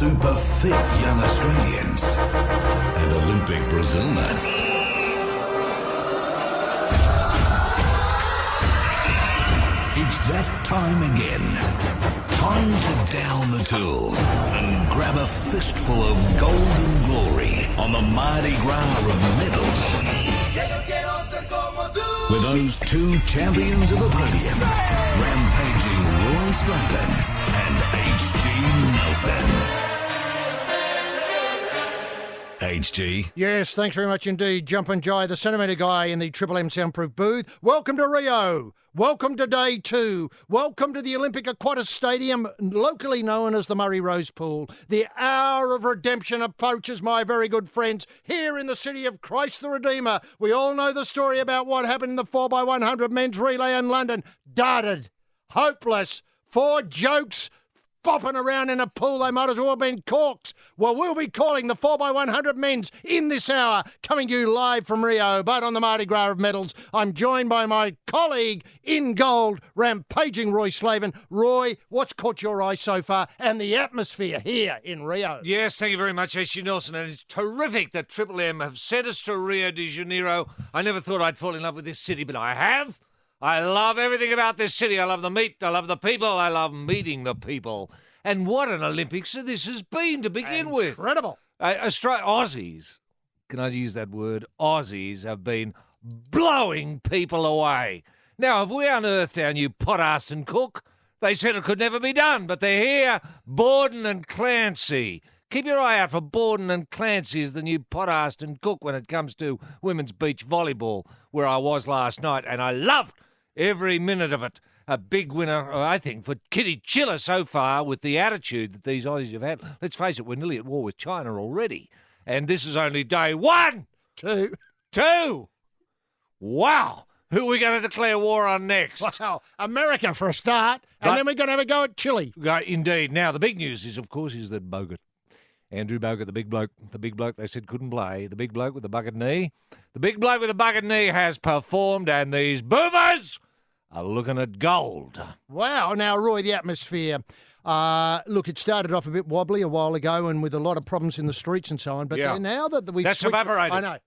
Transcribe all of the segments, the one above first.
super fit young Australians and Olympic Brazil nuts. It's that time again. Time to down the tools and grab a fistful of golden glory on the Mardi Gras of medals. With those two champions of the podium, rampaging Roy Slaven and H.G. Nelson. HG. Yes, thanks very much indeed. Jumpin' Jai, the centimetre guy in the Triple M soundproof booth. Welcome to Rio. Welcome to day 2. Welcome to the Olympic Aquatic Stadium, locally known as the Murray Rose Pool. The hour of redemption approaches, my very good friends, here in the city of Christ the Redeemer. We all know the story about what happened in the 4x100 men's relay in London. Darted. Hopeless. 4 jokes. Bopping around in a pool, they might as well have been corks. Well, we'll be calling the 4x100 men's in this hour, coming to you live from Rio, but on the Mardi Gras of medals. I'm joined by my colleague in gold, rampaging Roy Slaven. Roy, what's caught your eye so far and the atmosphere here in Rio? Yes, thank you very much, H.G. Nelson, and it's terrific that Triple M have sent us to Rio de Janeiro. I never thought I'd fall in love with this city, but I have. I love everything about this city. I love the meat. I love the people. I love meeting the people. And what an Olympics this has been to begin with. Incredible. Aussies, can I use that word? Aussies have been blowing people away. Now, have we unearthed our new Potaste and Cook? They said it could never be done, but they're here. Borden and Clancy. Keep your eye out for Borden and Clancy as the new Potaste and Cook when it comes to women's beach volleyball, where I was last night, and I loved every minute of it. A big winner, I think, for Kitty Chiller so far with the attitude that these Aussies have had. Let's face it, we're nearly at war with China already. And this is only day 1. 2. Wow. Who are we going to declare war on next? Well, America for a start, and then we're going to have a go at Chile. Indeed. Now, the big news is, of course, is that Bogut, Andrew Bogut, the big bloke they said couldn't play, the big bloke with the bucket knee, has performed, and these boomers are looking at gold. Wow. Now, Roy, the atmosphere. Look, it started off a bit wobbly a while ago and with a lot of problems in the streets and so on. But now that we've That's switched, evaporated. I know.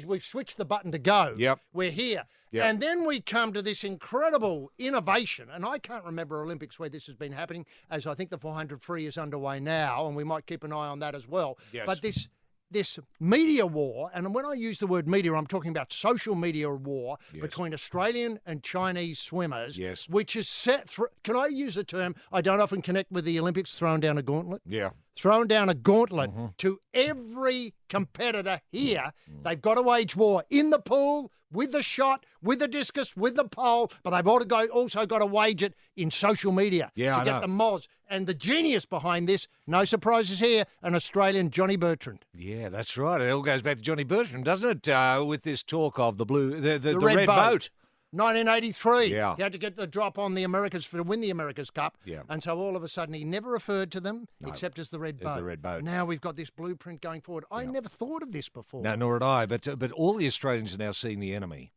We've switched the button to go. Yep. We're here. Yep. And then we come to this incredible innovation. And I can't remember Olympics where this has been happening, as I think the 400 free is underway now, and we might keep an eye on that as well. Yes. But this media war, and when I use the word media, I'm talking about social media war between Australian and Chinese swimmers, which is set through, can I use the term, I don't often connect with the Olympics, thrown down a gauntlet? Yeah. Thrown down a gauntlet to every competitor here. They've got to wage war in the pool, with the shot, with the discus, with the pole, but they've also got to wage it in social media to get the moz. And the genius behind this, no surprises here, an Australian, Johnny Bertrand. Yeah, that's right. It all goes back to Johnny Bertrand, doesn't it? With this talk of the red boat. 1983. Yeah. He had to get the drop on the Americas to win the America's Cup. Yeah. And so all of a sudden he never referred to them except as the red boat. As the red boat. Now we've got this blueprint going forward. I never thought of this before. No, nor had I. But all the Australians are now seeing the enemy.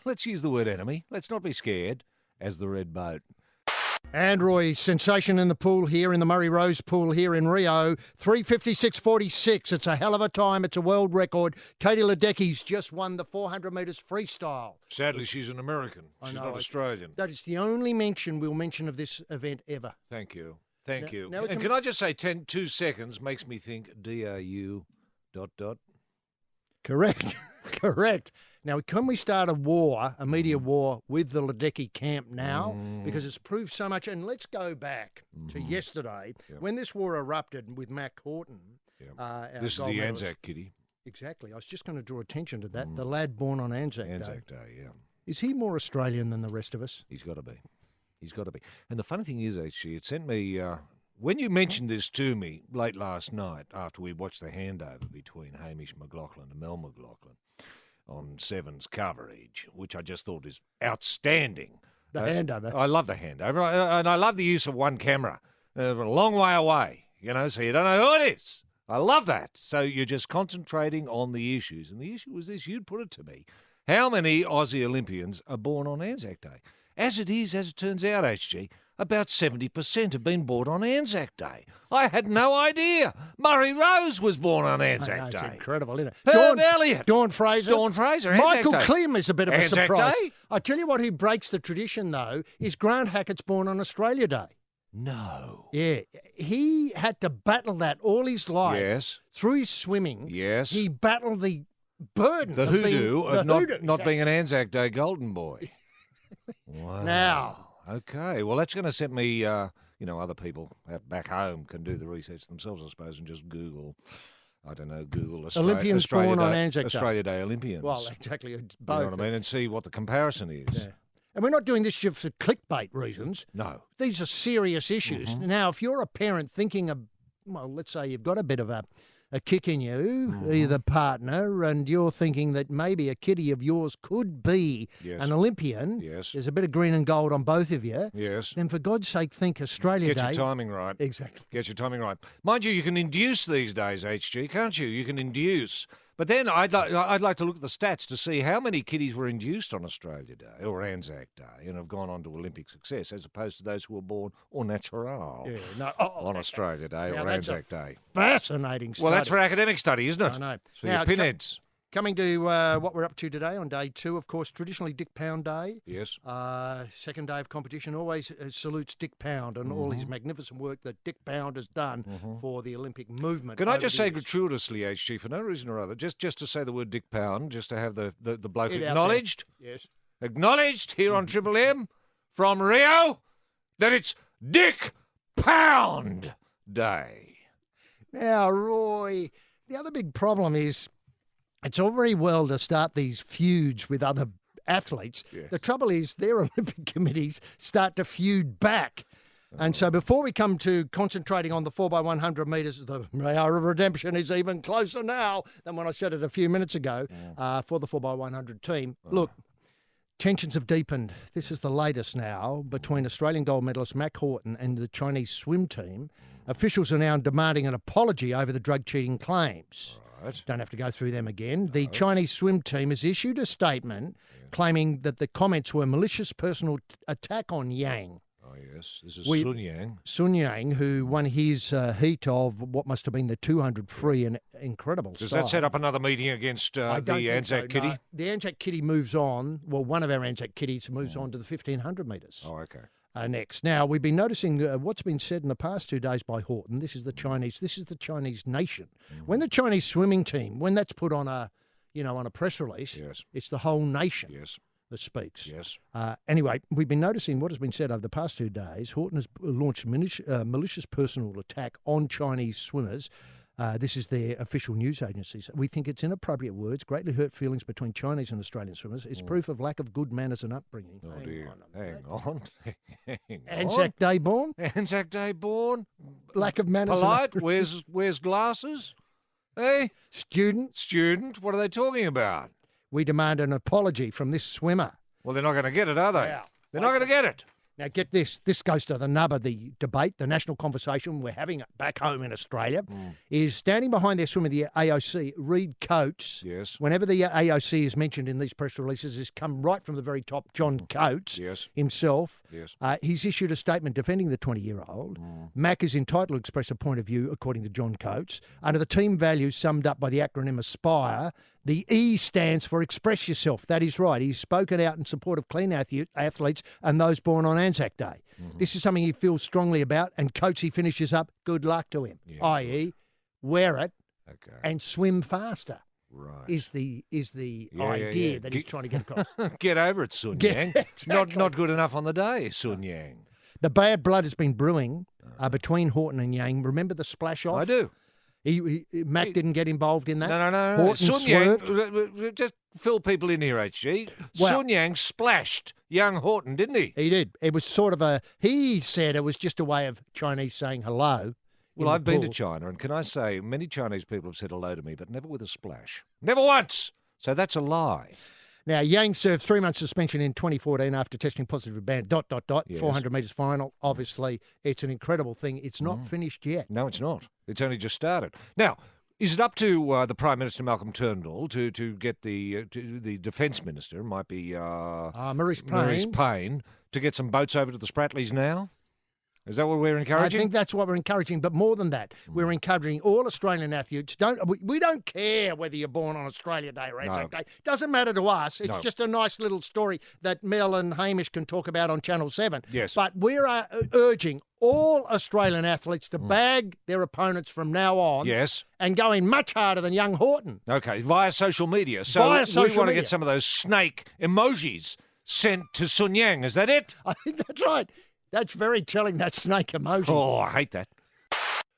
Let's use the word enemy. Let's not be scared as the red boat. And Roy, sensation in the pool here, in the Murray Rose Pool here in Rio, 3:56.46. It's a hell of a time. It's a world record. Katie Ledecky's just won the 400 metres freestyle. Sadly, she's an American. She's not Australian. That is the only mention we'll mention of this event ever. Thank you. Thank you. Now and can I just say 2 seconds makes me think DRU ... Correct. Correct. Now, can we start a war, a media war, with the Ledecky camp now? Because it's proved so much. And let's go back to yesterday when this war erupted with Matt Horton. This is the Anzac Kitty. Exactly. I was just going to draw attention to that. The lad born on Anzac Day. Anzac Day, yeah. Is he more Australian than the rest of us? He's got to be. He's got to be. And the funny thing is, actually, it sent me... when you mentioned this to me late last night after we watched the handover between Hamish McLaughlin and Mel McLaughlin on Seven's coverage, which I just thought is outstanding. The handover. I love the handover. And I love the use of one camera a long way away, so you don't know who it is. I love that. So you're just concentrating on the issues. And the issue was this, you'd put it to me. How many Aussie Olympians are born on Anzac Day? As it turns out, HG, about 70% have been born on Anzac Day. I had no idea. Murray Rose was born on Anzac I know, Day. it's incredible, isn't it? Herb Elliott. Dawn Fraser. Anzac Michael Day. Klim is a bit of a Anzac surprise. Day? I tell you what, who breaks the tradition, though, is Grant Hackett's born on Australia Day. No. Yeah, he had to battle that all his life. Yes. Through his swimming. Yes. He battled the burden The of hoodoo being, of not being an Anzac Day golden boy. Wow. Now. Okay. Well, that's going to set me, other people back home can do the research themselves, I suppose, and just Google, Google Olympians born on Day, Anzac Day. Australia Day Olympians. Well, exactly. Both. You know what I mean? And see what the comparison is. Yeah. And we're not doing this just for clickbait reasons. No. These are serious issues. Mm-hmm. Now, if you're a parent thinking of, well, let's say you've got a bit of a kick in you, Mm-hmm. either partner, and you're thinking that maybe a kiddie of yours could be Yes. an Olympian, Yes. there's a bit of green and gold on both of you, Yes. then for God's sake, think Australia Get Day. your timing right. Exactly. Get your timing right. Mind you can induce these days, HG, can't you? You can induce. But then I'd like to look at the stats to see how many kiddies were induced on Australia Day or Anzac Day and have gone on to Olympic success, as opposed to those who were born au natural Yeah, no, on Australia Day now or that's Anzac Day. Fascinating study. Well, that's for academic study, isn't it? I know. It's for Now, your pinheads. Coming to what we're up to today on day 2, of course, traditionally Dick Pound Day. Yes. Second day of competition always salutes Dick Pound and all Mm-hmm. his magnificent work that Dick Pound has done for the Olympic movement. Can I over just the say years. gratuitously, HG, for no reason or other, just to say the word Dick Pound, just to have the bloke Get out acknowledged, there. Yes. acknowledged here on Triple M from Rio that it's Dick Pound Day. Now, Roy, the other big problem is it's all very well to start these feuds with other athletes. Yeah. The trouble is their Olympic committees start to feud back. And so before we come to concentrating on the 4x100 metres, the hour of redemption is even closer now than when I said it a few minutes ago for the 4x100 team. Look, tensions have deepened. This is the latest now between Australian gold medalist Mac Horton and the Chinese swim team. Officials are now demanding an apology over the drug cheating claims. Right. Don't have to go through them again. The Chinese swim team has issued a statement claiming that the comments were malicious personal attack on Yang. Oh, yes. This is We- Sun Yang. Sun Yang, who won his heat of what must have been the 200 free and incredible Does style. that set up another meeting against I don't the think Anzac so, Kitty? no. The Anzac Kitty moves on. Well, one of our Anzac Kitties moves on to the 1500 metres. Oh, okay. Next. Now, we've been noticing what's been said in the past 2 days by Horton. This is the Chinese nation. When the Chinese swimming team, when that's put on a press release, Yes. it's the whole nation Yes. that speaks. Yes. Anyway, we've been noticing what has been said over the past 2 days. Horton has launched a malicious personal attack on Chinese swimmers. This is their official news agencies. We think it's inappropriate words, greatly hurt feelings between Chinese and Australian swimmers. It's proof of lack of good manners and upbringing. Oh, Hang dear. on a minute. Hang on. Hang Anzac Day born, on. Anzac Day born. lack of manners. Polite. And Wears glasses. Hey, student, student. What are they talking about? we demand an apology from this swimmer. Well, they're not going to get it, are they? Yeah. They're not going to get it. Now, get this. This goes to the nub of the debate, the national conversation we're having back home in Australia, is standing behind their swimmer, the AOC, Reed Coates. Yes. Whenever the AOC is mentioned in these press releases, has come right from the very top, John Coates Yes. himself. Yes. He's issued a statement defending the 20-year-old. Mac is entitled to express a point of view, according to John Coates. Under the team values summed up by the acronym ASPIRE, the E stands for express yourself. That is right. He's spoken out in support of clean athletes and those born on Anzac Day. This is something he feels strongly about, and Coatesy finishes up, good luck to him, Yeah. i.e., wear it Okay. and swim faster. Right. Is the Yeah, idea yeah. that he's trying to get across. Get over it, Sun Get- Yang. exactly. Not good enough on the day, Sun Yang. The bad blood has been brewing between Horton and Yang. Remember the splash off? I do. Mac didn't get involved in that. No. Horton Sun swerved. Yang, just fill people in here, HG. Well- Sun Yang splashed young Horton, didn't he? He did. It was sort of he said it was just a way of Chinese saying hello. Well, in I've the been to pool. China, and can I say, many Chinese people have said hello to me, but never with a splash. Never once. So that's a lie. Now, Yang served 3 months suspension in 2014 after testing positive for banned ... Yes. 400 metres final. Obviously, it's an incredible thing. It's not finished yet. No, it's not. It's only just started. Now, is it up to the Prime Minister, Malcolm Turnbull, to get the Defence Minister, might be Maurice Payne. Maurice Payne, to get some boats over to the Spratlys now? Is that what we're encouraging? I think that's what we're encouraging. But more than that, we're encouraging all Australian athletes. We don't care whether you're born on Australia Day or Anzac Day. Doesn't matter to us. It's just a nice little story that Mel and Hamish can talk about on Channel 7. Yes. But we're urging all Australian athletes to bag their opponents from now on. Yes. And going much harder than young Horton. Okay, via social media. So Via we social want to media. get some of those snake emojis sent to Sun Yang. Is that it? I think that's right. That's very telling, that snake emoji. Oh, I hate that.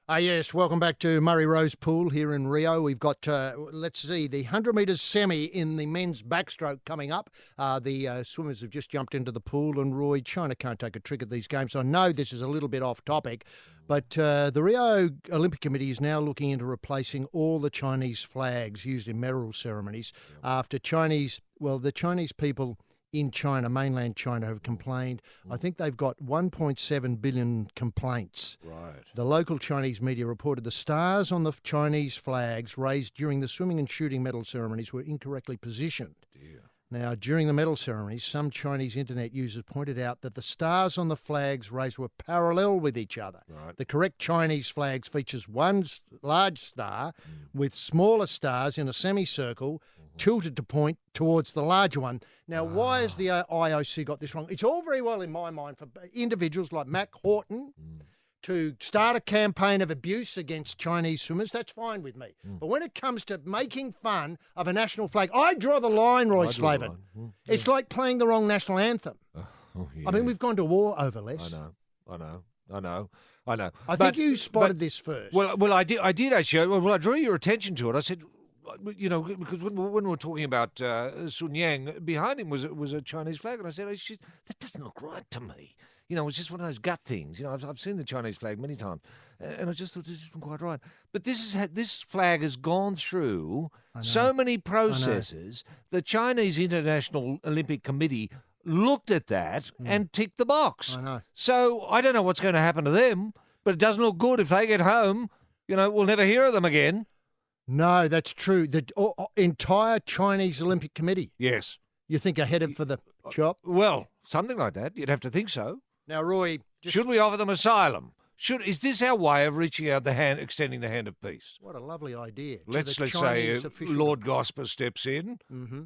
Yes, welcome back to Murray Rose Pool here in Rio. We've got, let's see, the 100 metres semi in the men's backstroke coming up. The swimmers have just jumped into the pool, and Roy, China can't take a trick at these games. I know this is a little bit off topic, but the Rio Olympic Committee is now looking into replacing all the Chinese flags used in medal ceremonies after the Chinese people in China, mainland China, have complained. I think they've got 1.7 billion complaints. Right. The local Chinese media reported the stars on the Chinese flags raised during the swimming and shooting medal ceremonies were incorrectly positioned. Dear. Now, during the medal ceremonies, some Chinese internet users pointed out that the stars on the flags raised were parallel with each other. Right. The correct Chinese flags features one large star with smaller stars in a semicircle tilted to point towards the larger one. Now, why has the IOC got this wrong? It's all very well in my mind for individuals like Mac Horton to start a campaign of abuse against Chinese swimmers. That's fine with me. But when it comes to making fun of a national flag, I draw the line, Roy Slaven. It's like playing the wrong national anthem. Yeah. I mean, we've gone to war over less. I know. I think you spotted this first. Well, I did actually. Well, I drew your attention to it. I said, you know, because when we were talking about Sun Yang, behind him was a Chinese flag, and I said, that doesn't look right to me. You know, it's just one of those gut things. You know, I've seen the Chinese flag many times, and I just thought this isn't quite right. But this flag has gone through so many processes. The Chinese International Olympic Committee looked at that and ticked the box. I know. So I don't know what's going to happen to them, but it doesn't look good if they get home. You know, we'll never hear of them again. No, that's true. The entire Chinese Olympic Committee. Yes. You think are headed for the chop? Well, something like that. You'd have to think so. Now, Roy, Should we offer them asylum? Is this our way of reaching out the hand, extending the hand of peace? what a lovely idea. Let's say official... Lord Gosper steps in,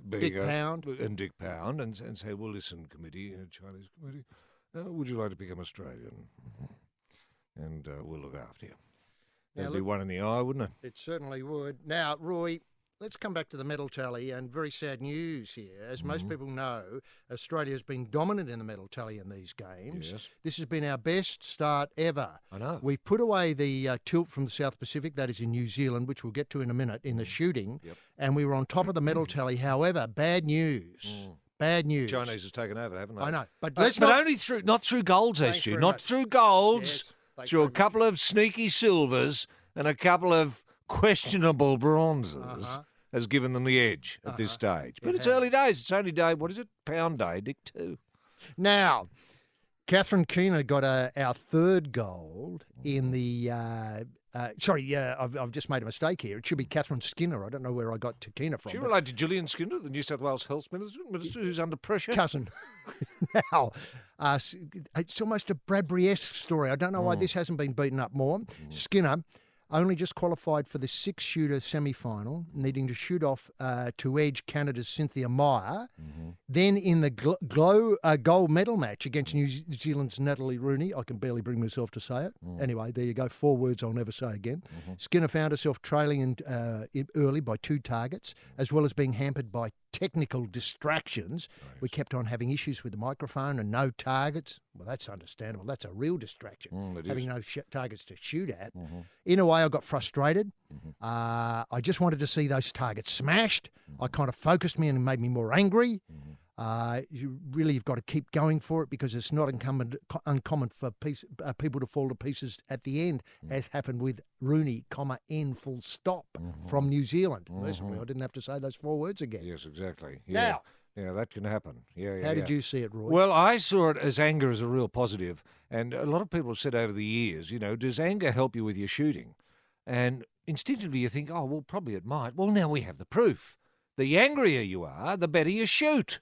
Dick Pound. and Dick Pound, and say, "Well, listen, committee, Chinese committee, would you like to become Australian? And we'll look after you." That'd be one in the eye, wouldn't it? It certainly would. Now, Roy, let's come back to the medal tally, and very sad news here. As most people know, Australia has been dominant in the medal tally in these games. Yes. This has been our best start ever. I know. We've put away the tilt from the South Pacific, that is in New Zealand, which we'll get to in a minute, in the shooting, and we were on top of the medal tally. However, bad news. Bad news. Chinese has taken over, haven't they? I know. But only not through golds, Thanks SG. very Not much. through golds. Yes, thanks through very a much. couple of sneaky silvers and a couple of questionable bronzes has given them the edge at this stage. But it's early days. It's only day, what is it? Pound day, Dick, too. Now, Catherine Keener got our third gold in the... I've just made a mistake here. It should be Catherine Skinner. I don't know where I got to Keener from. She but- related to Gillian Skinner, the New South Wales Health Minister who's under pressure. Cousin. Now, it's almost a Bradbury-esque story. I don't know why this hasn't been beaten up more. Skinner only just qualified for the six-shooter semi-final, needing to shoot off to edge Canada's Cynthia Meyer. Then in the gold medal match against New Zealand's Natalie Rooney, I can barely bring myself to say it. Anyway, there you go, 4 words I'll never say again. Skinner found herself trailing early by 2 targets, as well as being hampered by technical distractions. Right. We kept on having issues with the microphone and no targets. Well, that's understandable. That's a real distraction, having no targets to shoot at. In a way, I got frustrated. I just wanted to see those targets smashed. I kind of focused me and made me more angry. You've got to keep going for it because it's not uncommon for people to fall to pieces at the end, as happened with Rooney, N full stop from New Zealand. Mercifully, I didn't have to say those 4 words again. Yes, exactly. Now, yeah, that can happen. How did you see it, Roy? Well, I saw it as anger as a real positive. And a lot of people have said over the years, you know, does anger help you with your shooting? And instinctively you think, oh, well, probably it might. Well, now we have the proof. The angrier you are, the better you shoot.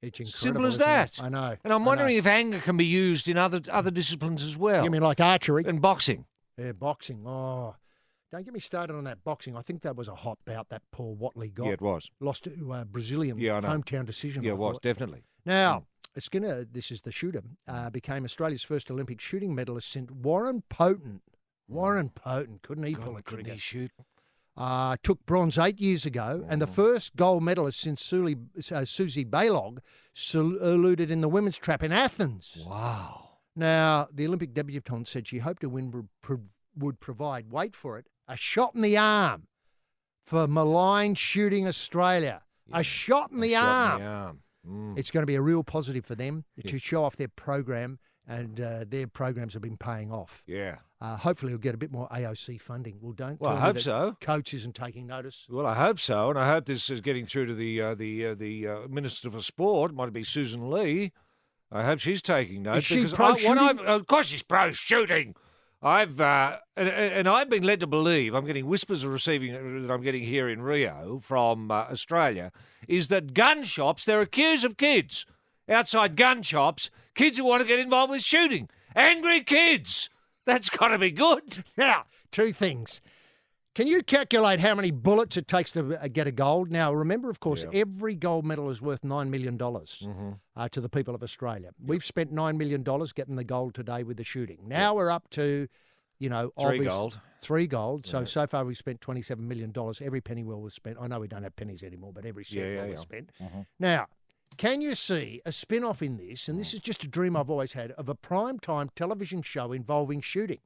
It's incredible. Simple as isn't it? that. I know. And I'm wondering if anger can be used in other disciplines as well. You mean like archery? And boxing. Yeah, boxing. Oh, don't get me started on that boxing. I think that was a hot bout that Paul Watley got. Yeah, it was. Lost to Brazilian Yeah, I know. hometown decision. Yeah, I it was, thought. definitely. Now, Skinner, this is the shooter, became Australia's first Olympic shooting medalist since Warren Potent. Warren Potent, couldn't he pull a Couldn't trigger? he shoot? Took bronze 8 years ago, and the first gold medalist since Susie Baylog eluded in the women's trap in Athens. Wow. Now, the Olympic debutante said she hoped a win would provide, wait for it, a shot in the arm for maligned shooting Australia. Yeah, a shot in the shot arm. in the arm. It's going to be a real positive for them to show off their program, and their programs have been paying off. Yeah. Hopefully, we'll get a bit more AOC funding. Well, don't Well, tell I me hope that so. Coates isn't taking notice. Well, I hope so, and I hope this is getting through to the Minister for Sport. Might be Susan Lee. I hope she's taking notes. Is she because pro-shooting? of course, she's pro shooting. I've and I've been led to believe, I'm getting whispers of receiving that I'm getting here in Rio from Australia, is that gun shops, they're accused of kids outside gun shops, kids who want to get involved with shooting, angry kids. That's got to be good. Now, two things. Can you calculate how many bullets it takes to get a gold? Now, remember, of course, every gold medal is worth $9 million to the people of Australia. We've spent $9 million getting the gold today with the shooting. Now we're up to, Three gold. 3 gold. So far we've spent $27 million. Every penny well was spent. I know we don't have pennies anymore, but every cent was spent. Now, can you see a spin-off in this, and this is just a dream I've always had, of a prime-time television show involving shooting?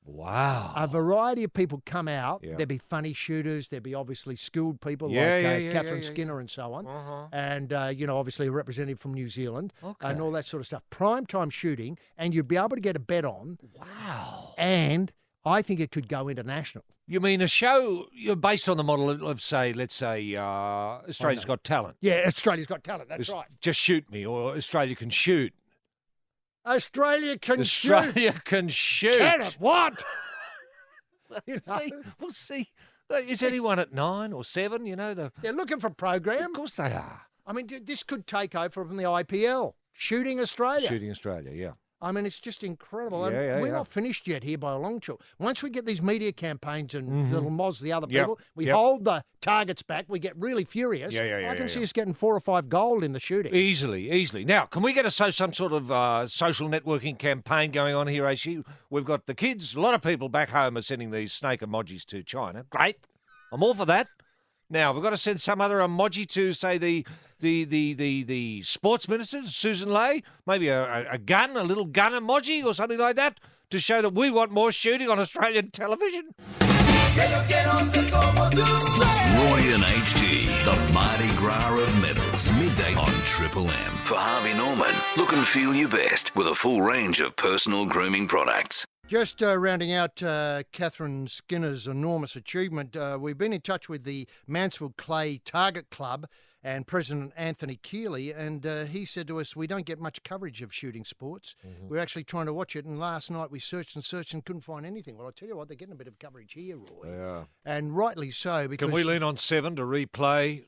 Wow. A variety of people come out. Yeah. There'd be funny shooters. There'd be obviously skilled people like Catherine Skinner and so on. And, obviously a representative from New Zealand and all that sort of stuff. Prime-time shooting, and you'd be able to get a bet on. Wow. And I think it could go international. You mean a show based on the model of, say, let's say, Australia's Got Talent? Yeah, Australia's Got Talent. That's right. Just Shoot Me, or Australia Can Shoot. Australia can shoot. Australia can shoot. Can it? What? We'll see. Is anyone at 9 or 7? They're looking for a program. Of course they are. I mean, this could take over from the IPL. Shooting Australia. Shooting Australia, yeah. I mean, it's just incredible. Yeah, We're not finished yet here by a long chalk. Once we get these media campaigns and little moz the other people, we hold the targets back, we get really furious. I can see us getting 4 or 5 gold in the shooting. Easily. Now, can we get some sort of social networking campaign going on here, AC? We've got the kids. A lot of people back home are sending these snake emojis to China. Great. I'm all for that. Now, we've got to send some other emoji to, say, the sports minister, Susan Ley, maybe a little gun emoji or something like that, to show that we want more shooting on Australian television. Roy and HG, the Mardi Gras of medals, midday on Triple M. For Harvey Norman, look and feel your best with a full range of personal grooming products. Just rounding out Catherine Skinner's enormous achievement, we've been in touch with the Mansfield Clay Target Club and President Anthony Keeley, and he said to us, we don't get much coverage of shooting sports. We're actually trying to watch it, and last night we searched and couldn't find anything. Well, I tell you what, they're getting a bit of coverage here, Roy. Yeah. And rightly so, because... Can we lean on 7 to replay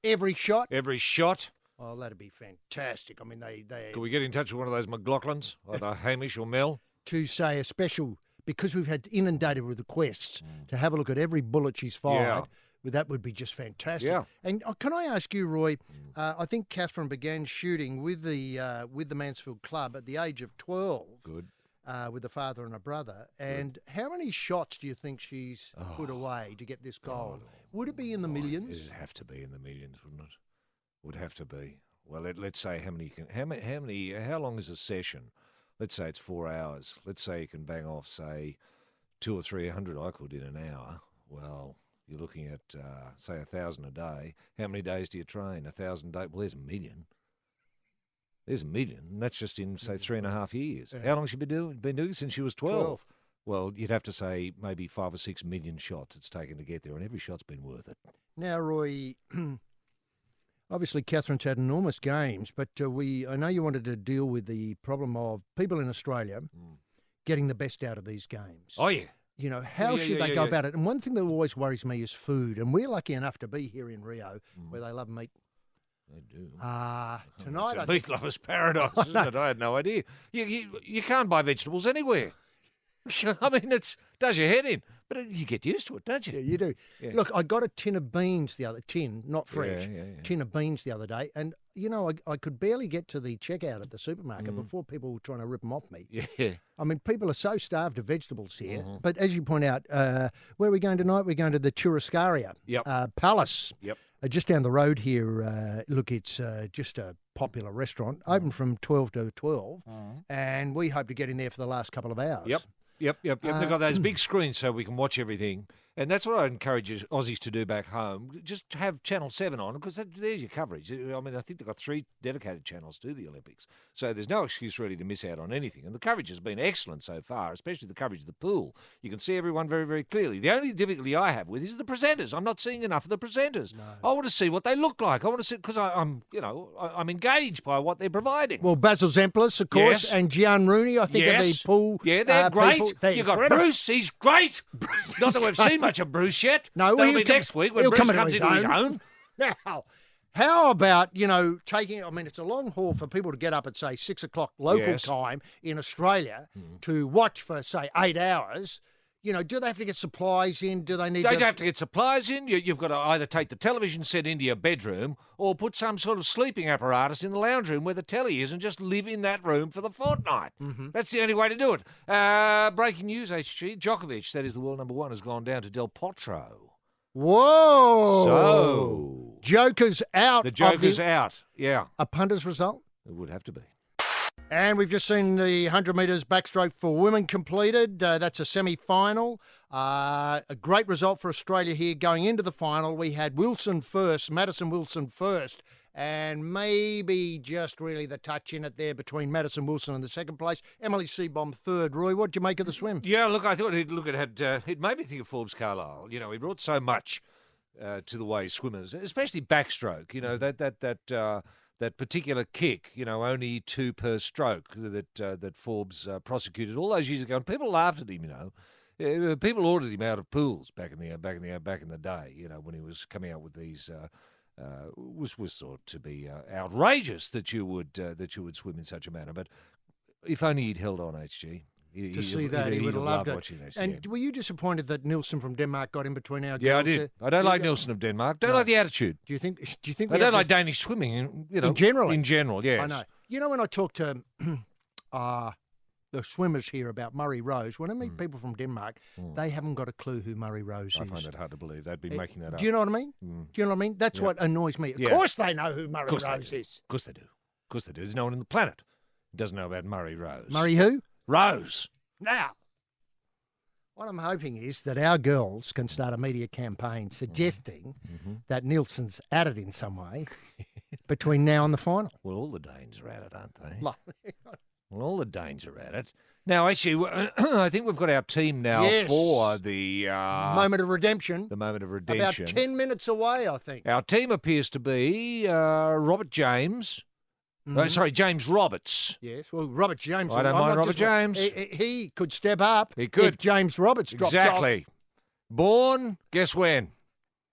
every shot? Every shot? Oh, that'd be fantastic. I mean, they Can we get in touch with one of those McLaughlins, either Hamish or Mel? To say a special, because we've had inundated with requests to have a look at every bullet she's fired. Well, that would be just fantastic. Yeah. And can I ask you, Roy? I think Catherine began shooting with the Mansfield Club at the age of 12. Good. With a father and a brother. And how many shots do you think she's put away to get this gold? Would it be in the millions? It'd have to be in the millions, wouldn't it? Would have to be. Well, let's say how long is a session? Let's say it's 4 hours. Let's say you can bang off, say, 200 or 300 I could in an hour. Well, you're looking at, say, 1,000 a day. How many days do you train? 1,000 days? Well, there's a million. There's a million. And that's just in, say, 3.5 years. Yeah. How long has she been doing it? Since she was 12. Well, you'd have to say maybe 5 or 6 million shots it's taken to get there, and every shot's been worth it. Now, Roy... Obviously, Catherine's had enormous games, but I know you wanted to deal with the problem of people in Australia getting the best out of these games. Oh, yeah. How should they go about it? And one thing that always worries me is food. And we're lucky enough to be here in Rio, where they love meat. They do. Tonight, It's I a think. meat lover's paradise, isn't it? I had no idea. You can't buy vegetables anywhere. I mean, it does your head in, but you get used to it, don't you? Yeah, you do. Yeah. Look, I got a tin of beans not fresh, Yeah. tin of beans the other day, and I could barely get to the checkout at the supermarket before people were trying to rip them off me. Yeah. I mean, people are so starved of vegetables here. But as you point out, where are we going tonight? We're going to the Churrascaria Palace. Yep. Just down the road here. Look, it's just a popular restaurant, open from 12 to 12, and we hope to get in there for the last couple of hours. Yep. They've got those big screens so we can watch everything. And that's what I encourage Aussies to do back home. Just have Channel 7 on, because there's your coverage. I mean, I think they've got 3 dedicated channels to the Olympics. So there's no excuse really to miss out on anything. And the coverage has been excellent so far, especially the coverage of the pool. You can see everyone very, very clearly. The only difficulty I have with is the presenters. I'm not seeing enough of the presenters. No. I want to see what they look like. I want to see, because I'm engaged by what they're providing. Well, Basil Zemplis, of course, Yes. and Gian Rooney, I think, are the pool. Yeah, they're great. You've got incredible. Bruce, he's great. Not that we've seen much of Bruce yet. No, that'll be next week when Bruce comes into his own. Now, how about, taking, I mean, it's a long haul for people to get up at, say, 6 o'clock local time in Australia to watch for, say, 8 hours. Do they have to get supplies in? Do they need They have to get supplies in. You've got to either take the television set into your bedroom or put some sort of sleeping apparatus in the lounge room where the telly is and just live in that room for the fortnight. That's the only way to do it. Breaking news, HG. Djokovic, that is the world number 1, has gone down to Del Potro. Whoa! So, Joker's out. the Joker's out. Yeah. A punter's result? It would have to be. And we've just seen the 100 metres backstroke for women completed. That's a semi-final. A great result for Australia here going into the final. We had Madison Wilson first, and maybe just really the touch in it there between Madison Wilson and the second place. Emily Seebohm third. Roy, what did you make of the swim? Yeah, look, I thought it made me think of Forbes Carlyle. He brought so much to the way swimmers, especially backstroke. That particular kick, only 2 per stroke that Forbes prosecuted all those years ago, and people laughed at him. People ordered him out of pools back in the day. When he was coming out with these, was thought to be outrageous that you would swim in such a manner. But if only he'd held on, HG. He would have loved it. And were you disappointed that Nielsen from Denmark got in between our girls? Yeah, I did. I don't like Nielsen of Denmark. Don't like the attitude. Do you think? I don't like Danish swimming. In general. In general, yes. I know. When I talk to the swimmers here about Murray Rose, when I meet people from Denmark, they haven't got a clue who Murray Rose is. I find that hard to believe. They'd be making that up. Do you know what I mean? Do you know what I mean? That's what annoys me. Of course they know who Murray Rose is. Of course they do. Of course they do. There's no one on the planet who doesn't know about Murray Rose. Murray who? Rose. Now, what I'm hoping is that our girls can start a media campaign suggesting that Nielsen's at it in some way between now and the final. Well, all the Danes are at it, aren't they? Well, all the Danes are at it. Now, actually, I think we've got our team now for the... moment of redemption. The moment of redemption. About 10 minutes away, I think. Our team appears to be Robert James... James Roberts. Yes, well, Robert James. I don't mind Robert James. He could step up. He could. If James Roberts drops off. Exactly. Born, guess when?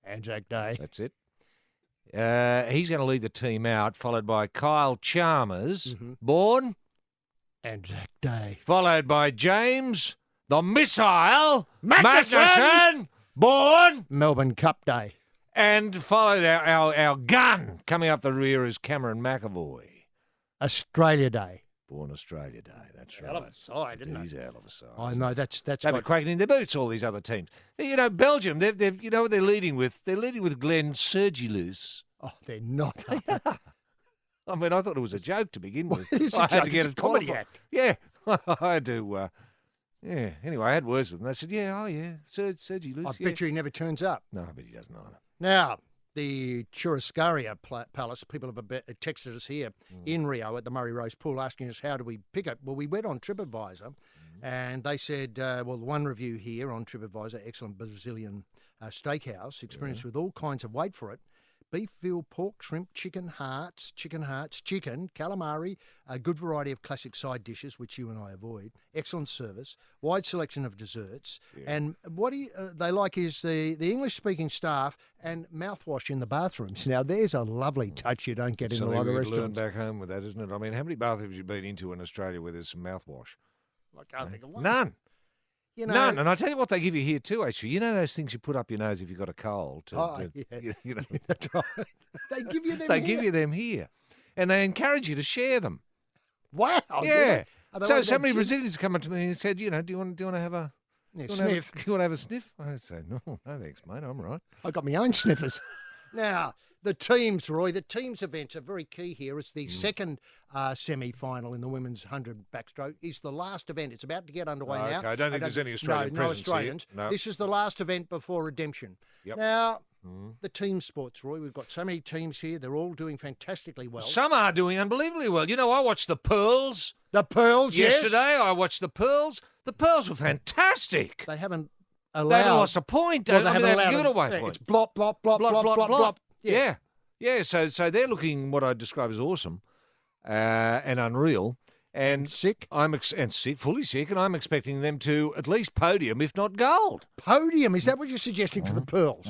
Anzac Day. That's it. He's going to lead the team out, followed by Kyle Chalmers. Born? Anzac Day. Followed by James, the Missile. Magnuson. Born? Melbourne Cup Day. And followed our gun coming up the rear is Cameron McAvoy. Australia Day. Born Australia Day, that's right. Hell of a side, isn't it? He's a hell of a side. I know, that's They've been cracking in their boots, all these other teams. Belgium, they've what they're leading with? They're leading with Glenn Sergilus. Oh, they're not. I mean, I thought it was a joke to begin with. It is a I had joke. to get It's it a comedy qualified. act. Yeah, I had to. Anyway, I had words with them. They said, Sergilus. I bet you he never turns up. No, I bet he doesn't either. Now, the Churrascaria Palace, people have texted us here in Rio at the Murray Rose Pool asking us how do we pick it. Well, we went on TripAdvisor and they said, one review here on TripAdvisor, excellent Brazilian steakhouse, experience with all kinds of, wait for it, beef, veal, pork, shrimp, chicken hearts, chicken, calamari, a good variety of classic side dishes, which you and I avoid, excellent service, wide selection of desserts, and what they like is the English-speaking staff and mouthwash in the bathrooms. Now, there's a lovely touch you don't get in a lot of learn restaurants. back home with that, isn't it? I mean, how many bathrooms have you been into in Australia where there's some mouthwash? I can't think of one. None. You know, None. And I tell you what they give you here too, actually. You know those things you put up your nose if you've got a cold? Yeah. You know, That's right. They give you them. they here. give you them here. And they encourage you to share them. Wow. Yeah. Are they So like so that many gin? Brazilians come up to me and said, do you want to have a Yeah, do you wanna sniff. do you want to have a sniff? I say, no, thanks, mate. I'm right. I got my own sniffers. Now, the teams, Roy, the teams events are very key here. It's the second semi-final in the women's 100 backstroke. It's the last event. It's about to get underway now. Okay, I don't think there's any Australian no presence here. Australians. No. This is the last event before redemption. Yep. Now, the team sports, Roy, we've got so many teams here. They're all doing fantastically well. Some are doing unbelievably well. You know, I watched the Pearls The Pearls, yesterday. yes. I watched the Pearls. The Pearls were fantastic. They haven't They allowed. haven't lost a point. well, they I mean, haven't they allowed haven't given them. away Yeah, points. it's blop, blop, blop, blop, blop, blop. Yeah. So they're looking what I describe as awesome and unreal. And Sick. and sick, fully sick, and I'm expecting them to at least podium, if not gold. Podium, is that what you're suggesting for the Pearls?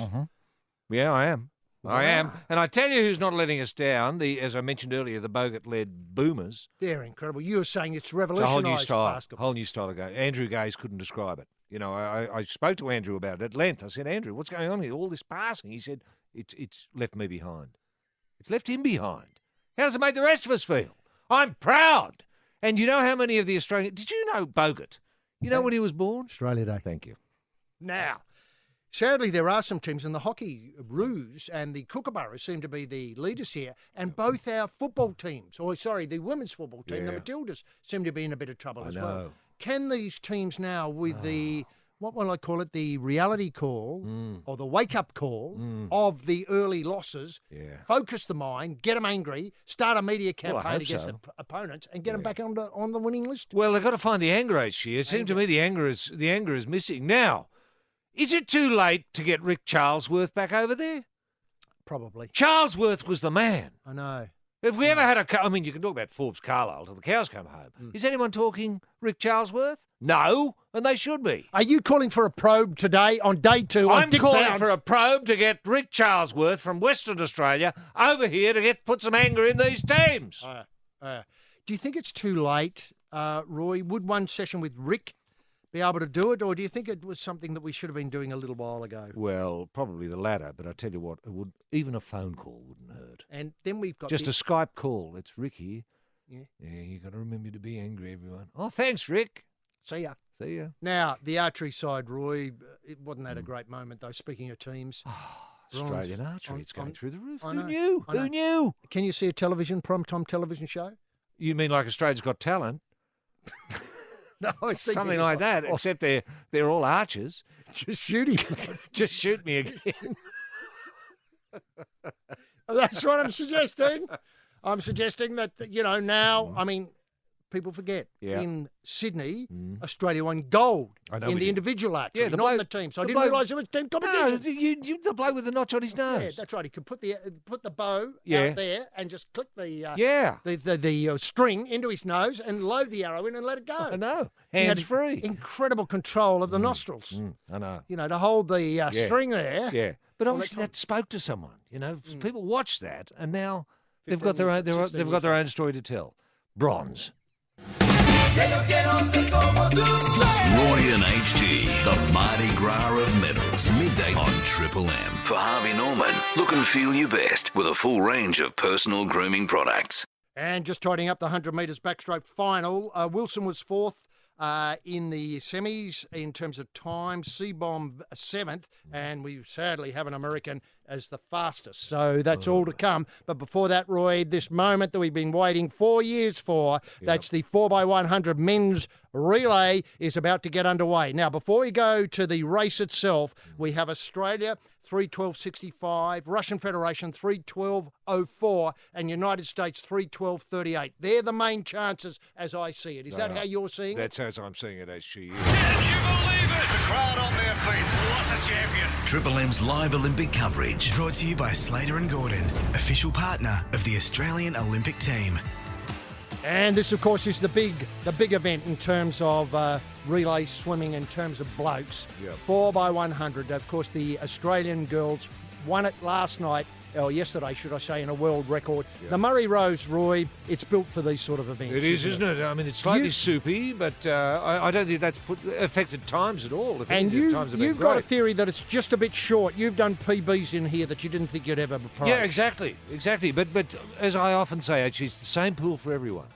Yeah, I am. I Wow. am. And I tell you who's not letting us down, as I mentioned earlier, the Bogut-led Boomers. They're incredible. You were saying it's It's a whole new revolutionised style. basketball. Whole new style of game. Andrew Gaze couldn't describe it. You know, I spoke to Andrew about it at length. I said, Andrew, what's going on here? All this passing. He said, it's left me behind. It's left him behind. How does it make the rest of us feel? I'm proud. And you know how many of the Australian... Did you know Bogut? You know when he was born? Australia Day. Thank you. Now, sadly, there are some teams in the hockey Roos and the Kookaburras seem to be the leaders here, and both our football teams, the women's football team, the Yeah. Matildas, seem to be in a bit of trouble I as know. well. Can these teams now, with the, what will I call it, the reality call or the wake-up call of the early losses, focus the mind, get them angry, start a media Well, I campaign hope against so. the opponents, and get them back on the winning list? Well, they've got to find the anger each year. It seems to me the anger is missing. Now, is it too late to get Rick Charlesworth back over there? Probably. Charlesworth was the man. I know. If we ever had I mean, you can talk about Forbes Carlisle till the cows come home. Is anyone talking Rick Charlesworth? No, and they should be. Are you calling for a probe today on day 2? I'm calling for a probe to get Rick Charlesworth from Western Australia over here to put some anger in these teams. Do you think it's too late, Roy? Would one session with Rick be able to do it, or do you think it was something that we should have been doing a little while ago? Well, probably the latter, but I tell you what, even a phone call wouldn't hurt. And then we've got Just a Skype call. It's Rick here. Yeah. Yeah, you got to remember to be angry, everyone. Oh, thanks, Rick. See ya. See ya. Now, the archery side, Roy, it wasn't that a great moment, though, speaking of teams. Australian archery, it's going on- through the roof. I Who know, knew? I know. Who knew? Can you see a primetime television show? You mean like Australia's Got Talent? No, I was thinking Something like that, oh, except they're all archers. just shooting. Just shoot me again. That's what I'm suggesting. I'm suggesting that, now, I mean, people forget. Yeah. In Sydney, Australia won gold I know in we the did. individual archery, Yeah, the not in bloke- the team. So I the didn't bloke- realise it was team No, competition. the bloke with the notch on his nose. Yeah, that's right. He could put the bow Yeah. out there and just click the Yeah, the string into his nose and load the arrow in and let it go. I know. He had Hands free. Incredible control of the nostrils. I know. To hold the string there. Yeah, but Well, obviously that's that spoke to someone. People watched that, and now they've 15 got their own. years- 16 They've got their own story to tell. Bronze. Roy and HG, the Mardi Gras of medals. Midday on Triple M. For Harvey Norman, look and feel your best with a full range of personal grooming products. And just tidying up the 100 metres backstroke final, Wilson was fourth in the semis in terms of time, C-Bomb seventh, and we sadly have an American as the fastest. So that's all to come. But before that, Roy, this moment that we've been waiting 4 years for, that's the 4x100 men's relay, is about to get underway. Now, before we go to the race itself, we have Australia 3:12.65, Russian Federation 3:12.04, and United States 3:12.38. They're the main chances as I see it. Is that how you're seeing it? That's how I'm seeing it, HG. Can you believe it? The crowd on their feet. What a champion. Triple M's live Olympic coverage. Brought to you by Slater and Gordon, official partner of the Australian Olympic team. And this, of course, is the big event in terms of relay swimming, in terms of blokes. Yep. 4x100. Of course, the Australian girls won it last night, or yesterday, should I say, in a world record. Yep. The Murray Rose, Roy, it's built for these sort of events. It is, isn't it? I mean, it's slightly soupy, but I don't think that's affected times at all. If And anything, times have been you've got a great. theory that it's just a bit short. You've done PBs in here that you didn't think you'd ever approach. Yeah, exactly. But as I often say, actually, it's the same pool for everyone.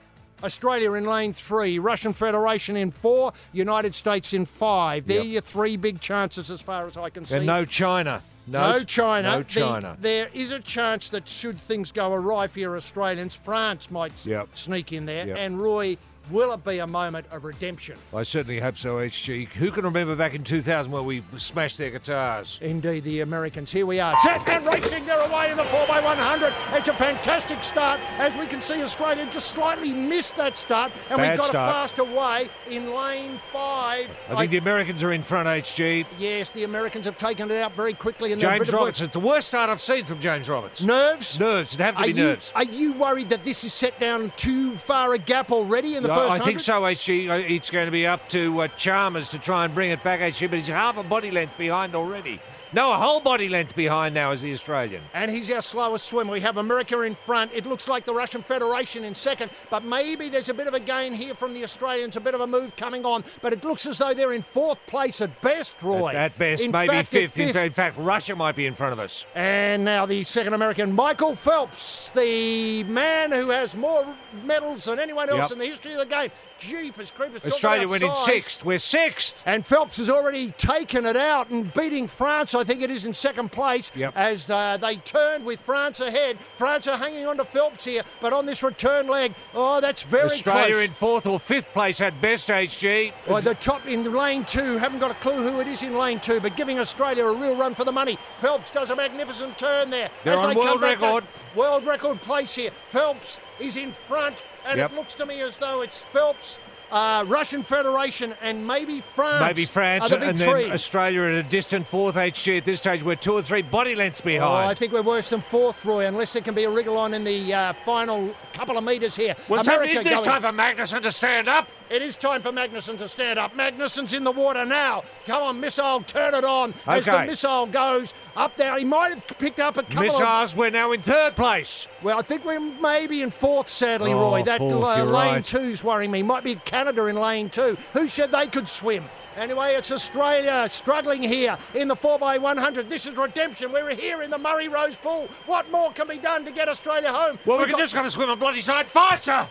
Australia in lane 3, Russian Federation in 4, United States in 5. They're your three big chances as far as I can see. And no China. No China. No China. There is a chance that should things go awry for your Australians, France might sneak in there. Yep. And Roy, will it be a moment of redemption? I certainly hope so, HG. Who can remember back in 2000 when we smashed their guitars? Indeed, the Americans. Here we are. Set and racing. They're away in the 4x100. It's a fantastic start. As we can see, Australia just slightly missed that start. And Bad we've got start. a fast away in lane 5. I think the Americans are in front, HG. Yes, the Americans have taken it out very quickly. And they're a James bit of Roberts. It's the worst start I've seen from James Roberts. Nerves? Nerves. It'd have to be nerves. Are you worried that this is set down too far a gap already in the first 100? I think so, HG. It's going to be up to Chalmers to try and bring it back, HG, but he's half a body length behind already. No, a whole body length behind now is the Australian. And he's our slowest swimmer. We have America in front. It looks like the Russian Federation in second, but maybe there's a bit of a gain here from the Australians, a bit of a move coming on, but it looks as though they're in 4th place at best, Roy. At best, in maybe fact, 5th. In fact, Russia might be in front of us. And now the second American, Michael Phelps, the man who has more medals than anyone else in the history of the game. Jeepers creepers. Australia went in 6th. We're 6th. And Phelps has already taken it out and beating France, I think it is, in second place as they turned with France ahead. France are hanging on to Phelps here, but on this return leg, that's very close. Australia in 4th or 5th place at best, HG. Well, the top in lane 2, haven't got a clue who it is in lane 2, but giving Australia a real run for the money. Phelps does a magnificent turn there. They're on world record. World record place here. Phelps is in front, and it looks to me as though it's Phelps, Russian Federation, and maybe France. Maybe France, are the big and three. then Australia at a distant 4th, HG. At this stage, we're 2 or 3 body lengths behind. I think we're worse than 4th, Roy, unless there can be a wriggle on in the final couple of metres here. Well, is this time for Magnussen to stand up? It is time for Magnussen to stand up. Magnussen's in the water now. Come on, Missile, turn it on. As the Missile goes up there, he might have picked up a couple Missiles, we're now in 3rd place. Well, I think we're maybe in 4th, sadly, Roy. That 4th, lane 2's worrying me. Might be Canada in lane 2. Who said they could swim? Anyway, it's Australia struggling here in the 4x100. This is redemption. We're here in the Murray Rose pool. What more can be done to get Australia home? Well, we're just going to swim on bloody side faster.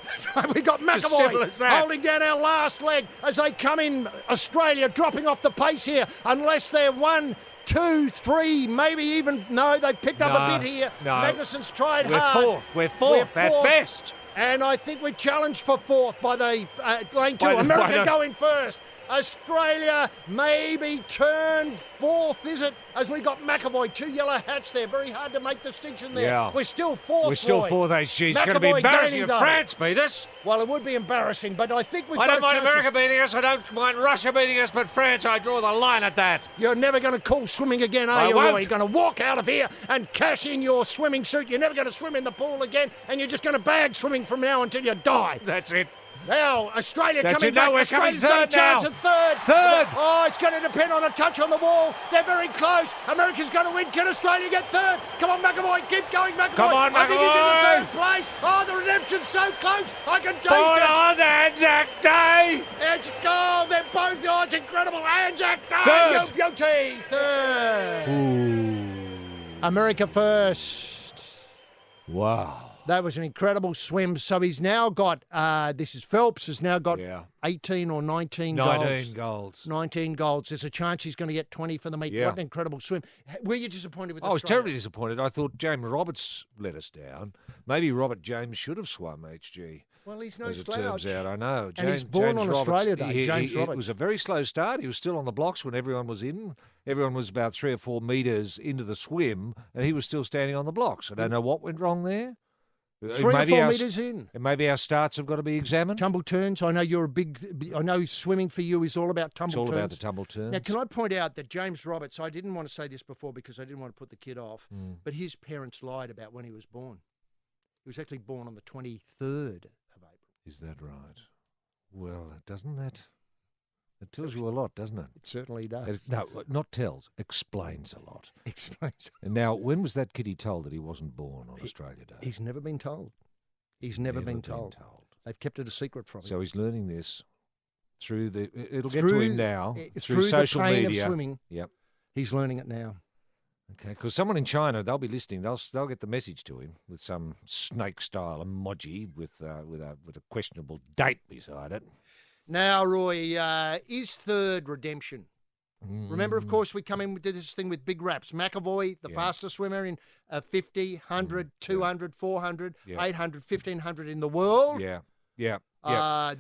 We've got McAvoy holding down our last leg as they come in. Australia dropping off the pace here, unless they're 1, 2, 3, maybe even... No, they've picked up a bit here. No. Magnussen's tried hard. We're fourth at best. And I think we're challenged for 4th by the lane 2. America going first. Australia maybe turned 4th, is it? As we got McAvoy, 2 yellow hats there. Very hard to make distinction there. Yeah. We're still 4th, We're still 4th, HG. It's going to be embarrassing if France beat us. Well, it would be embarrassing, but I think we've I got don't mind America beating us. I don't mind Russia beating us, but France, I draw the line at that. You're never going to call swimming again, are you, Roy? You're going to walk out of here and cash in your swimming suit. You're never going to swim in the pool again, and you're just going to bag swimming from now until you die. That's it. Now, Australia coming back. We're Australia's coming got a chance at 3rd. 3rd. Oh, it's going to depend on a touch on the wall. They're very close. America's going to win. Can Australia get 3rd? Come on, McAvoy. Keep going, McAvoy. Come on, McAvoy. I think he's in the 3rd place. Oh, the redemption's so close. I can taste it. On Anzac Day. It's gone. They're both. Oh, it's incredible. Anzac Day. 3rd. Yo, beauty. 3rd. Ooh. America first. Wow. That was an incredible swim. So he's now got, this is Phelps, has now got 18 or 19 goals. 19 goals. 19 goals. There's a chance he's going to get 20 for the meet. Yeah. What an incredible swim. Were you disappointed with I was Australia? terribly disappointed. I thought James Roberts let us down. Maybe Robert James should have swum, HG. Well, he's no as it slouch. turns out, I know. And he's born on Australia Day, James Roberts. It was a very slow start. He was still on the blocks when everyone was in. Everyone was about 3 or 4 metres into the swim, and he was still standing on the blocks. I don't know what went wrong there. 3 or 4 metres in. And maybe our starts have got to be examined. Tumble turns. I know you're a big. I know swimming for you is all about tumble turns. It's all about the tumble turns. Now, can I point out that James Roberts? I didn't want to say this before because I didn't want to put the kid off, but his parents lied about when he was born. He was actually born on the 23rd of April. Is that right? Well, doesn't that? It tells you a lot, doesn't it? It certainly does. No, not tells. Explains a lot. Explains. And now, when was that kiddie told that he wasn't born on Australia Day? He's never been told. He's never been told. They've kept it a secret from him. So he's learning this through the. It'll get to him now through social the pain media. Of swimming. Yep. He's learning it now. Okay, because someone in China, they'll be listening. They'll get the message to him with some snake-style emoji with a questionable date beside it. Now, Roy, is third redemption. Remember, of course, we come in with this thing with big raps. McAvoy, the fastest swimmer in 50, 100, 200, 400, 800, 1500 in the world. Yeah.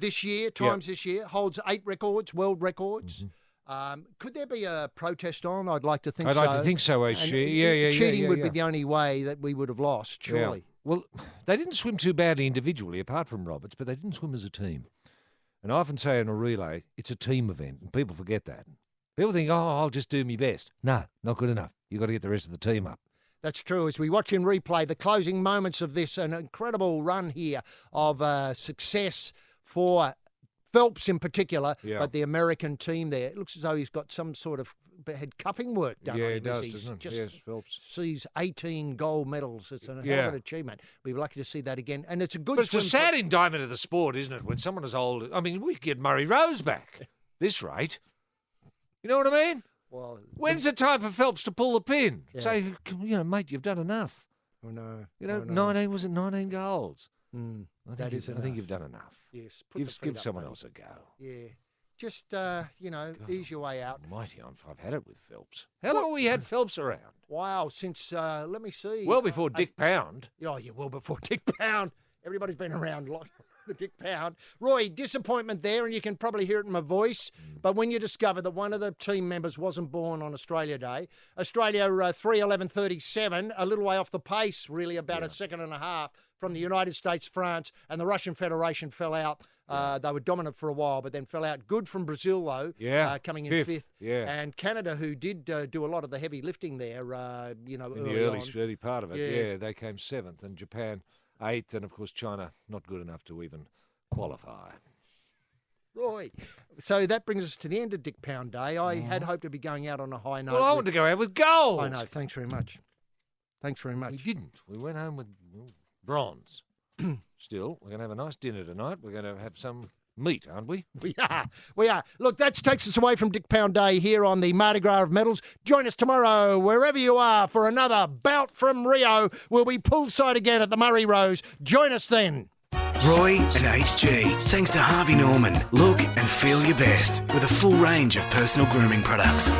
This year, this year, holds 8 records, world records. Could there be a protest on? I'd like to think so. I'd like to think so, actually. Cheating would be the only way that we would have lost, surely. Yeah. Well, they didn't swim too badly individually, apart from Roberts, but they didn't swim as a team. And I often say in a relay, it's a team event, and people forget that. People think, I'll just do my best. No, not good enough. You've got to get the rest of the team up. That's true. As we watch in replay, the closing moments of this, an incredible run here of success for Phelps in particular, but the American team there. It looks as though he's got some sort of head cupping work done on him. Yeah, he does, he's doesn't just it? Yes, Phelps. Sees 18 gold medals. It's an hell of an achievement. We'd be lucky to see that again. And it's a good But it's swim a sad indictment of the sport, isn't it, when someone as old... I mean, we could get Murray Rose back this rate. You know what I mean? Well, when's the time for Phelps to pull the pin? Say, mate, you've done enough. Oh, no. 19 golds. I think you've done enough. Yes. Give someone else a go. Yeah. Just, ease your way out. Mighty, I've had it with Phelps. How long have we had Phelps around? Wow, since, let me see. Well before Dick Pound. Oh, yeah, well before Dick Pound. Everybody's been around the Dick Pound. Roy, disappointment there, and you can probably hear it in my voice, but when you discover that one of the team members wasn't born on Australia Day, Australia 3:11:37, a little way off the pace, really, about a second and a half from the United States, France, and the Russian Federation fell out. They were dominant for a while, but then fell out. Good from Brazil, though, coming in fifth. Yeah. And Canada, who did do a lot of the heavy lifting there, in the early part of it. Yeah, they came 7th, and Japan 8th, and of course China not good enough to even qualify. Roy, so that brings us to the end of Dick Pound Day. I had hoped to be going out on a high note. Well, I want to go out with gold. I know. Thanks very much. We didn't. We went home with bronze. Still, we're going to have a nice dinner tonight. We're going to have some meat, aren't we? We are. Look, that takes us away from Dick Pound Day here on the Mardi Gras of Medals. Join us tomorrow, wherever you are, for another bout from Rio. We'll be poolside again at the Murray Rose. Join us then. Roy and HG, thanks to Harvey Norman. Look and feel your best with a full range of personal grooming products.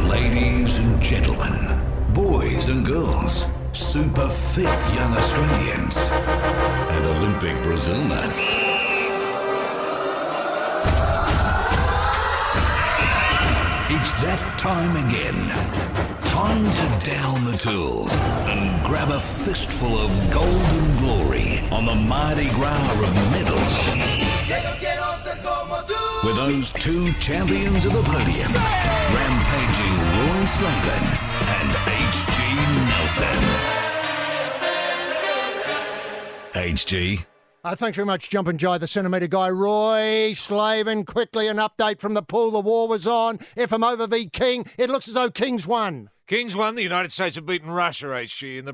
Ladies and gentlemen, boys and girls, super fit young Australians, and Olympic Brazil nuts. It's that time again. Time to down the tools and grab a fistful of golden glory on the Mardi Gras of medals. With those 2 champions of the podium, rampaging Roy Slaven and HG Nelson. HG. Thanks very much, Jumpin' Jai, the centimetre guy. Roy Slaven, quickly an update from the pool. The war was on. FM over v King. It looks as though King's won. Kings won. The United States have beaten Russia, HG, in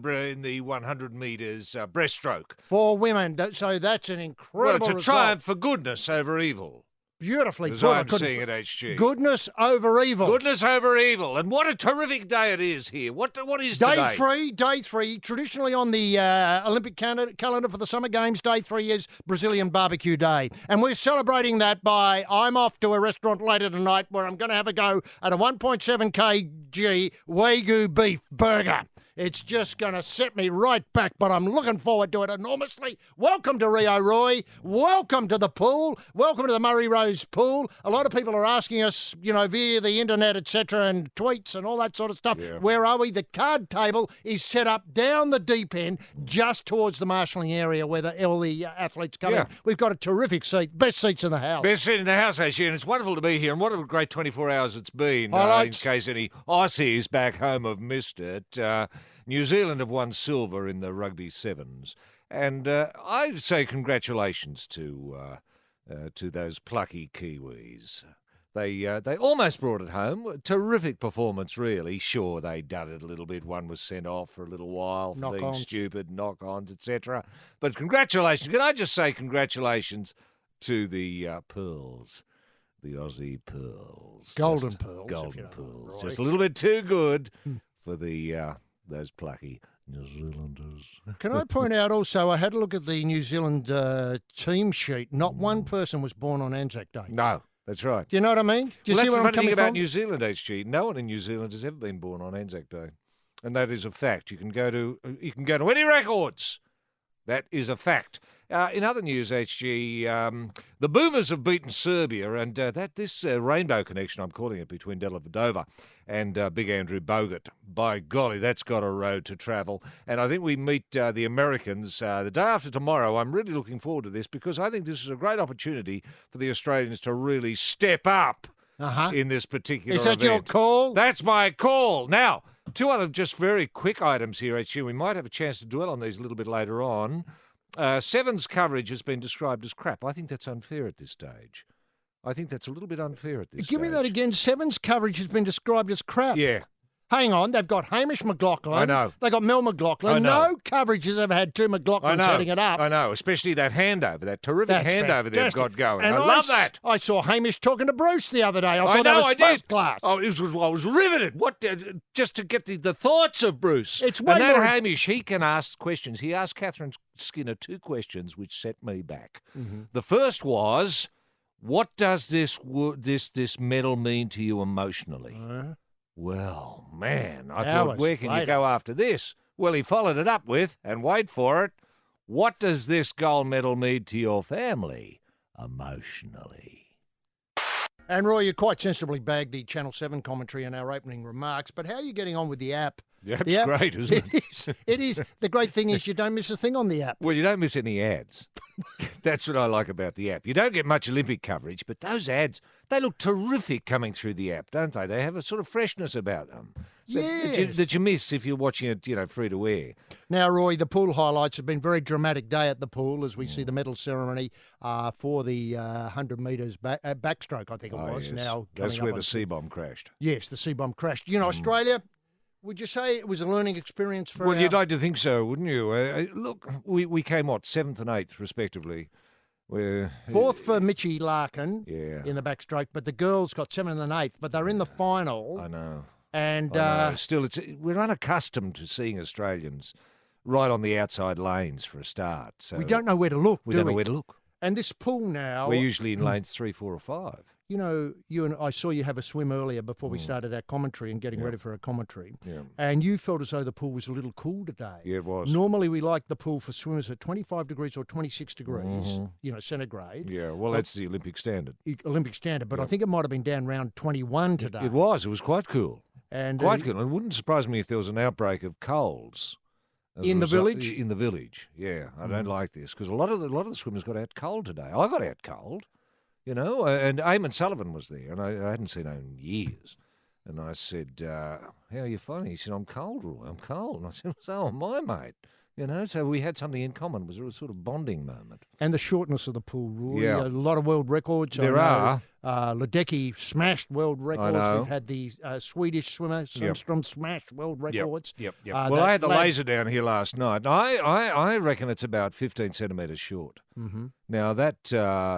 the 100 metres breaststroke. For women. So that's an incredible result. Well, it's a triumph for goodness over evil. beautifully As put. I'm seeing it, HG. Goodness over evil. Goodness over evil. And what a terrific day it is here. What is Day today? Day three. Traditionally on the Olympic calendar for the Summer Games, Day 3 is Brazilian Barbecue Day. And we're celebrating that by, I'm off to a restaurant later tonight where I'm going to have a go at a 1.7 kg Wagyu beef burger. It's just going to set me right back, but I'm looking forward to it enormously. Welcome to Rio, Roy. Welcome to the pool. Welcome to the Murray Rose pool. A lot of people are asking us, via the internet, etc., and tweets and all that sort of stuff. Yeah. Where are we? The card table is set up down the deep end, just towards the marshalling area where all the athletes come in. We've got a terrific seat, best seats in the house. Best seat in the house, actually, and it's wonderful to be here. And what a great 24 hours it's been. In case any Aussies back home have missed it. New Zealand have won silver in the rugby sevens, and I say congratulations to those plucky Kiwis. They almost brought it home. Terrific performance, really. Sure, they done it a little bit. One was sent off for a little while for being stupid, knock-ons, etc. But congratulations. Can I just say congratulations to the Pearls, the Aussie Pearls. Golden Pearls. Golden Pearls. Just a little bit too good for the those plucky New Zealanders. Can I point out also, I had a look at the New Zealand team sheet. Not one person was born on Anzac Day. No, that's right. Do you know what I mean? Do you see That's where the I'm funny coming thing about from? New Zealand, HG. No one in New Zealand has ever been born on Anzac Day, and that is a fact. You can go to any records. That is a fact. In other news, HG, the Boomers have beaten Serbia, and this rainbow connection, I'm calling it, between Dellavedova and Big Andrew Bogut. By golly, that's got a road to travel. And I think we meet the Americans the day after tomorrow. I'm really looking forward to this because I think this is a great opportunity for the Australians to really step up in this particular event. Is that your call? That's my call. Now, two other just very quick items here, HG. We might have a chance to dwell on these a little bit later on. Sevens coverage has been described as crap. I think that's unfair at this stage. I think that's a little bit unfair at this stage. Give me that again. Sevens coverage has been described as crap. Yeah. Hang on, they've got Hamish McLaughlin. I know. They've got Mel McLaughlin. I know. No coverage has ever had two McLaughlins setting it up. I know, especially that handover, that terrific handover they've got going. And I love that. I saw Hamish talking to Bruce the other day. I thought that was first class. Oh, I was riveted. What? Just to get the thoughts of Bruce. It's way and that more... Hamish, he can ask questions. He asked Catherine Skinner two questions which set me back. Mm-hmm. The first was, what does this medal mean to you emotionally? Well, man, I thought, where can you go after this? Well, he followed it up with, and wait for it, what does this gold medal mean to your family emotionally? And Roy, you quite sensibly bagged the Channel 7 commentary in our opening remarks, but how are you getting on with the app? The app's great, isn't it? It is. The great thing is you don't miss a thing on the app. Well, you don't miss any ads. That's what I like about the app. You don't get much Olympic coverage, but those ads, they look terrific coming through the app, don't they? They have a sort of freshness about them that you miss if you're watching it, free to air. Now, Roy, the pool highlights have been a very dramatic day at the pool as we see the medal ceremony for the 100 metres backstroke, I think it was. Yes. Now that's where the C-bomb crashed. Yes, the C-bomb crashed. Australia... Would you say it was a learning experience for Well, you'd like to think so, wouldn't you? Look, we came, 7th and 8th, respectively. We're 4th for Mitchie Larkin in the backstroke, but the girls got 7th and 8th, but they're in the final. I know. And still, we're unaccustoed to seeing Australians right on the outside lanes for a start. So we don't know where to look, We don't know where to look. And this pool now... We're usually in lanes 3, 4 or 5. You and I saw you have a swim earlier before we started our commentary and getting ready for a commentary. Yeah. And you felt as though the pool was a little cool today. Yeah, it was. Normally we like the pool for swimmers at 25 degrees or 26 degrees, centigrade. Yeah, well, that's the Olympic standard. Olympic standard, but I think it might have been down around 21 today. It was quite cool. And quite cool. It wouldn't surprise me if there was an outbreak of colds. In the village? In the village, yeah. I don't like this because a lot of the swimmers got out cold today. I got out cold. And Eamon Sullivan was there, and I hadn't seen him in years. And I said, how are you finding? He said, I'm cold, Roy, I'm cold. And I said, so am I, mate. You know, so we had something in common. It was a sort of bonding moment. And the shortness of the pool, Roy. Yeah. A lot of world records. There are. Ledecky smashed world records. know. We've had the Swedish swimmer, Sundström, smashed world records. Yep. Well, I had the laser down here last night. I reckon it's about 15 centimetres short. Mm-hmm. Now, that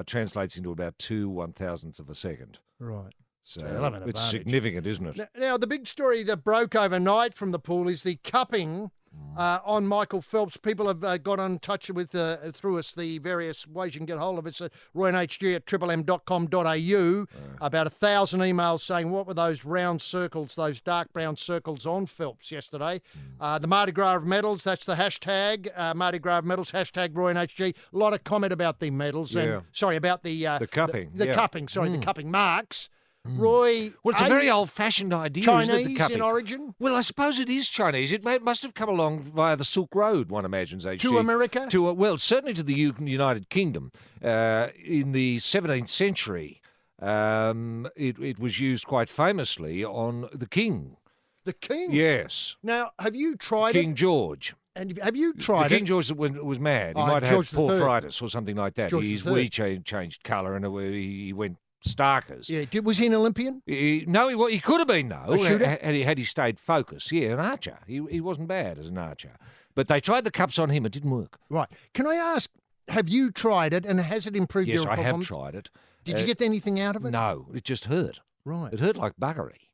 translates into about 2 1,000ths of a second. Right. So hell of an it's advantage. significant, isn't it? Now, the big story that broke overnight from the pool is the cupping on Michael Phelps. People have got in touch with through us the various ways you can get hold of us at roynhg at triplem.com.au. About 1,000 emails saying what were those round circles, those dark brown circles on Phelps yesterday. The Mardi Gras of medals, that's the hashtag, Mardi Gras of medals, hashtag roynhg. A lot of comment about the medals. Yeah. And, sorry, about the cupping. The yeah. cupping, sorry, the cupping marks. Roy, Well, it's a very old-fashioned idea, Chinese isn't it, the cupping? in origin? Well, I suppose it is Chinese. It must have come along via the Silk Road, one imagines, HG. To America? Well, certainly to the United Kingdom. In the 17th century, it was used quite famously on the king. The king? Yes. Now, have you tried King it? George. And have you tried King it? George was mad. He Oh, might have George had III. porphyritis or something like that. George His III. wee changed colour and he went starkers. Yeah, was he an Olympian? No, he could have been, though, A shooter? had he stayed focused. Yeah, an archer. He wasn't bad as an archer. But they tried the cups on him. It didn't work. Right. Can I ask, have you tried it and has it improved Yes, your I have performance? tried it. Did you get anything out of it? No, it just hurt. Right. It hurt like buggery.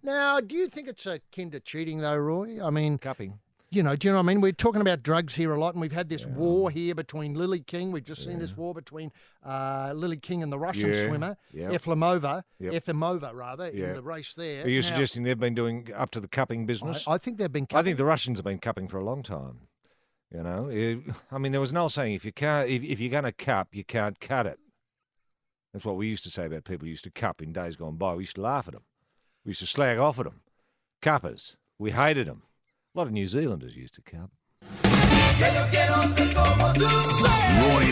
Now, do you think it's akin to cheating, though, Roy? I mean, Cupping. do you know what I mean? We're talking about drugs here a lot, and we've had this war here between Lily King. We've just seen this war between Lily King and the Russian swimmer, Efimova, in the race there. Are you Now, suggesting they've been doing up to the cupping business? I think they've been I think the Russians have been cupping for a long time. You know, I mean, there was an old saying: if you're going to cup, you can't cut it. That's what we used to say about people who used to cup in days gone by. We used to laugh at them. We used to slag off at them. Cuppers. We hated them. A lot of New Zealanders used to cup. Roy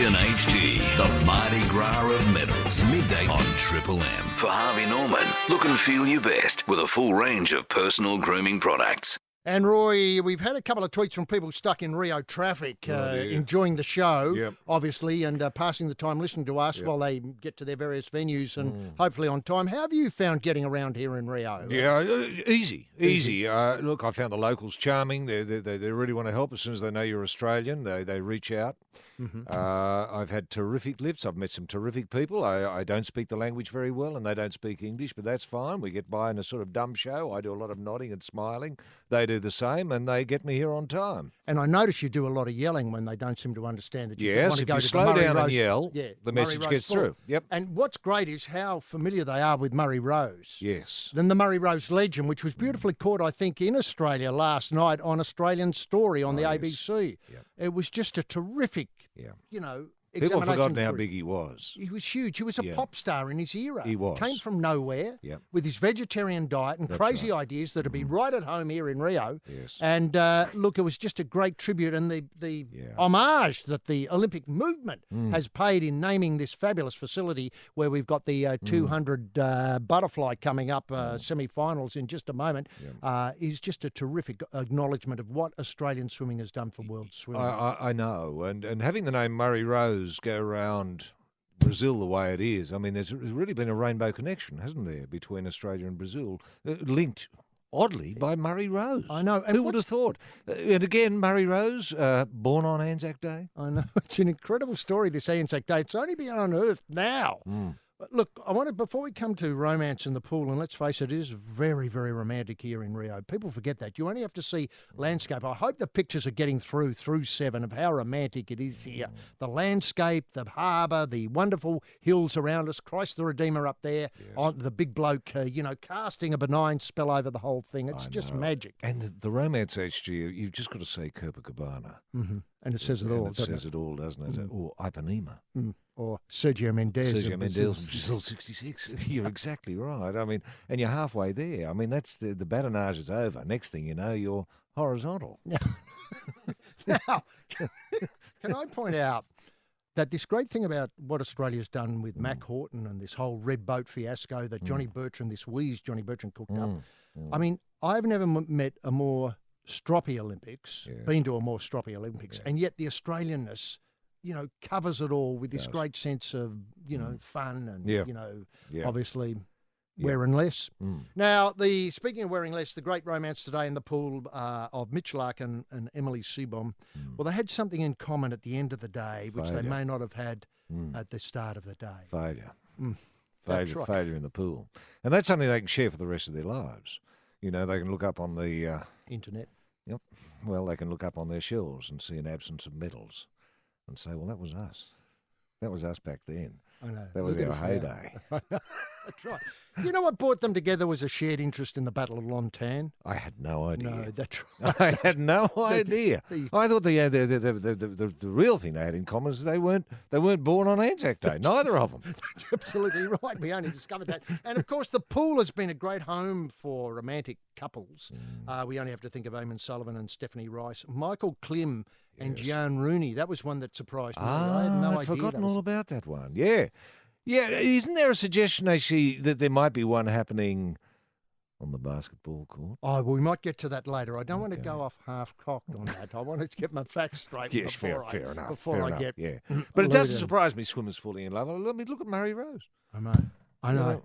and HG, the Mardi Gras of medals, midday on Triple M. For Harvey Norman, look and feel your best with a full range of personal grooming products. And Roy, we've had a couple of tweets from people stuck in Rio traffic, enjoying the show, obviously, and passing the time listening to us while they get to their various venues and hopefully on time. How have you found getting around here in Rio? Yeah, easy. Look, I found the locals charming. They really want to help as soon as they know you're Australian. They reach out. Mm-hmm. I've had terrific lifts. I've met some terrific people. I don't speak the language very well, and they don't speak English, but that's fine. We get by in a sort of dumb show. I do a lot of nodding and smiling. They do the same, and they get me here on time. And I notice you do a lot of yelling when they don't seem to understand that you want to if go you to slow the Murray down Rose. and yell, Yeah, the Murray message Rose gets Fort. through. Yep. And what's great is how familiar they are with Murray Rose. Yes. Then the Murray Rose Legend, which was beautifully caught, I think, in Australia last night on Australian Story on the ABC. Yep. It was just a terrific, People have examination forgotten how through. big he was. He was huge. He was a pop star in his era. He was. Came from nowhere with his vegetarian diet and crazy ideas that'd be right at home here in Rio. Yes. And look, it was just a great tribute and the homage that the Olympic movement has paid in naming this fabulous facility where we've got the 200 butterfly coming up, semi-finals in just a moment, is just a terrific acknowledgement of what Australian swimming has done for world swimming. I know. And having the name Murray Rose go around Brazil the way it is, I mean, there's really been a rainbow connection, hasn't there, between Australia and Brazil, linked oddly by Murray Rose. I know. And who would have thought? And again, Murray Rose, born on Anzac Day. I know. It's an incredible story, this Anzac Day. It's only been unearthed now. But look, I wanted, before we come to romance in the pool, and let's face it is very, very romantic here in Rio. People forget that. You only have to see landscape. I hope the pictures are getting through 7 of how romantic it is here. The landscape, the harbour, the wonderful hills around us, Christ the Redeemer up there, on the big bloke, casting a benign spell over the whole thing. It's just magic. And the romance, HG, you've just got to say Copacabana. Mm-hmm. And it says it all, doesn't it? It says it all, doesn't it? Or Ipanema. Or Sergio Mendes. Sergio Mendes from Brazil 66. You're exactly right. I mean, and you're halfway there. I mean, that's the badinage is over. Next thing you know, you're horizontal. Now, can I point out that this great thing about what Australia's done with Mac Horton and this whole red boat fiasco that Johnny Bertrand, this wheeze Johnny Bertrand cooked up. I mean, I've never met a more stroppy Olympics, been to a more stroppy Olympics, and yet the Australianness, covers it all with this great sense of, fun and, obviously wearing less. Now, speaking of wearing less, the great romance today in the pool of Mitch Larkin and Emily Seebohm, well, they had something in common at the end of the day, which they may not have had at the start of the day. Failure. That's right. Failure in the pool. And that's something they can share for the rest of their lives. They can look up on the... Internet. Yep. Well, they can look up on their shelves and see an absence of medals and say, well, that was us. That was us back then. I know. That was Look our at us heyday. That's right. You know what brought them together was a shared interest in the Battle of Lontan. I had no idea. No, that's right. I had no idea. I thought the real thing they had in common is they weren't born on Anzac Day. Neither of them. That's absolutely right. We only discovered that. And, of course, the pool has been a great home for romantic couples. We only have to think of Eamon Sullivan and Stephanie Rice. Michael Klim and Gian Rooney. That was one that surprised me. I had no idea. I'd forgotten all about that one. Yeah. Yeah, isn't there a suggestion, actually, that there might be one happening on the basketball court? Oh, well, we might get to that later. I don't want to go off half-cocked on that. I want to get my facts straight. Yes, fair enough. Before fair I enough, get... Yeah. But it doesn't surprise me swimmers falling in love. I mean, look at Murray Rose. I know.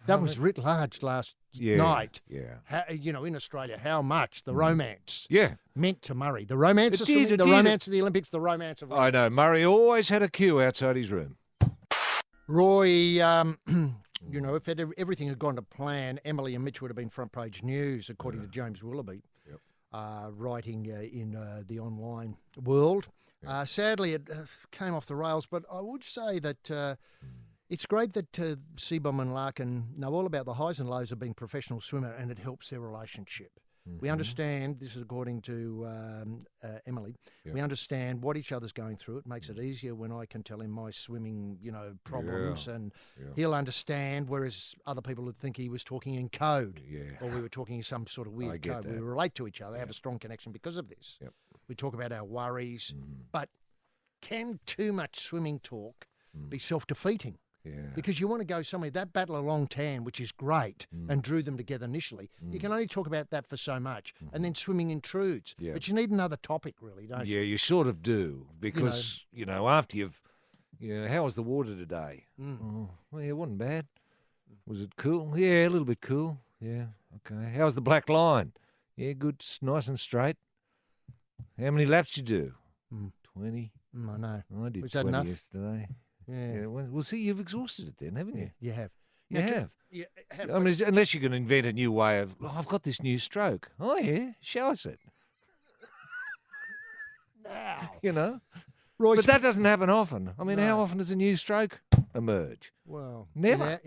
That was writ large last night. Yeah. How, in Australia, how much the romance meant to Murray. The romance of swimming, the romance of the Olympics, the romance of... I know. Murray always had a queue outside his room. Roy, if everything had gone to plan, Emily and Mitch would have been front page news, according to James Willoughby, writing in the online world. Sadly, it came off the rails, but I would say that it's great that Seebohm and Larkin know all about the highs and lows of being professional swimmer, and it helps their relationship. We understand, this is according to Emily, we understand what each other's going through. It makes it easier when I can tell him my swimming, problems, and he'll understand, whereas other people would think he was talking in code, or we were talking in some sort of weird code. We relate to each other, have a strong connection because of this. We talk about our worries, but can too much swimming talk be self-defeating? Yeah. Because you want to go somewhere, that Battle of Lontan, which is great, and drew them together initially, you can only talk about that for so much, and then swimming intrudes. Yeah. But you need another topic, really, don't you? Yeah, you sort of do, because, after you've, how was the water today? Oh, well, it wasn't bad. Was it cool? Yeah, a little bit cool. Yeah, okay. How's the black line? Yeah, good, nice and straight. How many laps did you do? 20. I know. I did was 20 that enough? yesterday. Yeah. Well, see, you've exhausted it then, haven't you? You have. You have. I mean, unless you can invent a new way of, I've got this new stroke. Oh, yeah, show us it. Now. Royce, but that doesn't happen often. I mean, how often does a new stroke emerge? Well, never.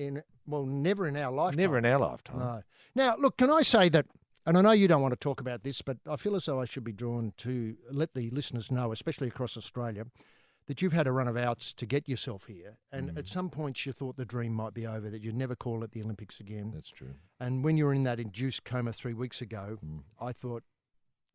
Never in our lifetime. Never in our lifetime. No. Now, look, can I say that, and I know you don't want to talk about this, but I feel as though I should be drawn to let the listeners know, especially across Australia, that you've had a run of outs to get yourself here, and at some points you thought the dream might be over, that you'd never call it the Olympics again. That's true. And when you were in that induced coma 3 weeks ago, I thought,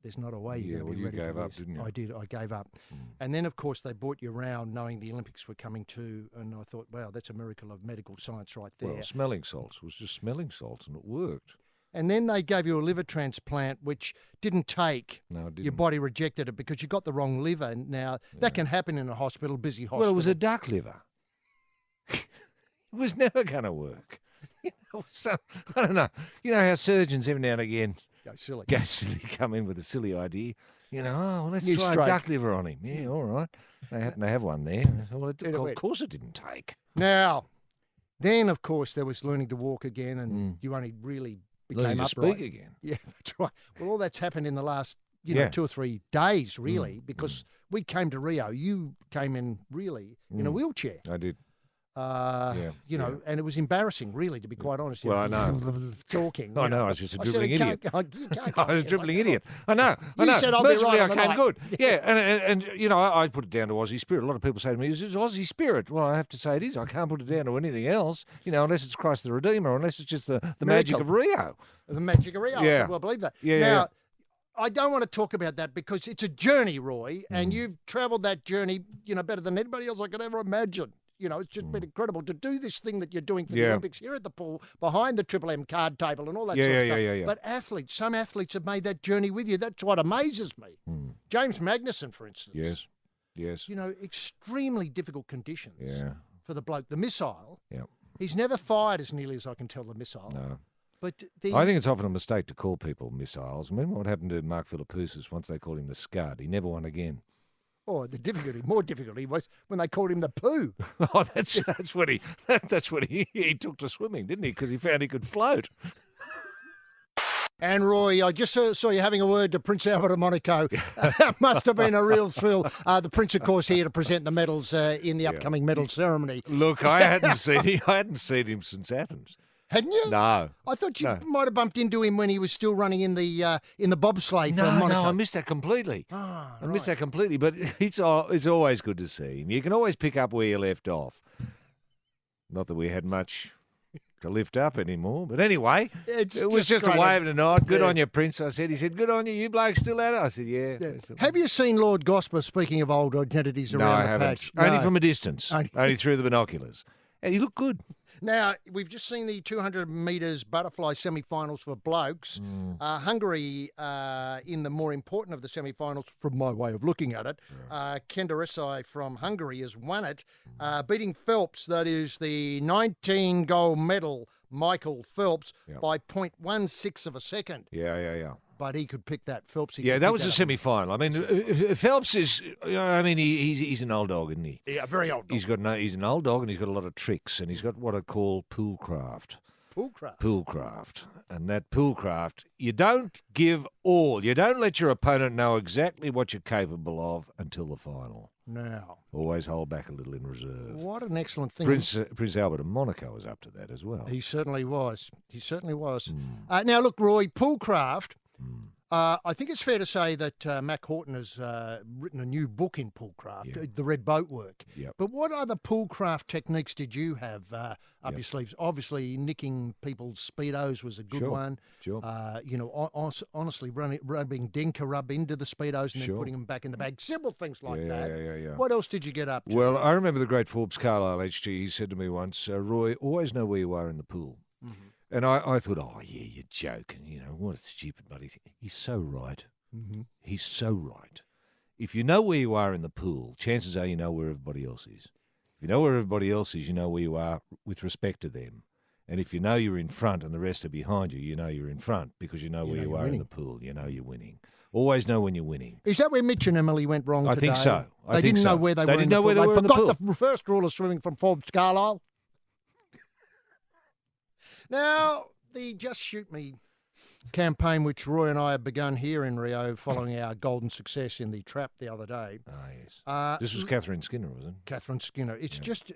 there's not a way you're going to be ready for this. You gave up, didn't you? I did. I gave up. And then, of course, they brought you around knowing the Olympics were coming too, and I thought, wow, that's a miracle of medical science right there. Well, smelling salts. It was just smelling salts, and it worked. And then they gave you a liver transplant, which didn't take. No, it didn't. Your body rejected it because you got the wrong liver. Now, that can happen in a hospital, busy hospital. Well, it was a duck liver. It was never going to work. So, I don't know. You know how surgeons every now and again go silly, come in with a silly idea. Let's New try stroke. a duck liver on him. Yeah, all right. They happen to have one there. Well, of course it didn't take. Now, then, of course, there was learning to walk again, and you only really became learning to upright. speak again. Yeah, that's right. Well, all that's happened in the last, 2 or 3 days, really, because we came to Rio. You came in, really, in a wheelchair. I did. And it was embarrassing, really, to be quite honest. Well, I know. Talking. I know, I was just a dribbling idiot. I I was a dribbling idiot. I know. You said I'll be Mercifully, right on I the came night. good. Yeah, and I put it down to Aussie spirit. A lot of people say to me, "Is it Aussie spirit?" Well, I have to say it is. I can't put it down to anything else, unless it's Christ the Redeemer, unless it's just the magic of Rio. The magic of Rio. Yeah. I believe that. Yeah, now, yeah. I don't want to talk about that because it's a journey, Roy, and you've travelled that journey, better than anybody else I could ever imagine. You know, it's just been incredible to do this thing that you're doing for the Olympics here at the pool, behind the Triple M card table and all that sort of stuff. Yeah. But some athletes have made that journey with you. That's what amazes me. James Magnussen, for instance. Yes. You know, extremely difficult conditions for the bloke. The missile, Yeah. he's never fired as nearly as I can tell the missile. No. But I think it's often a mistake to call people missiles. Remember what happened to Mark Philippoussis once they called him the Scud? He never won again. Oh, more difficulty was when they called him the poo. Oh, that's what he took to swimming, didn't he? Because he found he could float. And Roy, I just saw you having a word to Prince Albert of Monaco. That must have been a real thrill. The Prince, of course, here to present the medals in the upcoming medal ceremony. Look, I hadn't seen him since Athens. Hadn't you? No. I thought you might have bumped into him when he was still running in the bobsleigh for Monaco. No, I missed that completely. I missed that completely. But it's always good to see him. You can always pick up where you left off. Not that we had much to lift up anymore. But anyway, it was just a wave and a nod. Good on you, Prince. I said. He said, good on you. You blokes still at it? I said, yeah. Have you seen Lord Gosper, speaking of old identities around I the haven't. patch? Only from a distance. Only through the binoculars. And he looked good. Now, we've just seen the 200 metres butterfly semi-finals for blokes. Hungary in the more important of the semi-finals, from my way of looking at it. Kenderesai from Hungary has won it, beating Phelps, that is the 19-gold medal, Michael Phelps, by 0.16 of a second. Yeah. But he could pick that. Phelps. That was a semi-final. I mean, Phelps is. He's an old dog, isn't he? Yeah, very old dog. He's an old dog, and he's got a lot of tricks, and he's got what I call pool craft. Pool craft, and that pool craft, you don't give all. You don't let your opponent know exactly what you're capable of until the final. Now, always hold back a little in reserve. What an excellent thing. Prince Albert of Monaco was up to that as well. He certainly was. Now, look, Roy, pool craft. I think it's fair to say that Mac Horton has written a new book in poolcraft, The Red Boat Work. But what other poolcraft techniques did you have up your sleeves? Obviously, nicking people's Speedos was a good one. Sure. Honestly, rubbing Denka rub into the Speedos and then putting them back in the bag. Simple things like that. Yeah. What else did you get up to? Well, I remember the great Forbes Carlyle HG. He said to me once, Roy, always know where you are in the pool. Mm-hmm. And I thought, oh, yeah, you're joking. You know, what a stupid bloody thing. He's so right. Mm-hmm. He's so right. If you know where you are in the pool, chances are you know where everybody else is. If you know where everybody else is, you know where you are with respect to them. And if you know you're in front and the rest are behind you, you know you're in front because you know where you are in the pool. You know you're winning. Always know when you're winning. Is that where Mitch and Emily went wrong today? I think so. They didn't know where they were in the pool. They forgot the first rule of swimming from Forbes Carlyle. Now, the Just Shoot Me campaign, which Roy and I have begun here in Rio following our golden success in the trap the other day. Yes. This was Catherine Skinner, wasn't it? Catherine Skinner. It's just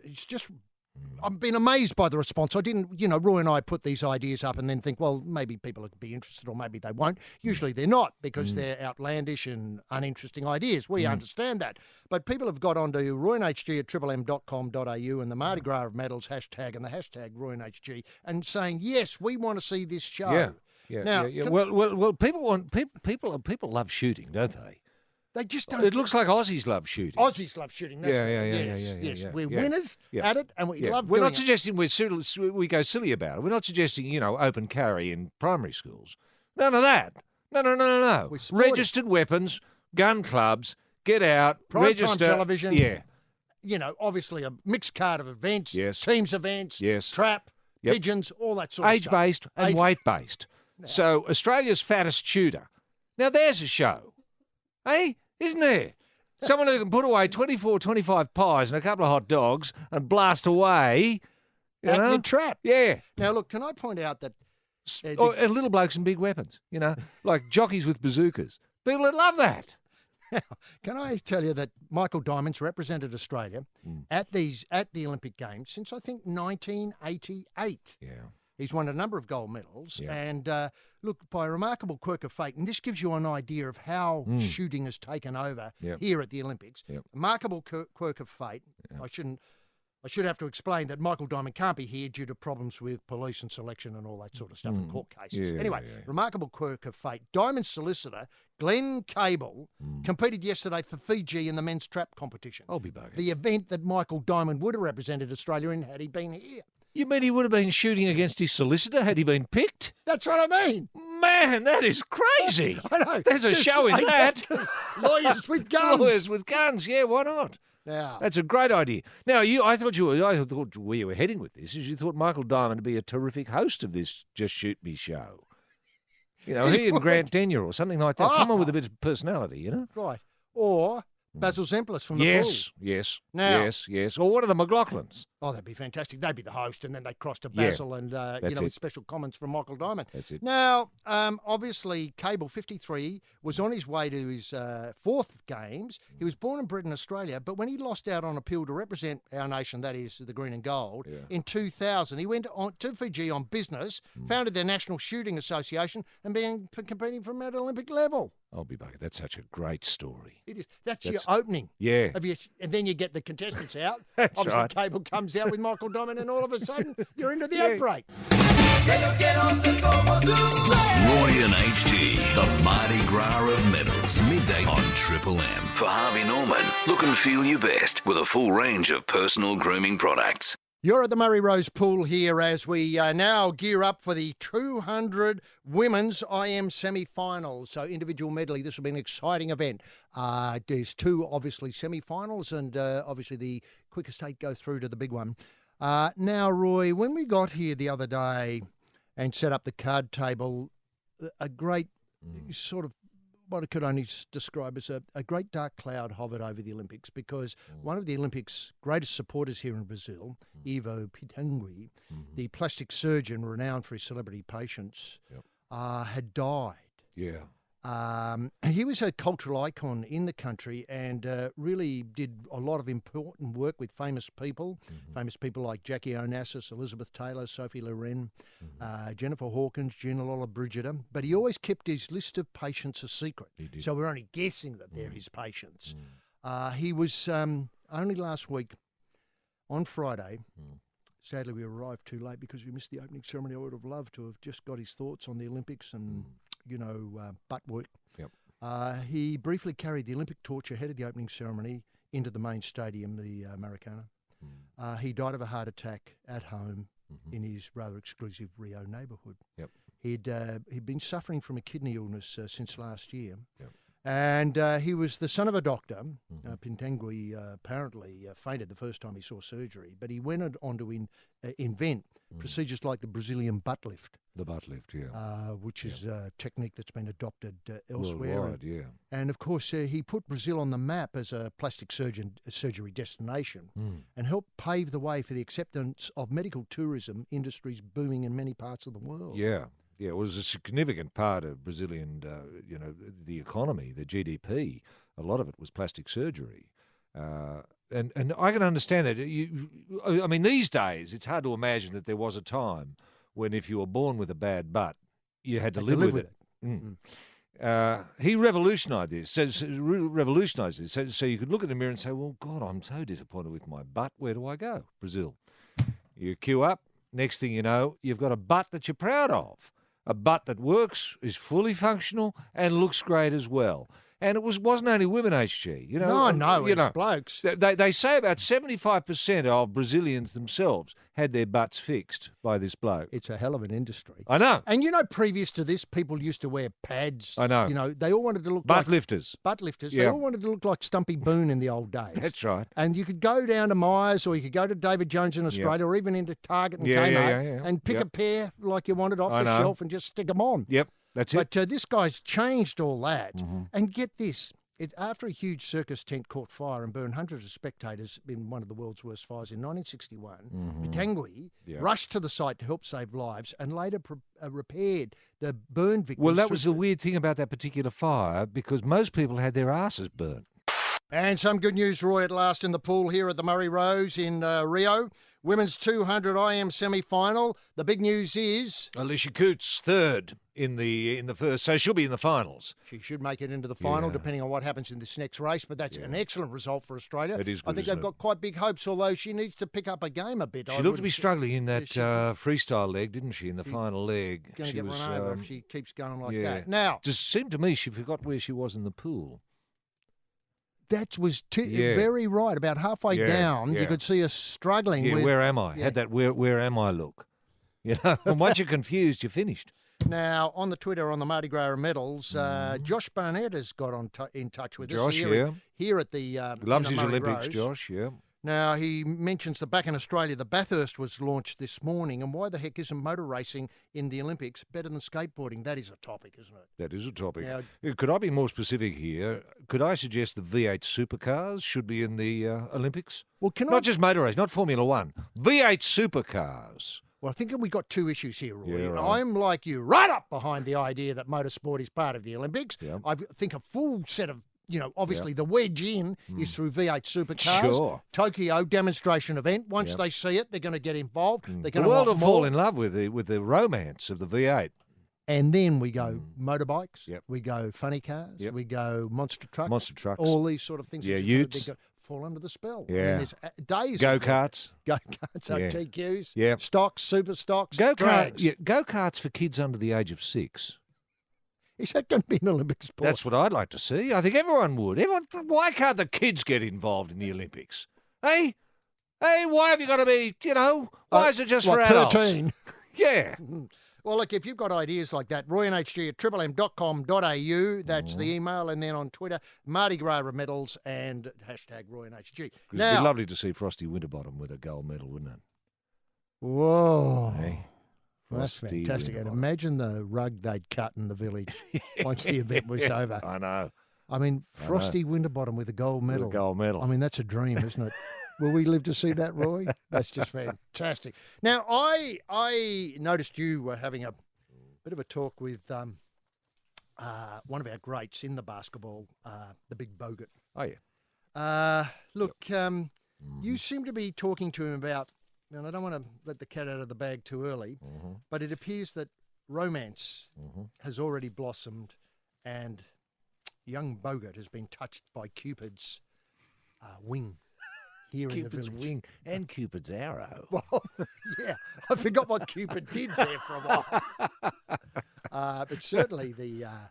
I've been amazed by the response. I didn't, Roy and I put these ideas up and then think, well, maybe people would be interested or maybe they won't. Usually they're not because they're outlandish and uninteresting ideas. We understand that. But people have got onto roynhg at triplem.com.au and the Mardi Gras of Medals hashtag and the hashtag roynhg and saying, yes, we want to see this show. Yeah. Well, people love shooting, don't they? They just don't. It looks like Aussies love shooting. Aussies love shooting. That's yes. We're winners at it, and we love. We're doing not suggesting we go silly about it. We're not suggesting open carry in primary schools. None of that. No. Registered weapons, gun clubs. Get out. Register television. Yeah. Obviously a mixed card of events. Yes. Teams events. Yes. Trap. Pigeons. All that sort of stuff. Age-based and weight-based. So Australia's fattest shooter. Now there's a show. Hey? Isn't there? Someone who can put away 24, 25 pies and a couple of hot dogs and blast away. At your trap. Yeah. Now, look, can I point out that... and little blokes and big weapons, like jockeys with bazookas. People that love that. Now, can I tell you that Michael Diamond's represented Australia at the Olympic Games since, I think, 1988. Yeah. He's won a number of gold medals and, look, by a remarkable quirk of fate, and this gives you an idea of how shooting has taken over here at the Olympics. Remarkable quirk of fate. I I should have to explain that Michael Diamond can't be here due to problems with police and selection and all that sort of stuff in court cases. Yeah, Anyway, yeah. remarkable quirk of fate. Diamond's solicitor, Glenn Cable, competed yesterday for Fiji in the men's trap competition. I'll be bugging. The event that Michael Diamond would have represented Australia in had he been here. You mean he would have been shooting against his solicitor had he been picked? That's what I mean. Man, that is crazy. I know. There's a show in that. Lawyers with guns. Lawyers with guns, yeah, why not? Now, That's a great idea. Now, I thought where you were heading with this is you thought Michael Diamond would be a terrific host of this Just Shoot Me show. You know, he and Grant Denyer or something like that. Someone with a bit of personality, you know? right. Or Basil Zemplis from the Yes, Bull. yes, Now- yes. Or one of the McLaughlins. Oh, that'd be fantastic. They'd be the host, and then they'd cross to Yeah, Basil and, that's with it. special comments from Michael Diamond. That's it. Now, obviously, Cable, 53, was on his way to his fourth games. He was born and bred in Australia, but when he lost out on appeal to represent our nation, that is the green and gold, in 2000, he went on to Fiji on business, founded their National Shooting Association, and began competing from at Olympic level. I'll be bugging. That's such a great story. It is. That's your opening. Yeah. And then you get the contestants out. That's Obviously, right. Cable comes out with Michael Diamond, and all of a sudden, you're into the outbreak. Roy and HG, the Mardi Gras of medals, midday on Triple M. For Harvey Norman, look and feel your best with a full range of personal grooming products. You're at the Murray Rose Pool here as we now gear up for the 200 women's IM semi-finals. So individual medley, this will be an exciting event. There's two, obviously, semi-finals, and obviously the quickest 8 go through to the big one. Now, Roy, when we got here the other day and set up the card table, a great sort of what I could only describe as a great dark cloud hovered over the Olympics, because one of the Olympics' greatest supporters here in Brazil, Ivo Pitangui, the plastic surgeon renowned for his celebrity patients, had died. Yeah. He was a cultural icon in the country and really did a lot of important work with famous people like Jackie Onassis, Elizabeth Taylor, Sophie Loren, Jennifer Hawkins, Gina Lollobrigida. But he always kept his list of patients a secret. So we're only guessing that they're his patients. He was only last week on Friday. Sadly, we arrived too late because we missed the opening ceremony. I would have loved to have just got his thoughts on the Olympics and butt work. Yep. He briefly carried the Olympic torch ahead of the opening ceremony into the main stadium, the Maracana. He died of a heart attack at home in his rather exclusive Rio neighbourhood. Yep. He'd been suffering from a kidney illness since last year. Yep. And he was the son of a doctor. Pitangui apparently fainted the first time he saw surgery, but he went on to invent procedures like the Brazilian butt lift. The butt lift, Which is a technique that's been adopted elsewhere. Worldwide, yeah. And of course, he put Brazil on the map as a plastic surgery destination and helped pave the way for the acceptance of medical tourism industries booming in many parts of the world. Yeah. Yeah, it was a significant part of Brazilian, the economy, the GDP. A lot of it was plastic surgery. And I can understand that. I mean, these days, it's hard to imagine that there was a time when if you were born with a bad butt, you had to live with it. He revolutionised this. So you could look in the mirror and say, well, God, I'm so disappointed with my butt. Where do I go? Brazil. You queue up. Next thing you know, you've got a butt that you're proud of. A butt that works, is fully functional, and looks great as well. And it wasn't only women, HG. It's blokes. They say about 75% of Brazilians themselves had their butts fixed by this bloke. It's a hell of an industry. I know. And previous to this, people used to wear pads. I know. They all wanted to look Butt like lifters. Butt lifters. Yeah. They all wanted to look like Stumpy Boone in the old days. That's right. And you could go down to Myers, or you could go to David Jones in Australia, or even into Target and Kmart, and pick a pair like you wanted off the shelf and just stick them on. Yep, that's it. But this guy's changed all that. And get this. After a huge circus tent caught fire and burned hundreds of spectators in one of the world's worst fires in 1961, Pitangui rushed to the site to help save lives and later repaired the burn victims. Well, that was the weird thing about that particular fire, because most people had their asses burnt. And some good news, Roy, at last in the pool here at the Murray Rose in Rio. Women's 200 IM semi-final. The big news is Alicia Coots, third in the first, so she'll be in the finals. she should make it into the final, Yeah. depending on what happens in this next race. But that's an excellent result for Australia. It is good, I think isn't they've it? got quite big hopes, although she needs to pick up a game a bit. She looked to be struggling in that she- freestyle leg, didn't she? In the final leg, Going to she get was. run over if she keeps going like yeah. that. Now, Just seemed to me she forgot where she was in the pool. that was Yeah. very right. About halfway Yeah, down, you yeah. could see her struggling Yeah, with. where am I? yeah. Had that where am I look. You know, and once you're confused, you're finished. Now, on the Twitter, on the Mardi Gras medals, Josh Barnett has got in touch with Josh, us here at the Loves in his the Murray Olympics, Rose. Josh, yeah. Now, he mentions that back in Australia, the Bathurst was launched this morning, and why the heck isn't motor racing in the Olympics better than skateboarding? That is a topic, isn't it? That is a topic. Now- Could I be more specific here? Could I suggest the V8 supercars should be in the Olympics? Well, can Not just motor race, not Formula One. V8 supercars. Well, I think we got two issues here, Roy. Yeah, And right. I'm like you, right up behind the idea that motorsport is part of the Olympics. Yeah. I think a full set of, obviously the wedge in is through V8 supercars. Sure. Tokyo demonstration event. Once Yeah. they see it, they're going to get involved. They're The going to world want will fall more. in love with the romance of the V8. And then we go motorbikes. Yep. We go funny cars. Yep. We go monster trucks. Monster trucks. All these sort of things. Yeah, that utes. fall under the spell. Yeah. there's days. Go-karts. Go-karts, Yeah. OTQs. Yep. Stocks, super stocks. Go-kart, drags. yeah, go-karts for kids under the age of 6. Is that going to be an Olympic sport? That's what I'd like to see. I think everyone would. Why can't the kids get involved in the Olympics? Hey, why have you got to be, why is it just for What, adults? 13? Yeah. Well, look, if you've got ideas like that, royandhg at triplem.com.au, that's Mm-hmm. the email, and then on Twitter, Mardi Gras medals and hashtag royandhg. It'd be Now, lovely to see Frosty Winterbottom with a gold medal, wouldn't it? whoa. Hey, Well, that's Frosty fantastic. And Winterbottom. imagine the rug they'd cut in the village once the event was over. I know. I mean, Frosty Winterbottom with a gold With medal. a gold medal. I mean, that's a dream, isn't it? Will we live to see that, Roy? That's just fantastic. Now, I noticed you were having a bit of a talk with one of our greats in the basketball, the big Bogut. Oh, yeah. Look, you seem to be talking to him about, and I don't want to let the cat out of the bag too early, but it appears that romance has already blossomed and young Bogut has been touched by Cupid's wing here in the Cupid's village. wing and Cupid's arrow. Well, yeah, I forgot what Cupid did there for a while. But certainly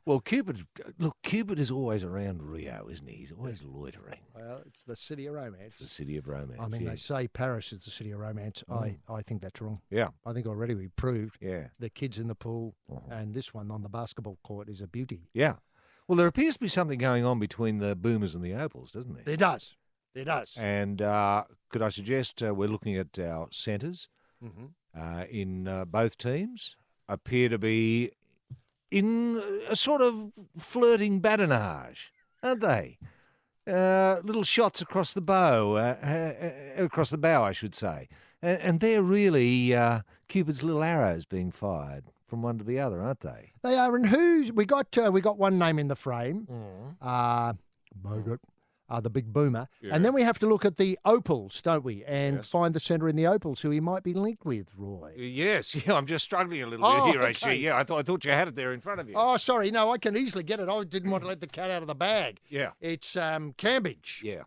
Well, Cupid is always around Rio, isn't he? He's always loitering. well, it's the city of romance. It's the city of romance. I mean, yeah. they say Paris is the city of romance. I think that's wrong. Yeah, I think already we proved yeah, the kids in the pool and this one on the basketball court is a beauty. yeah. Well, there appears to be something going on between the Boomers and the Opals, doesn't there? There does. There does. And could I suggest we're looking at our centres in both teams appear to be in a sort of flirting badinage, aren't they? Little shots across the bow, I should say. And they're really Cupid's little arrows being fired from one to the other, aren't they? They are. And who's we got one name in the frame. Bogut. The big boomer. Yeah. And then we have to look at the opals, don't we? And Yes. find the centre in the opals who he might be linked with, Roy. Yes, yeah, I'm just struggling a little Oh, bit here, okay. actually. Yeah, I thought you had it there in front of you. Oh, sorry. No, I can easily get it. I didn't want to let the cat out of the bag. Yeah. It's Cambridge. Yeah.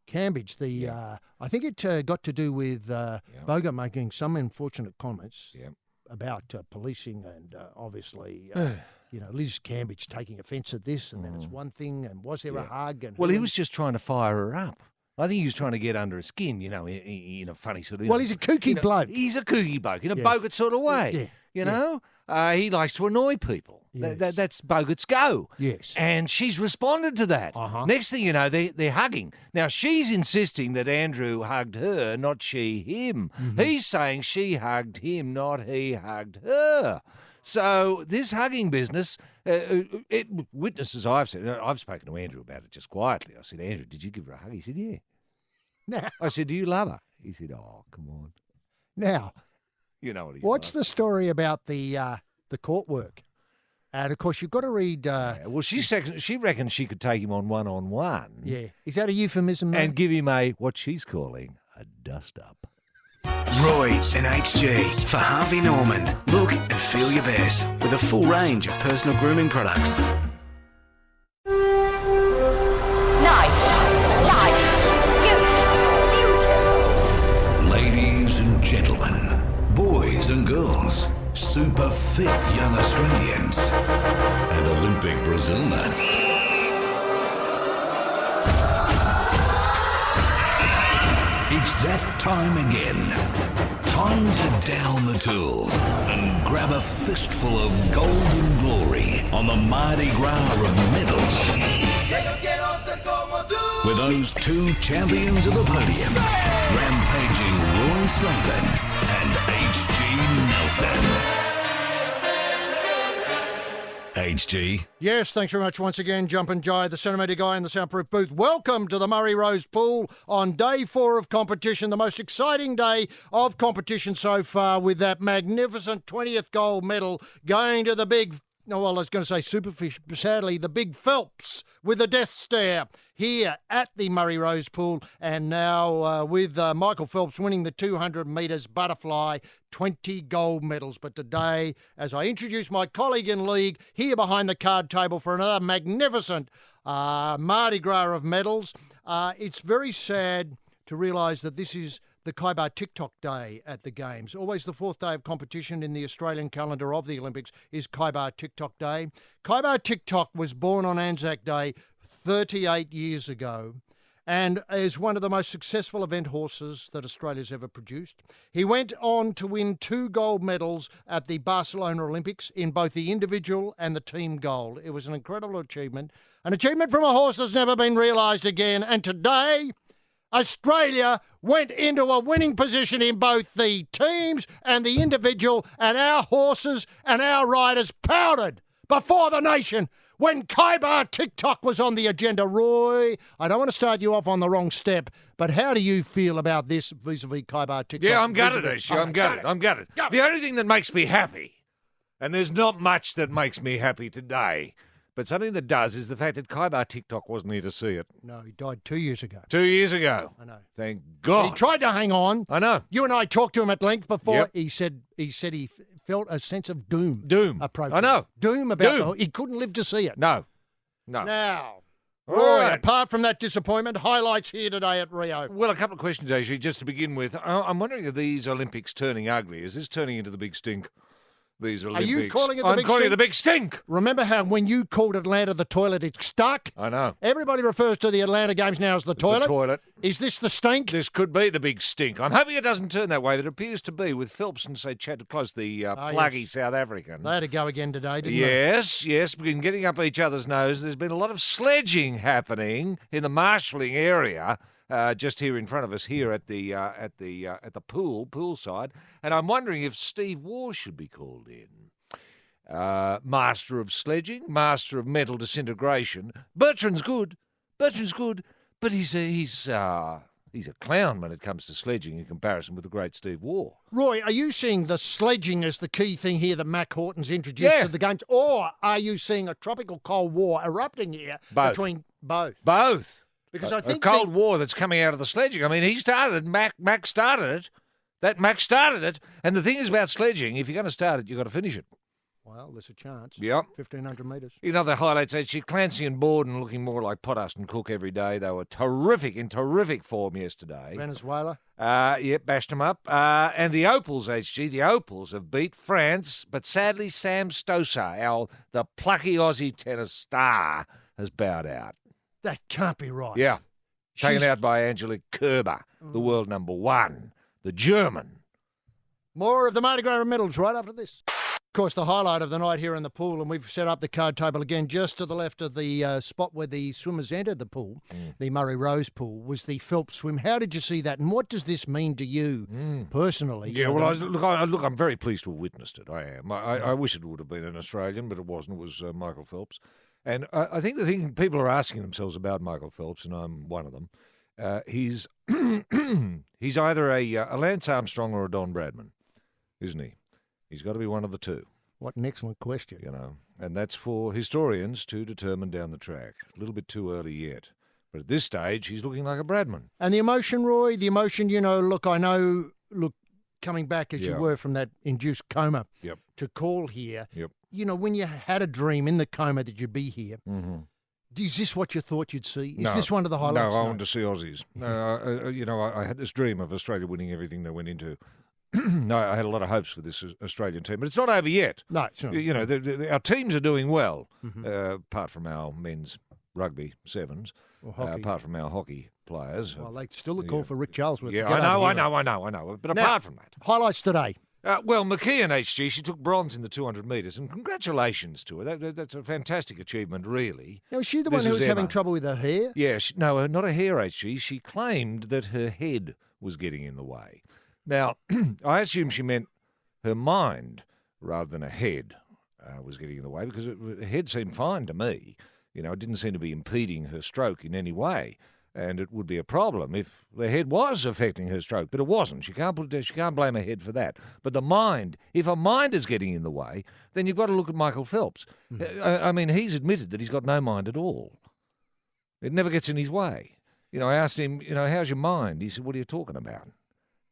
Cambridge. I think it got to do with Bogut making some unfortunate comments Yeah. about policing and obviously, Liz Cambridge taking offence at this, and then it's one thing, and was there a hug? And Well, who- he was just trying to fire her up. I think he was trying to get under her skin, in a funny sort of... Well, he's a kooky bloke. He's a kooky bloke, in a Yes. Bogut sort of way. Yeah, You know? He likes to annoy people. Yes. That's Bogut's go. Yes. And she's responded to that. Uh-huh. Next thing you know, they're hugging. Now, she's insisting that Andrew hugged her, not she him. He's saying she hugged him, not he hugged her. So this hugging business, witnesses I've spoken to Andrew about it just quietly. I said, Andrew, did you give her a hug? He said, yeah. Now, I said, do you love her? He said, oh, come on. now, You know what he's what's like. the story about the court work? And of course, you've got to read. Yeah, well, she reckons she could take him on one-on-one Yeah, is that a euphemism? mate? and give him what she's calling a dust-up. Roy and HG for Harvey Norman. Look and feel your best with a full range of personal grooming products. Ladies and gentlemen, boys and girls, super fit young Australians, and Olympic Brazil nuts. It's that time again. Time to down the tools and grab a fistful of golden glory on the Mardi Gras of medals. With those two champions of the podium, rampaging Roy Slaven and HG Nelson. HG. Yes, thanks very much once again, Jumpin' Jai, the centimetre guy in the soundproof booth. Welcome to the Murray Rose Pool on day 4 of competition, the most exciting day of competition so far, with that magnificent 20th gold medal going to the big, well, I was going to say Superfish, but sadly, the big Phelps with the death stare here at the Murray Rose Pool. And now with Michael Phelps winning the 200 metres butterfly, 20 gold medals. But today, as I introduce my colleague in league here behind the card table for another magnificent Mardi Gras of medals, it's very sad to realise that this is the Khyber TikTok Day at the Games. Always the 4th day of competition in the Australian calendar of the Olympics is Khyber TikTok Day. Khyber TikTok was born on Anzac Day 38 years ago and is one of the most successful event horses that Australia's ever produced. He went on to win 2 gold medals at the Barcelona Olympics in both the individual and the team gold. It was an incredible achievement. An achievement from a horse that's never been realised again. And today, Australia went into a winning position in both the teams and the individual, and our horses and our riders pouted before the nation when Khyber TikTok was on the agenda. Roy, I don't want to start you off on the wrong step, but how do you feel about this vis-a-vis Khyber TikTok? Yeah, I'm gutted, actually. I'm gutted. The only thing that makes me happy, and there's not much that makes me happy today, but something that does is the fact that Khyber TikTok wasn't here to see it. No, he died 2 years ago. 2 years ago. I know. Thank God. He tried to hang on. I know. You and I talked to him at length before. Yep. He said he felt a sense of doom. Approaching. I know. Doom about he couldn't live to see it. No. Now, All Roy, right. apart from that disappointment, highlights here today at Rio. Well, a couple of questions, actually, just to begin with. I'm wondering if these Olympics turning ugly. Is this turning into the big stink? These Olympics. Are you calling it the I'm big calling stink? it the big stink. Remember how when you called Atlanta the toilet, it stuck? I know. Everybody refers to the Atlanta Games now as the toilet. The toilet. Is this the stink? This could be the big stink. I'm hoping it doesn't turn that way, but it appears to be with Phelps and, say, Chad Close, the pluggy yes. South African. They had to go again today, didn't Yes, been getting up each other's nose. There's been a lot of sledging happening in the marshalling area, just here in front of us, here at the poolside. And I'm wondering if Steve Waugh should be called in. Master of sledging, master of mental disintegration. Bertrand's good, but he's a clown when it comes to sledging in comparison with the great Steve Waugh. Roy, are you seeing the sledging as the key thing here that Mac Horton's introduced to the Games? Or are you seeing a tropical cold war erupting here between both? Both. Because I think a cold war that's coming out of the sledging. I mean, he started, Mac started it. Mac started it. And the thing is about sledging, if you're going to start it, you've got to finish it. Well, there's a chance. Yep. 1,500 metres. You know, the highlights, actually, Clancy and Borden looking more like Pothast and Cook every day. They were in terrific form yesterday. Venezuela. Bashed them up. And the Opals, HG, the Opals have beat France, but sadly Sam Stosur, the plucky Aussie tennis star, has bowed out. That can't be right. Yeah. Taken out by Angelique Kerber, the world number 1, the German. More of the Mardi Gras medals right after this. Of course, the highlight of the night here in the pool, and we've set up the card table again just to the left of the spot where the swimmers entered the pool, the Murray Rose Pool, was the Phelps swim. How did you see that, and what does this mean to you personally? Yeah, well, look, I'm very pleased to have witnessed it. I am. I wish it would have been an Australian, but it wasn't. It was Michael Phelps. And I think the thing people are asking themselves about Michael Phelps, and I'm one of them, he's he's either a Lance Armstrong or a Don Bradman, isn't he? He's got to be one of the two. What an excellent question. You know, and that's for historians to determine down the track. A little bit too early yet. But at this stage, he's looking like a Bradman. And the emotion, Roy, you know, look, I know, coming back as you Yeah. were from that induced coma Yep. to call here. Yep. You know, when you had a dream in the coma that you'd be here, Mm-hmm. is this what you thought you'd see? Is No. this one of the highlights? No, I wanted to see Aussies. I had this dream of Australia winning everything they went into. No, I had a lot of hopes for this Australian team, but it's not over yet. No, it's not. You know, our teams are doing well, Mhm. apart from our men's rugby sevens, Or hockey. apart from our hockey players. Well, they still a call Yeah. for Rick Charlesworth. Yeah, to get over I here. know. But Now- apart from that. Highlights today. Well, McKeon HG, she took bronze in the 200 metres, and congratulations to her. That's a fantastic achievement, really. Now, is she the This one who is was having Emma. trouble with her hair? Yeah, no, not a hair HG. She claimed that her head was getting in the way. Now, I assume she meant her mind rather than her head was getting in the way, because her head seemed fine to me. You know, it didn't seem to be impeding her stroke in any way. And it would be a problem if the head was affecting her stroke, but it wasn't. She can't blame her head for that. But the mind, if her mind is getting in the way, then you've got to look at Michael Phelps. I mean, he's admitted that he's got no mind at all. It never gets in his way. You know, I asked him, how's your mind? He said, what are you talking about?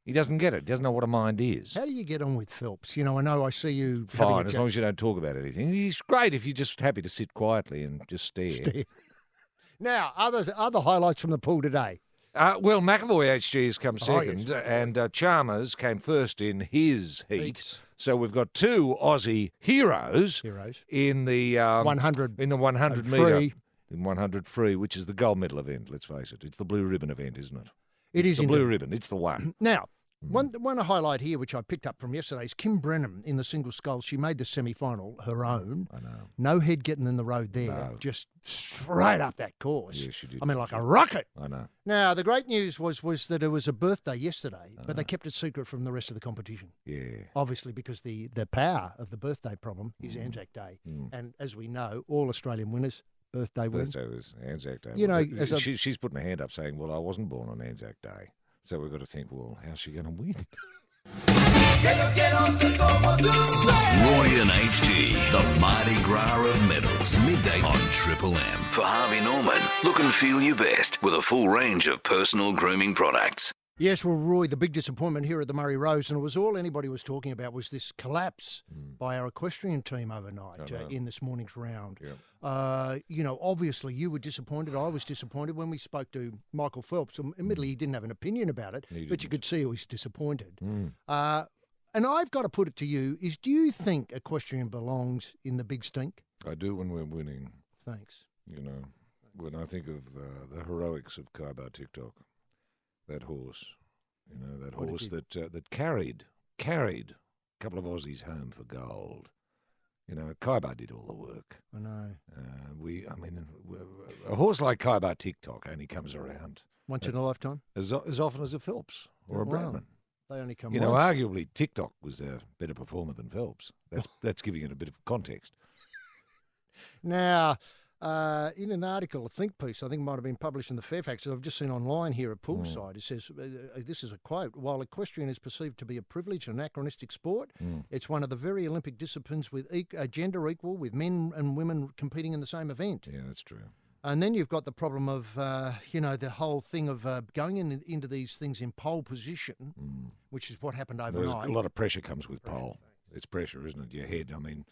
He doesn't get it. He doesn't know what a mind is. How do you get on with Phelps? You know, I know I see you. Fine, as long as you don't talk about anything. He's great if you're just happy to sit quietly and just stare. Now, other highlights from the pool today. Well, McAvoy HG has come Oh, yes. second, and Chalmers came first in his heat. Heats. So we've got two Aussie heroes in the 100 in the 100 and metre, free. in 100 free, which is the gold medal event. Let's face it, it's the blue ribbon event, isn't it? It It's is the blue indeed. ribbon. It's the one. Now, one highlight here, which I picked up from yesterday, is Kim Brennan in the single sculls. She made the semi-final her own. I know. No head getting in the road there. No. Just straight up that course. Yes, she did. I mean, like a rocket. I know. Now, the great news was that it was a birthday yesterday, but they kept it secret from the rest of the competition. Yeah. Obviously, because the power of the birthday problem is Anzac Day. And as we know, all Australian winners, birthday win. Birthday was Anzac Day. You know, But as a- she's putting her hand up saying, well, I wasn't born on Anzac Day. So we've got to think, well, how's she going to win? Roy and HG, the Mardi Gras of medals. Midday on Triple M. For Harvey Norman, look and feel your best with a full range of personal grooming products. Yes, well, Roy, the big disappointment here at the Murray Rose, and it was all anybody was talking about, was this collapse by our equestrian team overnight in this morning's round. Yeah. Obviously you were disappointed. I was disappointed when we spoke to Michael Phelps. Admittedly, he didn't have an opinion about it, but you could see he was disappointed. And I've got to put it to you, do you think equestrian belongs in the big stink? I do when we're winning. Thanks. You know, when I think of the heroics of Kaibar TikTok, that horse, that What it horse did. that carried a couple of Aussies home for gold. Kaibar did all the work. I know. A horse like Kaibar TikTok only comes around Once in a lifetime? as often as a Phelps or a Wow. Bradman. They only come You know, once. arguably TikTok was a better performer than Phelps. That's giving it a bit of context. Now, in an article, a think piece, I think it might have been published in the Fairfax, that I've just seen online here at Poolside, it says, this is a quote, while equestrian is perceived to be a privileged and anachronistic sport, it's one of the very Olympic disciplines with gender equal, with men and women competing in the same event. Yeah, that's true. And then you've got the problem of, the whole thing of going into these things in pole position, which is what happened There's overnight. a lot of pressure comes with pole. It's pressure, isn't it? Your head. I mean,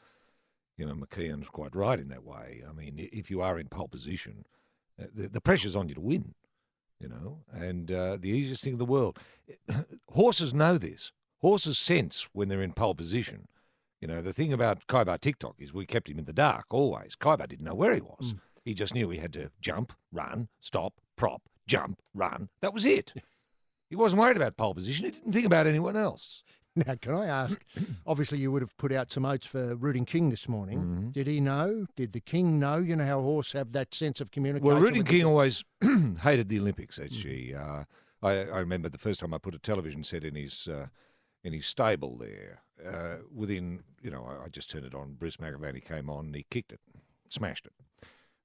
McKeon's quite right in that way. I mean, if you are in pole position, the pressure's on you to win, and the easiest thing in the world. Horses know this. Horses sense when they're in pole position. The thing about Kaibar TikTok is we kept him in the dark always. Kaibar didn't know where he was. He just knew he had to jump, run, stop, prop, jump, run. That was it. He wasn't worried about pole position. He didn't think about anyone else. Now, can I ask, obviously you would have put out some oats for Rooting King this morning. Did he know? Did the King know? You know how horses have that sense of communication? Well, Rooting with the King always hated the Olympics, actually. I remember the first time I put a television set in his stable there. I just turned it on. Bruce McAvaney came on and he kicked it, smashed it.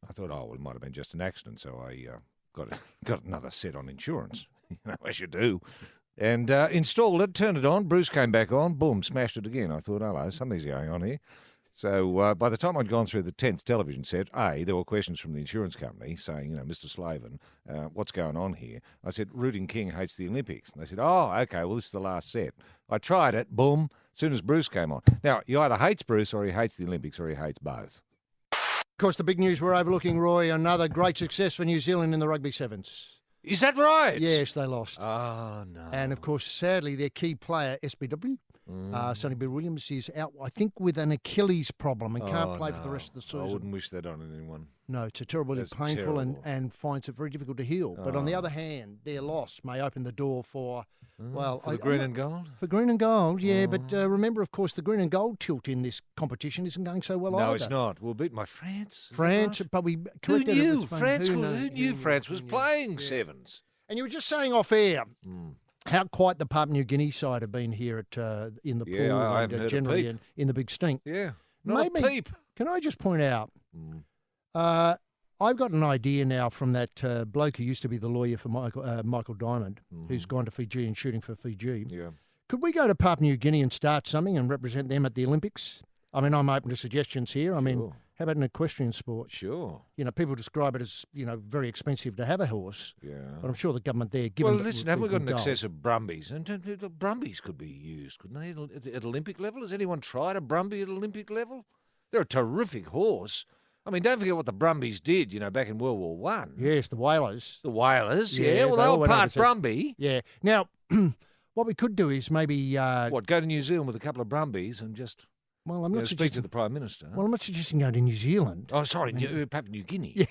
I thought, it might have been just an accident, so I got another set on insurance, as you do, and installed it, turned it on. Bruce came back on, boom, smashed it again. I thought, hello, something's going on here. So by the time I'd gone through the 10th television set, there were questions from the insurance company saying, Mr. Slaven, what's going on here? I said, Rooting King hates the Olympics. And they said, oh, okay, well, this is the last set. I tried it, boom, as soon as Bruce came on. Now, he either hates Bruce or he hates the Olympics or he hates both. Of course, the big news we're overlooking, Roy, another great success for New Zealand in the rugby sevens. Is that right? Yes, they lost. Oh, no. And, of course, sadly, their key player, SBW, Sonny Bill Williams, is out, I think, with an Achilles problem and can't play for the rest of the season. I wouldn't wish that on anyone. No, it's terribly That's painful terrible. and finds it very difficult to heal. But on the other hand, their loss may open the door for, For the green and gold? For green and gold, yeah. But remember, of course, the green and gold tilt in this competition isn't going so well either. No, it's not. We'll beat my France. Is France, that right? but we Who corrected it knew? with Spain. France, Who who knew France was playing sevens? And you were just saying off air how quite the Papua New Guinea side have been here at in the pool I and haven't heard a generally peep. in the big stink. Yeah, not a peep. Can I just point out, I've got an idea now from that bloke who used to be the lawyer for Michael Diamond, who's gone to Fiji and shooting for Fiji. Yeah. Could we go to Papua New Guinea and start something and represent them at the Olympics? I mean, I'm open to suggestions here. I mean, Sure. how about an equestrian sport? Sure. People describe it as, very expensive to have a horse. Yeah. But I'm sure the government there, given Well, listen, haven't we got an goal- excess of brumbies? And brumbies could be used, couldn't they, at Olympic level? Has anyone tried a brumbie at Olympic level? They're a terrific horse. I mean, don't forget what the brumbies did, back in World War One. Yes, the whalers. The whalers, Yeah, well, they they all were went part overseas. brumbie. Yeah. Now, what we could do is maybe... What, go to New Zealand with a couple of brumbies and just well, I'm not speak to suggesting... the Prime Minister? Well, I'm not suggesting going to New Zealand. Oh, sorry, Papua New Guinea. Yeah.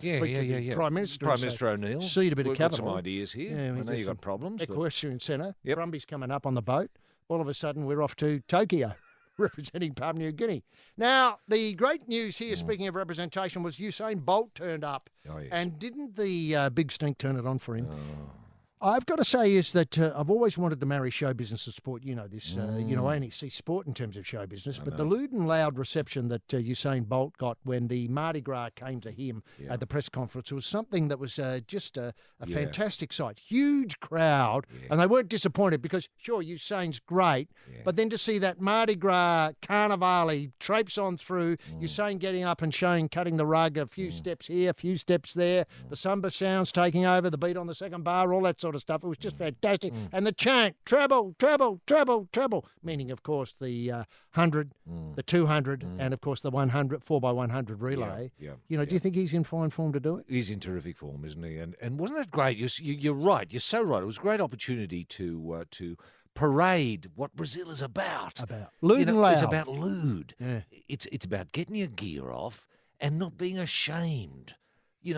Yeah, Speak to the yeah. Prime Minister Prime and say, Minister O'Neill. seed a bit of We've got capital. some ideas here. Yeah, I know just you've got problems. but- Equestrian Centre. Yep. Brumbies coming up on the boat. All of a sudden, we're off to Tokyo, representing Papua New Guinea. Now, the great news here, speaking of representation, was Usain Bolt turned up. Oh, yeah. And didn't the big stink turn it on for him? Oh. I've got to say is that I've always wanted to marry show business and sport. You know this. I only see sport in terms of show business. But the lewd and loud reception that Usain Bolt got when the Mardi Gras came to him at the press conference was something that was just a fantastic sight. Huge crowd. And they weren't disappointed because, sure, Usain's great. But then to see that Mardi Gras carnivale traipse on through, Usain getting up and showing, cutting the rug, a few steps here, a few steps there, the samba sounds taking over, the beat on the second bar, all that sort of stuff. It was just fantastic. And the chant, treble, treble, treble, treble, meaning, of course, the 100, the 200, and, of course, the 100, 4x100 relay. Yeah. Do you think he's in fine form to do it? He's in terrific form, isn't he? And wasn't that great? You're right. You're so right. It was a great opportunity to parade what Brazil is about. About lewd and loud. It's about lewd. Yeah. It's about getting your gear off and not being ashamed.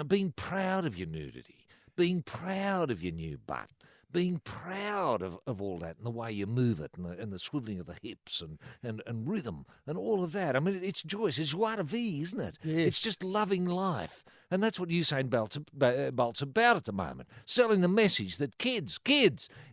Being proud of your nudity, being proud of your new butt, being proud of all that and the way you move it and the swiveling of the hips and rhythm and all of that. I mean, it's joyous. It's joie de vivre, isn't it? Yes. It's just loving life. And that's what Usain Bolt's about at the moment, selling the message that kids,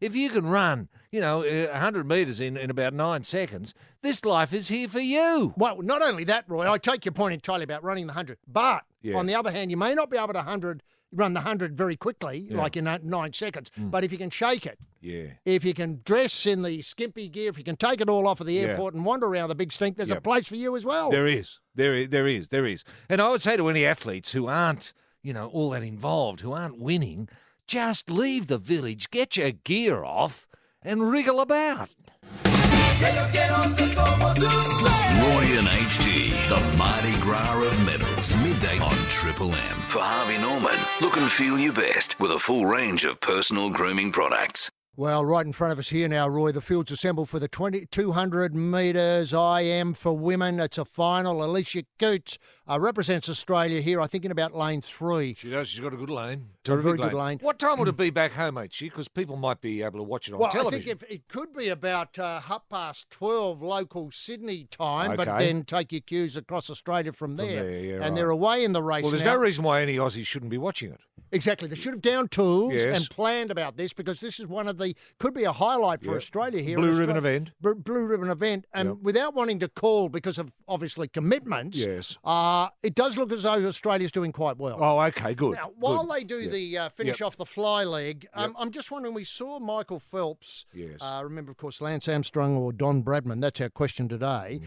if you can run, 100 metres in about 9 seconds, this life is here for you. Well, not only that, Roy, I take your point entirely about running the 100, but on the other hand, you may not be able to run the 100 very quickly, like in 9 seconds, but if you can shake it, if you can dress in the skimpy gear, if you can take it all off at the airport and wander around the big stink, there's a place for you as well. There is. And I would say to any athletes who aren't, all that involved, who aren't winning, just leave the village, get your gear off and wriggle about. Roy and HG, the Mardi Gras of medals, midday on Triple M. For Harvey Norman, look and feel your best with a full range of personal grooming products. Well, right in front of us here now, Roy, the field's assembled for the 200 metres IM for women. It's a final. Alicia Coots represents Australia here, I think, in about lane 3. She does. She's got a good lane. A very good lane. What time would it be back home, HG? Because people might be able to watch it on television. I think it could be about 12:30 local Sydney time, but Okay. then take your cues across Australia from there. there, and they're away in the race Well, there's now. no reason why any Aussies shouldn't be watching it. Exactly. They should have down tools Yes. and planned about this because this is one of the, could be a highlight for Australia here. Blue ribbon event. Blue ribbon event. And without wanting to call because of obviously commitments, Yes. it does look as though Australia's doing quite well. Oh, okay, good. Now, while good. they do the finish off the fly leg, I'm just wondering, we saw Michael Phelps, Yes. remember, of course, Lance Armstrong or Don Bradman, that's our question today.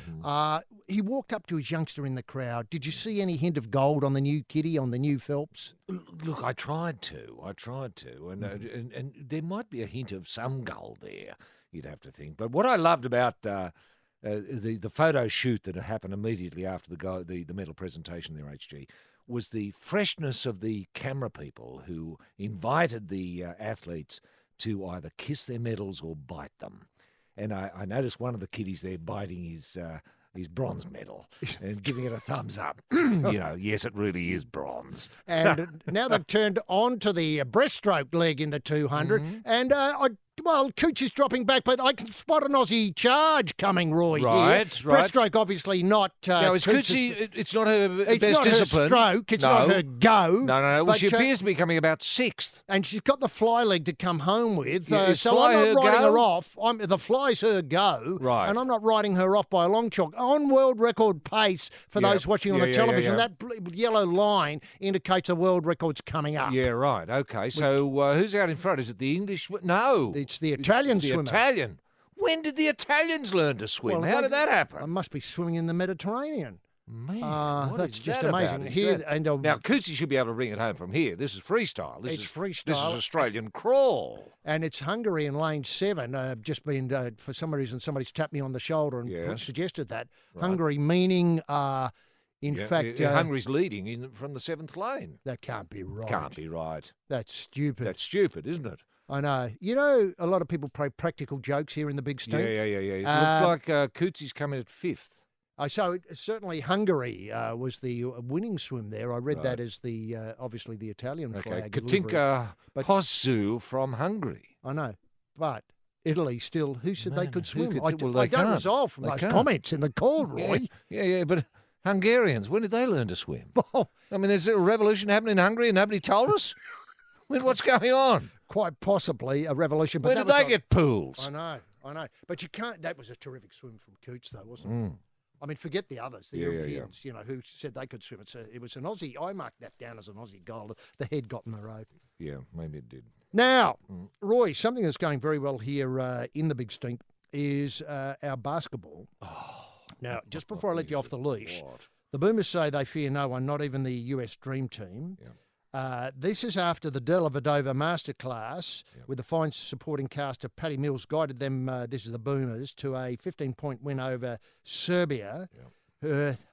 he walked up to his youngster in the crowd. Did you see any hint of gold on the new kitty, on the new Phelps? Look, I tried to, and there might be a hint of some gold there, you'd have to think. But what I loved about the photo shoot that happened immediately after the medal presentation there, HG, was the freshness of the camera people who invited the athletes to either kiss their medals or bite them. And I noticed one of the kiddies there biting his bronze medal and giving it a thumbs up. Yes, it really is bronze. And now they've turned on to the breaststroke leg in the 200. Mm-hmm. And, Cooch is dropping back, but I can spot an Aussie charge coming, Roy. Right. Breaststroke, obviously not. Now, is Coochie, it's not her best discipline. It's not her stroke. It's not her go. No. Well, she appears to be coming about sixth. And she's got the fly leg to come home with. So fly I'm not writing go? her off. The fly's her go. Right. And I'm not writing her off by a long chalk. On world record pace for those watching on the television, that yellow line indicates a world record's coming up. Yeah, right. Okay. So who's out in front? Is it the English? No. It's the Italian swimmer. Italian. When did the Italians learn to swim? How did that happen? I must be swimming in the Mediterranean. Man, that's just that amazing. Here and now, Coochie should be able to bring it home from here. This is freestyle. It's freestyle. This is Australian crawl. And it's Hungary in lane 7. Just been, for some reason, somebody's tapped me on the shoulder and suggested that. Right. Hungary meaning, in fact... Hungary's leading from the 7th lane. That can't be right. Can't be right. That's stupid. That's stupid, isn't it? I know. You know, a lot of people play practical jokes here in the big stink. Yeah. It looks like Cootie's coming at 5th. So certainly Hungary was the winning swim there. I read that as the obviously the Italian flag. Katinka Hosu from Hungary. I know, but Italy still. Who said they could swim? I don't can't. resolve from those comments in the call, Roy. Yeah, but Hungarians, when did they learn to swim? I mean, there's a revolution happening in Hungary and nobody told us. I mean, what's going on? Quite possibly a revolution. But when did they get pools? I know. But you can't. That was a terrific swim from Cooch, though, wasn't it? I mean, forget the others, the Europeans, who said they could swim. It was an Aussie. I marked that down as an Aussie goal. The head got in the road. Yeah, maybe it did. Now, Roy, something that's going very well here in the big stink is our basketball. Now, just before I let you off the leash, the Boomers say they fear no one, not even the US Dream Team. Yeah. This is after the Dellavedova masterclass with the fine supporting cast of Paddy Mills guided them, this is the Boomers, to a 15-point win over Serbia,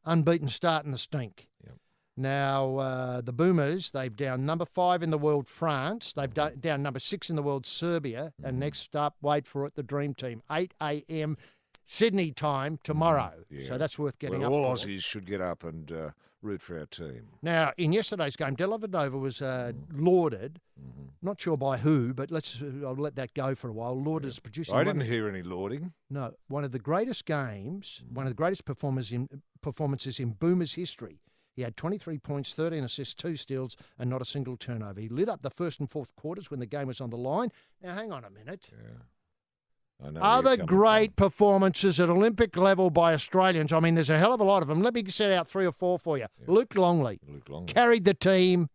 unbeaten start in the stink. Yep. Now, the Boomers, they've down number 5 in the world, France. They've down number 6 in the world, Serbia. And next up, wait for it, the Dream Team, 8 a.m. Sydney time tomorrow. So that's worth getting up all for. Aussies should get up and root for our team. Now, in yesterday's game, Dellavedova was lauded. Not sure by who, but I'll let that go for a while. Lauded as producing. I didn't hear any lauding. No, one of the greatest games, one of the greatest performances in Boomers history. He had 23 points, 13 assists, 2 steals, and not a single turnover. He lit up the first and fourth quarters when the game was on the line. Now, hang on a minute. Yeah. Other great performances at Olympic level by Australians. I mean, there's a hell of a lot of them. Let me set out 3 or 4 for you. Yeah. Luke Longley carried the team,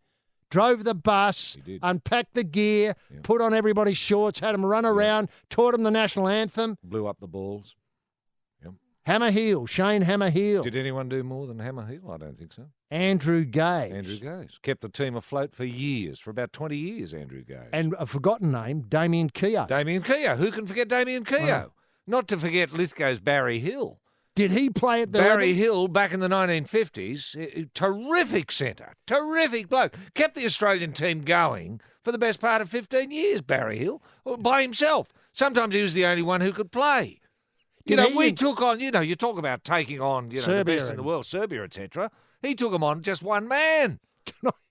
drove the bus, unpacked the gear, put on everybody's shorts, had them run around, taught them the national anthem. Blew up the balls. Hammer Heel, Shane Hammer Heel. Did anyone do more than Hammer Heel? I don't think so. Andrew Gage. Andrew Gage. Kept the team afloat for years, for about 20 years, Andrew Gage. And a forgotten name, Damien Keogh. Damien Keogh. Who can forget Damien Keogh? Not to forget Lithgow's Barry Hill. Did he play at the Barry level? Hill, back in the 1950s, terrific centre, terrific bloke. Kept the Australian team going for the best part of 15 years, Barry Hill, by himself. Sometimes he was the only one who could play. We took on, you talk about taking on, the best in the world, Serbia, etc. He took them on just one man.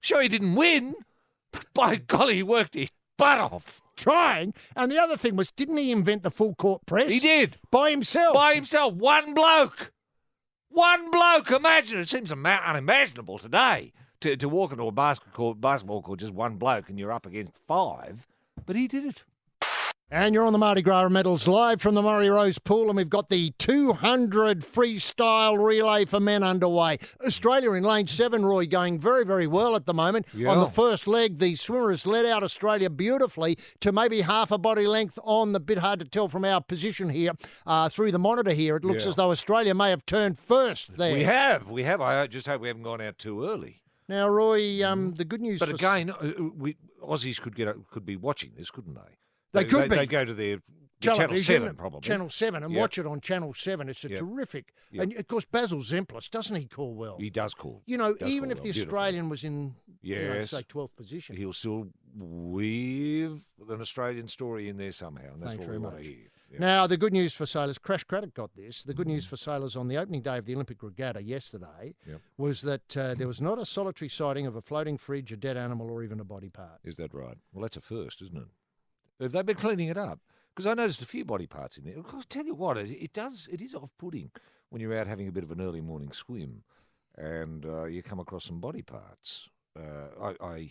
Sure, he didn't win, but by golly, he worked his butt off. Trying. And the other thing was, didn't he invent the full court press? He did. By himself. By himself. One bloke. One bloke. Imagine. It seems unimaginable today to walk into a basketball court, just one bloke, and you're up against 5. But he did it. And you're on the Mardi Gras medals live from the Murray Rose Pool, and we've got the 200 freestyle relay for men underway. Australia in lane 7, Roy, going very, very well at the moment. Yeah. On the first leg, the swimmers led out Australia beautifully to maybe half a body length on the bit hard to tell from our position here through the monitor here. It looks as though Australia may have turned first there. We have. I just hope we haven't gone out too early. Now, Roy, the good news But for... again, Aussies could be watching this, couldn't they? They could be. They go to their Channel 7, probably. Channel 7, and watch it on Channel 7. It's a terrific... And, of course, Basil Zemplis, doesn't he call well? He does call. You know, even if the Australian was in, say, 12th position. He'll still weave an Australian story in there somehow, and that's what we want to hear. Yeah. Now, the good news for sailors, Crash Craddock got this. The good news for sailors on the opening day of the Olympic Regatta yesterday was that there was not a solitary sighting of a floating fridge, a dead animal, or even a body part. Is that right? Well, that's a first, isn't it? Have they been cleaning it up? Because I noticed a few body parts in there. I'll tell you what, it is off-putting when you're out having a bit of an early morning swim and you come across some body parts. I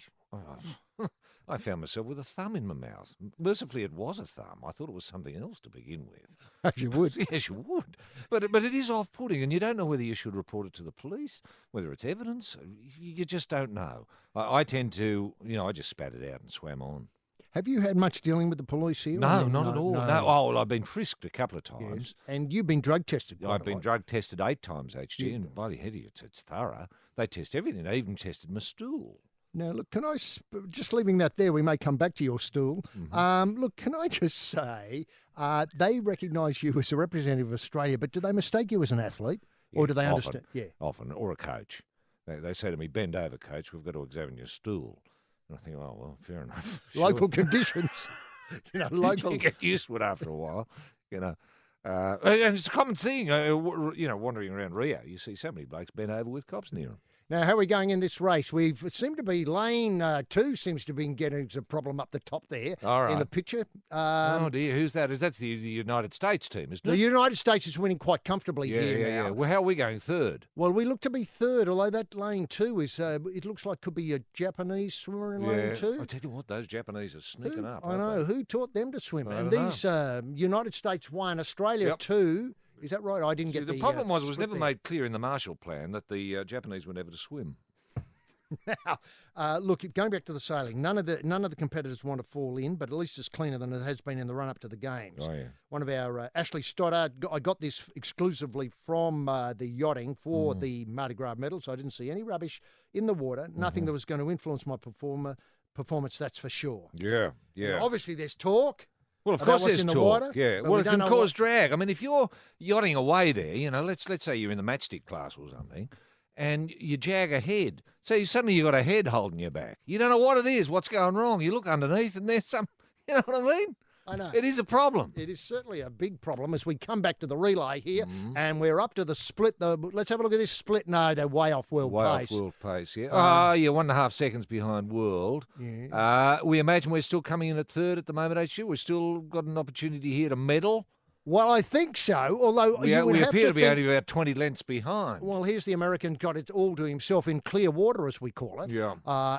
found myself with a thumb in my mouth. Mercifully, it was a thumb. I thought it was something else to begin with. As you would. Yes, you would. But it is off-putting, and you don't know whether you should report it to the police, whether it's evidence. You just don't know. I tend to, I just spat it out and swam on. Have you had much dealing with the police here? No, not at all. No. Oh, well, I've been frisked a couple of times. Yes. And you've been drug tested quite I've been drug tested 8 times, HG, and bloody heady, it's thorough. They test everything. They even tested my stool. Now, look, can I, just leaving that there, we may come back to your stool. Look, can I just say, they recognise you as a representative of Australia, but do they mistake you as an athlete? Or do they understand? Yeah. Often, or a coach. They say to me, bend over, coach, we've got to examine your stool. And I think, oh, well, fair enough. Local conditions. Local. You get used to it after a while, And it's a common thing, wandering around Rio. You see so many blokes bent over with cops near them. Now, how are we going in this race? We seem to be lane 2 seems to be getting a problem up the top there in the picture. Oh, dear. Who's that? That's the United States team, isn't it? The United States is winning quite comfortably here now. Yeah. Well, how are we going third? Well, we look to be third, although that lane 2 is, it looks like could be a Japanese swimmer in lane 2. I tell you what, those Japanese are sneaking up. I know. Who taught them to swim? I And don't these United States 1, Australia 2. Is that right? I didn't get the problem was it was never there. made clear in the Marshall Plan that the Japanese were never to swim. Now, look, going back to the sailing, none of the competitors want to fall in, but at least it's cleaner than it has been in the run-up to the Games. Oh, yeah. One of our, Ashley Stoddard, I got this exclusively from the yachting for the Mardi Gras medal, so I didn't see any rubbish in the water, nothing that was going to influence my performance, that's for sure. Yeah. Now, obviously, there's talk. Well, of course there's in talk. The water, yeah. Well, it can cause drag. I mean, if you're yachting away there, let's say you're in the matchstick class or something, and you jag a head. So suddenly you've got a head holding you back. You don't know what it is, what's going wrong. You look underneath and there's some, you know what I mean? I know. It is a problem. It is certainly a big problem as we come back to the relay here, and we're up to the split. Let's have a look at this split. No, they're way off world pace. Way off world pace, yeah. You're 1.5 seconds behind world. Yeah. We imagine we're still coming in at third at the moment, HU. We've still got an opportunity here to medal. Well, I think so, although we appear to be only about 20 lengths behind. Well, here's the American got it all to himself in clear water, as we call it. Yeah.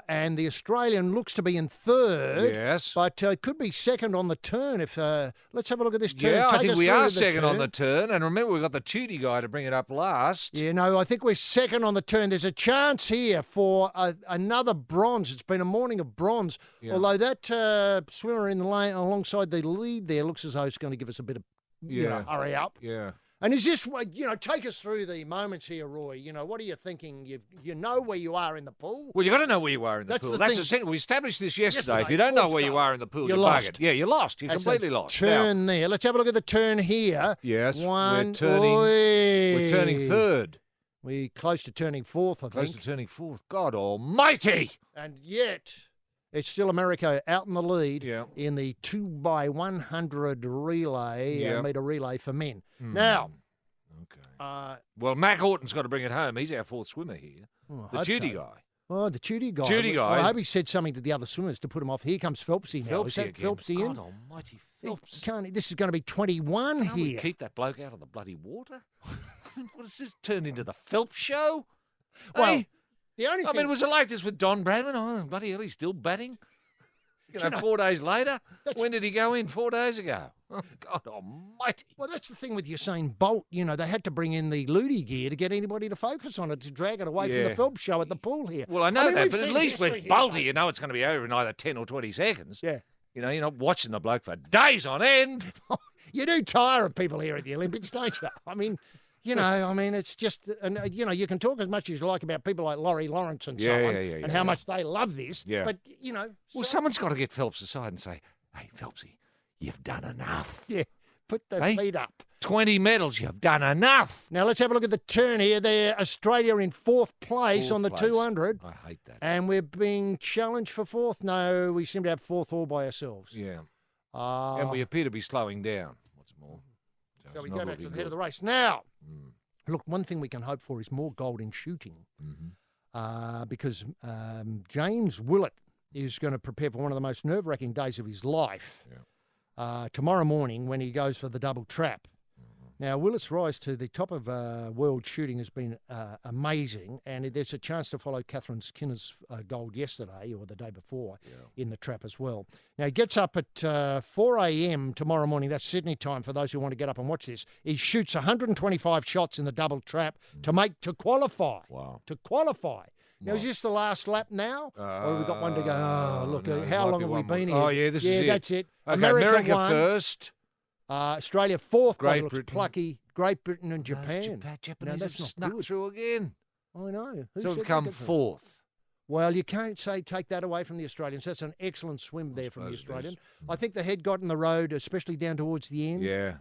And the Australian looks to be in third. Yes. But could be second on the turn. If let's have a look at this turn. Yeah, Take I think us we through are the second turn. on the turn. And remember, we've got the Tootie guy to bring it up last. Yeah, no, I think we're second on the turn. There's a chance here for another bronze. It's been a morning of bronze. Yeah. Although that swimmer in the lane alongside the lead there looks as though it's going to give us a bit of hurry up. Yeah. And is this, take us through the moments here, Roy. What are you thinking? You know where you are in the pool. Well, you've got to know where you are in the That's pool. the That's thing. essential. We established this yesterday. If you don't know where you are in the pool, you're lost. buggered. Yeah, you're lost. You're That's completely a lost. Turn there. Let's have a look at the turn here. Yes, One. we're turning third. We're close to turning fourth, I Close think. to turning fourth. God almighty! And yet, it's still America out in the lead Yeah. in the 2x100 relay, metre relay for men. Now, okay. Well, Mac Horton's got to bring it home. He's our fourth swimmer here. The Tootie guy. Oh, the Tootie guy. Tootie guy. I hope he said something to the other swimmers to put them off. Here comes Phelpsy now. Is that again. Phelpsy in? God almighty, Phelps. This is going to be 21 Can't here. we keep that bloke out of the bloody water? What has this turned into, the Phelps show? Well, Hey? the only I thing... mean, was it like this with Don Bradman? Oh, bloody hell, he's still batting. 4 days later? When did he go in? 4 days ago. Oh, God almighty. Well, that's the thing with Usain Bolt. They had to bring in the Ludi gear to get anybody to focus on it, to drag it away from the Phelps show at the pool here. Well, I know that, we've but at seen least with history Bolty, here, you know it's going to be over in either 10 or 20 seconds. Yeah. You're not watching the bloke for days on end. You do tire of people here at the Olympics, don't you? It's just, you can talk as much as you like about people like Laurie Lawrence and so on, and how much they love this. Yeah. But, Well, someone's got to get Phelps aside and say, hey, Phelpsy, you've done enough. Yeah, put the feet up. 20 medals, you've done enough. Now, let's have a look at the turn here. There, Australia in fourth place on the 200. I hate that. And we're being challenged for fourth. No, we seem to have fourth all by ourselves. Yeah. And we appear to be slowing down. What's more? So we go back to the head of the race. Now, look, one thing we can hope for is more gold in shooting. Because James Willett is going to prepare for one of the most nerve-wracking days of his life tomorrow morning when he goes for the double trap. Now, Willett's rise to the top of world shooting has been amazing, and there's a chance to follow Catherine Skinner's gold yesterday or the day before in the trap as well. Now, he gets up at 4 a.m. tomorrow morning. That's Sydney time for those who want to get up and watch this. He shoots 125 shots in the double trap to qualify. Wow. To qualify. Now, is this the last lap now? Or have we got one to go? Oh, look, how long have we been here? Oh, yeah, this is it. Yeah, that's it. Okay, America won. first. Australia fourth, but it looks Britain. plucky. Great Britain and Japan. Japanese that's have not snuck good. through again. I know. Who So said we've come that? fourth. Well, you can't take that away from the Australians. That's an excellent swim there from the Australian. I think the head got in the road, especially down towards the end. Yeah.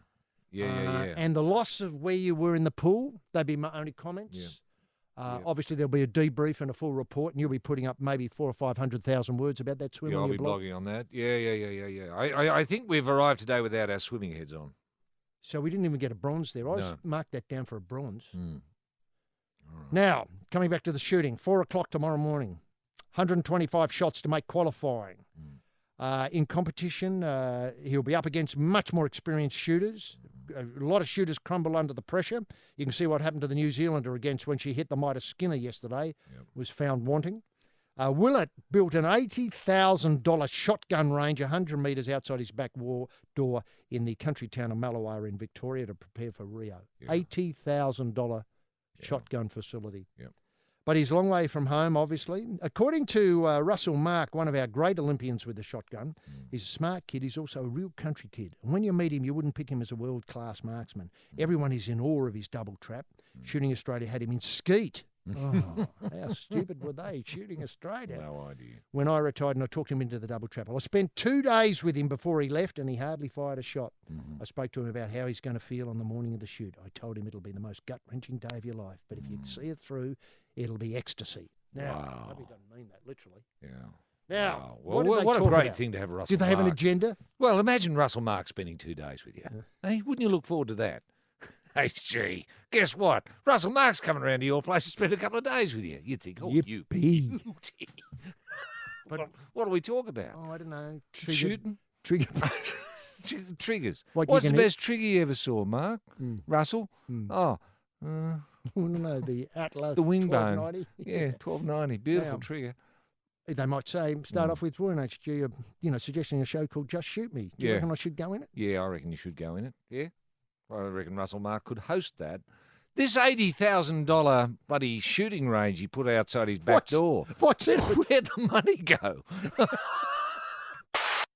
And the loss of where you were in the pool, they'd be my only comments. Yeah. Obviously, there'll be a debrief and a full report, and you'll be putting up maybe 400,000 or 500,000 words about that swim Yeah, on I'll your be blog. blogging on that. Yeah. I think we've arrived today without our swimming heads on. So we didn't even get a bronze there. I No. marked that down for a bronze. All right. Now, coming back to the shooting, 4 o'clock tomorrow morning, 125 shots to make qualifying. In competition, he'll be up against much more experienced shooters. A lot of shooters crumble under the pressure. You can see what happened to the New Zealander against when she hit the Mitre Skinner yesterday, was found wanting. Willett built an $80,000 shotgun range 100 metres outside his back door in the country town of Malawa in Victoria to prepare for Rio. $80,000 shotgun facility. Yep. But he's a long way from home, obviously. According to Russell Mark, one of our great Olympians with the shotgun, he's a smart kid. He's also a real country kid. And when you meet him, you wouldn't pick him as a world-class marksman. Everyone is in awe of his double trap. Shooting Australia had him in skeet. Oh, how stupid were they, shooting Australia? No idea. When I retired and I talked him into the double trap. I spent 2 days with him before he left and he hardly fired a shot. I spoke to him about how he's going to feel on the morning of the shoot. I told him it'll be the most gut-wrenching day of your life, but if you see it through, it'll be ecstasy. Now, I hope he doesn't mean that literally. Yeah. Now, Well, what, what a talk great about? thing to have Russell Did they have an Mark. agenda? Well, imagine Russell Mark spending 2 days with you. Hey, wouldn't you look forward to that? Hey, gee, guess what? Russell Mark's coming around to your place to spend a couple of days with you. You'd think, oh, you Yippee. beauty. But what do we talk about? Oh, I don't know. Shooting? Trigger. Triggers. Like you What's the can hit- best trigger you ever saw, Mark? Russell? Oh, No, the Atlas the wing bone. 1290. Yeah, 1290. Beautiful Now, trigger. They might say, start off with one HG, suggesting a show called Just Shoot Me. Do you Yeah. reckon I should go in it? Yeah, I reckon you should go in it. Yeah. I reckon Russell Mark could host that. This $80,000 bloody shooting range he put outside his back door. What's in it? Where'd the money go?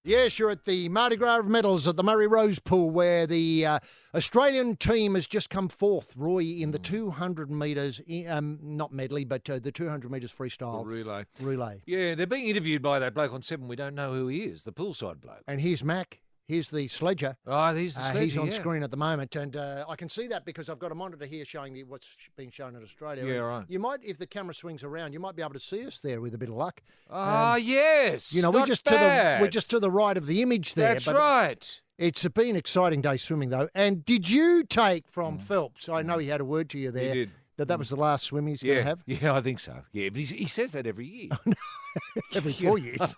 Yes, you're at the Mardi Gras of medals at the Murray Rose Pool where the Australian team has just come fourth, Roy, in the 200 metres, not medley, but the 200 metres freestyle Relay. relay. Yeah, they're being interviewed by that bloke on 7. We don't know who he is, the poolside bloke. And here's Mac. Here's the sledger. Oh, he's the He's sledger, on yeah. screen at the moment, and I can see that because I've got a monitor here showing what's being shown in Australia. Yeah, And right. You might, if the camera swings around, you might be able to see us there with a bit of luck. Ah, yes. We're not just bad. we're just to the right of the image there. That's but right. It's been an exciting day swimming though. And did you take from Phelps? I know he had a word to you there. He did. That was the last swim he's going to have Yeah, I think so. Yeah, but he says that every year. every 4 years.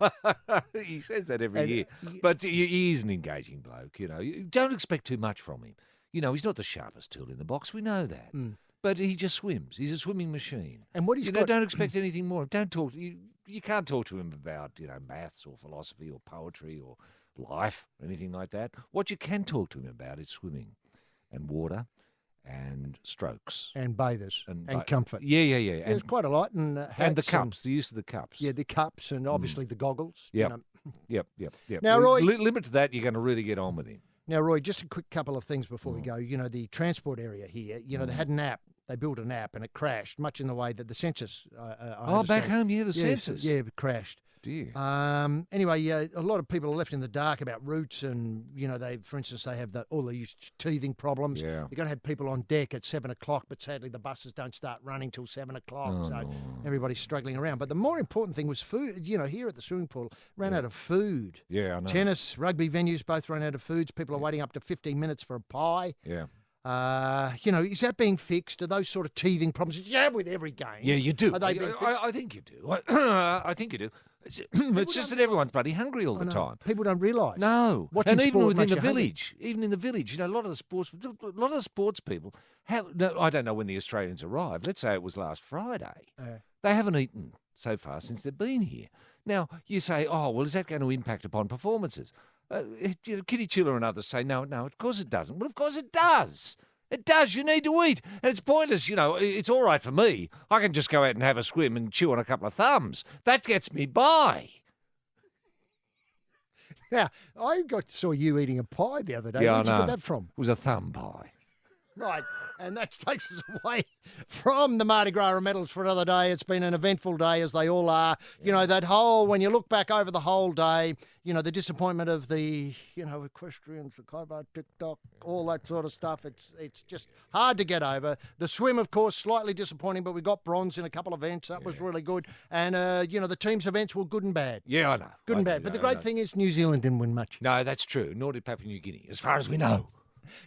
He says that every And, year. But he is an engaging bloke, You don't expect too much from him. He's not the sharpest tool in the box. We know that. But he just swims. He's a swimming machine. And what he's got, don't expect anything more. Don't talk. you can't talk to him about, maths or philosophy or poetry or life or anything like that. What you can talk to him about is swimming and water and strokes. And bathers and comfort. Yeah. There's quite a lot. And hats and the cups, the use of the cups. Yeah, the cups and obviously the goggles. Yep. Yep. Now, Roy... Limit to that, you're going to really get on with him. Now, Roy, just a quick couple of things before we go. The transport area here, they had an app. They built an app and it crashed, much in the way that the census. Back home, the census. Yeah, it crashed. Dear. Anyway, a lot of people are left in the dark about routes, and for instance, they have all these teething problems. Yeah. They're going to have people on deck at 7:00, but sadly the buses don't start running till 7:00, so everybody's struggling around. But the more important thing was food. Here at the swimming pool, ran out of food. Yeah, I know. Tennis, rugby venues both ran out of foods. People are waiting up to 15 minutes for a pie. Yeah. Is that being fixed? Are those sort of teething problems that you have with every game? Yeah, you do. Are they being fixed? I think you do. I think you do. It's just that everyone's bloody hungry all the time. People don't realise. No, Watching and even sport within makes the you hungry. village, a lot of the sports people have. No, I don't know when the Australians arrived. Let's say it was last Friday. They haven't eaten so far since they've been here. Now you say, oh well, is that going to impact upon performances? Kitty Chiller and others say, no, of course it doesn't. Well, of course it does. It does. You need to eat. And it's pointless. It's all right for me. I can just go out and have a swim and chew on a couple of thumbs. That gets me by. Now, I saw you eating a pie the other day. Yeah, Where'd you I know. get that from? It was a thumb pie. Right. And that takes us away from the Mardi Gras medals for another day. It's been an eventful day, as they all are. That whole, when you look back over the whole day, the disappointment of the, equestrians, the Kaiba, TikTok, all that sort of stuff. It's just hard to get over. The swim, of course, slightly disappointing, but we got bronze in a couple of events. That was really good. And, the team's events were good and bad. Yeah, I know. Good and bad. But the great thing is New Zealand didn't win much. No, that's true. Nor did Papua New Guinea, as far as we know.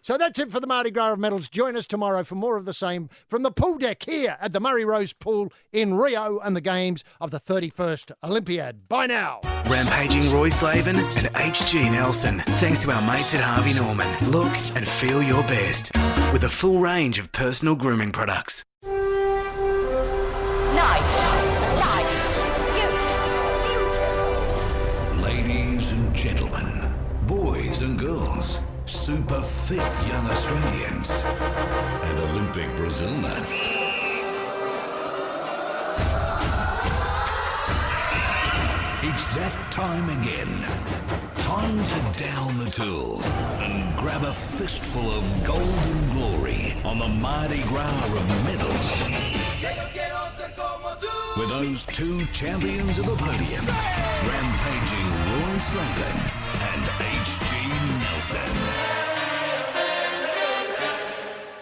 So that's it for the Mardi Gras of medals. Join us tomorrow for more of the same from the pool deck here at the Murray Rose Pool in Rio and the games of the 31st Olympiad. Bye now. Rampaging Roy Slaven and HG Nelson. Thanks to our mates at Harvey Norman. Look and feel your best with a full range of personal grooming products. Ladies and gentlemen, boys and girls, super fit young Australians, and Olympic Brazil nuts. It's that time again. Time to down the tools and grab a fistful of golden glory on the Mardi Gras of medals. With those two champions of the podium, rampaging Roy Slaven and HG Nelson.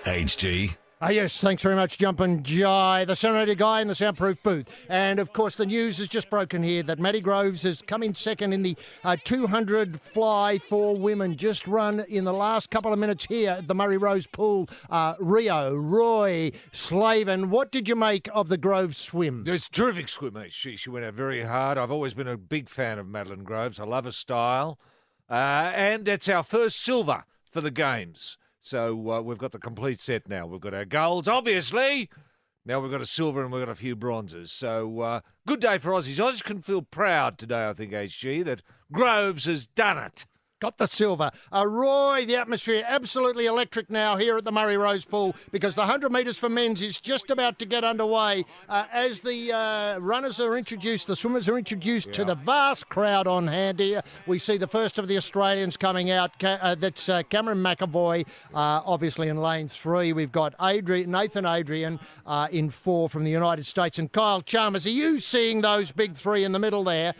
HG. Yes, thanks very much, Jumpin' Jai, the Serenity Guy in the soundproof booth. And, of course, the news has just broken here that Maddie Groves has come in second in the 200 fly for women, just run in the last couple of minutes here at the Murray Rose Pool. Rio, Roy, Slaven, what did you make of the Groves swim? It's a terrific swim, mate. She went out very hard. I've always been a big fan of Madeline Groves. I love her style. And it's our first silver for the Games. So we've got the complete set now. We've got our golds, obviously. Now we've got a silver and we've got a few bronzes. So good day for Aussies. Aussies can feel proud today, I think, HG, that Groves has done it. Got the silver. Roy, the atmosphere absolutely electric now here at the Murray Rose Pool because the 100 metres for men's is just about to get underway. As the runners are introduced, the swimmers are introduced to the vast crowd on hand here. We see the first of the Australians coming out. That's Cameron McAvoy, obviously in lane 3. We've got Nathan Adrian in 4 from the United States. And Kyle Chalmers, are you seeing those big 3 in the middle there?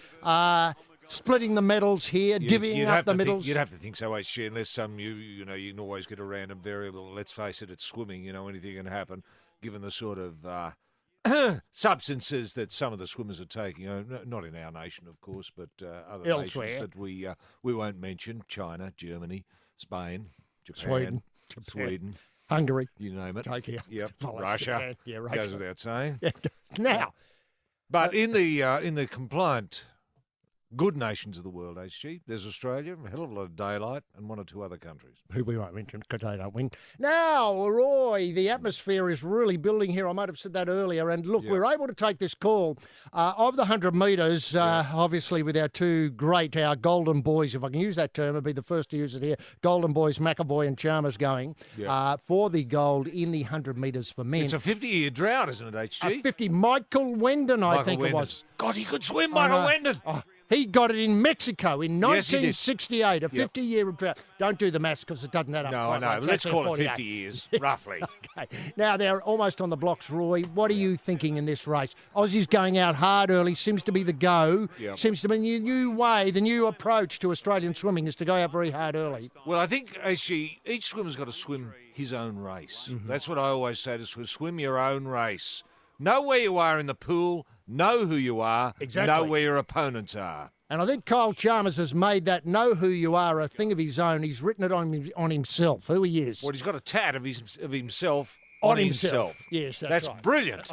Splitting the medals here, divvying up the medals. You'd have to think so, HG, unless you can always get a random variable. Let's face it, it's swimming. Anything can happen, given the sort of substances that some of the swimmers are taking. Not in our nation, of course, but other Elsewhere. nations that we won't mention: China, Germany, Spain, Japan, Sweden, Hungary, you name it. Tokyo, Yep, Russia. Russia. Yeah, Russia. Goes without saying. Now, But in the compliant good nations of the world, HG. There's Australia, a hell of a lot of daylight, and one or two other countries. Who we won't mention because they don't win. Now, Roy, the atmosphere is really building here. I might have said that earlier. And look, we're able to take this call of the 100 metres, obviously with our two our golden boys, if I can use that term, I'd be the first to use it here, golden boys, McAvoy and Chalmers going for the gold in the 100 metres for men. It's a 50-year drought, isn't it, HG? 50. Michael Wendon, I think it was. God, he could swim, Michael Wendon. He got it in Mexico in 1968, a 50-year drought. Don't do the maths because it doesn't add up. No, I know. Right. Let's call it 50 years, roughly. Okay. Now, they're almost on the blocks, Roy. What are you thinking in this race? Aussie's going out hard early. Seems to be the go. Yep. Seems to be the new way, the new approach to Australian swimming is to go out very hard early. Well, I think actually each swimmer's got to swim his own race. Mm-hmm. That's what I always say to swim your own race. Know where you are in the pool. Know who you are. Exactly. Know where your opponents are. And I think Kyle Chalmers has made that know who you are a thing of his own. He's written it on himself, who he is. Well, he's got a tat of himself on himself. Yes, that's right. brilliant.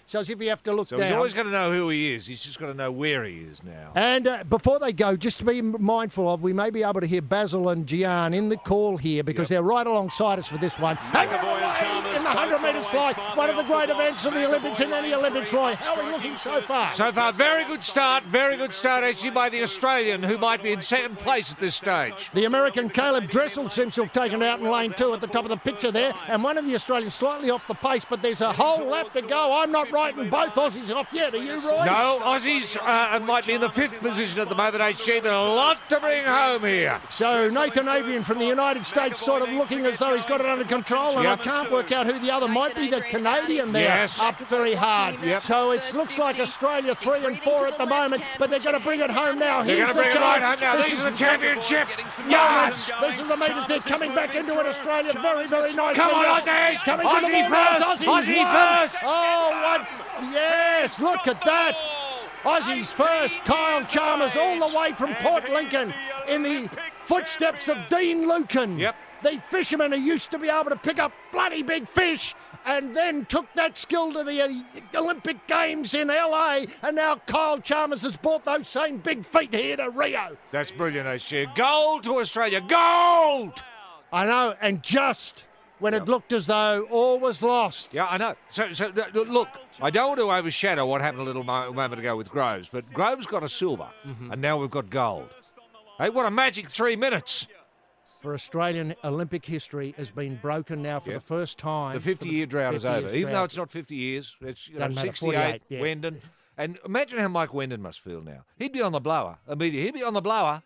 So as if you have to look So down. he's always got to know who he is. He's just got to know where he is now. And before they go, just to be mindful of, we may be able to hear Basil and Gian in the call here because they're right alongside us for this one. And in the 100 metres fly, one of the great events of the Olympics in any Olympics fly. How are we looking so far? So far, very good start actually by the Australian who might be in second place at this stage. The American Caleb Dressel seems to have taken it out in lane 2 at the top of the picture there, and one of the Australians slightly off the pace, but there's a whole lap to go. I'm not writing both Aussies off yet. Are you, Roy? No, Aussies might be in the 5th position at the moment, HG, but a lot to bring home here. So Nathan Adrian from the United States sort of looking as though he's got it under control, and I can't work out who the other might be. The Canadian there up very hard. So it looks like Australia 3 and 4 at the moment, but they're going to bring it home now. They're going to bring it right home now. This is the championship. Yes, this is the meters. They're coming back into it. Australia very, very nice. Come on, Aussies! Coming Aussie to the first! Aussie first! Oh, what? Yes, look at that. Aussies first. Kyle Chalmers all the way from Port Lincoln in the footsteps of Dean Lucan. Yep. The fisherman who used to be able to pick up bloody big fish and then took that skill to the Olympic Games in LA, and now Kyle Chalmers has brought those same big feet here to Rio. That's brilliant, HG. Gold to Australia. Gold! I know, and just when it looked as though all was lost. Yeah, I know. So look, I don't want to overshadow what happened a little moment ago with Groves, but Groves got a silver, and now we've got gold. Hey, what a magic 3 minutes. For Australian Olympic history has been broken now for the first time. The 50-year drought is over, even though it's not 50 years. It's 68, Wendon. And imagine how Mike Wendon must feel now. He'd be on the blower immediately. He'd be on the blower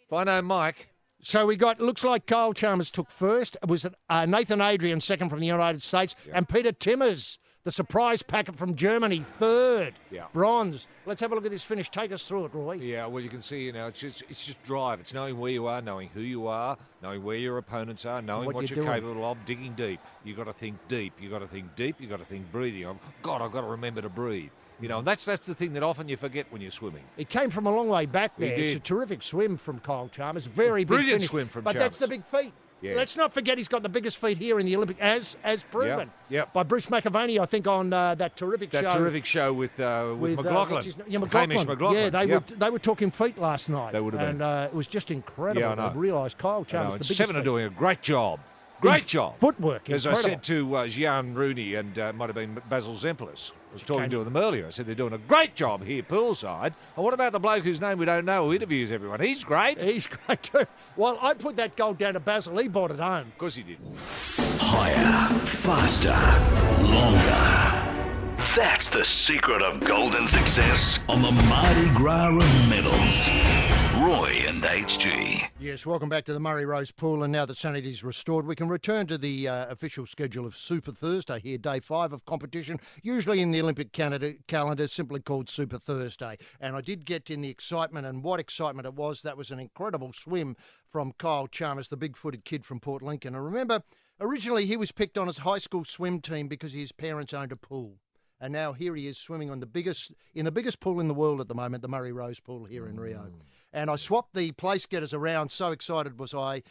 if I know Mike. So we got, looks like Kyle Chalmers took first. It was Nathan Adrian second from the United States. And Peter Timmers, the surprise packet from Germany, third. Yeah. Bronze. Let's have a look at this finish. Take us through it, Roy. Yeah, well, you can see, it's just drive. It's knowing where you are, knowing who you are, knowing where your opponents are, knowing what you're capable of, digging deep. You've got to think deep. You've got to think deep. You've got to think breathing. God, I've got to remember to breathe. And that's the thing that often you forget when you're swimming. It came from a long way back there. It's a terrific swim from Kyle Chalmers. Very big brilliant finish. Swim from But Chalmers. that's the big feat. Yeah. Let's not forget he's got the biggest feet here in the Olympic, as proven by Bruce McAvaney, I think, on that terrific show. That terrific show with McLaughlin. McLaughlin. Hamish McLaughlin. Yeah, they were talking feet last night. They would have been. And it was just incredible to realise Kyle Chalmers, the biggest Seven are feet. doing a great job. Great job. Footwork, As incredible. I said to Gian Rooney and might have been Basil Zemplis. I was talking to them earlier. I said they're doing a great job here poolside. And what about the bloke whose name we don't know who interviews everyone? He's great. He's great too. Well, I put that gold down to Basil. He bought it home. Of course he did. Higher, faster, longer. That's the secret of golden success on the Mardi Gras of medals. Roy and HG. Yes, welcome back to the Murray Rose Pool. And now that sanity is restored, we can return to the official schedule of Super Thursday here, day 5 of competition, usually in the Olympic calendar, simply called Super Thursday. And I did get in the excitement, and what excitement it was. That was an incredible swim from Kyle Chalmers, the big-footed kid from Port Lincoln. And remember, originally he was picked on his high school swim team because his parents owned a pool. And now here he is swimming in the biggest pool in the world at the moment, the Murray Rose Pool here in Rio. And I swapped the place getters around. So excited was I.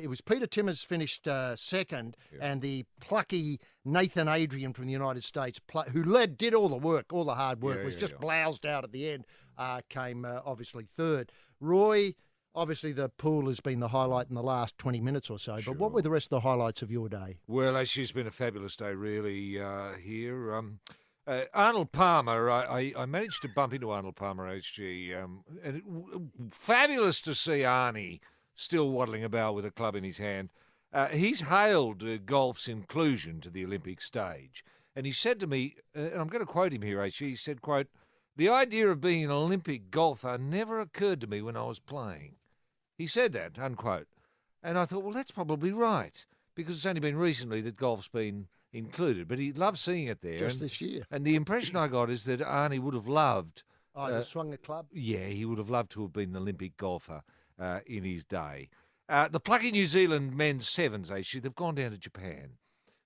It was Peter Timmers finished second, and the plucky Nathan Adrian from the United States, who did all the work, all the hard work, was just bloused out at the end, came obviously third. Roy, obviously the pool has been the highlight in the last 20 minutes or so, but what were the rest of the highlights of your day? Well, actually, it's been a fabulous day, really, here. Arnold Palmer, I managed to bump into Arnold Palmer, HG, fabulous to see Arnie still waddling about with a club in his hand. He's hailed golf's inclusion to the Olympic stage. And he said to me, and I'm going to quote him here, HG, he said, quote, "The idea of being an Olympic golfer never occurred to me when I was playing." He said that, unquote. And I thought, well, that's probably right, because it's only been recently that golf's been included, but he loved seeing it there. Just this year. And the impression I got is that Arnie would have loved... you swung the club? Yeah, he would have loved to have been an Olympic golfer in his day. The plucky New Zealand men's sevens, actually, they've gone down to Japan.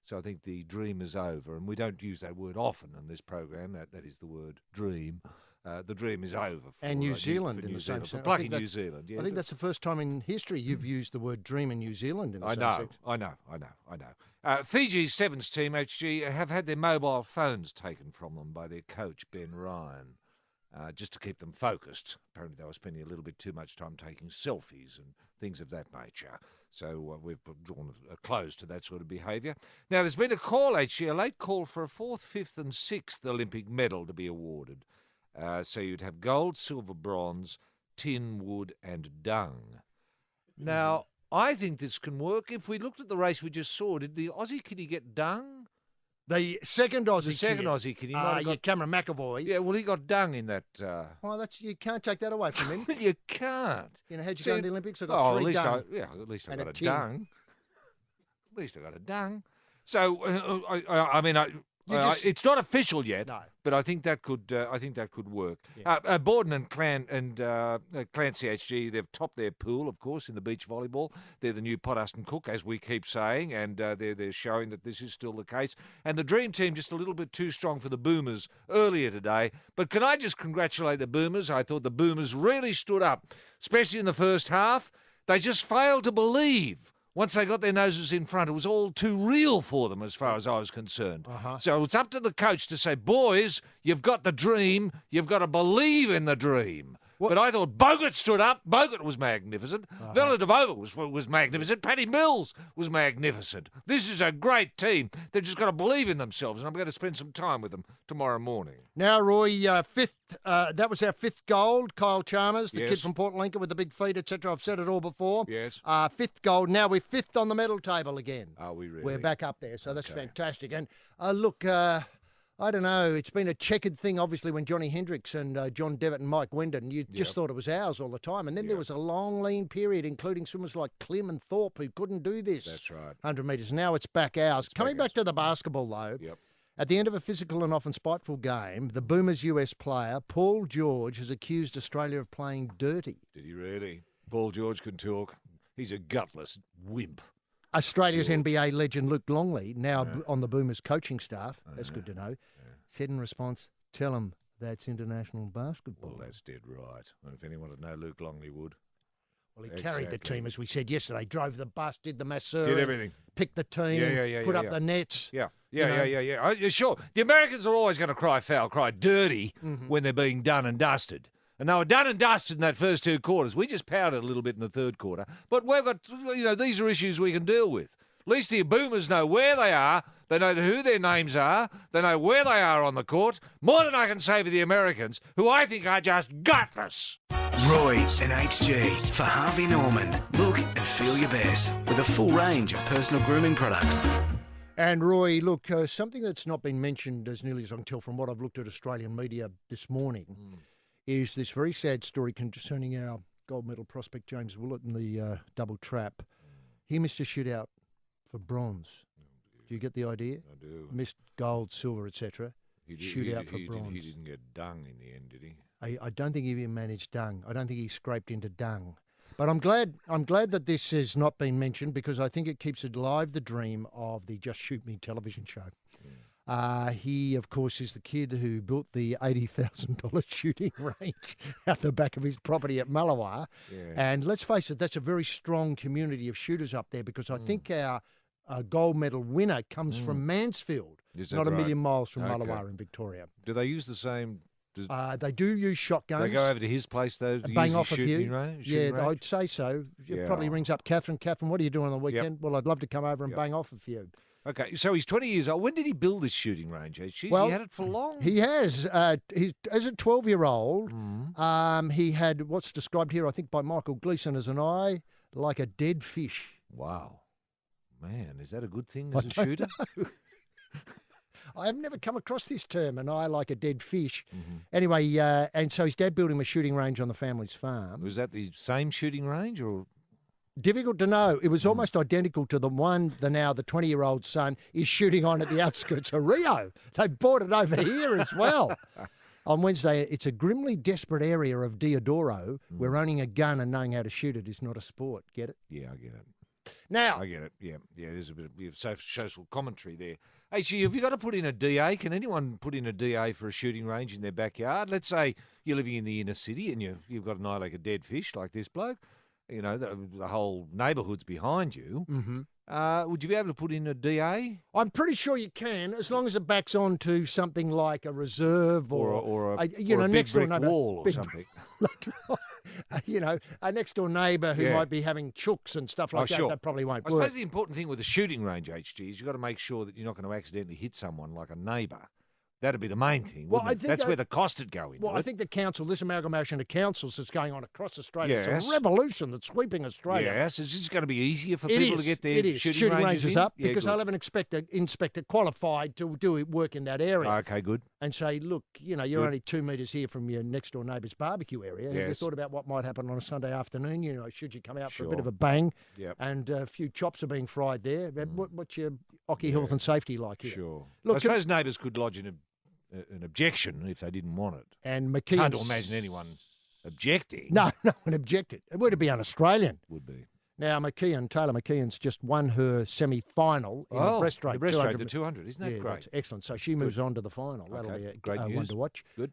So I think the dream is over, and we don't use that word often in this program. That is the word dream. The dream is over. And New Zealand in the same sense. Plucky New Zealand, yeah. I think that's the first time in history you've used the word dream in New Zealand in the same sense. I know. Fiji's sevens team, HG, have had their mobile phones taken from them by their coach, Ben Ryan, just to keep them focused. Apparently they were spending a little bit too much time taking selfies and things of that nature. So we've drawn a close to that sort of behaviour. Now, there's been a call, HG, a late call for a 4th, 5th and 6th Olympic medal to be awarded. So you'd have gold, silver, bronze, tin, wood and dung. Now, I think this can work. If we looked at the race we just saw, did the Aussie kiddie get dung? The second Aussie The second Aussie kiddie might have got... Cameron McAvoy. Yeah, well, he got dung in that... Well, you can't take that away from him. You can't. You know, how'd you go in the Olympics? I got 3 dung. At least I and got a tin. dung. At least I got a dung. So, it's not official yet, no. But I think that could work. Yeah. Borden and Clancy HG, they've topped their pool, of course, in the beach volleyball. They're the new Podhast and Cook, as we keep saying, and they're showing that this is still the case. And the Dream Team just a little bit too strong for the Boomers earlier today. But can I just congratulate the Boomers? I thought the Boomers really stood up, especially in the first half. They just failed to believe. Once they got their noses in front, it was all too real for them as far as I was concerned. So it's up to the coach to say, boys, you've got the dream. You've got to believe in the dream. But I thought Bogut stood up. Bogut was magnificent. Vela Devova was magnificent. Paddy Mills was magnificent. This is a great team. They've just got to believe in themselves, and I'm going to spend some time with them tomorrow morning. Now, Roy, that was our 5th gold. Kyle Chalmers, the kid from Port Lincoln with the big feet, etc. I've said it all before. Yes. 5th gold. Now we're 5th on the medal table again. Are we really? We're back up there, so that's fantastic. And look, I don't know. It's been a checkered thing, obviously, when Johnny Hendricks and John Devitt and Mike Wendon, you just thought it was ours all the time. And then there was a long, lean period, including swimmers like Klim and Thorpe, who couldn't do this. That's right. 100 metres. Now it's back ours. Coming back to the basketball, though, at the end of a physical and often spiteful game, the Boomers' US player, Paul George, has accused Australia of playing dirty. Did he really? Paul George can talk. He's a gutless wimp. Australia's NBA legend Luke Longley, now on the Boomers coaching staff, that's good to know, said in response, "Tell him that's international basketball." Well, that's dead right. And if anyone would know, Luke Longley would. Well, he carried the team, as we said yesterday, drove the bus, did the masseur. Did everything. Picked the team, put up the nets. Yeah, sure. The Americans are always going to cry foul, cry dirty when they're being done and dusted. And they were done and dusted in that first 2 quarters. We just powdered a little bit in the 3rd quarter. But we've got, these are issues we can deal with. At least the Boomers know where they are. They know who their names are. They know where they are on the court. More than I can say for the Americans, who I think are just gutless. Roy and HG for Harvey Norman. Look and feel your best with a full range of personal grooming products. And Roy, look, something that's not been mentioned as nearly as I can tell from what I've looked at Australian media this morning is this very sad story concerning our gold medal prospect James Willett in the double trap. He missed a shootout for bronze. Do you get the idea? I do. Missed gold, silver, etc. Shootout for bronze. He didn't get dung in the end, did he? I don't think he even managed dung. I don't think he scraped into dung. But I'm glad that this has not been mentioned because I think it keeps alive the dream of the Just Shoot Me television show. He, of course, is the kid who built the $80,000 shooting range at the back of his property at Mullawa. Yeah. And let's face it, that's a very strong community of shooters up there because I think our gold medal winner comes from Mansfield, Is that not a right? million miles from Okay. Mullawa in Victoria. Do they use the same? They do use shotguns. They go over to his place though. To bang use off his a few. shooting range? Yeah, Shooting range? I'd say so. It Yeah. probably rings up Catherine. Catherine, what are you doing on the weekend? Well, I'd love to come over and Yep. bang off a few. Okay, so he's 20 years old. When did he build this shooting range? Jeez, Well, he had it for long. He has. As a 12-year-old, he had what's described here, I think, by Michael Gleeson as an eye like a dead fish. Wow, man, is that a good thing as a shooter? I have never come across this term, an eye like a dead fish. Anyway, and so his dad built him a shooting range on the family's farm. Was that the same shooting range, or Difficult to know. It was almost identical to the one the 20-year-old son is shooting on at the outskirts of Rio. They bought it over here as well. On Wednesday, it's a grimly desperate area of Diodoro where owning a gun and knowing how to shoot it is not a sport. Get it? yeah, I get it. Now, I get it. Yeah. There's a bit of social commentary there. Hey, so have you got to put in a DA? Can anyone put in a DA for a shooting range in their backyard? Let's say you're living in the inner city and you've got an eye like a dead fish, like this bloke. You know, the whole neighbourhood's behind you. Would you be able to put in a DA? I'm pretty sure you can, as long as it backs onto something like a reserve Or a you know, big next door brick neighbour, wall or big- something? you know, a next door neighbour who Yeah. might be having chooks and stuff like that. Sure. That probably won't I work. suppose the important thing with a shooting range, HG, is you've got to make sure that you're not going to accidentally hit someone like a neighbour. That'd be the main thing. Well, wouldn't I it? think That's that- where the cost would go in. Well, I think the council, this amalgamation of councils that's going on across Australia, it's Yes. a revolution that's sweeping Australia. Yes, it's just going to be easier for It people is. to get their It is. shooting ranges in? up Yeah, because good. they'll have an inspector qualified to do work in that area Okay, good. and say, look, you know, you're Good. only 2 metres here from your next door neighbour's barbecue area. Have you Yes. thought about what might happen on a Sunday afternoon? You know, should you come out for a bit Sure. of a bang Yep. and a few chops are being fried there? What's your Occy health and safety like here? Sure. Look, I suppose neighbours could lodge an objection if they didn't want it. And Can't McKeon's... imagine anyone objecting. No one objected. It would be un-Australian. Would be. Now, Taylor McKeon's just won her semi-final in the breaststroke. The breaststroke, 200 the 200. Isn't that yeah, great? that's excellent. So she moves on to the final. That'll Okay, be a great one news. to watch. Good.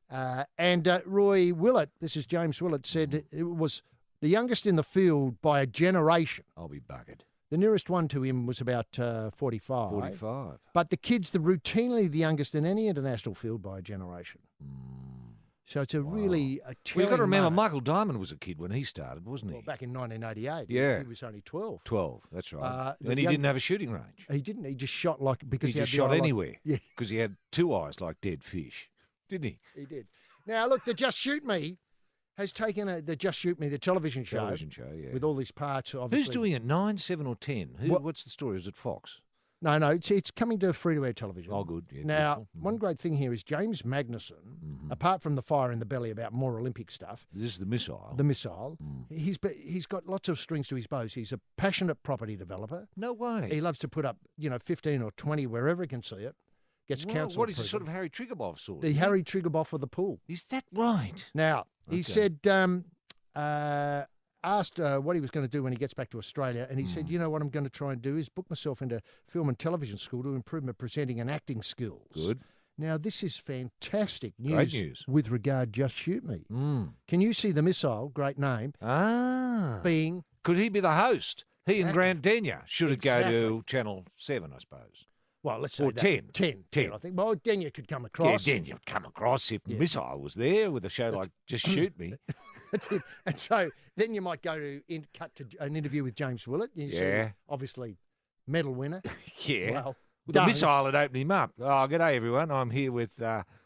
And Roy Willett, this is James Willett, said it was the youngest in the field by a generation. I'll be buggered. The nearest one to him was about 45. 45. But the kid's routinely the youngest in any international field by a generation. So it's a really a Well, you've telling got to remember, moment. Michael Diamond was a kid when he started, wasn't he? Well, back in 1988, Yeah. he was only 12. 12, that's right. the And he young- didn't have a shooting range. He didn't. He just shot like because He he, had just the shot eye like- anywhere. Yeah, Because he had two eyes like dead fish, didn't he? he did. Now look, the Just Shoot Me has taken the Just Shoot Me, the television show, Television show, yeah. with all these parts. Obviously, Who's doing it? 9, 7 or 10? What's the story? Is it Fox? No, it's coming to free-to-air television. Oh, good. Yeah, Now, beautiful. one great thing here is James Magnuson, apart from the fire in the belly about more Olympic stuff, This is the missile. the missile, he's got lots of strings to his bows. He's a passionate property developer. No way. He loves to put up, 15 or 20 wherever he can see it. Gets Well, council what is the approval. sort of Harry Triggerboff sort? The Harry Triggerboff of the pool. Is that right? Now, he Okay. said, asked what he was going to do when he gets back to Australia, and he said, you know what I'm going to try and do is book myself into film and television school to improve my presenting and acting skills. Good. Now, this is fantastic news, Great news. with regard Just Shoot Me. Can you see the missile, great name, being... Could he be the host? He and Exactly. Grant Denyer. Should it go to Exactly. Channel 7, I suppose? Well, let's say Or that. 10. 10, 10. I think. Well, Denya could come across. Yeah, Denyer would come across if Missile was there with a show like Just Shoot Me. That's it. And so then you might go to cut to an interview with James Willett. You see, Yeah. obviously, medal winner. Yeah. Well, With the done. missile had opened him up. Oh, g'day, everyone. I'm here with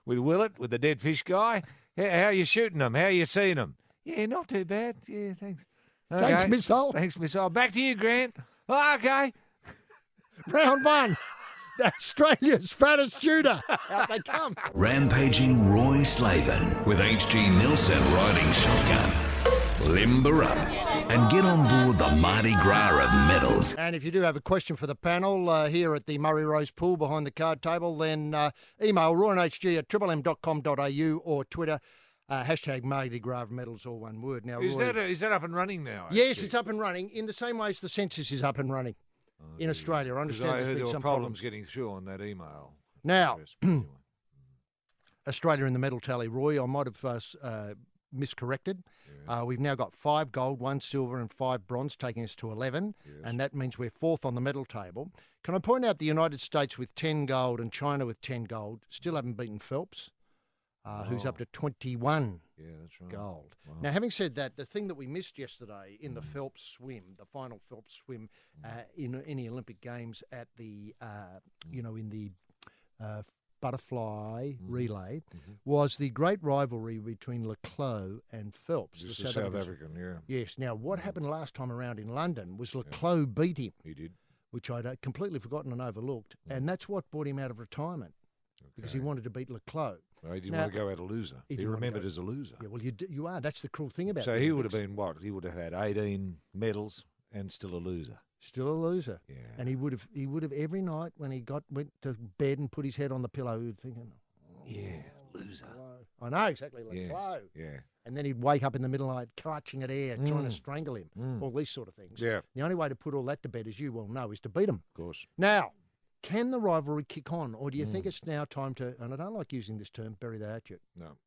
Willett, with the dead fish guy. How are you shooting them? How are you seeing them? Yeah, not too bad. Yeah, thanks. Thanks, Okay. missile. Thanks, Missile. Back to you, Grant. Oh, okay. Round one. Australia's fattest shooter. Out they come. Rampaging Roy Slaven with H.G. Nilsson riding shotgun. Limber up and get on board the Mardi Gras of medals. And if you do have a question for the panel here at the Murray Rose Pool behind the card table, then email royandhg at triplem.com.au or Twitter, hashtag Mardi Gras of medals, all one word. Now, Is Roy, that up and running now? yes, HG? it's up and running in the same way as the census is up and running in Australia. I 'Cause understand I there's heard been there were some problems problems. getting through on that email. Now, Yes, but anyway. Australia in the medal tally, Roy, I might have miscorrected. We've now got 5 gold, 1 silver and 5 bronze, taking us to 11, and that means we're 4th on the medal table. Can I point out the United States with 10 gold and China with 10 gold still haven't beaten Phelps, who's up to 21 that's right. gold. Wow. Now, having said that, the thing that we missed yesterday in the Phelps swim, the final Phelps swim in any Olympic Games at the, in the butterfly relay, was the great rivalry between Leclos and Phelps. Just the the South African, yeah. Yes. Now, what happened last time around in London was Leclos beat him, He did. which I'd completely forgotten and overlooked, and that's what brought him out of retirement because he wanted to beat Leclos. Well, he didn't Now, want to go out a loser. He didn't want to remembered go- as a loser. Yeah, well, you are. That's the cruel thing about So the he would have Olympics. been what? He would have had 18 medals and still a loser. Still a loser. Yeah. And he would have every night when he went to bed and put his head on the pillow, he'd thinking, Yeah, loser. I know exactly, Yeah. Leclos. Yeah. And then he'd wake up in the middle of the night clutching at air, trying to strangle him, all these sort of things. Yeah, The only way to put all that to bed, as you well know, is to beat him. of course. Now, can the rivalry kick on, or do you think it's now time to, and I don't like using this term, bury the hatchet? No.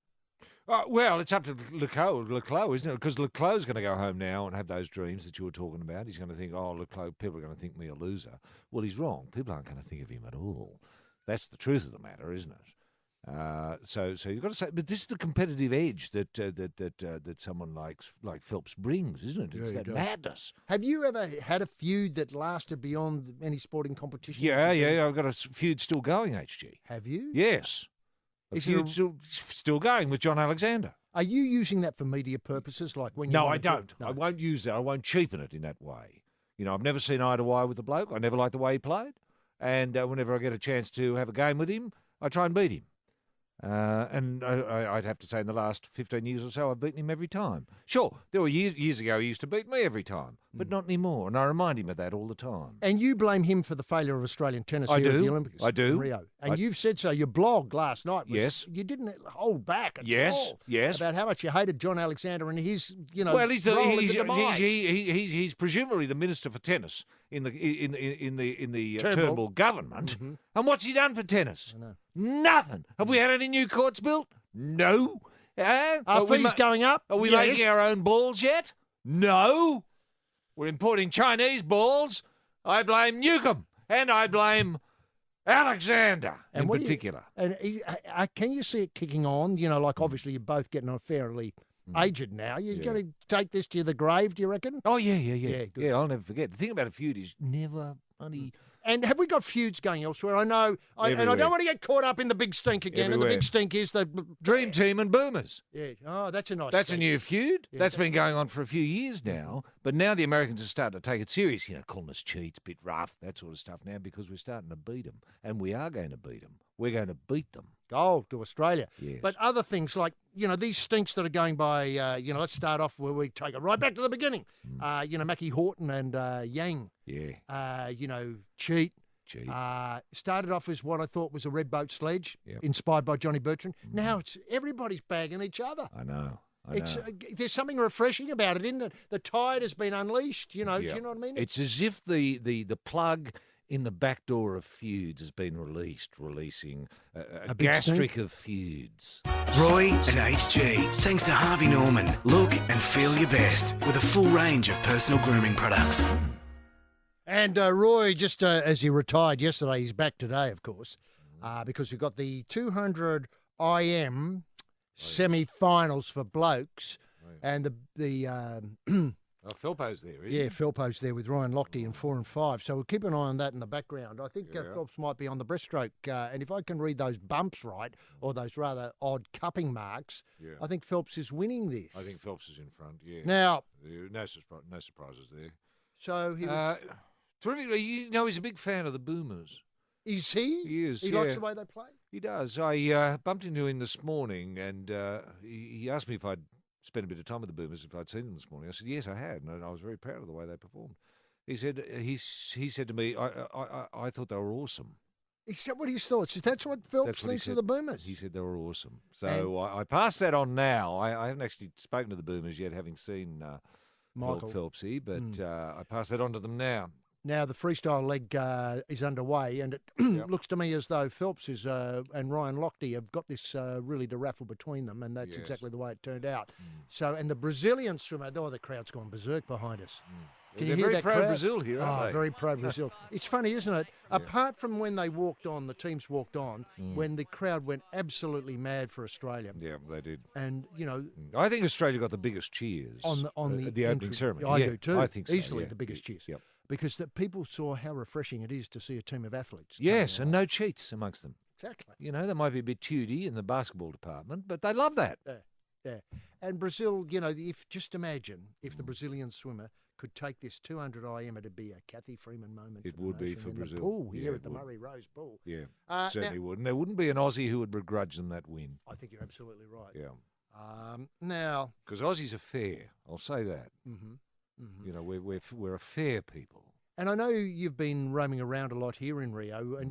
Well, it's up to Leclos, isn't it? Because Leclos going to go home now and have those dreams that you were talking about. He's going to think, oh, Leclos, people are going to think me a loser. Well, he's wrong. People aren't going to think of him at all. That's the truth of the matter, isn't it? So you've got to say, but this is the competitive edge that someone like Phelps brings, isn't it? It's Yeah, he that does. madness. Have you ever had a feud that lasted beyond any sporting competition? Yeah. I've got a feud still going, HG. Have you? Yes. A Is it a- feud still going with John Alexander. Are you using that for media purposes, like when you? No, I want to don't. talk- No. I won't use that. I won't cheapen it in that way. You know, I've never seen eye to eye with the bloke. I never liked the way he played. And whenever I get a chance to have a game with him, I try and beat him. And I'd have to say in the last 15 years or so, I've beaten him every time. Sure, there were years ago he used to beat me every time, but not anymore. And I remind him of that all the time. And you blame him for the failure of Australian tennis I here at do. the Olympics. I do. in Rio. And I- you've said so. Your blog last night was, Yes. you didn't hold back at Yes, all yes. about how much you hated John Alexander and his, Well, he's role in the he's demise. he's presumably the minister for tennis in the Turnbull. Turnbull government. And what's he done for tennis? I know. Nothing. Have we had any new courts built? No. Are fees going up? Are we Yes. making our own balls yet? No. We're importing Chinese balls. I blame Newcomb and I blame Alexander in what do you- particular. Can you see it kicking on? Like obviously you're both getting fairly aged now. You're Yeah. going to take this to the grave, do you reckon? Oh, yeah. Yeah, good. I'll never forget. The thing about a feud is never funny. And have we got feuds going elsewhere? I know, and I Everywhere. don't want to get caught up in the big stink again. And the Everywhere. big stink is the Dream Team and Boomers. Yeah. Oh, that's a nice. That's a stink. new feud. Yeah, That's been going on for a few years now. But now the Americans are starting to take it serious. Calling us cheats, bit rough, that sort of stuff now because we're starting to beat them. And we are going to beat them. We're going to beat them. Gold to Australia. Yes. But other things like, these stinks that are going by, let's start off where we take it right back to the beginning. Mackie Horton and Yang, Yeah. cheat. Cheat. Started off as what I thought was a red boat sledge, Yep. inspired by Johnny Bertrand. Now it's everybody's bagging each other. I know. It's there's something refreshing about it, isn't it? The tide has been unleashed. Do you know Yeah. what I mean? It's as if the plug in the back door of feuds has been releasing a big gastric of feuds. Roy and HG. Thanks to Harvey Norman. Look and feel your best with a full range of personal grooming products. And Roy, just as he retired yesterday, he's back today, of course, because we've got the 200 IM semi-finals for blokes, and the Oh, Philpo's there, isn't yeah, Philpo's there with Ryan Lochte in 4 and 5. So we'll keep an eye on that in the background. I think Yeah. Phelps might be on the breaststroke, and if I can read those bumps right, or those rather odd cupping marks, Yeah. I think Phelps is winning this. I think Phelps is in front, yeah. Now, No surprises there. so he Terrific. He's a big fan of the Boomers. is he? He is, He likes yeah. the way they play. He does. I bumped into him this morning, and he asked me if I'd spent a bit of time with the Boomers, if I'd seen them this morning. I said, yes, I had, and I was very proud of the way they performed. He said he said to me, I thought they were awesome. He said what his thoughts. That's what Phelps That's what he thinks said. of the Boomers. He said they were awesome. So I passed that on now. I haven't actually spoken to the Boomers yet, having seen Michael. Phelpsy, but I pass that on to them now. Now the freestyle leg is underway, and it looks to me as though Phelps is and Ryan Lochte have got this really to raffle between them, and that's exactly the way it turned out. So, and the Brazilian swimmer, the crowd's gone berserk behind us. Can you hear very that pro crowd? Brazil here, aren't they? Very pro Brazil. It's funny, isn't it? Apart from when they walked on, the teams walked on, when the crowd went absolutely mad for Australia. Yeah, they did. And, I think Australia got the biggest cheers on the opening entry. ceremony. I do too. I think so, Easily yeah. the biggest cheers. Yep. Because people saw how refreshing it is to see a team of athletes. Yes, coming and along. no cheats amongst them. Exactly. They might be a bit tudey in the basketball department, but they love that. Yeah. And Brazil, just imagine if the Brazilian swimmer could take this 200 IM, it'd be a Kathy Freeman moment. It for the would be nation for in Brazil. The pool Yeah, here it at the would. Murray Rose Pool. Yeah, now, certainly wouldn't. There wouldn't be an Aussie who would begrudge them that win. I think you're absolutely right. Yeah. Now, Because Aussies are fair. I'll say that. We're a fair people. and I know you've been roaming around a lot here in Rio, and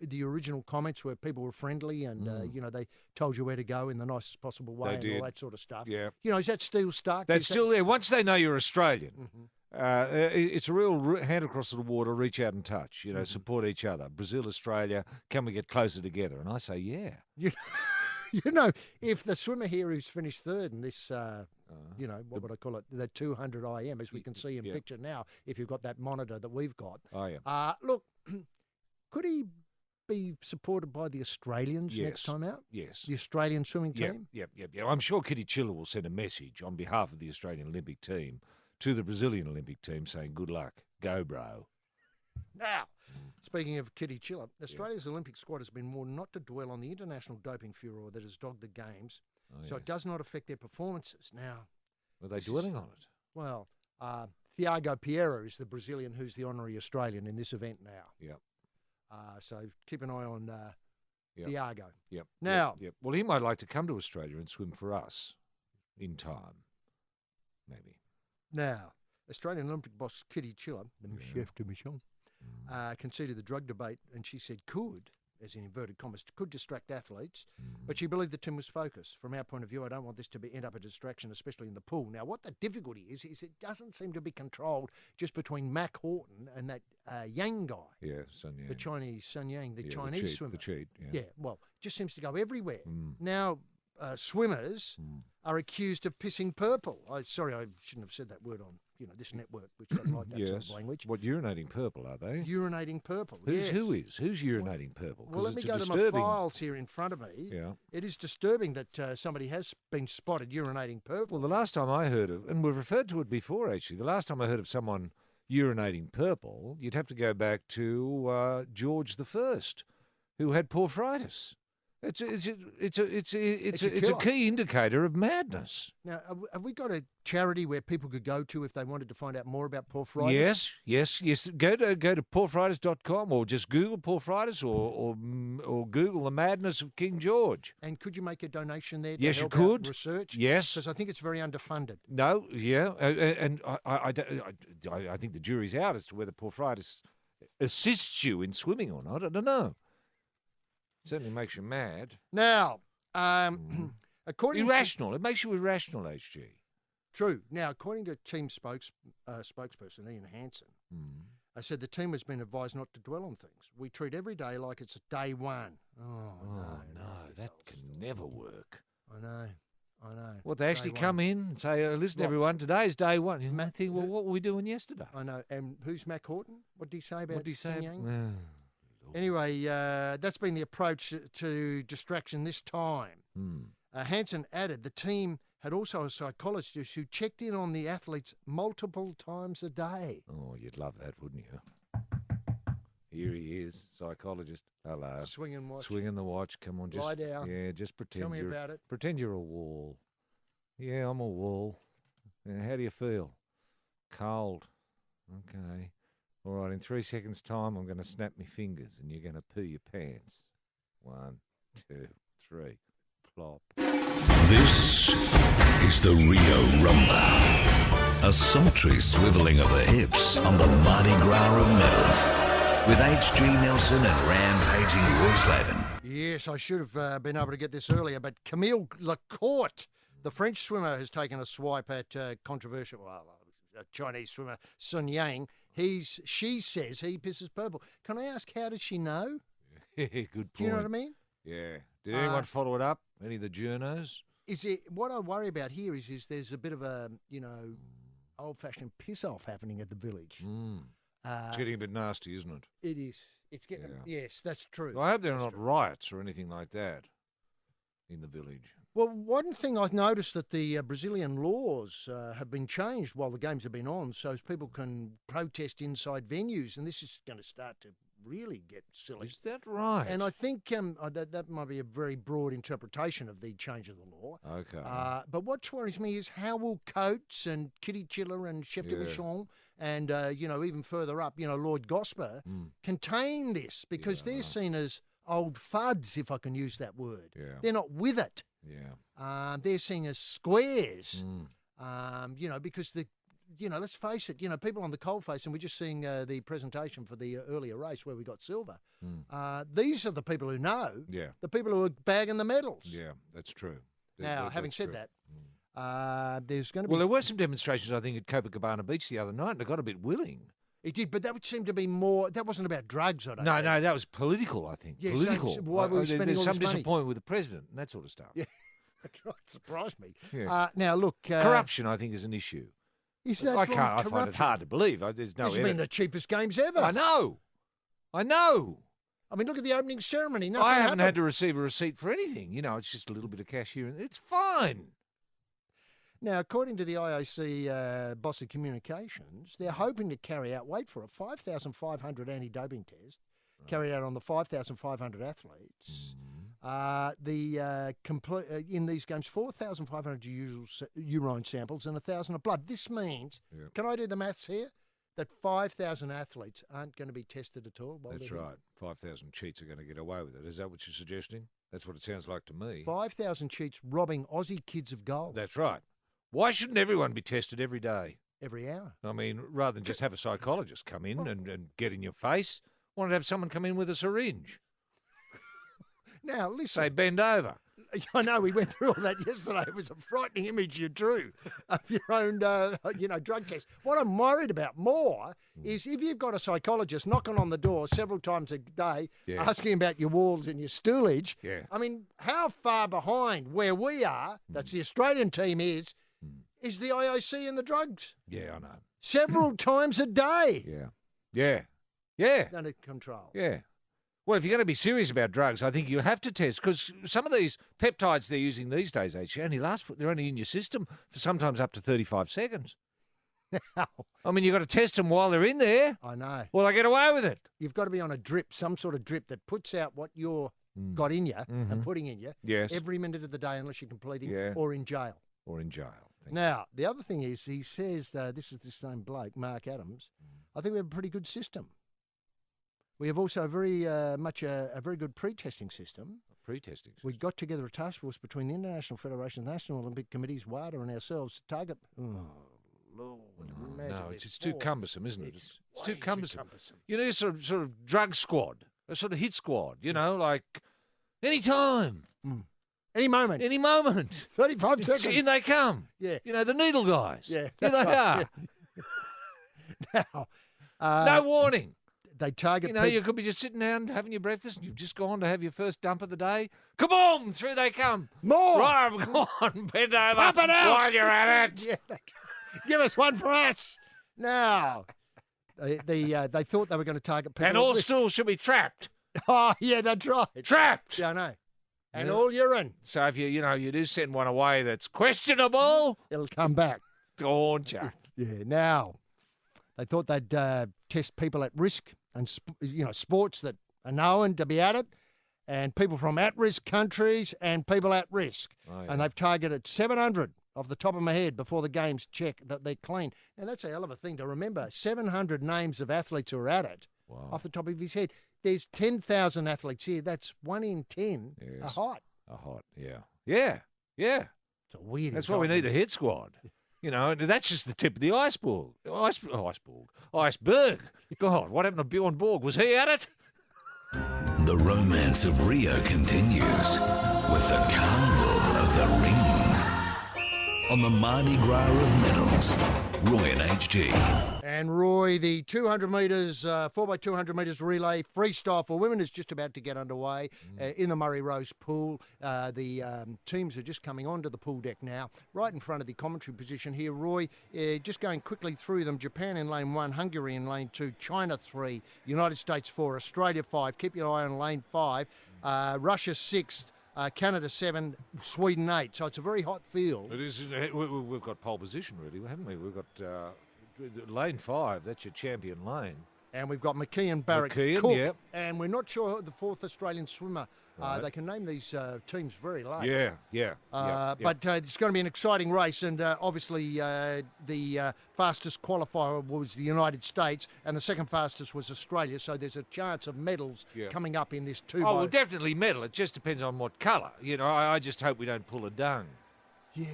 the original comments where people were friendly and they told you where to go in the nicest possible way and all that sort of stuff. Yeah. Is that still stuck? That's still there. Once they know you're Australian, it's a real hand across the water, reach out and touch, support each other. Brazil, Australia, can we get closer together? And I say, yeah. If the swimmer here who's finished third in this, what would I call it, the 200 IM, as we can see in picture now, if you've got that monitor that we've got. Oh, yeah. Look, could he be supported by the Australians next time out? Yes. The Australian swimming team? Yep. I'm sure Kitty Chiller will send a message on behalf of the Australian Olympic team to the Brazilian Olympic team saying, good luck. Go, bro. Now, speaking of Kitty Chiller, Australia's Olympic squad has been warned not to dwell on the international doping furor that has dogged the Games, so it does not affect their performances. Now, Were they dwelling on it? Well, Thiago Pereira is the Brazilian who's the honorary Australian in this event now. Yep. So keep an eye on Thiago. Yep. Now, Yep. Well, he might like to come to Australia and swim for us in time. Maybe. Now, Australian Olympic boss Kitty Chiller, the chef de mission, conceded the drug debate, and she said could, as in inverted commas, could distract athletes, but she believed the team was focused. From our point of view, I don't want this to end up a distraction, especially in the pool. Now, what the difficulty is it doesn't seem to be controlled just between Mac Horton and that Yang guy. Yeah, Sun Yang. The Chinese Sun Yang, the Yeah, Chinese swimmer. The cheat, Yeah, well, just seems to go everywhere. Now, swimmers are accused of pissing purple. Sorry, I shouldn't have said that word on this network, which doesn't like that sort of language. What, urinating purple, are they? Urinating purple, Who's, yes. Who's urinating purple? Well, let me it's go to disturbing... my files here in front of me. Yeah. It is disturbing that somebody has been spotted urinating purple. Well, the last time I heard of, and we've referred to it before actually, the last time I heard of someone urinating purple, you'd have to go back to George I, who had porphyritis. It's a key indicator of madness. Now, have we got a charity where people could go to if they wanted to find out more about porphyritis? Yes. Go to porphyritis.com or just Google porphyritis or Google the madness of King George. And could you make a donation there to Yes, help you out could. research? Yes. Because I think it's very underfunded. No, yeah, and I think the jury's out as to whether porphyritis assists you in swimming or not. I don't know. Certainly makes you mad. Now, according irrational. It makes you irrational, HG. True. Now, according to team spokesperson Ian Hansen, I said the team has been advised not to dwell on things. We treat every day like it's day one. Oh no, that can never work. I know. Well, they actually come in and say, listen, everyone, today's day one. You might think, well, what were we doing yesterday? I know. And who's Mac Horton? What did he say about What did he say? Anyway, that's been the approach to distraction this time. Hansen added the team had also a psychologist who checked in on the athletes multiple times a day. Oh, you'd love that, wouldn't you? Here he is, psychologist. Hello. Swinging watch. Swinging the watch. Come on, just lie down. Yeah, just pretend. Tell me about it. Pretend you're a wall. Yeah, I'm a wall. Yeah, how do you feel? Cold. Okay. All right, in 3 seconds' time, I'm going to snap my fingers and you're going to poo your pants. 1, 2, 3, plop. This is the Rio Rumba. A sultry swiveling of the hips on the Mardi Gras of medals. With H.G. Nelson and rampaging Roy Slaven. Yes, I should have been able to get this earlier, but Camille Lacourte, the French swimmer, has taken a swipe at controversial... a Chinese swimmer, Sun Yang, she says he pisses purple. Can I ask, how does she know? Good point. Do you know what I mean? Yeah. Did anyone follow it up? Any of the journos? Is it what I worry about here is there's a bit of a old-fashioned piss-off happening at the village. It's getting a bit nasty, isn't it? It is. It's getting. Yes, that's true. Well, I hope there are not riots or anything like that in the village. Well, one thing I've noticed that the Brazilian laws have been changed while the games have been on, so people can protest inside venues, and this is going to start to really get silly. Is that right? And I think that might be a very broad interpretation of the change of the law. Okay. But what worries me is how will Coates and Kitty Chiller and Chef de Michon and, even further up, Lord Gosper contain this because they're seen as old fuds, if I can use that word. Yeah. They're not with it. Yeah. They're seen as squares, because let's face it, people on the coalface, and we're just seeing the presentation for the earlier race where we got silver. These are the people who know. Yeah. The people who are bagging the medals. Yeah, that's true. Now, having said that, there's going to be... Well, there were some demonstrations, I think, at Copacabana Beach the other night, and they got a bit willing. It did, but that would seem to be more... That wasn't about drugs, I don't think. No, that was political, I think. Yeah, political. So why were we spending all There's this some money? disappointment with the president and that sort of stuff. Yeah, that surprised me. Yeah. Now, look... Corruption, I think, is an issue. Is that I find it hard to believe. There's no This has been the cheapest games ever. I know. I mean, look at the opening ceremony. I haven't had to receive a receipt for anything. It's just a little bit of cash here. It's fine. Now, according to the IOC boss of communications, they're hoping to carry out, wait for it, 5,500 anti-doping tests carried out on the 5,500 athletes. In these games, 4,500 urine samples and 1,000 of blood. This means, can I do the maths here? That 5,000 athletes aren't going to be tested at all. That's right. 5,000 cheats are going to get away with it. Is that what you're suggesting? That's what it sounds like to me. 5,000 cheats robbing Aussie kids of gold. That's right. Why shouldn't everyone be tested every day? Every hour. I mean, rather than just have a psychologist come in and get in your face, why not have someone come in with a syringe? Now, listen. Say, bend over. I know, we went through all that yesterday. It was a frightening image you drew of your own, drug test. What I'm worried about more is if you've got a psychologist knocking on the door several times a day, asking about your walls and your stoolage. Yeah. I mean, how far behind where we are, that's the Australian team is the IOC and the drugs. Yeah, I know. Several times a day. Yeah. Under control. Yeah. Well, if you're going to be serious about drugs, I think you have to test, because some of these peptides they're using these days, they're only in your system for sometimes up to 35 seconds. I mean, you've got to test them while they're in there. I know. Well, they get away with it. You've got to be on a drip, some sort of drip that puts out what you're got in you and putting in you every minute of the day unless you're completing or in jail. Now, the other thing is, he says, this is the same bloke, Mark Adams, I think we have a pretty good system. We have also very much a very good pre-testing system. Pre-testing system. We got together a task force between the International Federation, the National Olympic Committees, WADA, and ourselves to target... Oh, Lord, imagine no, this. it's too cumbersome, isn't it? It's too cumbersome. You need a sort of drug squad, a sort of hit squad, like any time. Any moment. 35 seconds. In they come. Yeah. The needle guys. Yeah. Here they are. Now... no warning. They target you could be just sitting down having your breakfast and you've just gone to have your first dump of the day. Kaboom! Through they come. More! Right, come on, bend over. Pop it out! While you're at it. Yeah. Give us one for us. Now, they thought they were going to target people. And all stools should be trapped. Oh, yeah, that's right. Trapped. Yeah, I know. And all urine. So if you do send one away that's questionable, it'll come back. Don't you? Yeah, now, they thought they'd test people at risk and, sports that are known to be at it, and people from at-risk countries and people at risk. Oh, yeah. And they've targeted 700 off the top of my head before the games check that they're clean. And that's a hell of a thing to remember. 700 names of athletes who are at it off the top of his head. There's 10,000 athletes here. That's 1 in 10 are hot. Yeah. It's a weird. That's why we need a hit squad. That's just the tip of the iceberg. Iceberg. God, what happened to Bjorn Borg? Was he at it? The romance of Rio continues with the Carnival of the Rings. on the Mardi Gras of medals. Roy and HG. And Roy, the 200 metres, 4x200 metres relay freestyle for women is just about to get underway in the Murray Rose pool. The teams are just coming onto the pool deck now, right in front of the commentary position here. Roy, just going quickly through them. Japan in lane 1, Hungary in lane 2, China 3, United States 4, Australia 5. Keep your eye on lane 5, Russia 6. Canada 7, Sweden 8. So it's a very hot field. It is. We've got pole position, really, haven't we? We've got lane 5. That's your champion lane. And we've got McKeon, Barrett, McKeon, Cook, yep. And we're not sure the 4th Australian swimmer. Right. They can name these teams very late. Yeah. But it's going to be an exciting race, and obviously the fastest qualifier was the United States, and the second fastest was Australia. So there's a chance of medals coming up in this 2 Oh, well, definitely medal. It just depends on what colour. You know, I just hope we don't pull a dung. Yeah,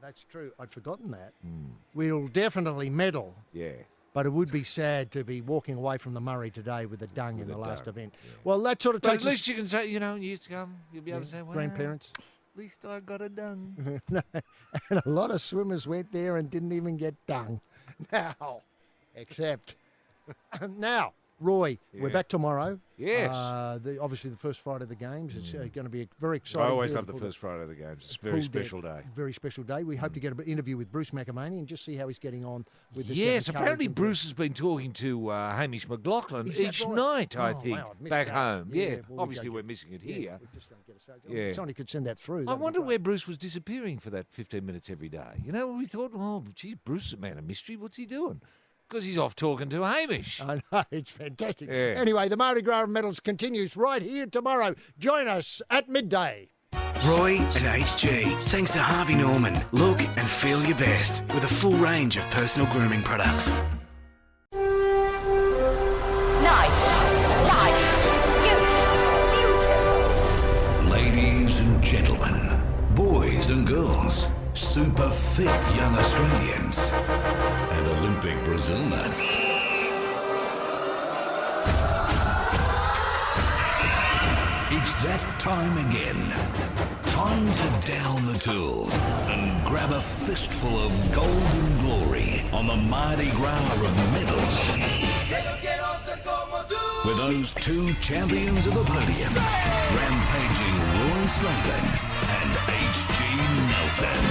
that's true. I'd forgotten that. We'll definitely medal. Yeah. But it would be sad to be walking away from the Murray today with a dung in the last dung, event. Yeah. Well, that sort of But takes at least you can say, you know, years to come, you'll be able to say, well, grandparents. At least I got a dung. And a lot of swimmers went there and didn't even get dung. Now, except now, Roy, we're back tomorrow. Yes. Obviously, the first Friday of the games. It's going to be a very I exciting. always love the first Friday of the games. It's a very special day. Very special day. We hope to get an interview with Bruce McAvaney and just see how he's getting on with this. Yes, apparently Bruce has been talking to Hamish McLaughlin each night, I think, back home. Yeah, well, obviously we're missing it here. We just don't get a somebody could send that through. I wonder where Bruce was disappearing for that 15 minutes every day. You know, we thought, oh, gee, Bruce is a man of mystery. What's he doing? Because he's off talking to Hamish. I know, it's fantastic. Yeah. Anyway, the Mardi Gras medals continues right here tomorrow. Join us at midday. Roy and HG. Thanks to Harvey Norman. Look and feel your best with a full range of personal grooming products. Ladies and gentlemen, boys and girls, super fit young Australians, and Olympic Brazil nuts. It's that time again. Time to down the tools and grab a fistful of golden glory on the Mardi Gras of medals. With those 2 champions of the podium, rampaging Roy Slaven and H.G. Nelson.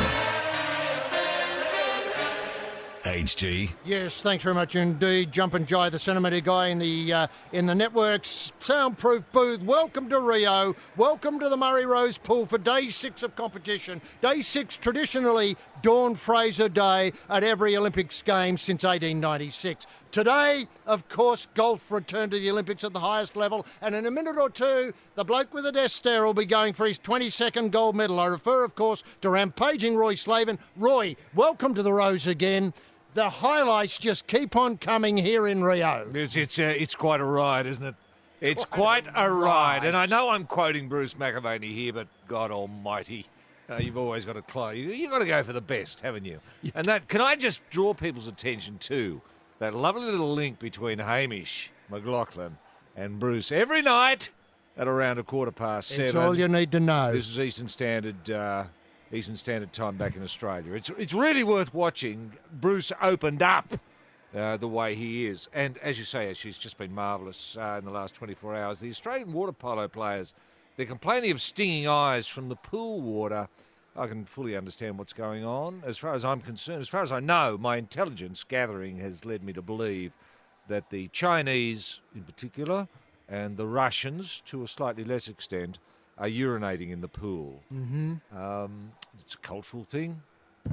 HG. Yes, thanks very much indeed. Jumpin' Jai, the centimetre guy in the network's soundproof booth. Welcome to Rio. Welcome to the Murray Rose Pool for day 6 of competition. Day 6, traditionally Dawn Fraser Day at every Olympics game since 1896. Today, of course, golf returned to the Olympics at the highest level, and in a minute or two, the bloke with the death stare will be going for his 22nd gold medal. I refer, of course, to rampaging Roy Slaven. Roy, welcome to the Rose again. The highlights just keep on coming here in Rio. It's quite a ride, isn't it? It's quite a ride. And I know I'm quoting Bruce McAvaney here, but God almighty, you've always got to climb. You've got to go for the best, haven't you? Yeah. And that, can I just draw people's attention to that lovely little link between Hamish McLaughlin and Bruce every night at around 7:15. It's all you need to know. This is Eastern Standard Time back in Australia. It's really worth watching. Bruce opened up the way he is. And as you say, she's just been marvellous in the last 24 hours. The Australian water polo players, they're complaining of stinging eyes from the pool water. I can fully understand what's going on. As far as I'm concerned, as far as I know, my intelligence gathering has led me to believe that the Chinese in particular and the Russians, to a slightly less extent, are urinating in the pool. Mm-hmm. It's a cultural thing,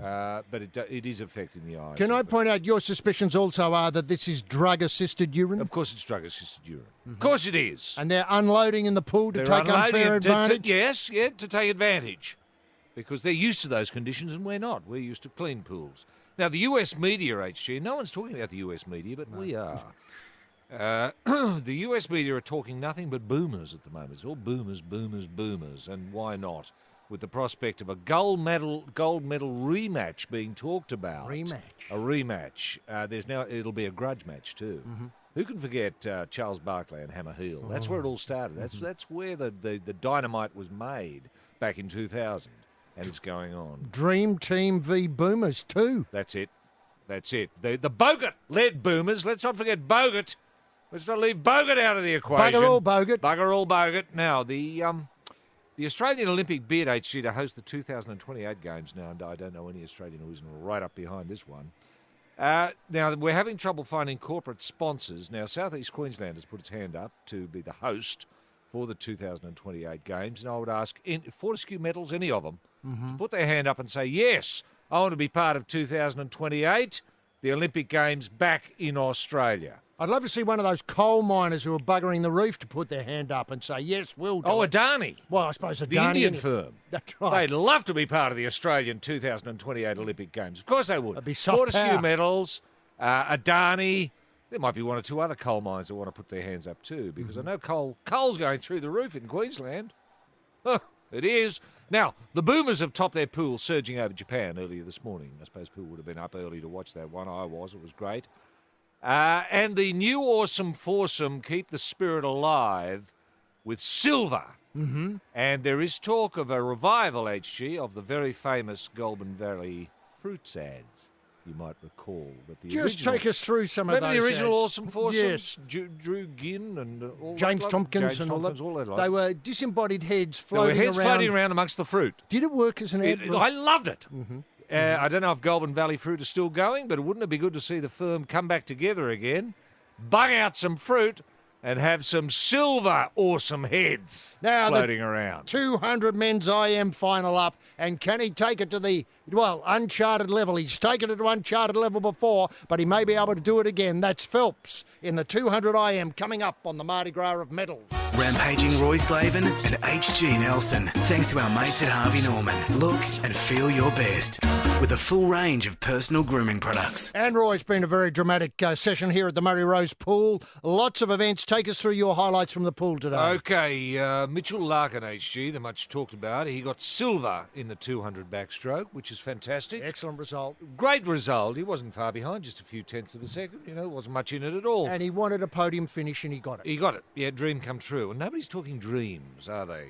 but it is affecting the eyes. Can I point out your suspicions also are that this is drug-assisted urine? Of course it's drug-assisted urine. Mm-hmm. Of course it is. And they're unloading in the pool to take unfair advantage? To take advantage. Because they're used to those conditions and we're not. We're used to clean pools. Now, the US media, HG, no one's talking about the US media, but we are. The US media are talking nothing but boomers at the moment. It's all boomers, boomers, boomers. And why not? With the prospect of a gold medal rematch being talked about. A rematch. It'll be a grudge match too. Mm-hmm. Who can forget Charles Barkley and Hammer Heel? That's where it all started. That's where the dynamite was made back in 2000. and it's going on. Dream Team v Boomers too. That's it. The Bogut-led Boomers. Let's not forget Bogut. Let's not leave Bogut out of the equation. Bugger all Bogut. Bugger all Bogut. Now, the Australian Olympic bid, HG, to host the 2028 Games now, and I don't know any Australian who isn't right up behind this one. Now, we're having trouble finding corporate sponsors. Now, South East Queensland has put its hand up to be the host for the 2028 Games, and I would ask Fortescue Metals, any of them, to put their hand up and say, yes, I want to be part of 2028, the Olympic Games back in Australia. I'd love to see one of those coal miners who are buggering the reef to put their hand up and say, yes, we'll do it. Adani. Well, I suppose Adani. The Indian firm. That's right. They'd love to be part of the Australian 2028 Olympic Games. Of course they would. That'd be soft Fortescue power. Metals, Adani. There might be one or two other coal mines that want to put their hands up too, because I know coal's going through the roof in Queensland. It is. Now, the Boomers have topped their pool, surging over Japan earlier this morning. I suppose Poole would have been up early to watch that one. I was. It was great. And the new awesome foursome keep the spirit alive with silver. Mm-hmm. And there is talk of a revival, HG, of the very famous Goulburn Valley fruits ads. You might recall that the Just take us through some of remember those the original ads. awesome foursome? Yes. Drew Ginn and all James that Tompkins James and Tompkins, all that. lot. They were disembodied heads There were floating heads around. floating around amongst the fruit. Did it work as an ad? I loved it. I don't know if Goulburn Valley Fruit is still going, but wouldn't it be good to see the firm come back together again, bung out some fruit, and have some silver awesome heads floating around. 200 men's IM final up, and can he take it to the, uncharted level? He's taken it to uncharted level before, but he may be able to do it again. That's Phelps in the 200 IM coming up on the Mardi Gras of medals. Rampaging Roy Slaven and HG Nelson. Thanks to our mates at Harvey Norman. Look and feel your best with a full range of personal grooming products. And Roy's been a very dramatic session here at the Murray Rose Pool. Lots of events. Take us through your highlights from the pool today. Okay, Mitchell Larkin, HG, the much talked about. He got silver in the 200 backstroke, which is fantastic. Excellent result. Great result. He wasn't far behind, just a few tenths of a second. There wasn't much in it at all. And he wanted a podium finish, and he got it. He got it. Yeah, dream come true. And nobody's talking dreams, are they,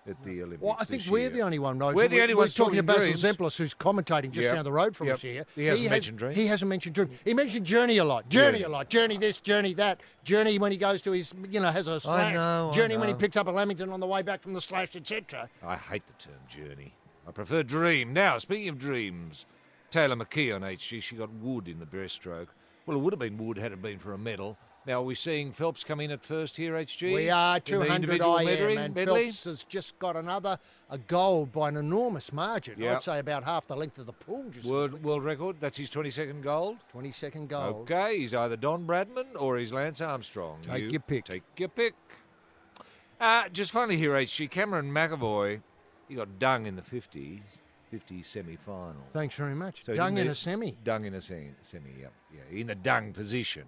at the Olympics? Well, I think this we're year? the only one, Nigel. We're the only ones We're talking to Basil dreams. Zemplis, who's commentating just down the road from us here. He hasn't mentioned dreams. He hasn't mentioned dreams. He mentioned Journey a lot. Journey a lot. Journey this, Journey that. Journey when he goes to his, has a slash. Journey when he picks up a Lamington on the way back from the slash, etc. I hate the term journey. I prefer dream. Now, speaking of dreams, Taylor McKee on HG, she got wood in the breaststroke. Well, it would have been wood had it been for a medal. Now, are we seeing Phelps come in at first here, HG? We are, in the 200 individual IM, and medley? Phelps has just got a gold by an enormous margin. Yep. I'd say about half the length of the pool. World record, that's his 22nd gold? 22nd gold. Okay, he's either Don Bradman or he's Lance Armstrong. Take your pick. Take your pick. Just finally here, HG, Cameron McAvoy, he got dung in the 50 semi-final. Thanks very much. So Dung didn't in he- a semi. Dung in a semi, yep. Yeah, in the dung position.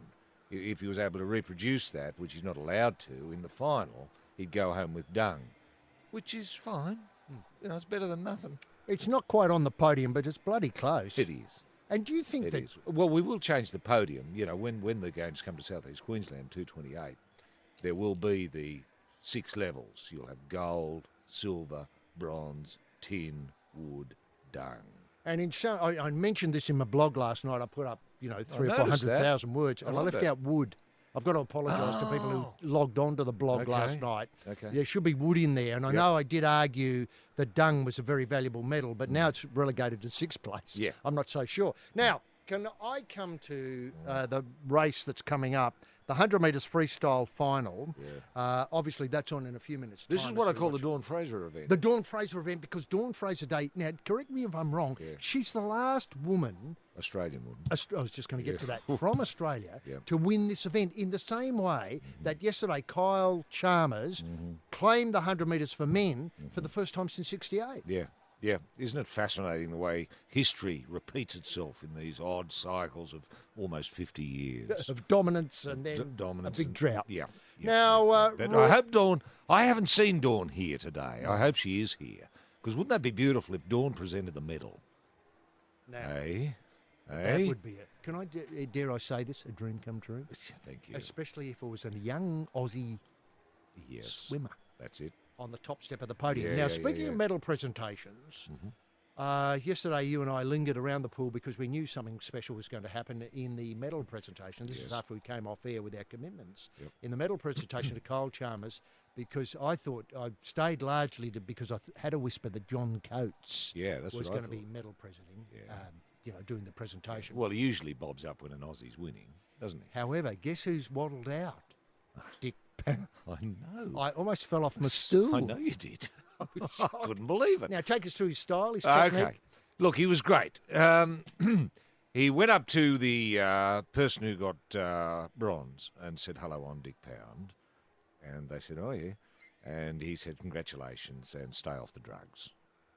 If he was able to reproduce that, which he's not allowed to, in the final, he'd go home with dung, which is fine. It's better than nothing. It's not quite on the podium, but it's bloody close. It is. And do you think It that... is. Well, we will change the podium. When the games come to South East Queensland, 228, there will be the 6 levels. You'll have gold, silver, bronze, tin, wood, dung. And in some, I mentioned this in my blog last night. I put up, 300,000 or noticed that. 400,000 words, and I like left that. out wood. I've got to apologise to people who logged on to the blog last night. Okay. There should be wood in there, and I know I did argue that dung was a very valuable medal, but now it's relegated to 6th place. Yeah. I'm not so sure. Now, can I come to the race that's coming up? The 100 metres freestyle final. Yeah. Obviously, that's on in a few minutes' time. This is what I call the Dawn Fraser event. The Dawn Fraser event, because Dawn Fraser Day, now, correct me if I'm wrong, she's the last woman, Australian woman. I was just going to get to that, from Australia Yeah. to win this event in the same way that yesterday Kyle Chalmers claimed the 100 metres for men for the first time since 68. Yeah. Yeah, isn't it fascinating the way history repeats itself in these odd cycles of almost 50 years? Of dominance and then Dominance a big drought. Yeah. Now, But I hope Dawn, I haven't seen Dawn here today. I hope she is here. Because wouldn't that be beautiful if Dawn presented the medal? That would be it. Can I, dare I say this, a dream come true? Thank you. Especially if it was a young Aussie swimmer. That's it. On the top step of the podium. Yeah, Now, yeah, speaking yeah. of medal presentations, Yesterday, you and I lingered around the pool because we knew something special was going to happen in the medal presentation. This is after we came off air with our commitments. Yep. In the medal presentation to Kyle Chalmers, because I thought I stayed largely because I had a whisper that John Coates That's was what I going to be thought. medal president, Yeah. doing the presentation. Well, he usually bobs up when an Aussie's winning, doesn't he? However, guess who's waddled out? Dick Pound. I know. I almost fell off my stool. I know you did. I couldn't believe it. Now, take us through his style, his technique. Okay. Look, he was great. He went up to the person who got bronze and said, "Hello, I'm Dick Pound." And they said, "Oh, yeah." And he said, "Congratulations, and stay off the drugs."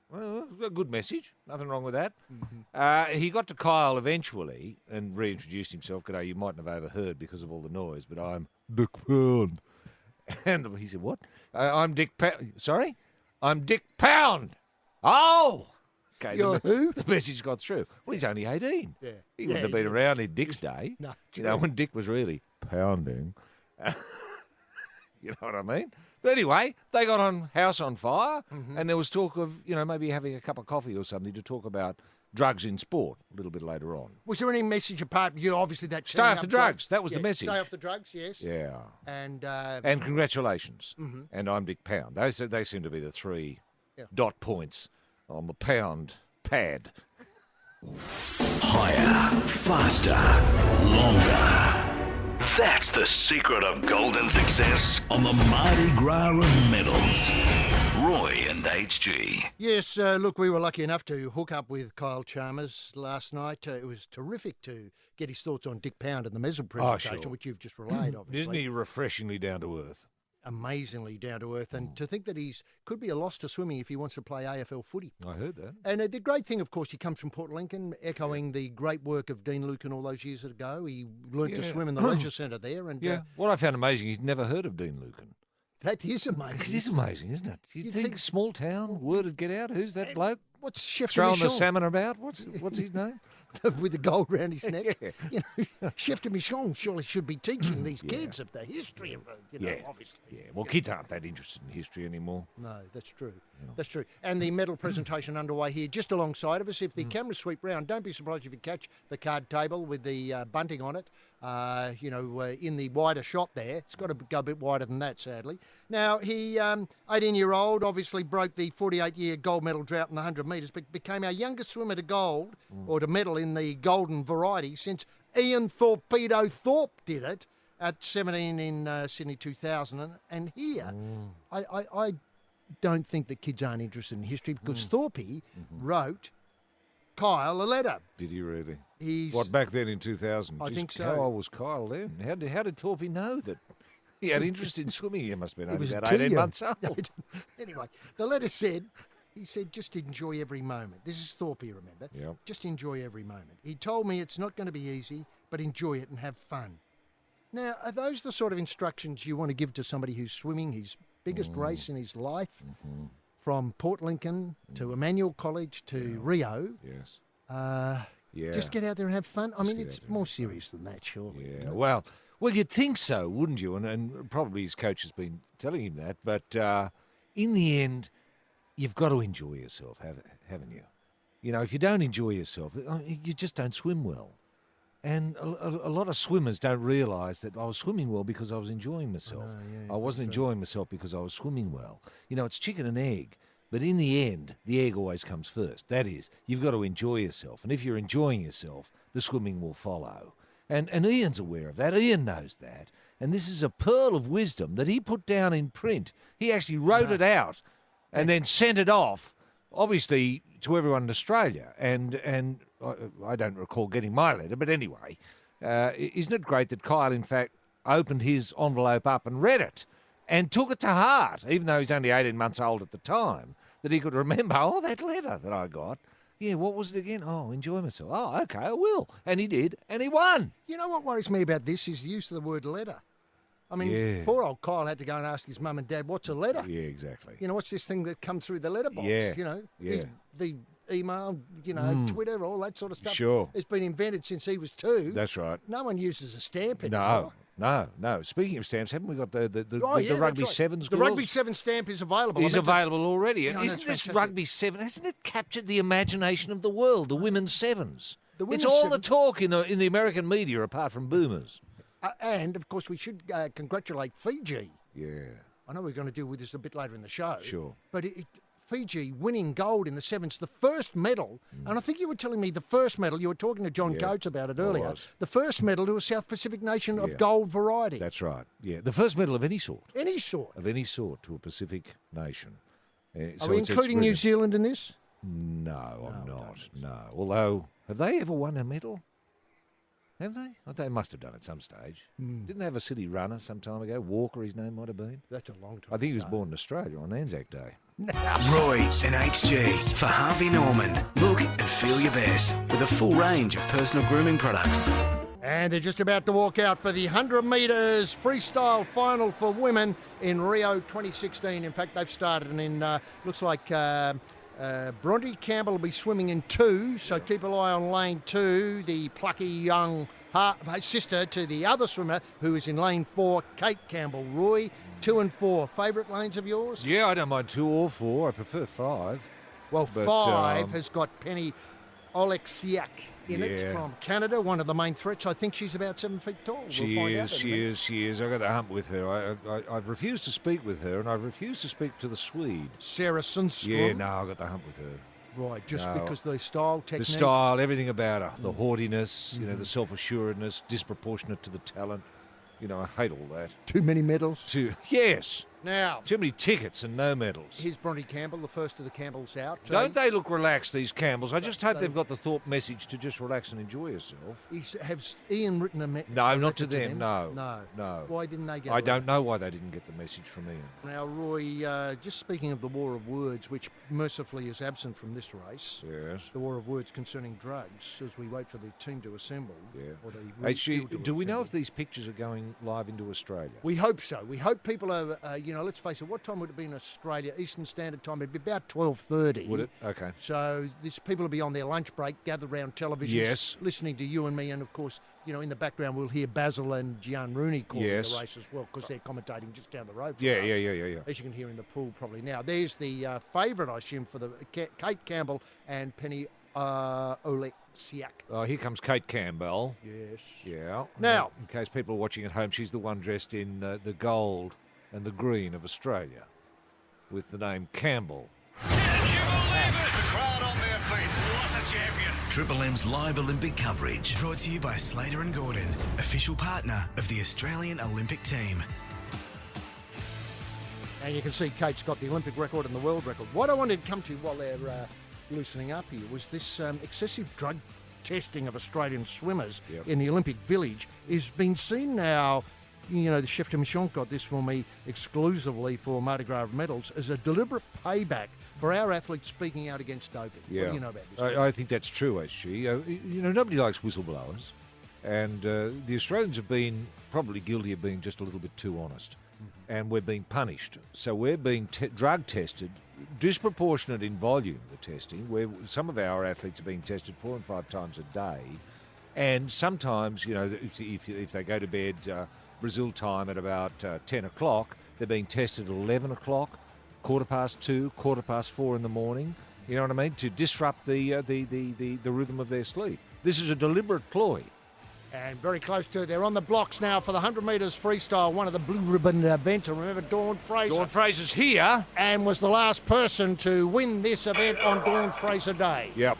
Well, a good message. Nothing wrong with that. Mm-hmm. He got to Kyle eventually and reintroduced himself. G'day, you mightn't have overheard because of all the noise, but I'm Dick Pound. And he said, "What? I'm Dick Pound." "Sorry? I'm Dick Pound." "Oh!" Okay, You're who? The message got through. Well, he's only 18. Yeah. He wouldn't have been around in Dick's day. No, You know, when Dick was really pounding. You know what I mean? But anyway, they got on House on Fire, and there was talk of, maybe having a cup of coffee or something to talk about drugs in sport a little bit later on. Was there any message apart? Obviously that Stay off the drugs. That was the message. Stay off the drugs. Yes. Yeah. And Congratulations. And I'm Dick Pound. They seem to be the three dot points on the pound pad. Higher, faster, longer. That's the secret of golden success on the Mardi Gras of medals. Roy and HG. yes, look, we were lucky enough to hook up with Kyle Chalmers last night. It was terrific to get his thoughts on Dick Pound and the medal presentation, sure. which you've just relayed. Obviously, Isn't he refreshingly down to earth? Amazingly down to earth, and to think that could be a loss to swimming if he wants to play AFL footy. I heard that. And the great thing, of course, he comes from Port Lincoln, echoing the great work of Dean Lucan all those years ago. He learnt to swim in the leisure centre there. And What I found amazing, you'd never heard of Dean Lucan. that is amazing. It is amazing, isn't it? You'd think think- small town, word would get out. Who's that bloke? What's Chef de Throwing the Michon salmon about? What's his name? with the gold round his neck? Yeah. Chef de Michon surely should be teaching these kids of the history of, obviously. Yeah, well, kids aren't that interested in history anymore. No, that's true. That's true. And the medal presentation underway here, just alongside of us. If the cameras sweep round, don't be surprised if you catch the card table with the bunting on it. In the wider shot there. It's got to go a bit wider than that, sadly. Now, he, 18-year-old, obviously broke the 48-year gold medal drought in the 100 metres, but became our youngest swimmer to gold, or to medal in the golden variety, since Ian Torpedo Thorpe did it at 17 in Sydney 2000. And here, I don't think that kids aren't interested in history, because Thorpe wrote Kyle a letter. Did he really? He's What, back then in 2000? I think so. How old was Kyle then? How did Torpy know that he had interest in swimming? He must have been It was only about too 18 young. months old. Anyway, the letter said, he said, just enjoy every moment. This is Thorpe, remember? Yep. Just enjoy every moment. He told me it's not going to be easy, but enjoy it and have fun. Now, are those the sort of instructions you want to give to somebody who's swimming his biggest race in his life, from Port Lincoln to Emmanuel College to Rio? Yes. Yeah. Just get out there and have fun. I mean, get it's out there and more have fun. serious than that, surely. Yeah. Well, you'd think so, wouldn't you? And probably his coach has been telling him that. But in the end, you've got to enjoy yourself, haven't you? You know, if you don't enjoy yourself, you just don't swim well. And a lot of swimmers don't realise that I was swimming well because I was enjoying myself. I wasn't enjoying myself because I was swimming well. You know, it's chicken and egg. But in the end, the egg always comes first. That is, you've got to enjoy yourself. And if you're enjoying yourself, the swimming will follow. And Ian's aware of that. Ian knows that. And this is a pearl of wisdom that he put down in print. He actually wrote it out and then sent it off, obviously, to everyone in Australia. And I don't recall getting my letter, but anyway, isn't it great that Kyle, in fact, opened his envelope up and read it and took it to heart, even though he's only 18 months old at the time, that he could remember, that letter that I got. Yeah, what was it again? Oh, enjoy myself. Oh, okay, I will. And he did, and he won. You know what worries me about this is the use of the word letter. I mean, poor old Kyle had to go and ask his mum and dad, what's a letter? Yeah, exactly. You know, what's this thing that come through the letterbox? Yeah, You know, yeah. the email, Twitter, all that sort of stuff. Sure. It's been invented since he was 2. That's right. No one uses a stamp anymore. No, No. Speaking of stamps, haven't we got the that's Rugby right. Sevens The girls? Rugby 7 stamp is available. Is available already. Yeah, Isn't that's this fantastic. Rugby 7, hasn't it captured the imagination of the world, the women's sevens? The women's it's all sevens- the talk in the American media, apart from boomers. And, of course, we should congratulate Fiji. Yeah. I know we're going to deal with this a bit later in the show. Sure. But Fiji winning gold in the sevens, the first medal, and I think you were telling me the first medal, you were talking to John Coates about it earlier, was. the first medal to a South Pacific nation of Yeah. gold variety. That's right. Yeah. The first medal of any sort. Any sort. Of any sort to a Pacific nation. Are we including New Zealand in this? No, I'm not. No. Although, have they ever won a medal? Have they? Oh, they must have done at some stage. Didn't they have a city runner some time ago? Walker, his name might have been. That's a long time. I think he was born in Australia on Anzac Day. Roy and HG for Harvey Norman. Look and feel your best with a full range of personal grooming products. And they're just about to walk out for the 100 metres freestyle final for women in Rio 2016. In fact, they've started, and in looks like Bronte Campbell will be swimming in 2, so keep an eye on lane 2, the plucky young sister to the other swimmer who is in lane 4, Kate Campbell. Roy, 2 and 4. Favourite lanes of yours? Yeah, I don't mind 2 or 4. I prefer 5. Well, But, 5 has got Penny Oleksiak in it Yeah. from Canada, one of the main threats. I think she's about 7 feet tall. She We'll find out in a minute. is. I got the hump with her. I've refused to speak with her, and I've refused to speak to the Swede. Sarah Sundstrom. Yeah, no, I got the hump with her. Right, just No. because the style, technique. The style, everything about her. The haughtiness, the self-assuredness, disproportionate to the talent. I hate all that. Too many medals. Yes. Now, Too many tickets and no medals. here's Bronte Campbell, the first of the Campbells out. Don't they look relaxed, these Campbells? I just hope they- they've got the thought message to just relax and enjoy yourself. Has Ian written a No, a not to letter them, no. No. Why didn't they get I it? don't know why they didn't get the message from Ian. Now, Roy, just speaking of the war of words, which mercifully is absent from this race, Yes. the war of words concerning drugs, as we wait for the team to assemble. Yeah. Or the HG, field to do we know assemble. if these pictures are going live into Australia? We hope so. We hope people are, let's face it, what time would it be in Australia? Eastern Standard Time, it'd be about 12:30. Would it? Okay. So people will be on their lunch break, gathered around television, Yes. listening to you and me, and of course, in the background we'll hear Basil and Gian Rooney calling Yes. the race as well, because they're commentating just down the road from Yeah. us. As you can hear in the pool probably now. There's the favourite, I assume, for the Kate Campbell and Penny Oleksiak. Oh, here comes Kate Campbell. Yes. Yeah. Now- in case people are watching at home, she's the one dressed in the gold and the green of Australia, with the name Campbell. Can you believe it? The crowd on their feet. What a champion. Triple M's live Olympic coverage. Brought to you by Slater and Gordon, official partner of the Australian Olympic team. And you can see Kate's got the Olympic record and the world record. What I wanted to come to while they're loosening up here was this excessive drug testing of Australian swimmers in the Olympic Village is being seen now. The chef de mission got this for me exclusively for Mardi Gras medals as a deliberate payback for our athletes speaking out against doping. Yeah. What do you know about this? I think that's true, actually. Nobody likes whistleblowers, and the Australians have been probably guilty of being just a little bit too honest, and we're being punished. So we're being drug tested, disproportionate in volume, the testing, where some of our athletes are being tested 4 and 5 times a day, and sometimes, if they go to bed Brazil time at about 10 o'clock, they're being tested at 11 o'clock, 2:15, 4:15 in the morning, you know what I mean, to disrupt the rhythm of their sleep. This is a deliberate ploy. And very close to, they're on the blocks now for the 100 metres freestyle, one of the blue ribbon events. And remember Dawn Fraser. Dawn Fraser's here. And was the last person to win this event on Dawn Fraser Day. Yep.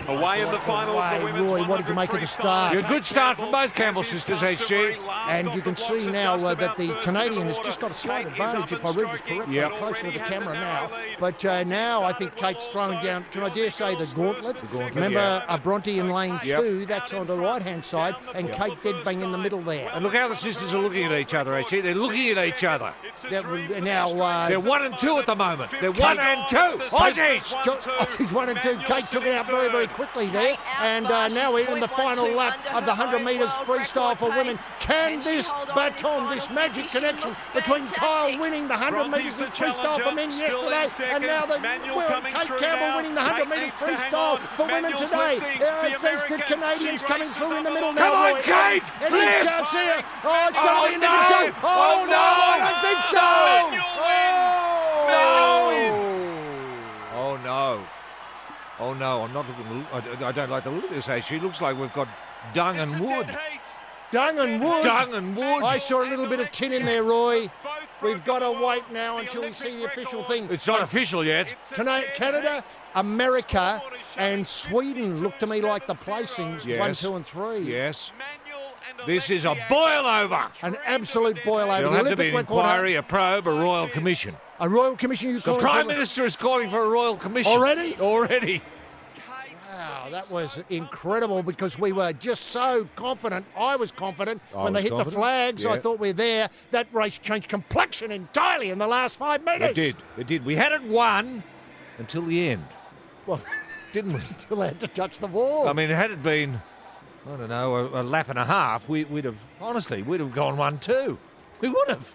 Away in the final of the women's Roy, what did you make of the start? A good start from both Campbell sisters, HG. And you can see now that the Canadian has just got a slight advantage, if I read this correctly, Yep. closer to the camera now. But now I think Kate's throwing down, can I dare say, the gauntlet? Remember Bronte in lane 2, that's on the right-hand side, and Kate dead bang in the middle there. And look how the sisters are looking at each other, HG. They're looking at each other. Now, They're 1 and 2 at the moment. They're 1 and 2. Aussies! Aussies 1 and 2. Kate took it out very, very quickly. quickly there. And now we're in the final lap of the 100 metres freestyle for women. Can this baton, this magic connection between Kyle winning the 100 metres in freestyle for men yesterday, and now Kate Campbell winning the 100 metres freestyle for women today. It says the Canadians coming through in the middle now. Come on, Kate! Any chance here? Oh, it's going to be into the two. Oh, no, I don't think so. Oh, no. Oh, no, I'm not looking... I don't like the look of this, She looks like we've got dung and wood. Dung and wood. Dung and wood. I saw a little bit of tin in there, Roy. We've got to wait now until we see the official thing. It's not official yet. Canada, America, and Sweden look to me like the placings, Yes. 1, 2, and 3. Yes. This is a boil-over. An absolute boil-over. There'll The have to be Olympic an record- inquiry, a probe, a royal commission. A royal commission, you call The it? Prime Minister is calling for a royal commission. Already? Already. Wow, that was incredible because we were just so confident. I was confident when they hit the flags. I thought we're there. That race changed complexion entirely in the last 5 metres. It did. It did. We had it won until the end, Well, didn't we? until they had to touch the wall. I mean, had it been, I don't know, a lap and a half, we'd have, honestly, we'd have gone 1-2. We would have.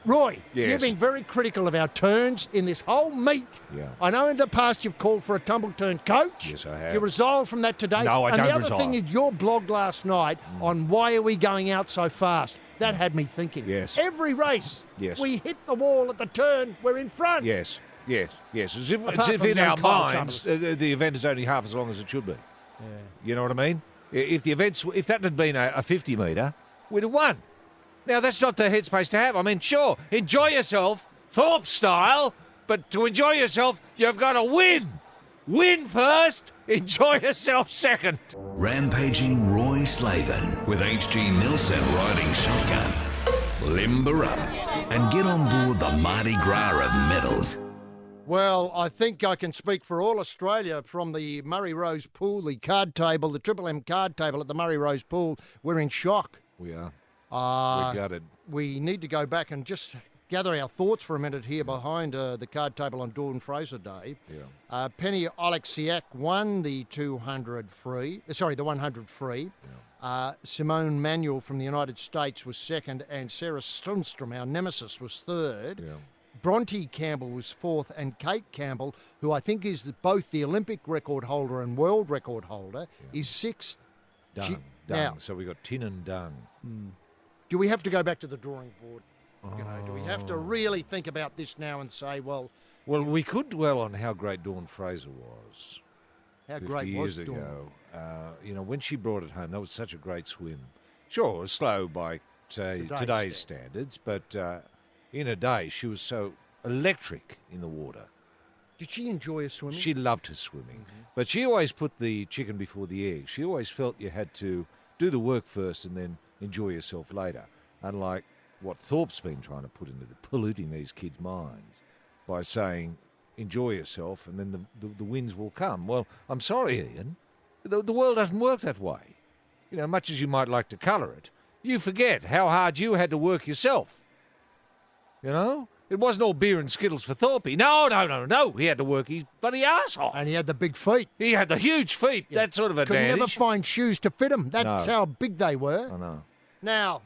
Roy, Yes. you've been very critical of our turns in this whole meet. Yeah. I know in the past you've called for a tumble turn coach. Yes, I have. You resolved from that today. No, I and don't the other resolve. thing is your blog last night on why are we going out so fast. That had me thinking. Yes. Every race, Yes. we hit the wall at the turn, we're in front. Yes, yes, yes. As if, Apart from in young our Kyle minds, the event is only half as long as it should be. Yeah. You know what I mean? If that had been a 50 metre, we'd have won. Now, that's not the headspace to have. I mean, sure, enjoy yourself, Thorpe style, but to enjoy yourself, you've got to win. Win first, enjoy yourself second. Rampaging Roy Slaven with H.G. Nielsen riding shotgun. Limber up and get on board the Mardi Gras of medals. Well, I think I can speak for all Australia from the Murray Rose Pool, the card table, the Triple M card table at the Murray Rose Pool. We're in shock. We are. We're gutted. We need to go back and just gather our thoughts for a minute here behind the card table on Dawn Fraser Day. Yeah. Penny Oleksiak won the 200 free. Sorry, the 100 free. Yeah. Simone Manuel from the United States was second, and Sarah Sundstrom, our nemesis, was third. Yeah. Bronte Campbell was fourth, and Kate Campbell, who I think is both the Olympic record holder and world record holder, is sixth. Dung. Now, so we got tin and dung. do we have to go back to the drawing board? You know, do we have to really think about this now and say, well, we could dwell on how great Dawn Fraser was. how 50 great years was Dawn? ago. You know, when she brought it home, that was such a great swim. Sure, it was slow by today's standards, but in a day, she was so electric in the water. Did she enjoy her swimming? She loved her swimming, but she always put the chicken before the egg. She always felt you had to do the work first and then enjoy yourself later, unlike what Thorpe's been trying to put into polluting these kids' minds by saying, enjoy yourself and then the wins will come. Well, I'm sorry, Ian, the world doesn't work that way. You know, much as you might like to colour it, you forget how hard you had to work yourself. You know? It wasn't all beer and Skittles for Thorpe. No. He had to work his bloody arse off. And he had the big feet. He had the huge feet, that sort of advantage. Could never find shoes to fit him. That's how big they were. I know. Now,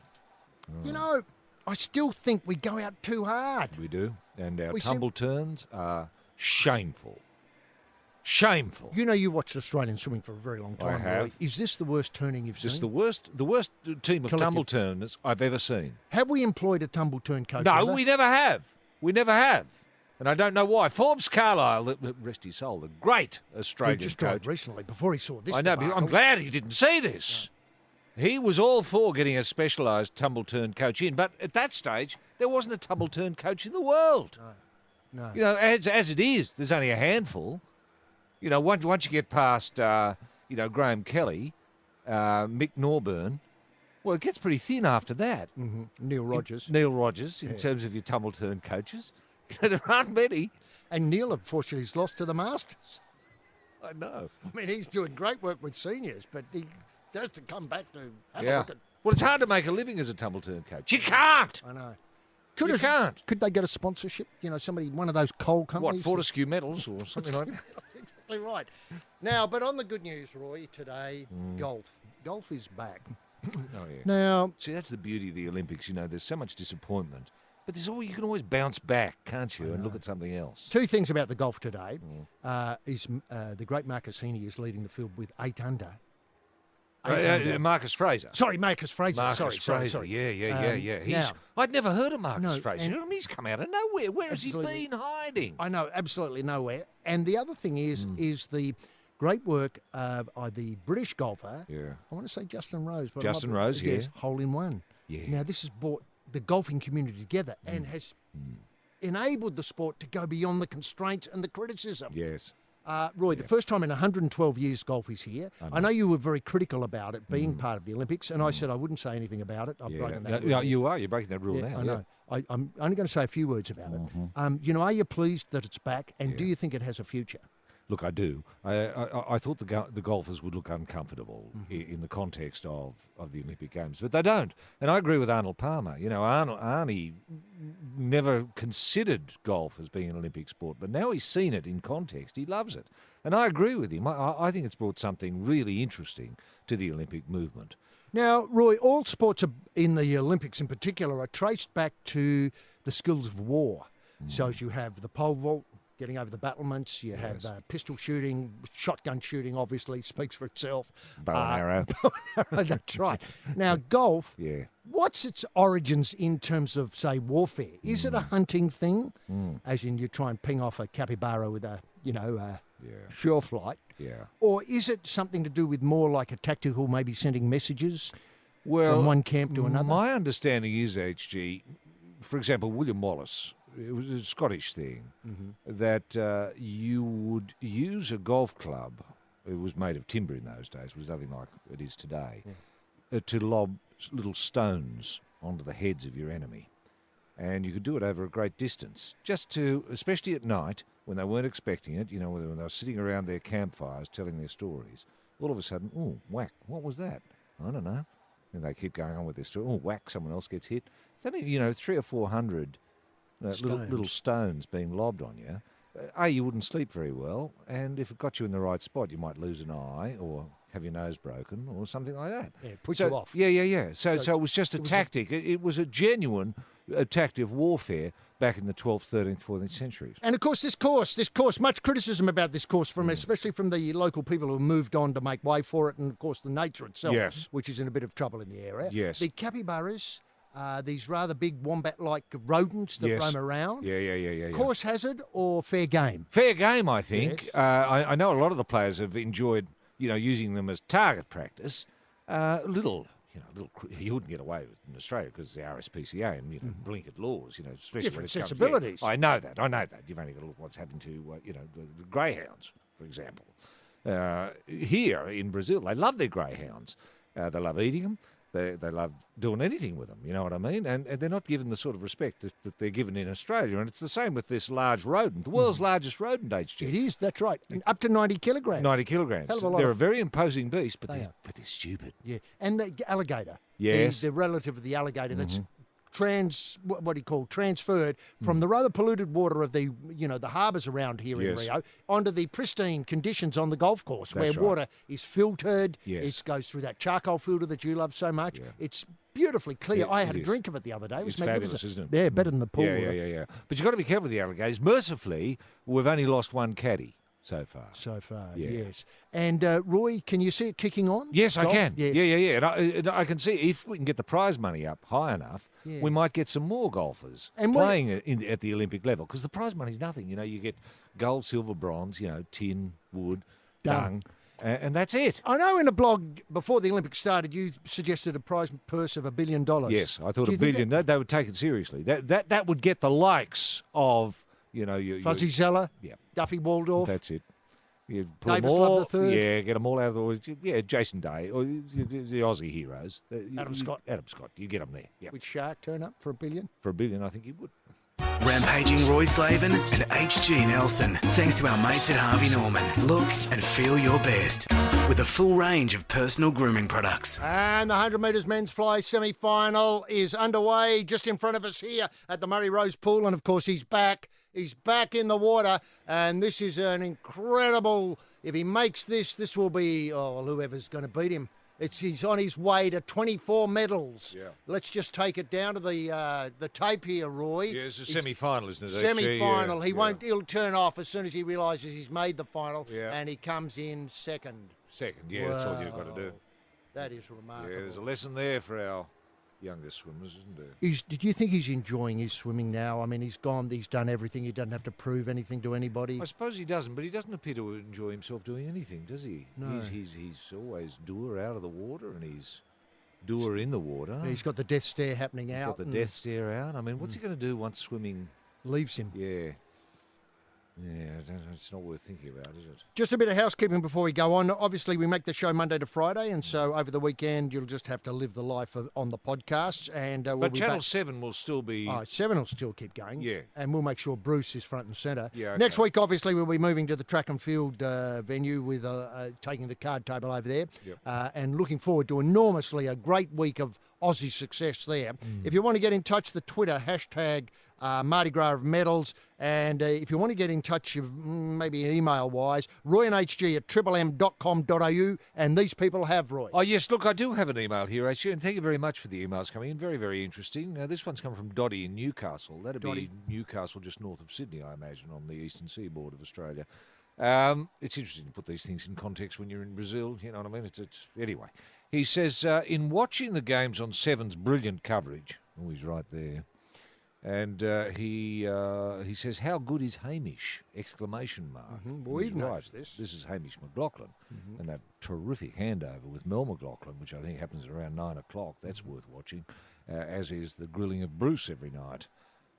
you know, I still think we go out too hard. We do. And our We tumble turns are shameful. Shameful. You know, you watched Australian swimming for a very long time. I have. Roy. Is this the worst turning you've This is seen? the worst team of Collective. tumble turners I've ever seen. Have we employed a tumble turn coach? No, ever? we never have. We never have. And I don't know why. Forbes Carlyle, rest his soul, the great We Australian just coach. tried recently before he saw this. I know, but debacle. I'm glad he didn't see this. He was all for getting a specialised tumble turn coach in, but at that stage, there wasn't a tumble turn coach in the world. No. You know, as it is, there's only a handful. You know, once you get past, Graham Kelly, Mick Norburn, well, it gets pretty thin after that. Neil Rogers. Neil Rogers, in terms of your tumble turn coaches. There aren't many. And Neil, unfortunately, he's lost to the Masters. I know. I mean, he's doing great work with seniors, but he has to come back to have a Yeah. look at... Well, it's hard to make a living as a tumble turn coach. You can't. I know. You can't. Could they get a sponsorship? You know, one of those coal What, companies? Fortescue Metals or something like that? exactly right. Now, but on the good news, Roy, today, golf. Golf is back. Oh, yeah. Now, See, that's the beauty of the Olympics. There's so much disappointment. But you can always bounce back, can't you, and look at something else. two things about the golf today. Is the great Marcus Heaney is leading the field with 8 under. Marcus Fraser. Sorry, Marcus Fraser. Marcus Sorry. Fraser. Yeah. I'd never heard of Marcus Fraser. He's come out of nowhere. Where has he been hiding? I know, absolutely nowhere. And the other thing is the great work of the British golfer. Yeah. I want to say Justin Rose. But Justin Rose, yeah. Yes, hole in one. Yeah. Now, this has brought the golfing community together and has enabled the sport to go beyond the constraints and the criticism. Yes. Roy, the first time in 112 years golf is here. I know you were very critical about it being part of the Olympics, and I said I wouldn't say anything about it. I've broken that rule. No, you are. You're breaking that rule Yeah, now. I know. I'm only going to say a few words about it. Are you pleased that it's back, and do you think it has a future? Look, I do. I thought the golfers would look uncomfortable in the context of the Olympic Games, but they don't. And I agree with Arnold Palmer. Arnie never considered golf as being an Olympic sport, but now he's seen it in context. He loves it. And I agree with him. I think it's brought something really interesting to the Olympic movement. Now, Roy, all sports in the Olympics in particular are traced back to the skills of war. So as you have the pole vault, getting over the battlements, you have pistol shooting, shotgun shooting, obviously, speaks for itself. Bow and arrow. That's right. Now, golf, Yeah. what's its origins in terms of, say, warfare? Is it a hunting thing, as in you try and ping off a capybara with a sure flight? Yeah. Or is it something to do with more like a tactical, maybe sending messages Well, from one camp to another? My understanding is, HG, for example, William Wallace, it was a Scottish thing, that you would use a golf club, it was made of timber in those days, it was nothing like it is today, to lob little stones onto the heads of your enemy. And you could do it over a great distance, just to, especially at night, when they weren't expecting it, when they were sitting around their campfires telling their stories, all of a sudden, oh, whack, what was that? I don't know. And they keep going on with their story. Oh, whack, someone else gets hit. It's only, 300 or 400 little stones being lobbed on you. You wouldn't sleep very well, and if it got you in the right spot, you might lose an eye or have your nose broken or something like that. Yeah, put you off. Yeah. So it was just a tactic. It was a genuine tactic of warfare back in the 12th, 13th, 14th centuries. And of course, this course, much criticism about this course especially from the local people who moved on to make way for it, and of course the nature itself, which is in a bit of trouble in the area. Yes. The capybaras, these rather big wombat-like rodents that roam around. Yeah. Course hazard or fair game? Fair game, I think. Yes. I know a lot of the players have enjoyed, using them as target practice. You wouldn't get away with it in Australia because the RSPCA and blanket laws, especially Different when it sensibilities. I know that. You've only got to look what's happened to the greyhounds, for example. Here in Brazil, they love their greyhounds. They love eating them. They love doing anything with them, you know what I mean? And they're not given the sort of respect that they're given in Australia. And it's the same with this large rodent, the world's largest rodent, HG. It is, that's right. And up to 90 kilograms. 90 kilograms. Hell of a lot they're a of- very imposing beast, but They they're are. stupid. Yeah, and the alligator. Yes. The relative of the alligator that's transferred from the rather polluted water of the harbours around here in Yes. Rio onto the pristine conditions on the golf course where That's right. water is filtered. Yes. It goes through that charcoal filter that you love so much. Yeah. It's beautifully clear. Yeah, I had it a is. drink of it the other day. It was It's magnificent. fabulous, isn't it? Yeah, better than the pool water. Yeah. But you've got to be careful with the alligators. Mercifully, we've only lost one caddy so far. So far, Yeah. yes. And Roy, can you see it kicking on? Yes, I Golf? can. Yes. Yeah. And I can see if we can get the prize money up high enough, Yeah. we might get some more golfers And playing at the Olympic level. Because the prize money's nothing. You get gold, silver, bronze, tin, wood, dung, and that's it. I know in a blog before the Olympics started, you suggested a prize purse of $1 billion. Yes, I thought Do $1 you think billion. They would take it seriously. That would get the likes of Fuzzy Zeller, Yeah. Duffy Waldorf. That's it. You put them Davis all, Love the Third. Yeah, get them all out of the way. Yeah, Jason Day, or the Aussie heroes. Adam Scott. Adam Scott. You get them there. Yeah. Would Shark turn up for $1 billion? For $1 billion, I think he would. Rampaging Roy Slaven and HG Nelson. Thanks to our mates at Harvey Norman. Look and feel your best with a full range of personal grooming products. And the 100 metres men's fly semi-final is underway just in front of us here at the Murray Rose Pool. And, of course, he's back. He's back in the water, and this is an incredible... If he makes this, this will be... Oh, whoever's going to beat him. He's on his way to 24 medals. Yeah. Let's just take it down to the tape here, Roy. Yeah, it's a semi-final, isn't it? Semi-final. Yeah, He'll turn off as soon as he realises he's made the final, Yeah. and he comes in second. Second, yeah, that's all you've got to do. That is remarkable. Yeah, there's a lesson there for our younger swimmers, isn't there? Did you think he's enjoying his swimming now? I mean, he's done everything. He doesn't have to prove anything to anybody. I suppose he doesn't, but he doesn't appear to enjoy himself doing anything, does he? No. He's always doer out of the water, and he's doer in the water. He's got the death stare happening He's out. got the death stare out. I mean, what's he going to do once swimming leaves him. Yeah. Yeah, it's not worth thinking about, is it? Just a bit of housekeeping before we go on. Obviously, we make the show Monday to Friday, and so over the weekend, you'll just have to live the life on the podcasts. And we'll but be Channel back. 7 will still be... Oh, 7 will still keep going. Yeah. And we'll make sure Bruce is front and centre. Yeah, okay. Next week, obviously, we'll be moving to the track and field venue with taking the card table over there. Yep. And looking forward to enormously a great week of Aussie success there. If you want to get in touch, the Twitter hashtag Mardi Gras of Medals, and if you want to get in touch, maybe email-wise, royandhg at triplem.com.au, and these people have, Roy. Oh, yes, look, I do have an email here, HG, and thank you very much for the emails coming in. Very, very interesting. This one's come from Dottie in Newcastle. That'd be Newcastle, just north of Sydney, I imagine, on the eastern seaboard of Australia. It's interesting to put these things in context when you're in Brazil, you know what I mean? Anyway, he says, in watching the games on Seven's brilliant coverage, oh, he's right there, and he says, how good is Hamish? Exclamation mark. Well, we've noticed this. This is Hamish McLaughlin, and that terrific handover with Mel McLaughlin, which I think happens around 9 o'clock. That's worth watching, as is the grilling of Bruce every night.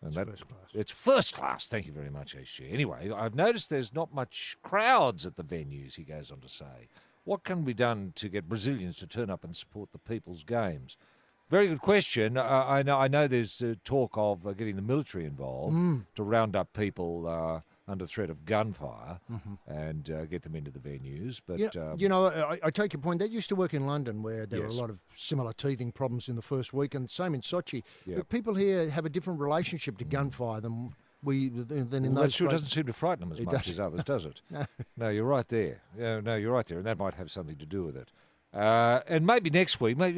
And It's first class. It's first class. Thank you very much, HG. Anyway, I've noticed there's not much crowds at the venues, he goes on to say. What can be done to get Brazilians to turn up and support the people's games? Very good question. I know there's talk of getting the military involved to round up people under threat of gunfire and get them into the venues. But I take your point. That used to work in London, where there were a lot of similar teething problems in the first week, and same in Sochi. Yep. But people here have a different relationship to gunfire than in that those. sure doesn't seem to frighten them as much as others, does it? No, you're right there. No, you're right there, and that might have something to do with it. And maybe next week. I'm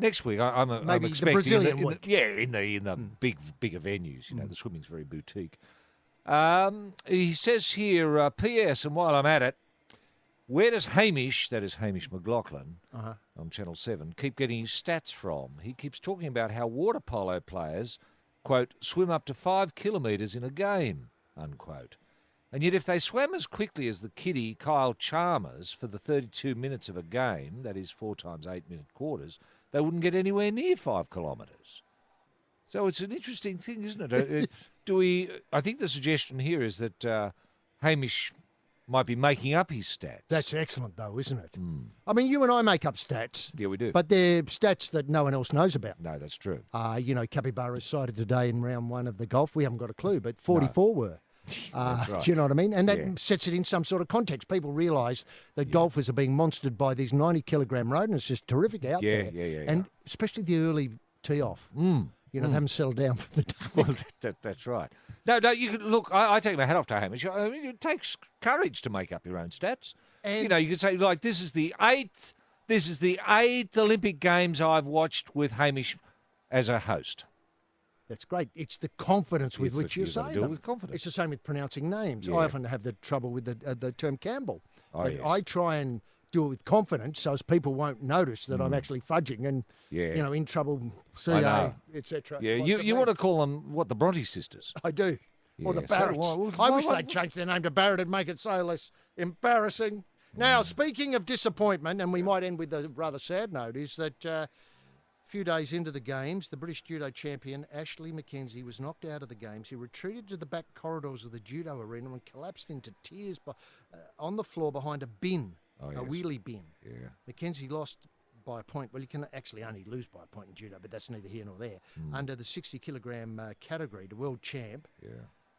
expecting the Brazilian week. In the bigger venues. You know, the swimming's very boutique. He says here, P.S. And while I'm at it, where does Hamish, that is Hamish McLaughlin, on Channel 7, keep getting his stats from? He keeps talking about how water polo players, quote, swim up to 5 kilometres in a game, unquote. And yet if they swam as quickly as the kiddie Kyle Chalmers for the 32 minutes of a game, that is 4 times 8-minute quarters, they wouldn't get anywhere near 5 kilometres. So it's an interesting thing, isn't it? I think the suggestion here is that Hamish might be making up his stats. That's excellent, though, isn't it? I mean, you and I make up stats. Yeah, we do. But they're stats that no one else knows about. No, that's true. Capybara cited today in round 1 of the golf. We haven't got a clue, but 44 were. Right. Do you know what I mean? And that sets it in some sort of context. People realise that golfers are being monstered by these 90-kilogram rodents. It's just terrific out there. Yeah. And especially the early tee-off. They haven't settled down for the day. Well, that's right. No, you can look. I take my hat off to Hamish. I mean, it takes courage to make up your own stats. And you could say like, this is the eighth Olympic Games I've watched with Hamish as a host. That's great. It's the confidence with which you say do them. With confidence. It's the same with pronouncing names. Yeah. I often have the trouble with the term Campbell. Oh, but yes. I try and do it with confidence so as people won't notice that I'm actually fudging and, in trouble, CA, etc. Yeah, you want to call them, the Bronte sisters? I do. Or the Yeah, Barretts. I wish they'd change their name to Barrett and make it so less embarrassing. Now, speaking of disappointment, and we might end with a rather sad note, is that a few days into the Games, the British judo champion Ashley Mackenzie was knocked out of the Games. He retreated to the back corridors of the judo arena and collapsed into tears on the floor behind a bin, a wheelie bin. Yeah. Mackenzie lost by a point. Well, you can actually only lose by a point in judo, but that's neither here nor there. Under the 60-kilogram category, the world champ. Yeah.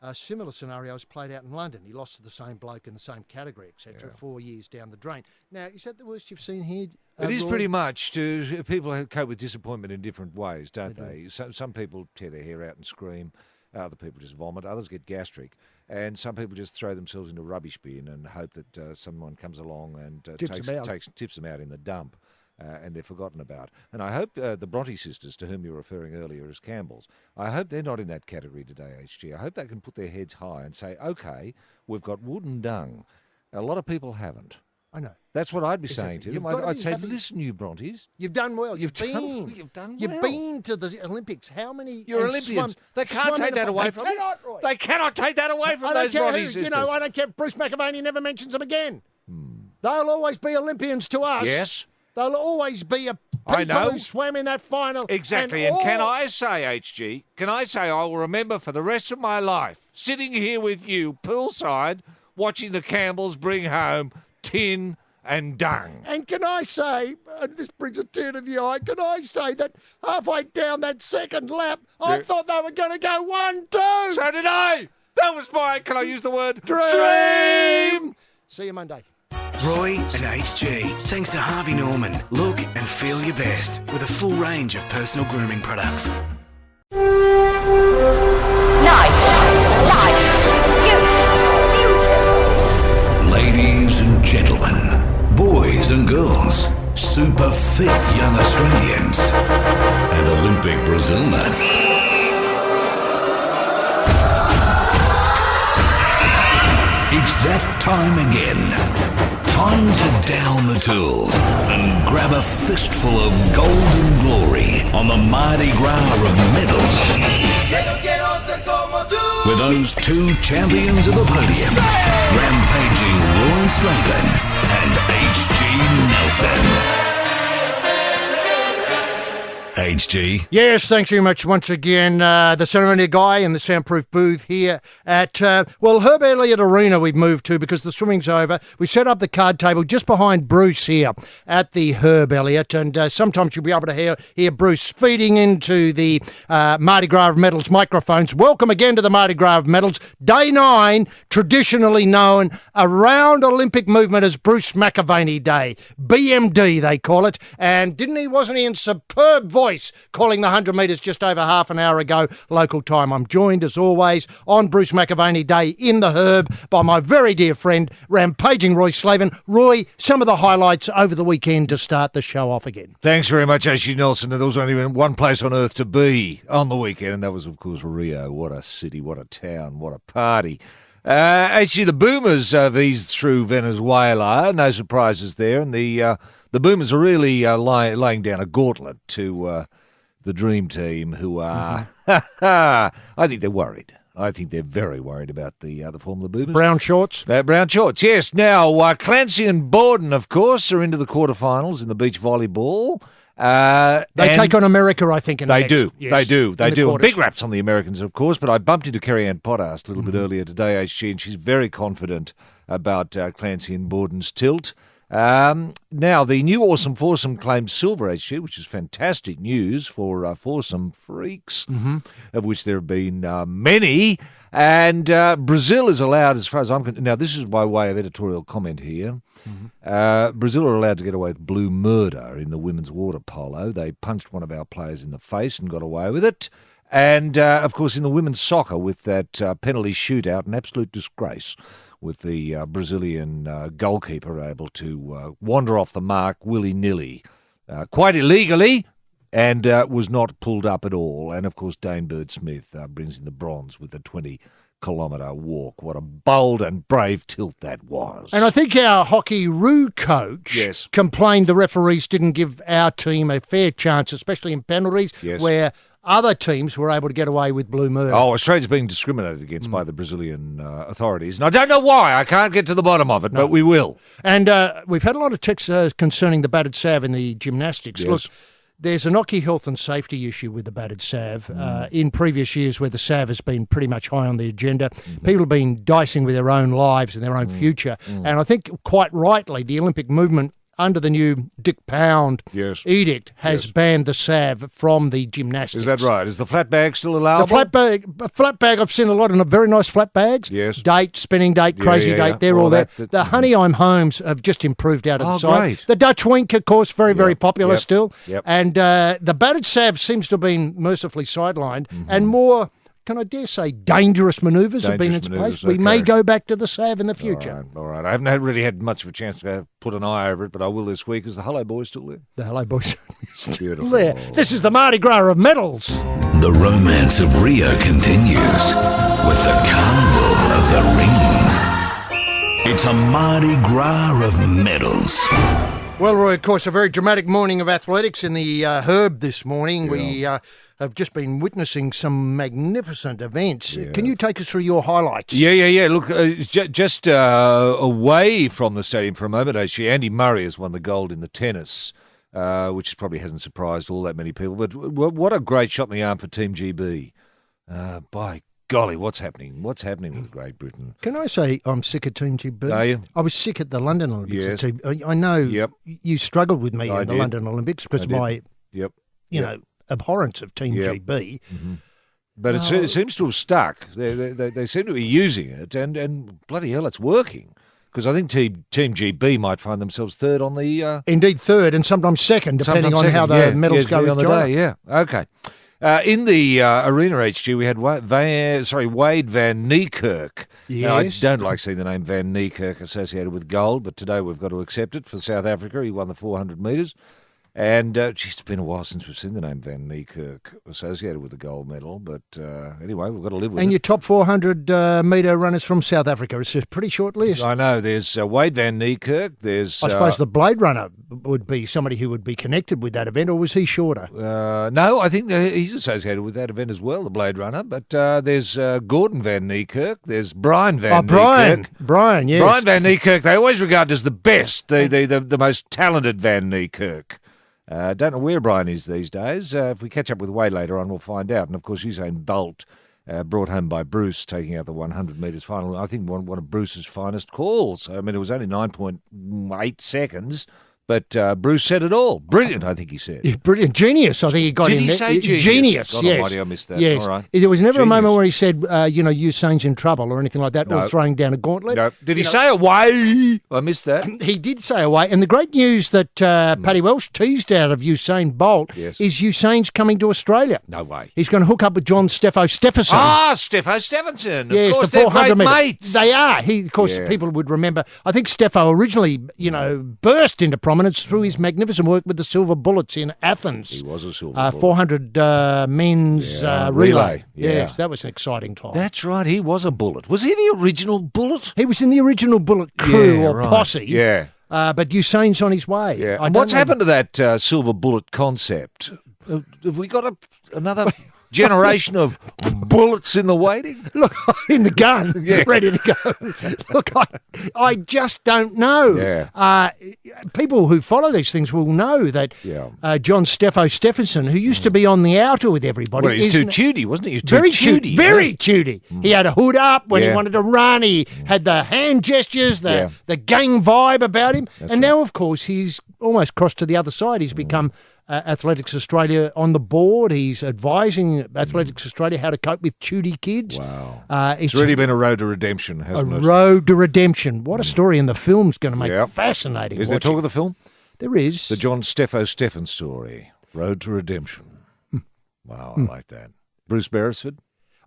A similar scenario was played out in London. He lost to the same bloke in the same category, etc., 4 years down the drain. Now, is that the worst you've seen here? It is pretty much. People cope with disappointment in different ways, don't they? Some people tear their hair out and scream. Other people just vomit. Others get gastric. And some people just throw themselves into a rubbish bin and hope that someone comes along and tips them out in the dump. And they're forgotten about. And I hope the Bronte sisters, to whom you were referring earlier as Campbells, I hope they're not in that category today, HG. I hope they can put their heads high and say, OK, we've got wood and dung. A lot of people haven't. I know. That's what I'd be saying to them. I'd say, listen, you Brontes. You've done well. You've done well. You've been to the Olympics. How many? You're Olympians. They can't take that away from you. They cannot take that away from those Bronte sisters. I don't care. Bruce McAvaney never mentions them again. They'll always be Olympians to us. Yes. They'll always be people who swam in that final. Exactly. And can I say, HG, I will remember for the rest of my life sitting here with you poolside watching the Campbells bring home tin and dung. And can I say, and this brings a tear to the eye, can I say that halfway down that second lap, I thought they were going to go 1-2. So did I. That was my, can I use the word? Dream. See you Monday. Roy and HG, thanks to Harvey Norman. Look and feel your best with a full range of personal grooming products. Ladies and gentlemen, boys and girls, super fit young Australians, and Olympic Brazil nuts. It's that time again. Time to down the tools and grab a fistful of golden glory on the Mardi Gras of medals. With those two champions of the podium, rampaging Roy Slaven and H.G. Nelson. HG. Yes, thanks very much once again. The ceremony guy in the soundproof booth here at, Herb Elliott Arena we've moved to because the swimming's over. We set up the card table just behind Bruce here at the Herb Elliott, and sometimes you'll be able to hear Bruce feeding into the Mardi Gras of Medals microphones. Welcome again to the Mardi Gras of Medals. Day 9, traditionally known around Olympic movement as Bruce McAvaney Day. BMD, they call it. And wasn't he in superb voice calling the 100 metres just over half an hour ago, local time? I'm joined, as always, on Bruce McAvaney Day in the Herb by my very dear friend, rampaging Roy Slaven. Roy, some of the highlights over the weekend to start the show off again. Thanks very much, H.G. Nelson. There was only one place on earth to be on the weekend, and that was, of course, Rio. What a city, what a town, what a party. Actually, the Boomers have eased through Venezuela. No surprises there. And the Boomers are really laying down a gauntlet to the Dream Team, who are, I think they're worried. I think they're very worried about the form of the Boomers. Brown shorts? Brown shorts, yes. Now, Clancy and Borden, of course, are into the quarterfinals in the beach volleyball. They take on America, I think. They do. Big raps on the Americans, of course, but I bumped into Kerry-Ann Pottast a little bit earlier today, and she's very confident about Clancy and Borden's tilt. Now, the new Awesome Foursome claimed silver HG, which is fantastic news for foursome freaks, of which there have been many. And Brazil is allowed, as far as I'm concerned. Now, this is by way of editorial comment here. Brazil are allowed to get away with blue murder in the women's water polo. They punched one of our players in the face and got away with it. And, of course, in the women's soccer with that penalty shootout, an absolute disgrace, with the Brazilian goalkeeper able to wander off the mark willy-nilly, quite illegally, and was not pulled up at all. And, of course, Dane Bird-Smith brings in the bronze with the 20-kilometre walk. What a bold and brave tilt that was. And I think our hockey roo coach complained the referees didn't give our team a fair chance, especially in penalties, where other teams were able to get away with blue murder. Oh, Australia's being discriminated against by the Brazilian authorities. And I don't know why. I can't get to the bottom of it, but we will. And we've had a lot of texts concerning the battered salve in the gymnastics. Yes. Look, there's an hockey health and safety issue with the battered salve. In previous years where the salve has been pretty much high on the agenda, people have been dicing with their own lives and their own future. And I think quite rightly the Olympic movement, under the new Dick Pound edict, has banned the salve from the gymnastics. Is that right? Is the flat bag still allowable? The flat bag, I've seen a lot in very nice flat bags. Yes. Date, spinning date, crazy date, they're all there. The Honey I'm Homes have just improved out of the side. Great. The Dutch Wink, of course, very popular still. Yep. And the battered salve seems to have been mercifully sidelined, and more can I dare say, dangerous manoeuvres have been in place. We may go back to the Sav in the future. All right. I haven't really had much of a chance to put an eye over it, but I will this week. Is the Hello Boy still there? The Hello Boys It's beautiful. there. This is the Mardi Gras of medals. The romance of Rio continues with the Carnival of the Rings. It's a Mardi Gras of medals. Well, Roy, of course, a very dramatic morning of athletics in the Herb this morning. Yeah. We have just been witnessing some magnificent events. Yeah. Can you take us through your highlights? Yeah. Look, just away from the stadium for a moment, actually, Andy Murray has won the gold in the tennis, which probably hasn't surprised all that many people. But what a great shot in the arm for Team GB. By golly, what's happening? What's happening with Great Britain? Can I say I'm sick of Team GB? Are you? I was sick at the London Olympics. Yes. I know you struggled with me in the London Olympics because of my know, abhorrence of Team GB. Mm-hmm. But it seems to have stuck. They seem to be using it, and bloody hell, it's working. Because I think Team GB might find themselves third on the... Indeed, third, and sometimes second, depending on how the medals go with China. Yeah, okay. In the arena HG, we had Wade Van Niekerk. Yes. Now, I don't like seeing the name Van Niekerk associated with gold, but today we've got to accept it for South Africa. He won the 400 metres. And, it's been a while since we've seen the name Van Niekerk associated with the gold medal. But anyway, we've got to live with it. And your top 400 metre runners from South Africa. It's a pretty short list. I know. There's Wade Van Niekerk. There's... I suppose the Blade Runner would be somebody who would be connected with that event, or was he shorter? No, I think he's associated with that event as well, the Blade Runner. But there's Gordon Van Niekerk. There's Brian Van Niekerk. Brian, yes. Brian Van Niekerk, they always regard as the best, the most talented Van Niekerk. Don't know where Brian is these days. If we catch up with Wade later on, we'll find out. And, of course, Usain Bolt, brought home by Bruce, taking out the 100 metres final. I think one of Bruce's finest calls. I mean, it was only 9.8 seconds, but Bruce said it all. Brilliant, I think he said. Yeah, brilliant. Genius, I think he got Did in he there. say genius? Genius, God yes. Almighty, I missed that. Yes. All right. There was never Genius. a moment where he said, Usain's in trouble or anything like that, No. or throwing down a gauntlet. No. Did he say away? I missed that. He did say away. And the great news that Paddy Welsh teased out of Usain Bolt is Usain's coming to Australia. No way. He's going to hook up with John Stephenson. Ah, Steffo Stephenson. Yes, of course, the they're 400 great metres. mates. They are. Of course, people would remember. I think Steffo originally, burst into prominence through his magnificent work with the Silver Bullets in Athens. He was a silver bullet. 400 men's relay. Yeah. Yes, that was an exciting time. That's right. He was a bullet. Was he the original bullet? He was in the original Bullet crew or posse. Yeah. But Usain's on his way. Yeah. And what's happened to that silver bullet concept? Have we got another generation of bullets in the waiting? Look, in the gun, ready to go. Look, I just don't know. Yeah. People who follow these things will know that John Stephenson, who used to be on the outer with everybody. Well, he was too tooty, wasn't he? He was too very tooty. Very tooty. He had a hood up when he wanted to run. He had the hand gestures, the gang vibe about him. That's now, of course, he's almost crossed to the other side. He's become Athletics Australia on the board. He's advising Athletics Australia how to cope with tooty kids. Wow. It's really been a road to redemption, hasn't it? A road to redemption. What a story, and the film's going to make fascinating. Is there talk of the film? There is. The John Stephen story, Road to Redemption. Wow, I like that. Bruce Beresford?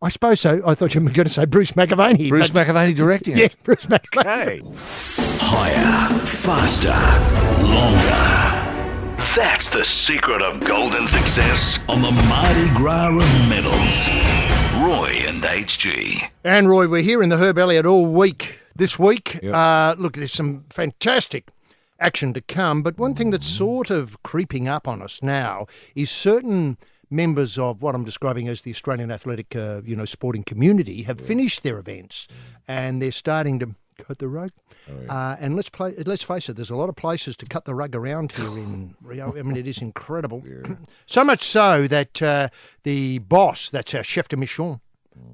I suppose so. I thought you were going to say Bruce McAvaney. Bruce McAvaney directing it? Yeah, Bruce McAvaney. Higher, faster, longer. That's the secret of golden success on the Mardi Gras of medals. Roy and HG. And Roy, we're here in the Herb Elliott all week. This week, look, there's some fantastic action to come, but one thing that's sort of creeping up on us now is certain members of what I'm describing as the Australian athletic, sporting community have finished their events, and they're starting to cut the rug. And let's face it, there's a lot of places to cut the rug around here in Rio. I mean, it is incredible. So much so that the boss, that's our chef de mission,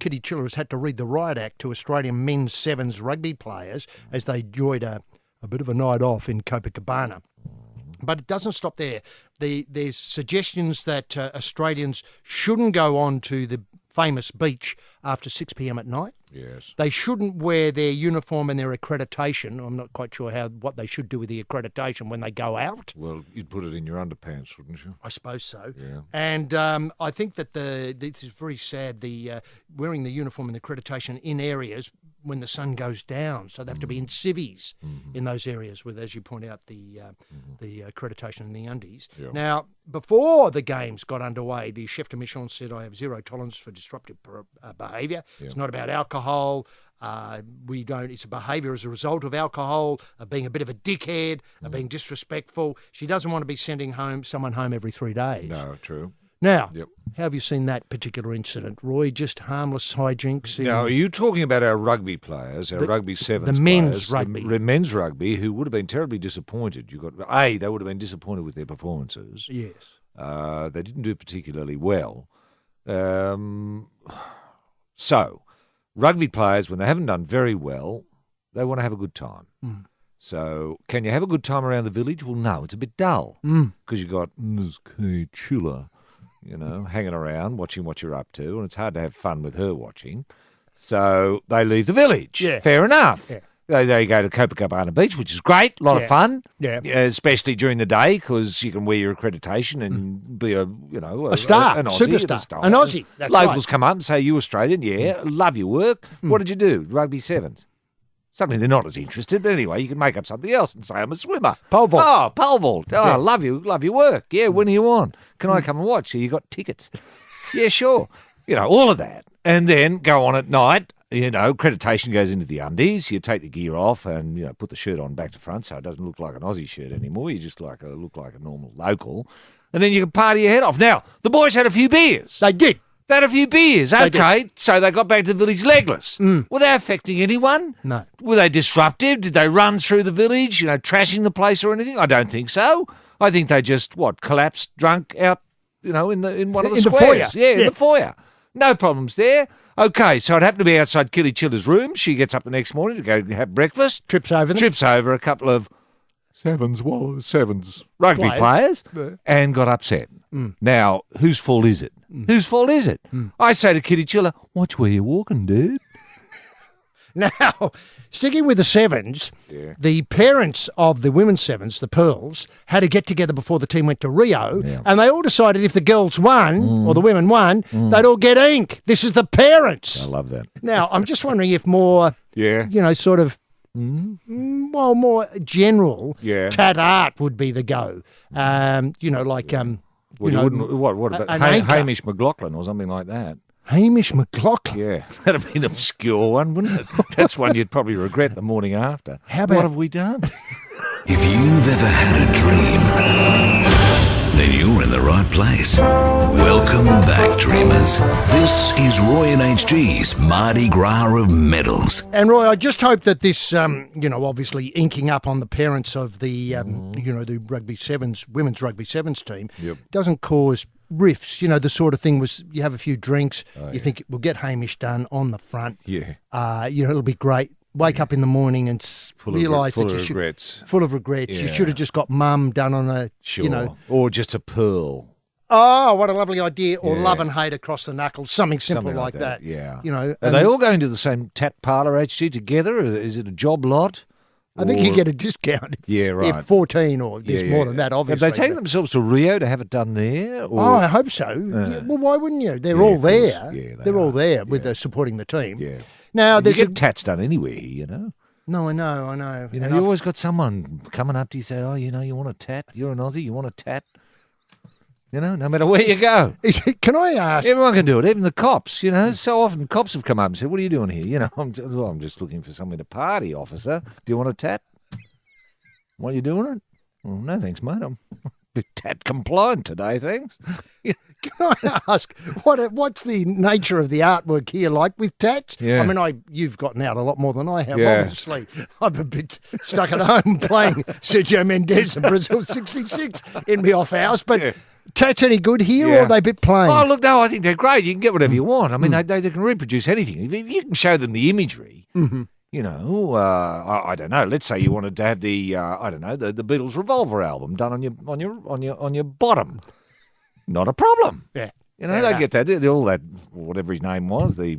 Kitty Chiller, has had to read the riot act to Australian men's sevens rugby players as they enjoyed a bit of a night off in Copacabana. But it doesn't stop there. There's suggestions that Australians shouldn't go on to the famous beach after 6 p.m. at night. Yes. They shouldn't wear their uniform and their accreditation. I'm not quite sure what they should do with the accreditation when they go out. Well, you'd put it in your underpants, wouldn't you? I suppose so. Yeah. And I think that this is very sad, the wearing the uniform and the accreditation in areas when the sun goes down. So they have to be in civvies in those areas with, as you point out, the accreditation and the undies. Yeah. Now, before the games got underway, the chef de mission said, I have zero tolerance for disruptive behaviour. Yeah. It's not about alcohol. It's a behaviour as a result of alcohol, of being a bit of a dickhead, of being disrespectful. She doesn't want to be sending someone home every 3 days. No, true. Now, Yep. how have you seen that particular incident, Roy? Just harmless hijinks? Now, are you talking about our rugby players, our rugby sevens the men's players, rugby. The men's rugby, who would have been terribly disappointed. They would have been disappointed with their performances. Yes. They didn't do particularly well. So, rugby players, when they haven't done very well, they want to have a good time. So, can you have a good time around the village? Well, no, it's a bit dull because you've got Ms. Kay Chiller, hanging around, watching what you're up to, and it's hard to have fun with her watching. So they leave the village. Yeah. Fair enough. Yeah. They go to Copacabana Beach, which is great, a lot of fun. Yeah. Especially during the day because you can wear your accreditation and be a star, an Aussie, superstar, an Aussie. That's Locals right. come up and say, "You Australian? Yeah, love your work. What did you do? Rugby sevens." Something they're not as interested, but anyway, you can make up something else and say, I'm a swimmer. Pole vault. Oh, pole vault. Oh, I love your work. Yeah, when are you on? Can I come and watch? You got tickets? Yeah, sure. All of that. And then go on at night, accreditation goes into the undies. You take the gear off and, put the shirt on back to front so it doesn't look like an Aussie shirt anymore. You just look like a normal local. And then you can party your head off. Now, the boys had a few beers. They did. They had a few beers, okay, so they got back to the village legless. Were they affecting anyone? No. Were they disruptive? Did they run through the village, trashing the place or anything? I don't think so. I think they just, collapsed drunk out, in one of the In the squares. foyer. In the foyer. No problems there. Okay, so it happened to be outside Killy Chiller's room. She gets up the next morning to go have breakfast. Trips over them. Trips over a couple of sevens rugby players and got upset. Now, whose fault is it? Whose fault is it? I say to Kitty Chiller, watch where you're walking, dude. Now, sticking with the sevens, the parents of the women's sevens, the Pearls, had a get-together before the team went to Rio, and they all decided if the girls won, or the women won, they'd all get ink. This is the parents. I love that. Now, I'm just wondering if more, sort of, more general tat art would be the go. What about Hamish McLaughlin or something like that? Hamish McLaughlin? Yeah, that'd have been an obscure one, wouldn't it? That's one you'd probably regret the morning after. How about... What have we done? If you've ever had a dream, then you're in the right place. Welcome back, dreamers. This is Roy and HG's Mardi Gras of Medals. And Roy, I just hope that this, obviously inking up on the parents of the, the rugby sevens, women's rugby sevens team, doesn't cause rifts. The sort of thing was you have a few drinks, you think we'll get Hamish done on the front. Yeah. It'll be great. Wake up in the morning and realise that you should... Full of regrets. Yeah. You should have just got mum done on a, Or just a pearl. Oh, what a lovely idea. Or love and hate across the knuckles. Something simple like that. Yeah. Are they all going to the same tat parlour, HG, together? Or is it a job lot? I think you get a discount if 14 or there's more than that, obviously. Have they taken themselves to Rio to have it done there? Or? Oh, I hope so. Well, why wouldn't you? They're all there. Yeah, they're all there with supporting the team. Yeah. Now, you get tats done anywhere, No, I know. You always got someone coming up to you say, oh, you want a tat? You're an Aussie, you want a tat? No matter where you go. Can I ask? Everyone can do it, even the cops. So often cops have come up and said, what are you doing here? I'm just looking for somewhere to party, officer. Do you want a tat? Why are you doing it? Well, no, thanks, mate. I'm a bit tat compliant today, thanks. Can I ask, what's the nature of the artwork here like with tats? Yeah. I mean, you've gotten out a lot more than I have, obviously. I'm a bit stuck at home playing Sergio Mendes and Brazil 66 in my off house, but tats any good here or are they a bit plain? Oh, look, no, I think they're great. You can get whatever you want. I mean, they can reproduce anything. If you can show them the imagery, I don't know. Let's say you wanted to have the Beatles Revolver album done on your bottom. Not a problem. Yeah. You know, Fair they enough. get that, all that, whatever his name was, the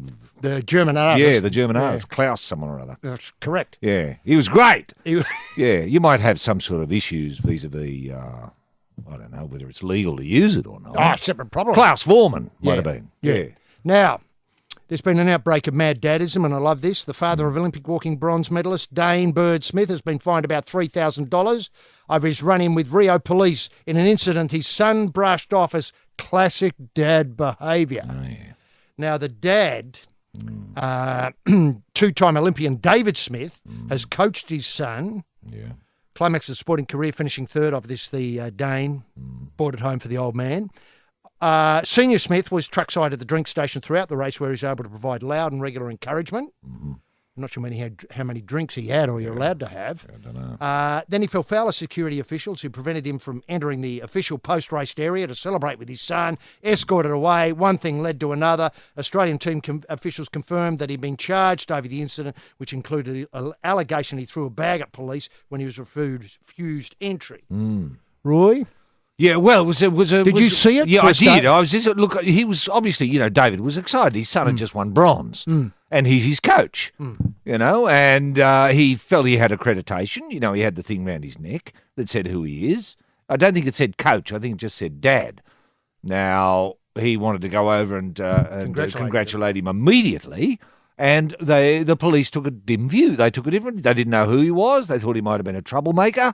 German artist. Yeah, the German artist, Klaus, someone or other. That's correct. Yeah, he was great. He- Yeah, you might have some sort of issues vis-a-vis, I don't know whether it's legal to use it or not. Separate problem. Klaus Vormann might Yeah. have been. Yeah. Now, there's been an outbreak of mad dadism, and I love this. The father of Olympic walking bronze medalist Dane Bird Smith has been fined about $3,000 over his run-in with Rio police in an incident his son brushed off as classic dad behaviour. Oh, yeah. Now, the dad, two-time Olympian David Smith, has coached his son. Yeah. Climax of sporting career, finishing third of this, the Dane. Brought it home for the old man. Senior Smith was trackside at the drink station throughout the race where he was able to provide loud and regular encouragement. I'm not sure how many drinks he had or you're allowed to have. I don't know. Then he fell foul of security officials who prevented him from entering the official post-race area to celebrate with his son, escorted away. One thing led to another. Australian team officials confirmed that he'd been charged over the incident, which included an allegation he threw a bag at police when he was refused entry. Roy? Yeah, well, it was a. Did you see it? Yeah, for I a start? did. I was just look. He was obviously, David was excited. His son had just won bronze, and he's his coach. And he felt he had accreditation. He had the thing round his neck that said who he is. I don't think it said coach. I think it just said dad. Now he wanted to go over and congratulate him immediately. And the police took a dim view. They took a different. They didn't know who he was. They thought he might have been a troublemaker.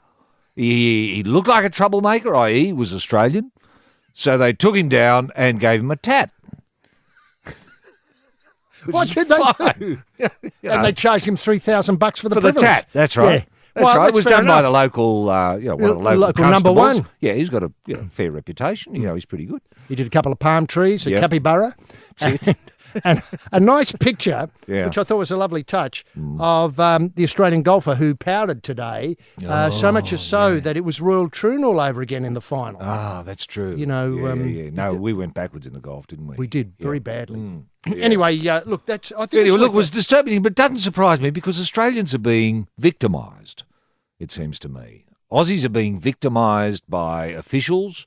He looked like a troublemaker, i.e. he was Australian. So they took him down and gave him a tat. What did they do? And they charged him $3,000 for the For the privilege. tat, that's right. Yeah. That's Well, right. that's It was fair done by enough. the local, one of the local Local number constables. one. Yeah, he's got a fair reputation. He's pretty good. He did a couple of palm trees, a Yep. capybara, and a nice picture, Yeah. which I thought was a lovely touch, of the Australian golfer who powdered today, so much so that it was Royal Troon all over again in the final. Ah, that's true. Yeah, No, we went backwards in the golf, didn't we? We did very badly. Yeah. Anyway, look, I think Anyway, it's look, it like was disturbing, but it doesn't surprise me because Australians are being victimised, it seems to me. Aussies are being victimised by officials,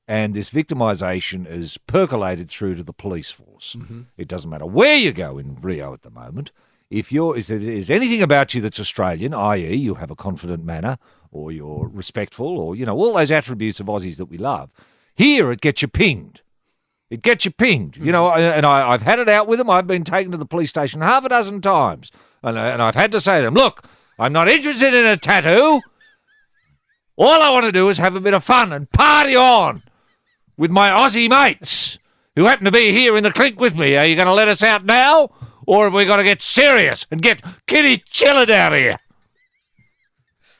and this victimisation is percolated through to the police force. It doesn't matter where you go in Rio at the moment. If there's anything about you that's Australian, i.e. you have a confident manner, or you're respectful, or, all those attributes of Aussies that we love, here it gets you pinged. It gets you pinged, and I've had it out with them. I've been taken to the police station half a dozen times, and I've had to say to them, look, I'm not interested in a tattoo. All I want to do is have a bit of fun and party on with my Aussie mates who happen to be here in the clink with me. Are you going to let us out now, or have we got to get serious and get Kitty Chillard out of here?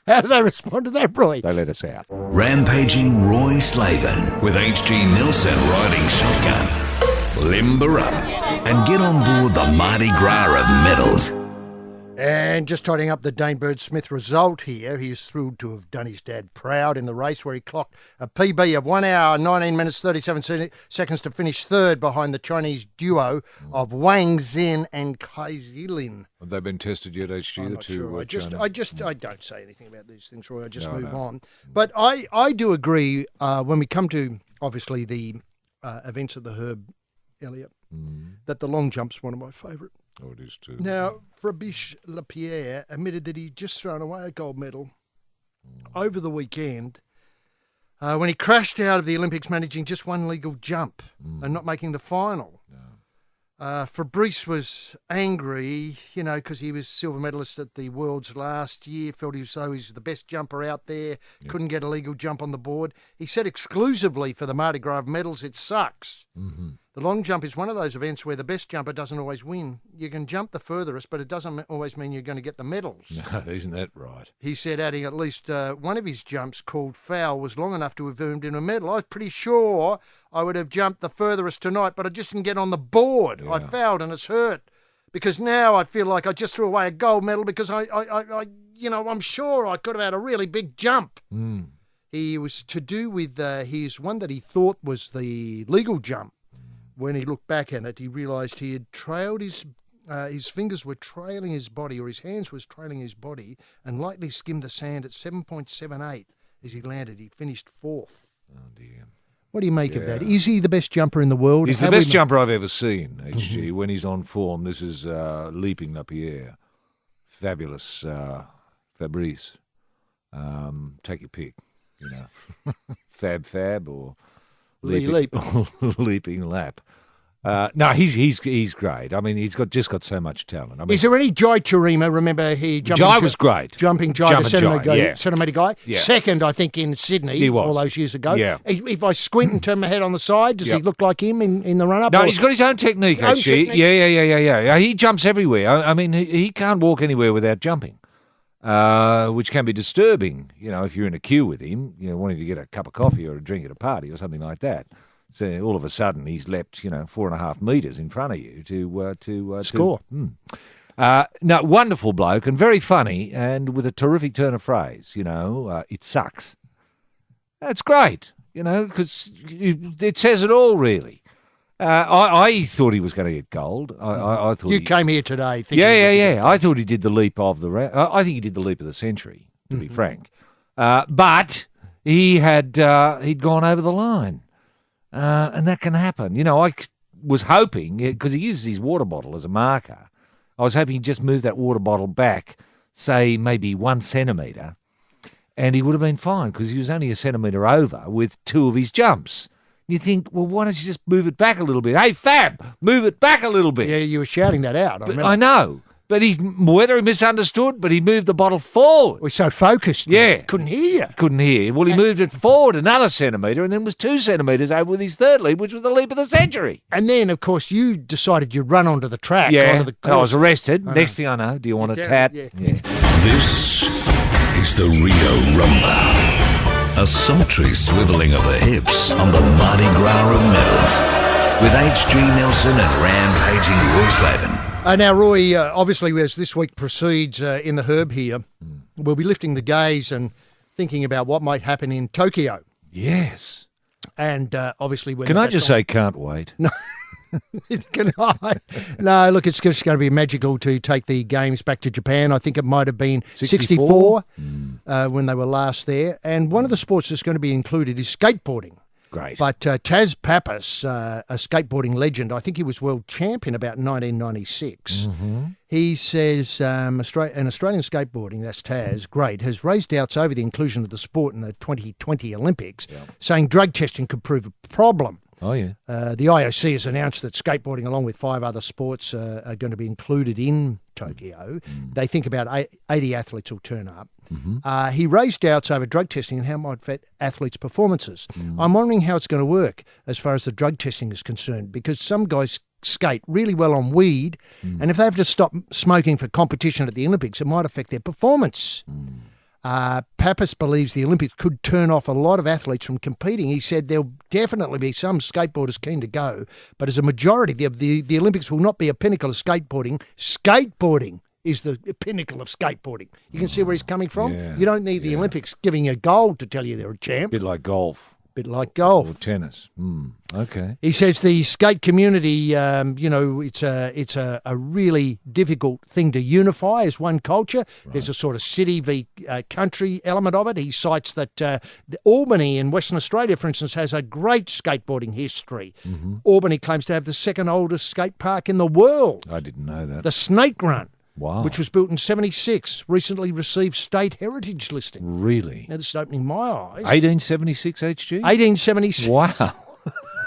How do they respond to that, Roy? They let us out. Rampaging Roy Slaven with H.G. Nilsson riding shotgun. Limber up and get on board the Mardi Gras of medals. And just tidying up the Dane Bird Smith result here, he is thrilled to have done his dad proud in the race where he clocked a PB of 1 hour, 19 minutes, 37 seconds to finish third behind the Chinese duo of Wang Zhen and Kai Zilin. Have they been tested yet, HG? I'm the not two, sure. China? I don't say anything about these things, Roy. I just move on. But I do agree when we come to, obviously, the events of the Herb, Elliot, that the long jump's one of my favourite. Oh, it is too. Now, Fabrice Lapierre admitted that he'd just thrown away a gold medal over the weekend when he crashed out of the Olympics managing just one legal jump and not making the final. Fabrice was angry, because he was silver medalist at the Worlds last year, felt as though he's the best jumper out there, couldn't get a legal jump on the board. He said exclusively for the Mardi Gras medals, it sucks. The long jump is one of those events where the best jumper doesn't always win. You can jump the furthest, but it doesn't always mean you're going to get the medals. No, isn't that right? He said, adding at least one of his jumps called foul was long enough to have earned him a medal. I was pretty sure I would have jumped the furthest tonight, but I just didn't get on the board. I fouled and it's hurt because now I feel like I just threw away a gold medal because I'm sure I could have had a really big jump. He was to do with his one that he thought was the legal jump. When he looked back at it, he realised he had trailed his fingers were trailing his body, or his hands was trailing his body, and lightly skimmed the sand at 7.78 as he landed. He finished fourth. Oh, dear. What do you make of that? Is he the best jumper in the world? He's the best jumper I've ever seen, HG. When he's on form, this is leaping Lapierre. Fabulous Fabrice. Take your pick, Fab or leaping lap. No, he's great. I mean, he's just got so much talent. I mean, is there any Jai Churima? Remember, he was great. Jumping Jai, the Jai, centimetre guy. Yeah. Second, I think, in Sydney all those years ago. Yeah. If I squint and turn my head on the side, does he look like him in the run-up? No, he's got his own technique, actually. Yeah. He jumps everywhere. I mean, he can't walk anywhere without jumping, which can be disturbing, if you're in a queue with him, wanting to get a cup of coffee or a drink at a party or something like that. So all of a sudden he's leapt, 4.5 metres in front of you to score. No, wonderful bloke and very funny and with a terrific turn of phrase. It sucks. That's great, because it says it all really. I thought he was going to get gold. I thought you came here today. Thinking yeah. I thought he did the leap of the. I think he did the leap of the century, to be frank. But he'd gone over the line. And that can happen. I was hoping, because he uses his water bottle as a marker, I was hoping he'd just move that water bottle back, say, maybe 1 centimetre, and he would have been fine, because he was only a centimetre over with 2 of his jumps. You think, well, why don't you just move it back a little bit? Hey, Fab, move it back a little bit. Yeah, you were shouting that out. I know. But whether he misunderstood, but he moved the bottle forward. We're so focused. Yeah. Couldn't hear. Well, he moved it forward another centimetre and then was 2 centimetres over with his third leap, which was the leap of the century. And then, of course, you decided you'd run onto the track. Yeah, onto the course. I was arrested. Next thing I know, do you want a tat? Yeah. This is the Rio Rumba. A sultry swiveling of the hips on the Mardi Gras of medals. With H.G. Nelson and rampaging Roy Slaven. Now, Roy, obviously, as this week proceeds in the Herb here, we'll be lifting the gaze and thinking about what might happen in Tokyo. Yes. And obviously... Can I just say can't wait? No. Can I? No, look, it's just going to be magical to take the games back to Japan. I think it might have been 64 when they were last there. And one of the sports that's going to be included is skateboarding. Great. But Taz Pappas, a skateboarding legend, I think he was world champion about 1996. He says an Australian skateboarding, that's Taz, great, has raised doubts over the inclusion of the sport in the 2020 Olympics, saying drug testing could prove a problem. Oh, yeah. The IOC has announced that skateboarding, along with 5 other sports, are going to be included in Tokyo. They think about 80 athletes will turn up. He raised doubts over drug testing and how it might affect athletes' performances. I'm wondering how it's going to work as far as the drug testing is concerned, because some guys skate really well on weed, and if they have to stop smoking for competition at the Olympics, it might affect their performance. Pappas believes the Olympics could turn off a lot of athletes from competing. He said there'll definitely be some skateboarders keen to go, but as a majority, the Olympics will not be a pinnacle of skateboarding. Skateboarding is the pinnacle of skateboarding. You can see where he's coming from? Yeah, you don't need the Olympics giving you gold to tell you they're a champ. Bit like golf. Or tennis. Okay. He says the skate community, it's a really difficult thing to unify as one culture. Right. There's a sort of city v country element of it. He cites that Albany in Western Australia, for instance, has a great skateboarding history. Albany claims to have the second oldest skate park in the world. I didn't know that. The Snake Run. Wow. Which was built in 1976, recently received state heritage listing. Really? Now, this is opening my eyes. 1876 HG? 1876. Wow.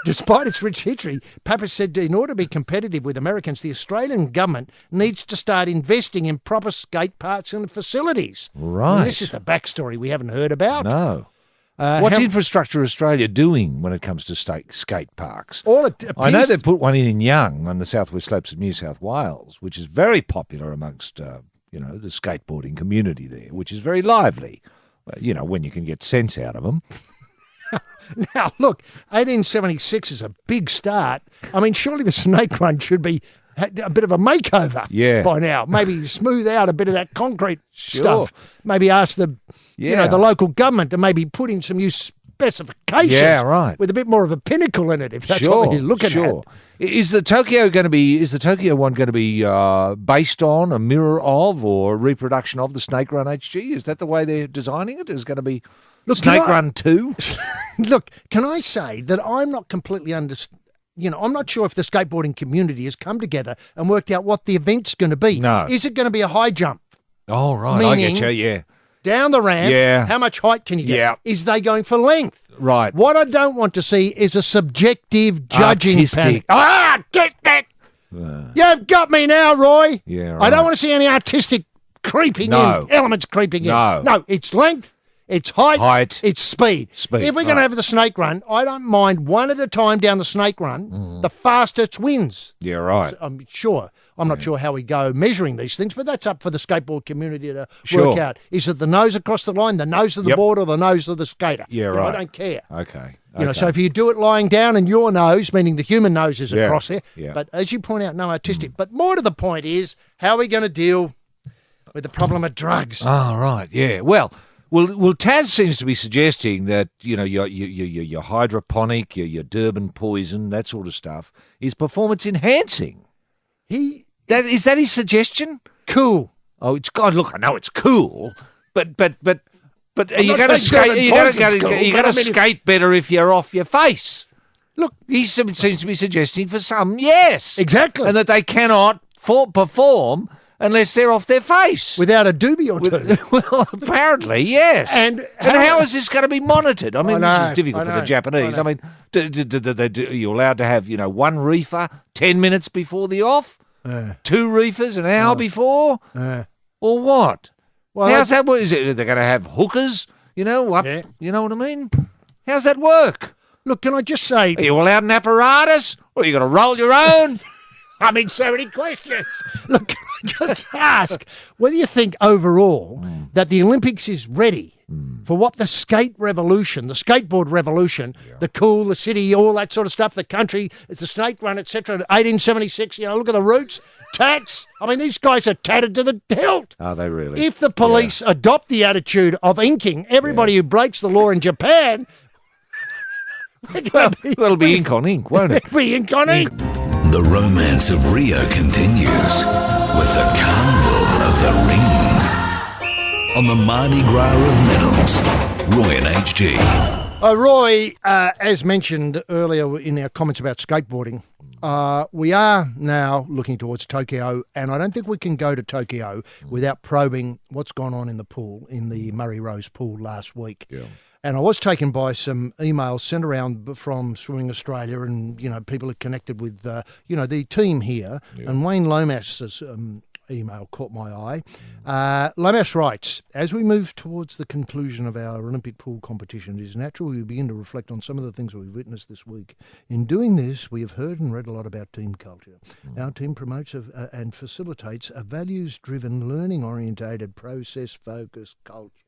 Despite its rich history, Pappas said in order to be competitive with Americans, the Australian government needs to start investing in proper skate parks and facilities. Right. And this is the backstory we haven't heard about. No. What's Infrastructure Australia doing when it comes to skate parks? I know they've put one in Young on the southwest slopes of New South Wales, which is very popular amongst, the skateboarding community there, which is very lively, when you can get sense out of them. Now, look, 1876 is a big start. I mean, surely the Snake Run should be a bit of a makeover by now. Maybe smooth out a bit of that concrete stuff. Maybe ask the local government to maybe put in some new specifications. Yeah, right. With a bit more of a pinnacle in it, if that's what you're looking at. Is the Tokyo one going to be based on, a mirror of, or reproduction of the Snake Run HG? Is that the way they're designing it? Is going to be Look, Snake Run 2? Look, can I say that I'm not completely I'm not sure if the skateboarding community has come together and worked out what the event's going to be. No. Is it going to be a high jump? Oh, right. I get Meaning- you, yeah. Down the ramp, Yeah. how much height can you get? Yeah. Is they going for length? Right. What I don't want to see is a subjective judging Artistic. panel. Get that! You've got me now, Roy. Yeah, I don't right. want to see any artistic creeping No. in, elements creeping No. in. No, it's length, it's height, it's speed. Speed, If we're going to right. have the snake run, I don't mind one at a time down the snake run. The fastest wins. Yeah, right. I'm sure. I'm not sure how we go measuring these things, but that's up for the skateboard community to Sure. work out. Is it the nose across the line, the nose of the Yep. board, or the nose of the skater? Yeah, You know, right. I don't care. Okay. So if you do it lying down and your nose, meaning the human nose is Yeah, across there, yeah. but as you point out, no artistic. But more to the point is, how are we going to deal with the problem of drugs? Oh, right, yeah. Well, Taz seems to be suggesting that, your hydroponic, your Durban poison, that sort of stuff, is performance enhancing. Is that his suggestion? Cool. Oh, it's God. Look, I know it's cool, but are I'm you not going to saying skate? Durban You're going poison's cool, to but I mean, skate better if you're off your face. Look, He seems to be suggesting for some, yes, exactly. and that they cannot perform unless they're off their face. Without a doobie or two. Well, apparently, yes. And how is this going to be monitored? I mean, I this know, is difficult I for know, the Japanese. I I mean, are you allowed to have, one reefer 10 minutes before the off? 2 reefers an hour before? Or what? Well, How's that work? Is it they're going to have hookers? You know what I mean? How's that work? Look, can I just say, Are you allowed an apparatus? Or are you going to roll your own? I mean, so many questions. Look, can I just ask whether you think overall that the Olympics is ready for what the skate revolution, the skateboard revolution, the cool, the city, all that sort of stuff, the country, it's the snake run, etc. 1876, look at the roots, tats. I mean, these guys are tatted to the hilt. Are they really? If the police adopt the attitude of inking everybody who breaks the law in Japan, It'll be ink on ink, won't it? be ink on ink. The romance of Rio continues with the Carnival of the Rings on the Mardi Gras of Medals. Roy and HG. Roy, as mentioned earlier in our comments about skateboarding, we are now looking towards Tokyo, and I don't think we can go to Tokyo without probing what's gone on in the pool, in the Murray Rose pool last week. Yeah. And I was taken by some emails sent around from Swimming Australia, and people are connected with the team here. Yeah. And Wayne Lomas's email caught my eye. Lomas writes, as we move towards the conclusion of our Olympic pool competition, it is natural we begin to reflect on some of the things we've witnessed this week. In doing this, we have heard and read a lot about team culture. Our team promotes and facilitates a values-driven, learning-orientated, process-focused culture.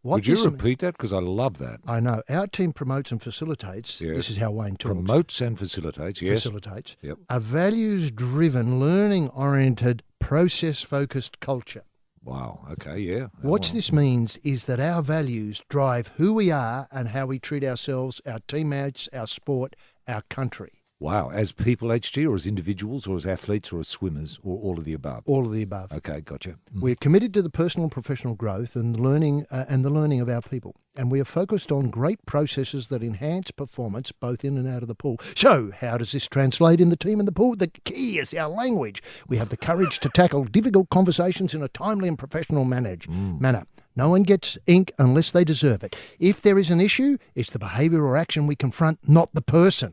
Would you repeat that? Because I love that. I know. Our team promotes and facilitates. Yes. This is how Wayne talks. Promotes and facilitates, yes. Facilitates. Yep. A values-driven, learning-oriented, process-focused culture. Wow. Okay, yeah. What this means is that our values drive who we are and how we treat ourselves, our teammates, our sport, our country. Wow. As people, HG, or as individuals, or as athletes, or as swimmers, or all of the above? All of the above. Okay, gotcha. We're committed to the personal and professional growth and the learning of our people. And we are focused on great processes that enhance performance both in and out of the pool. So how does this translate in the team and the pool? The key is our language. We have the courage to tackle difficult conversations in a timely and professional manner. No one gets ink unless they deserve it. If there is an issue, it's the behaviour or action we confront, not the person.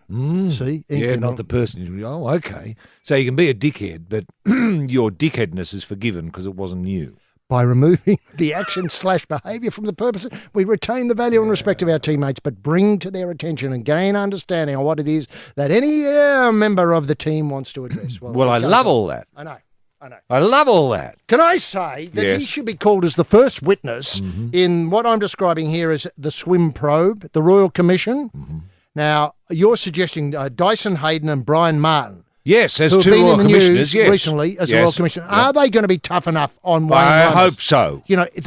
See? Not the person. Oh, okay. So you can be a dickhead, but your dickheadness is forgiven because it wasn't you. By removing the action/behaviour from the purpose, we retain the value and respect of our teammates, but bring to their attention and gain understanding of what it is that any member of the team wants to address. Well, I love all that. I know. I love all that. Can I say that he should be called as the first witness in what I'm describing here as the swim probe, the Royal Commission? Now, you're suggesting Dyson Hayden and Brian Martin. Yes, as who have two been Royal in the Commissioners, news recently as a Royal Commissioner. Are they going to be tough enough on Wayne I Lomas? hope so.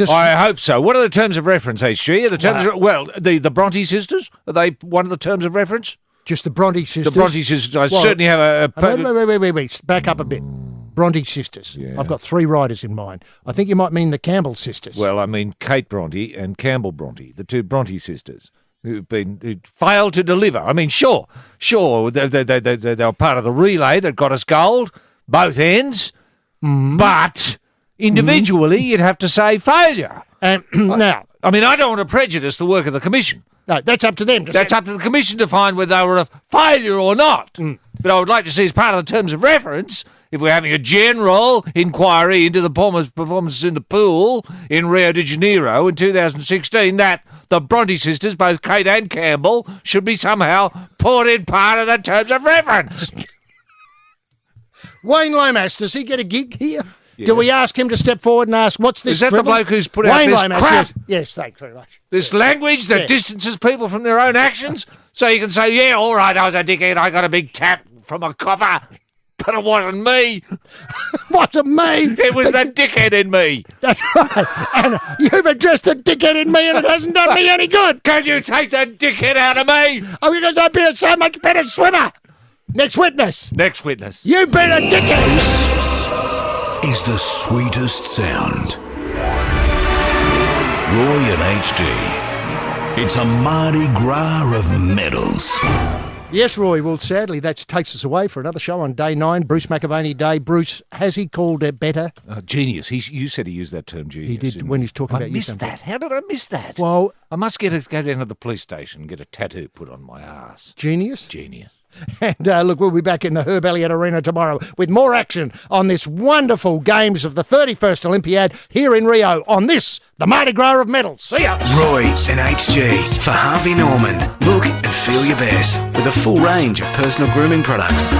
I hope so. What are the terms of reference, HG? The Bronte sisters? Are they one of the terms of reference? Just the Bronte sisters? The Bronte sisters. I certainly have a... Wait. Back up a bit. Bronte sisters. Yeah. I've got 3 riders in mind. I think you might mean the Campbell sisters. Well, I mean Kate Bronte and Campbell Bronte, the 2 Bronte sisters, who failed to deliver. I mean, sure, they were part of the relay that got us gold, both ends, but individually you'd have to say failure. And now, I mean, I don't want to prejudice the work of the Commission. no, that's up to them. That's up to the Commission to find whether they were a failure or not. But I would like to see, as part of the terms of reference, if we're having a general inquiry into the performances in the pool in Rio de Janeiro in 2016, that the Bronte sisters, both Kate and Campbell, should be somehow put in part of the terms of reference. Wayne Lomas, does he get a gig here? Yeah. Do we ask him to step forward and ask, what's this? Is that dribble? the bloke who's put out Wayne this Lomas, crap? Yes, thanks very much. This language that distances people from their own actions? So you can say, yeah, all right, I was a dickhead, I got a big tap from a copper, but it wasn't me. Wasn't me. It was the dickhead in me. That's right. And you've addressed the dickhead in me and it hasn't done me any good. Can you take that dickhead out of me? Oh, because I'd be a so much better swimmer. Next witness. Next witness. You've been a dickhead. Is the sweetest sound. Roy and HG. It's a Mardi Gras of medals. Yes, Roy. Well, sadly, that takes us away for another show on day 9, Bruce McAvaney Day. Bruce, has he called it better? Genius. You said he used that term, genius. He did when he's talking about you. I missed that. How did I miss that? Well, I must go down to the police station and get a tattoo put on my ass. Genius? Genius. And look, we'll be back in the Herb Elliott Arena tomorrow with more action on this wonderful Games of the 31st Olympiad here in Rio on this, the Mardi Gras of medals. See ya. Roy and HG for Harvey Norman. Look and feel your best with a full range of personal grooming products.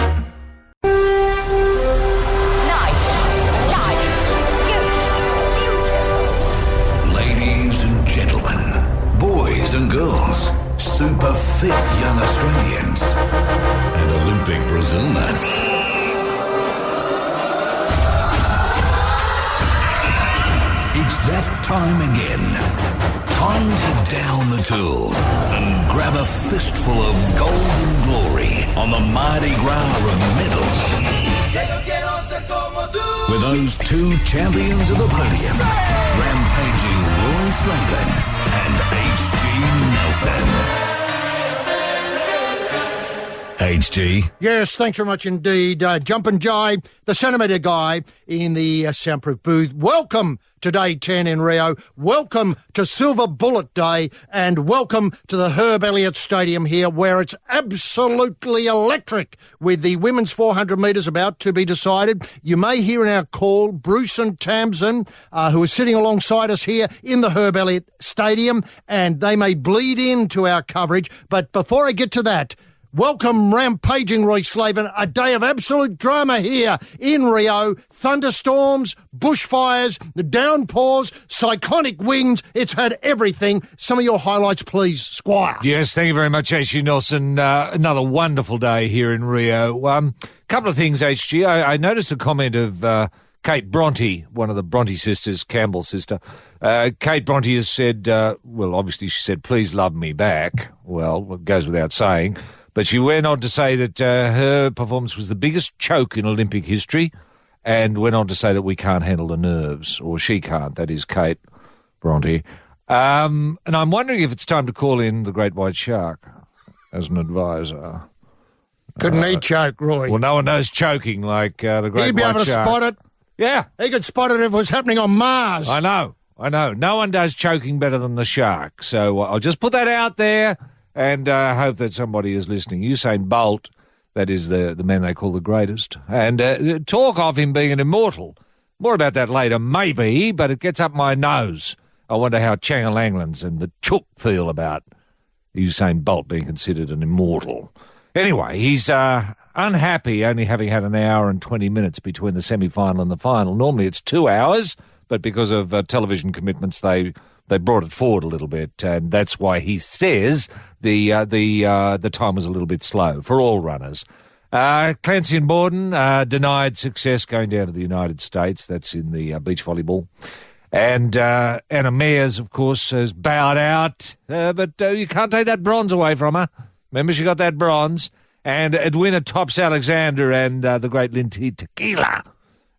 Ladies and gentlemen, boys and girls, super fit young Australians, and Olympic Brazil nuts. It's that time again. Time to down the tools and grab a fistful of golden glory on the Mardi Gras of medals. With those 2 champions of the podium, rampaging Roy Slaven and HG Nelson. HG. Yes, thanks very much indeed. Jumpin' Jai, the centimetre guy in the soundproof booth. Welcome to day 10 in Rio. Welcome to Silver Bullet Day, and welcome to the Herb Elliott Stadium here, where it's absolutely electric with the women's 400 metres about to be decided. You may hear in our call Bruce and Tamsin, who are sitting alongside us here in the Herb Elliott Stadium, and they may bleed into our coverage. But before I get to that, welcome rampaging Roy Slaven, a day of absolute drama here in Rio. Thunderstorms, bushfires, the downpours, cyclonic winds. It's had everything. Some of your highlights, please, Squire. Yes, thank you very much, HG Nelson. Another wonderful day here in Rio. Couple of things, HG. I noticed a comment of Kate Bronte, one of the Bronte sisters, Campbell's sister. Kate Bronte has said, well, obviously she said, please love me back. Well, it goes without saying. But she went on to say that her performance was the biggest choke in Olympic history, and went on to say that we can't handle the nerves, or she can't, that is Kate Bronte. And I'm wondering if it's time to call in the Great White Shark as an advisor. Couldn't he choke, Roy? Well, no one knows choking like the Great White Shark. He'd be able to spot it. Yeah. He could spot it if it was happening on Mars. I know. No one does choking better than the shark. So I'll just put that out there. And I hope that somebody is listening. Usain Bolt, that is the man they call the greatest. And talk of him being an immortal. More about that later, maybe, but it gets up my nose. I wonder how Changalanglands and the Chook feel about Usain Bolt being considered an immortal. Anyway, he's unhappy only having had an hour and 20 minutes between the semi-final and the final. Normally it's 2 hours, but because of television commitments, they brought it forward a little bit, and that's why he says the time was a little bit slow for all runners. Clancy and Borden denied success going down to the United States. That's in the beach volleyball. And Anna Mears, of course, has bowed out, but you can't take that bronze away from her. Remember, she got that bronze. And Edwina tops Alexander and the great Linty Tequila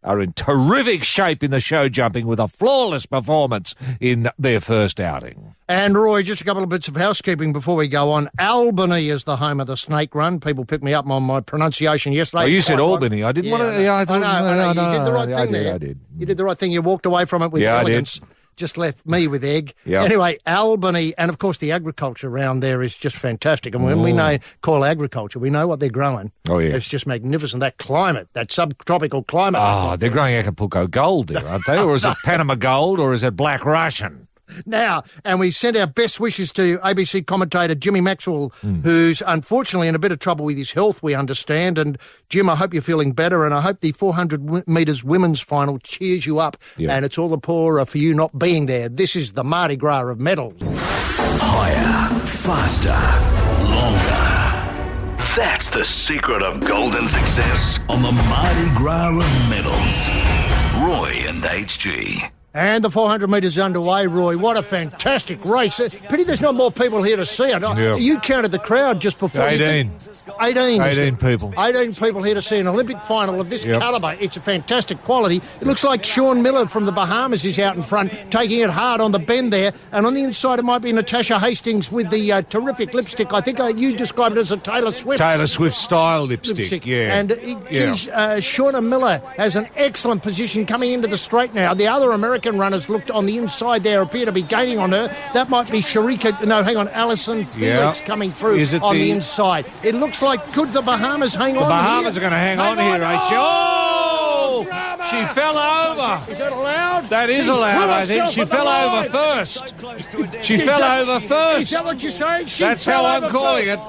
are in terrific shape in the show jumping with a flawless performance in their first outing. And Roy, just a couple of bits of housekeeping before we go on. Albany is the home of the snake run. People picked me up on my pronunciation yesterday. Oh, you said Albany. I didn't want to... I know. You did the right thing there. I did. You did the right thing. You walked away from it with elegance. I did. Just left me with egg. Yep. Anyway, Albany, and of course the agriculture around there is just fantastic. And when we call agriculture, we know what they're growing. Oh, yeah. It's just magnificent. That climate, that subtropical climate. Oh, they're growing Acapulco gold there, aren't they? Or is it Panama gold, or is it Black Russian? Now, and we send our best wishes to ABC commentator Jimmy Maxwell, who's unfortunately in a bit of trouble with his health, we understand. And, Jim, I hope you're feeling better, and I hope the 400 metres women's final cheers you up, and it's all the poorer for you not being there. This is the Mardi Gras of medals. Higher, faster, longer. That's the secret of golden success on the Mardi Gras of medals. Roy and HG. And the 400 metres underway, Roy. What a fantastic race. Pity there's not more people here to see it. Yeah. You counted the crowd just before. 18. 18 people. 18 people here to see an Olympic final of this calibre. It's a fantastic quality. It looks like Sean Miller from the Bahamas is out in front, taking it hard on the bend there. And on the inside, it might be Natasha Hastings with the terrific lipstick. I think you described it as a Taylor Swift. Taylor Swift style lipstick, yeah. And Shauna Miller has an excellent position coming into the straight now. The other American runners looked on the inside there, appear to be gaining on her. That might be Alison Felix coming through on the inside. It looks like, could the Bahamas hang on? The Bahamas are going to hang on here, Rachel. Oh! She fell over. Is that allowed? That is allowed, I think. She fell over first. She fell over first. Is that what you're saying? That's how I'm calling it.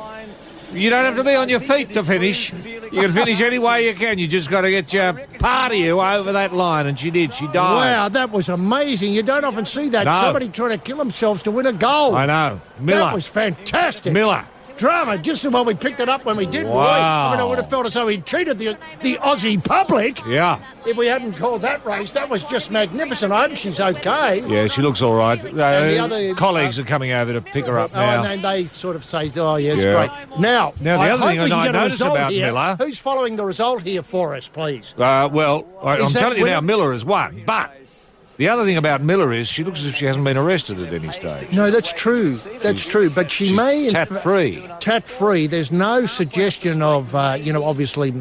You don't have to be on your feet to finish. You can finish any way you can. You just got to get your party over that line, and she did. She died. Wow, that was amazing. You don't often see that. No. Somebody trying to kill themselves to win a goal. I know. Miller. That was fantastic. Miller. Drama, just when we picked it up when we did, Wow. Roy. I mean, I would have felt as though he cheated the Aussie public. Yeah. If we hadn't called that race, that was just magnificent. I hope she's okay. Yeah, she looks all right. the other colleagues are coming over to pick her up now. And they sort of say, it's great. Now the other thing I noticed about Miller... Who's following the result here for us, please? I'm telling you now, Miller has won. But the other thing about Miller is she looks as if she hasn't been arrested at any stage. No, that's true. That's true. But she may... Tat-free. Tat-free. There's no suggestion of, obviously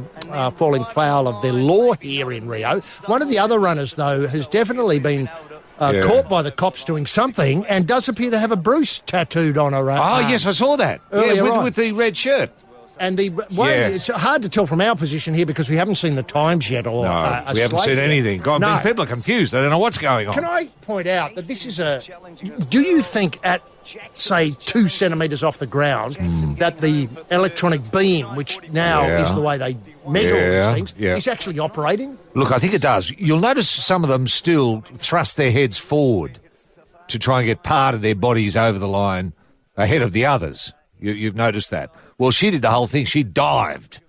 falling foul of the law here in Rio. One of the other runners, though, has definitely been caught by the cops doing something and does appear to have a Bruce tattooed on her arm. Yes, I saw that. With the red shirt. And the way it's hard to tell from our position here because we haven't seen the times yet. Or we haven't seen anything. People are confused. They don't know what's going on. Can I point out that this is do you think at, say, 2 centimetres off the ground that the electronic beam, which now is the way they measure all these things, is actually operating? Look, I think it does. You'll notice some of them still thrust their heads forward to try and get part of their bodies over the line ahead of the others. You've noticed that. Well, she did the whole thing. She dived,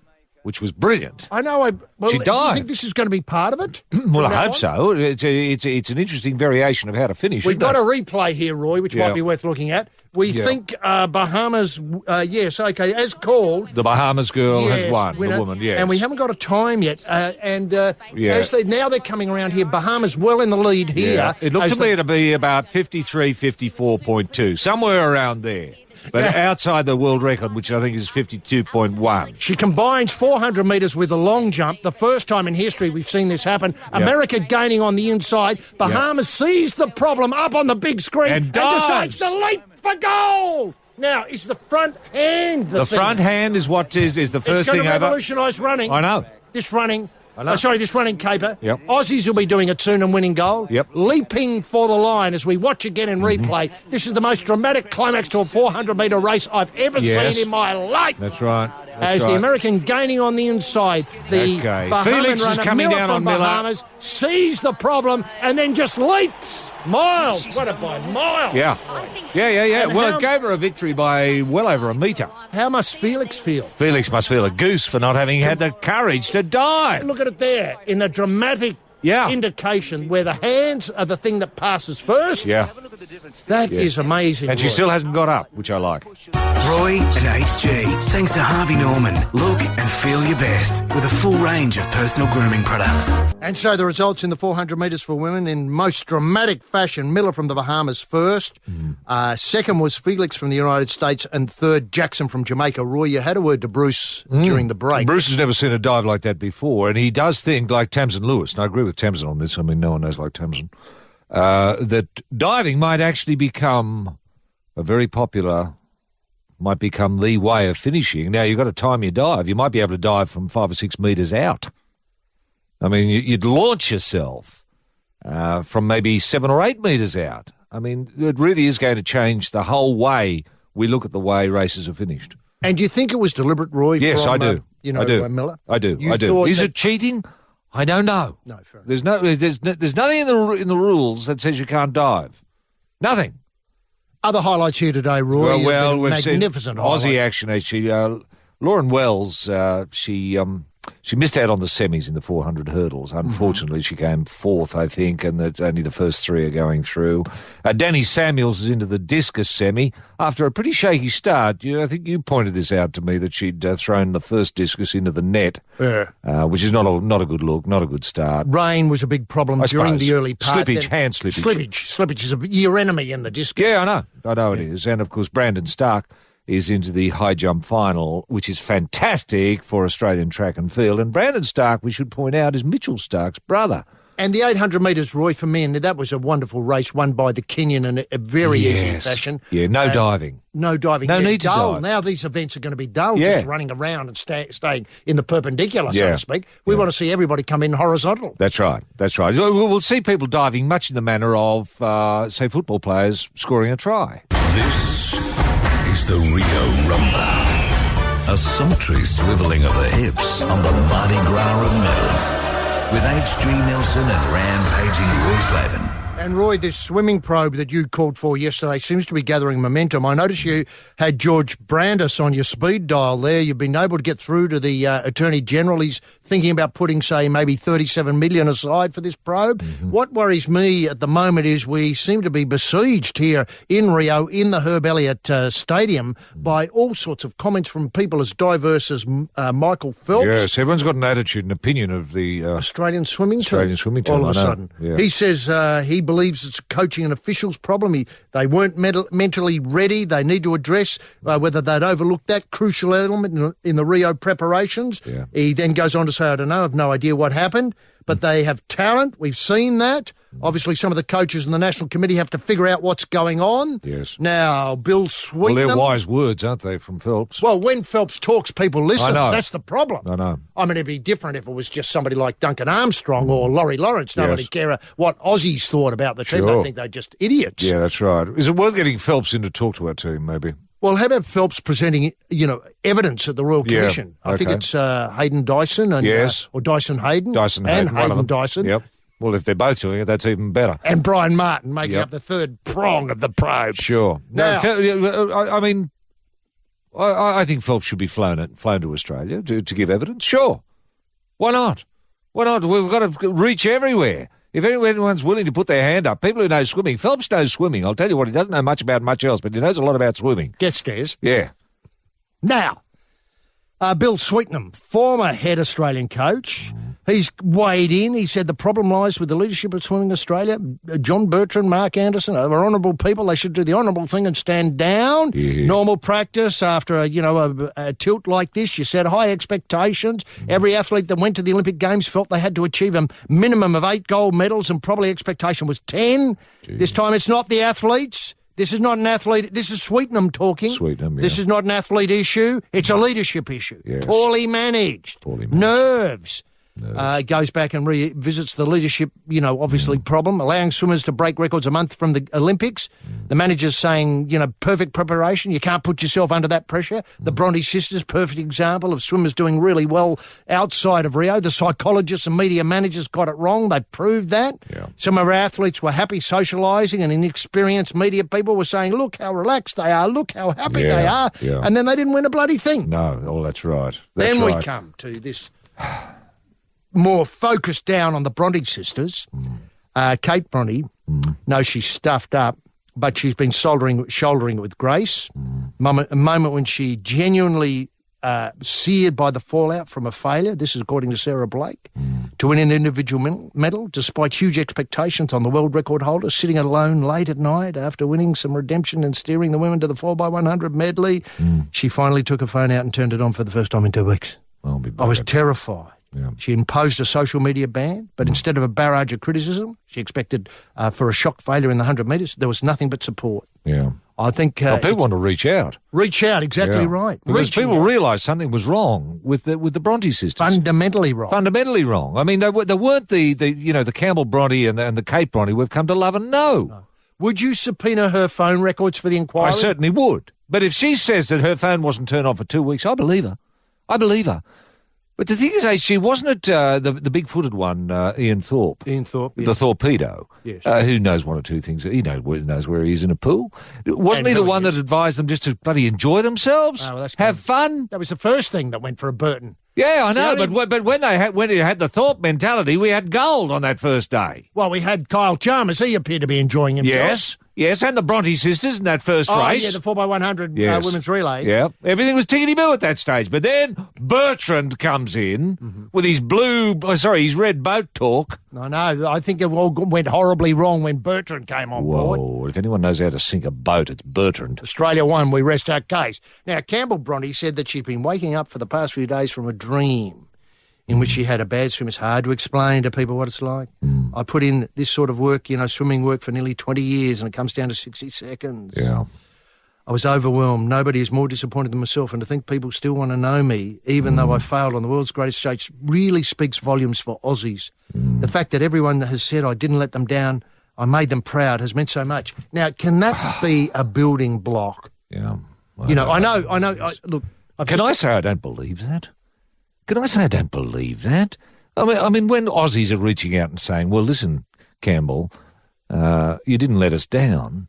which was brilliant. I know. She dived. Do you think this is going to be part of it? Well, I hope so. It's an interesting variation of how to finish. We've got a replay here, Roy, which might be worth looking at. We think Bahamas, as called. The Bahamas girl has won, the woman, yes. And we haven't got a time yet. Now they're coming around here. Bahamas well in the lead here. Yeah. It looked to me to be about 53, 54.2, somewhere around there. But outside the world record, which I think is 52.1. She combines 400 metres with a long jump. The first time in history we've seen this happen. America gaining on the inside. Bahamas sees the problem up on the big screen and decides to leap for goal. Now, is the front hand the thing? Front hand is what is the first thing over. It's going to revolutionise running. I know. This running caper. Yep. Aussies will be doing it soon and winning gold. Yep. Leaping for the line as we watch again in replay. This is the most dramatic climax to a 400-metre race I've ever seen in my life. That's right. The American gaining on the inside. The Bahaman Felix runner, is coming Miller down from on Miller. Bahamas, sees the problem and then just leaps. Miles. What a by miles. Yeah. Well, it gave her a victory by well over a metre. How must Felix feel? Felix must feel a goose for not having had the courage to dive. Look at it there in the dramatic indication where the hands are the thing that passes first. Yeah. That is amazing. And she Roy. still hasn't got up, which I like. Roy and HG. Thanks to Harvey Norman. Look and feel your best with a full range of personal grooming products. And so the results in the 400 metres for women in most dramatic fashion. Miller from the Bahamas first. Second was Felix from the United States. And third, Jackson from Jamaica. Roy, you had a word to Bruce during the break. Bruce has never seen a dive like that before, and he does think like Tamsin Lewis, and I agree with Tamsin on this. I mean, no one knows like Tamsin. That diving might actually become might become the way of finishing. Now, you've got to time your dive. You might be able to dive from 5 or 6 metres out. I mean, you'd launch yourself from maybe 7 or 8 metres out. I mean, it really is going to change the whole way we look at the way races are finished. And do you think it was deliberate, Roy? Yes, from, I do. I do. Miller? I do. You I do. thought Is that- it cheating? I don't know. No, fair enough. There's nothing in the rules that says you can't dive. Nothing. Other highlights here today, Roy. Well, we've magnificent seen Aussie highlights. action. Actually, Lauren Wells, she missed out on the semis in the 400 hurdles. Unfortunately, she came fourth, I think, and that only the first three are going through. Danny Samuels is into the discus semi after a pretty shaky start. I think you pointed this out to me that she'd thrown the first discus into the net, which is not a good look, not a good start. Rain was a big problem I during suppose. the early part. Slippage, hand slippage. Slippage is your enemy in the discus. Yeah, I know it is. And, of course, Brandon Stark is into the high jump final, which is fantastic for Australian track and field. And Brandon Stark, we should point out, is Mitchell Stark's brother. And the 800 metres, Roy, for men, that was a wonderful race won by the Kenyan in a very easy fashion. Yeah, no diving. No diving. No need to dull. dive. Now these events are going to be dull, Yeah. just running around and staying in the perpendicular, so Yeah. to speak. We want to see everybody come in horizontal. That's right. We'll see people diving much in the manner of, say, football players scoring a try. This is the Rio Rumba. A sultry swiveling of the hips on the Mardi Gras of medals. With H.G. Nelson and rampaging Roy Slaven. And Roy, this swimming probe that you called for yesterday seems to be gathering momentum. I noticed you had George Brandis on your speed dial there. You've been able to get through to the Attorney General. He's thinking about putting, say, maybe $37 million aside for this probe. What worries me at the moment is we seem to be besieged here in Rio, in the Herb Elliott Stadium, by all sorts of comments from people as diverse as Michael Phelps. Yes, everyone's got an attitude and opinion of the Australian swimming team. Australian swimming team, All of a I know. sudden. Yeah. He says he believes it's a coaching and officials problem. They weren't mentally ready. They need to address whether they'd overlooked that crucial element in the Rio preparations. Yeah. He then goes on to say, I don't know, I've no idea what happened, but they have talent. We've seen that. Obviously, some of the coaches in the National Committee have to figure out what's going on. Yes. Now, Bill Well, Sweetnam... they're wise words, aren't they, from Phelps? Well, when Phelps talks, people listen. I know. That's the problem. I know. I mean, it'd be different if it was just somebody like Duncan Armstrong or Laurie Lawrence. Nobody Yes. care what Aussies thought about the team. Sure. They think they're just idiots. Yeah, that's right. Is it worth getting Phelps in to talk to our team, maybe? Well, how about Phelps presenting, evidence at the Royal Yeah, Commission? I think okay. it's Hayden Dyson and Yes. or Dyson Hayden. Dyson and Hayden, one of Hayden them. Dyson. Yep. Well, if they're both doing it, that's even better. And Brian Martin making Yep. up the third prong of the probe. Sure. Now- I think Phelps should be flown to Australia to give evidence. Sure. Why not? Why not? We've got to reach everywhere. If anyone's willing to put their hand up, people who know swimming. Phelps knows swimming. I'll tell you what, he doesn't know much about much else, but he knows a lot about swimming. Get scares. Yeah. Now, Bill Sweetnam, former head Australian coach, he's weighed in. He said the problem lies with the leadership of Swimming Australia. John Bertrand, Mark Anderson are honourable people. They should do the honourable thing and stand down. Yeah. Normal practice after a tilt like this. You set high expectations. Every athlete that went to the Olympic Games felt they had to achieve a minimum of 8 gold medals, and probably expectation was 10. This time it's not the athletes. This is not an athlete. This is Sweetnam talking. Sweetnam, yeah. This is not an athlete issue. It's a leadership issue. Yes. Poorly managed. Nerves. Goes back and revisits the leadership, obviously problem, allowing swimmers to break records a month from the Olympics. The manager's saying, perfect preparation. You can't put yourself under that pressure. The Bronte sisters, perfect example of swimmers doing really well outside of Rio. The psychologists and media managers got it wrong. They proved that. Yeah. Some of our athletes were happy socialising, and inexperienced media people were saying, look how relaxed they are, look how happy they are. Yeah. And then they didn't win a bloody thing. No, that's right. Then we come to this more focused down on the Bronte sisters. Kate Bronte, no, she's stuffed up. but she's been shouldering it with grace. A moment when she genuinely seared by the fallout from a failure, this is according to Sarah Blake, to win an individual medal despite huge expectations on the world record holder, sitting alone late at night after winning some redemption and steering the women to the 4x100 medley. She finally took her phone out and turned it on for the first time in 2 weeks. I was terrified. Yeah. She imposed a social media ban, but instead of a barrage of criticism, she expected for a shock failure in the 100 metres, there was nothing but support. Yeah. I think people want to reach out. Reach out, exactly right. Because people realised something was wrong with the Bronte sisters. Fundamentally wrong. Fundamentally wrong. I mean, they weren't the Campbell Bronte and the Kate Bronte we've come to love and know. No. Would you subpoena her phone records for the inquiry? I certainly would. But if she says that her phone wasn't turned on for 2 weeks, I believe her. But the thing is, she wasn't the big-footed one, Ian Thorpe. Ian Thorpe, the Torpedo. Yes. Who knows one or two things. He knows where he is in a pool. Wasn't he the one that advised them just to bloody enjoy themselves? Oh, well, that's have fun? That was the first thing that went for a Burton. Yeah, I know, but when it had the Thorpe mentality, we had gold on that first day. Well, we had Kyle Chalmers. He appeared to be enjoying himself. Yes, and the Bronte sisters in that first race. Oh, yeah, the 4x100 women's relay. Yeah, everything was tickety-boo at that stage. But then Bertrand comes in with his his red boat talk. I know. I think it all went horribly wrong when Bertrand came on board. Whoa, if anyone knows how to sink a boat, it's Bertrand. Australia won, we rest our case. Now, Campbell Bronte said that she'd been waking up for the past few days from a dream in which she had a bad swim. It's hard to explain to people what it's like. I put in this sort of work, swimming work for nearly 20 years, and it comes down to 60 seconds. Yeah. I was overwhelmed. Nobody is more disappointed than myself, and to think people still want to know me, even though I failed on the world's greatest stage, really speaks volumes for Aussies. The fact that everyone has said I didn't let them down, I made them proud, has meant so much. Now, can that be a building block? Yeah. I know. Look, can I say I don't believe that? Can I say I don't believe that? I mean, when Aussies are reaching out and saying, well, listen, Campbell, you didn't let us down.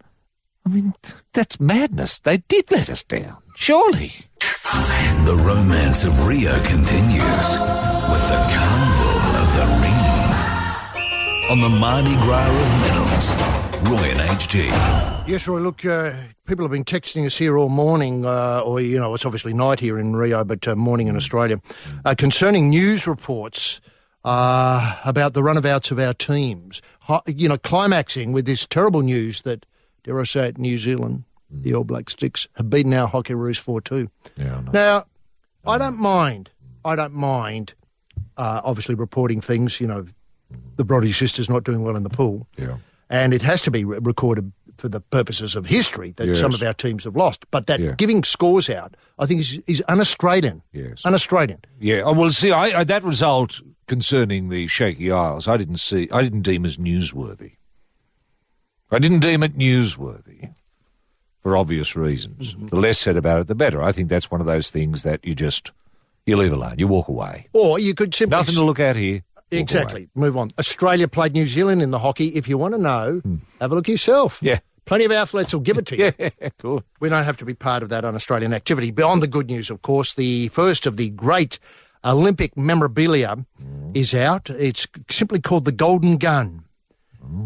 I mean, that's madness. They did let us down, surely. The romance of Rio continues with the Carnival of the Rings on the Mardi Gras of Medals. Roy and HG. Yes, Roy, look, people have been texting us here all morning, it's obviously night here in Rio, but morning in Australia, concerning news reports about the runabouts of our teams, climaxing with this terrible news that, dare I say it, New Zealand, the All Black Sticks, have beaten our Hockeyroos 4-2. Yeah, no. Now, I don't mind, obviously reporting things, the Bronte sisters not doing well in the pool. Yeah. And it has to be recorded for the purposes of history that some of our teams have lost. But that giving scores out, I think, is un-Australian. Yes. Un-Australian. Yeah. Oh, well, see, that result concerning the Shaky Isles, I didn't deem as newsworthy. I didn't deem it newsworthy for obvious reasons. The less said about it, the better. I think that's one of those things that you leave alone. You walk away. Or you could simply... Nothing to look at here. Exactly. Move on. Australia played New Zealand in the hockey. If you want to know, have a look yourself. Yeah. Plenty of athletes will give it to you. Yeah, cool. We don't have to be part of that un-Australian activity. Beyond the good news, of course, the first of the great Olympic memorabilia is out. It's simply called the Golden Gun.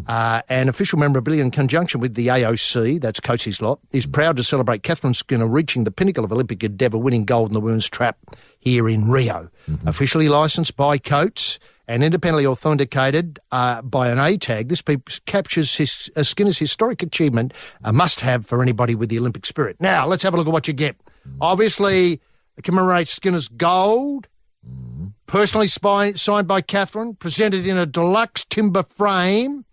And official memorabilia in conjunction with the AOC, that's Coates's lot, is proud to celebrate Catherine Skinner reaching the pinnacle of Olympic endeavour, winning gold in the women's trap here in Rio. Officially licensed by Coates and independently authenticated by an A-tag, this captures Skinner's historic achievement, a must-have for anybody with the Olympic spirit. Now, let's have a look at what you get. Obviously, it commemorates Skinner's gold, personally signed by Catherine, presented in a deluxe timber frame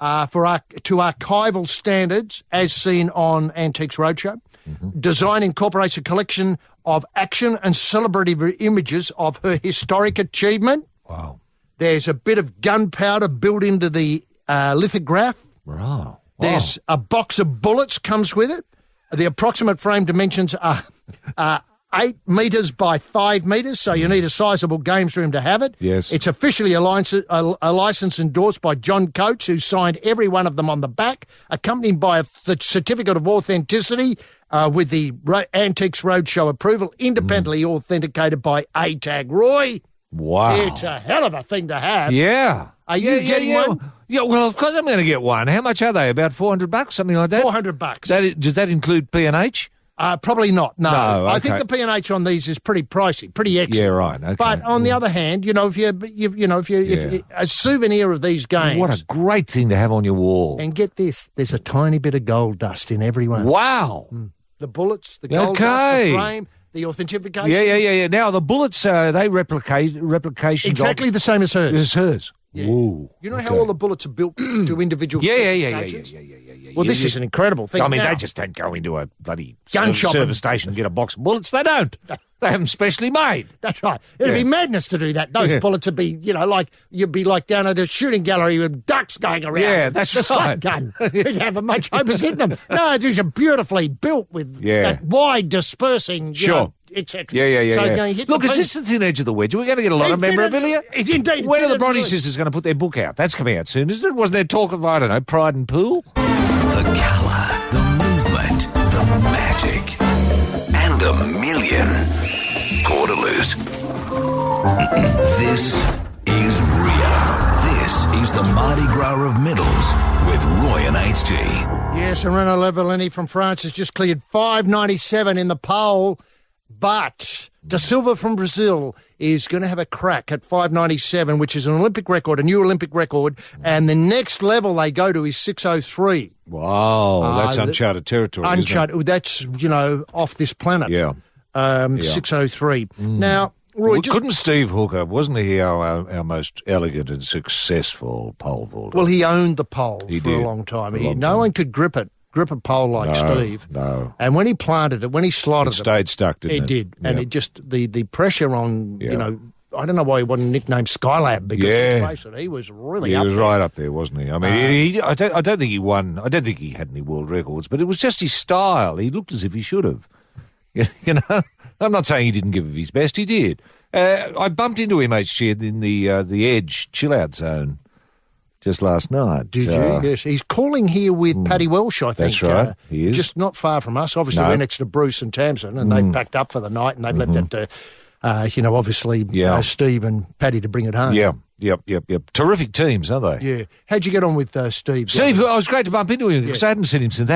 to archival standards, as seen on Antiques Roadshow. Design incorporates a collection of action and celebratory images of her historic achievement. Wow. There's a bit of gunpowder built into the lithograph. Wow. There's a box of bullets comes with it. The approximate frame dimensions are 8 metres by 5 metres, so you need a sizable games room to have it. Yes. It's officially a license endorsed by John Coates, who signed every one of them on the back, accompanied by the certificate of authenticity with the Antiques Roadshow approval, independently authenticated by A-tag. Roy, Wow. It's a hell of a thing to have. Yeah. Are you getting one? Yeah, well, of course I'm going to get one. How much are they? About $400, something like that? $400. Does that include P&H? Probably not. No, okay. I think the P&H on these is pretty pricey, pretty excellent. Yeah, right. Okay. But on the other hand, if a souvenir of these games, what a great thing to have on your wall. And get this, there's a tiny bit of gold dust in every one. Wow. The bullets, the gold dust, the frame, the authentication. Yeah. Now the bullets, they replication exactly the same as hers. As hers. Yeah. Whoa. You know how all the bullets are built to individual specifications? Yeah. Well, this is an incredible thing. I mean, now, they just don't go into a bloody gun shop service station and get a box of bullets. They don't. They have them specially made. That's right. It'd be madness to do that. Those bullets would be, like you'd be like down at a shooting gallery with ducks going around. Yeah, that's the right. gun. You'd have a much opposite them. No, these are beautifully built with that wide dispersing, etc. Yeah. So you hit Look, is this the thin edge of the wedge? We're going to get a lot of memorabilia. Indeed. When are the Bronte sisters going to put their book out? That's coming out soon, isn't it? Wasn't there talk of, I don't know, Pride and Pool? The colour, the movement, the magic, and a million Portaloos. This is Rio. This is the Mardi Gras of Middles with Roy and HG. Yes, and Renaud Levellini from France has just cleared 597 in the poll, but De Silva from Brazil is going to have a crack at 597, which is an Olympic record, a new Olympic record, and the next level they go to is 603. Wow, that's uncharted territory. Uncharted, that's, off this planet. Yeah. 603. Now, Roy, couldn't Steve Hooker, wasn't he our most elegant and successful pole vaulter? Well, he owned the pole for did, a long time. No one could grip a pole like Steve. No. And when he planted it, when he slotted it stayed stuck, didn't it? It did. And it just, the pressure on, I don't know why he wasn't nicknamed Skylab because let's face it, he was really up there. He was right up there, wasn't he? I mean, I don't think he won. I don't think he had any world records, but it was just his style. He looked as if he should have. I'm not saying he didn't give it his best. He did. I bumped into him, HG, in the Edge chill-out zone just last night. Did you? Yes. He's calling here with Paddy Welsh, I think. That's right. He is. Just not far from us. Obviously, we're next to Bruce and Tamsin, and they've packed up for the night, and they've left it to, obviously, Steve and Paddy to bring it home. Yeah. Yep. Terrific teams, aren't they? Yeah. How'd you get on with Steve? Steve, I was great to bump into him because I hadn't seen him since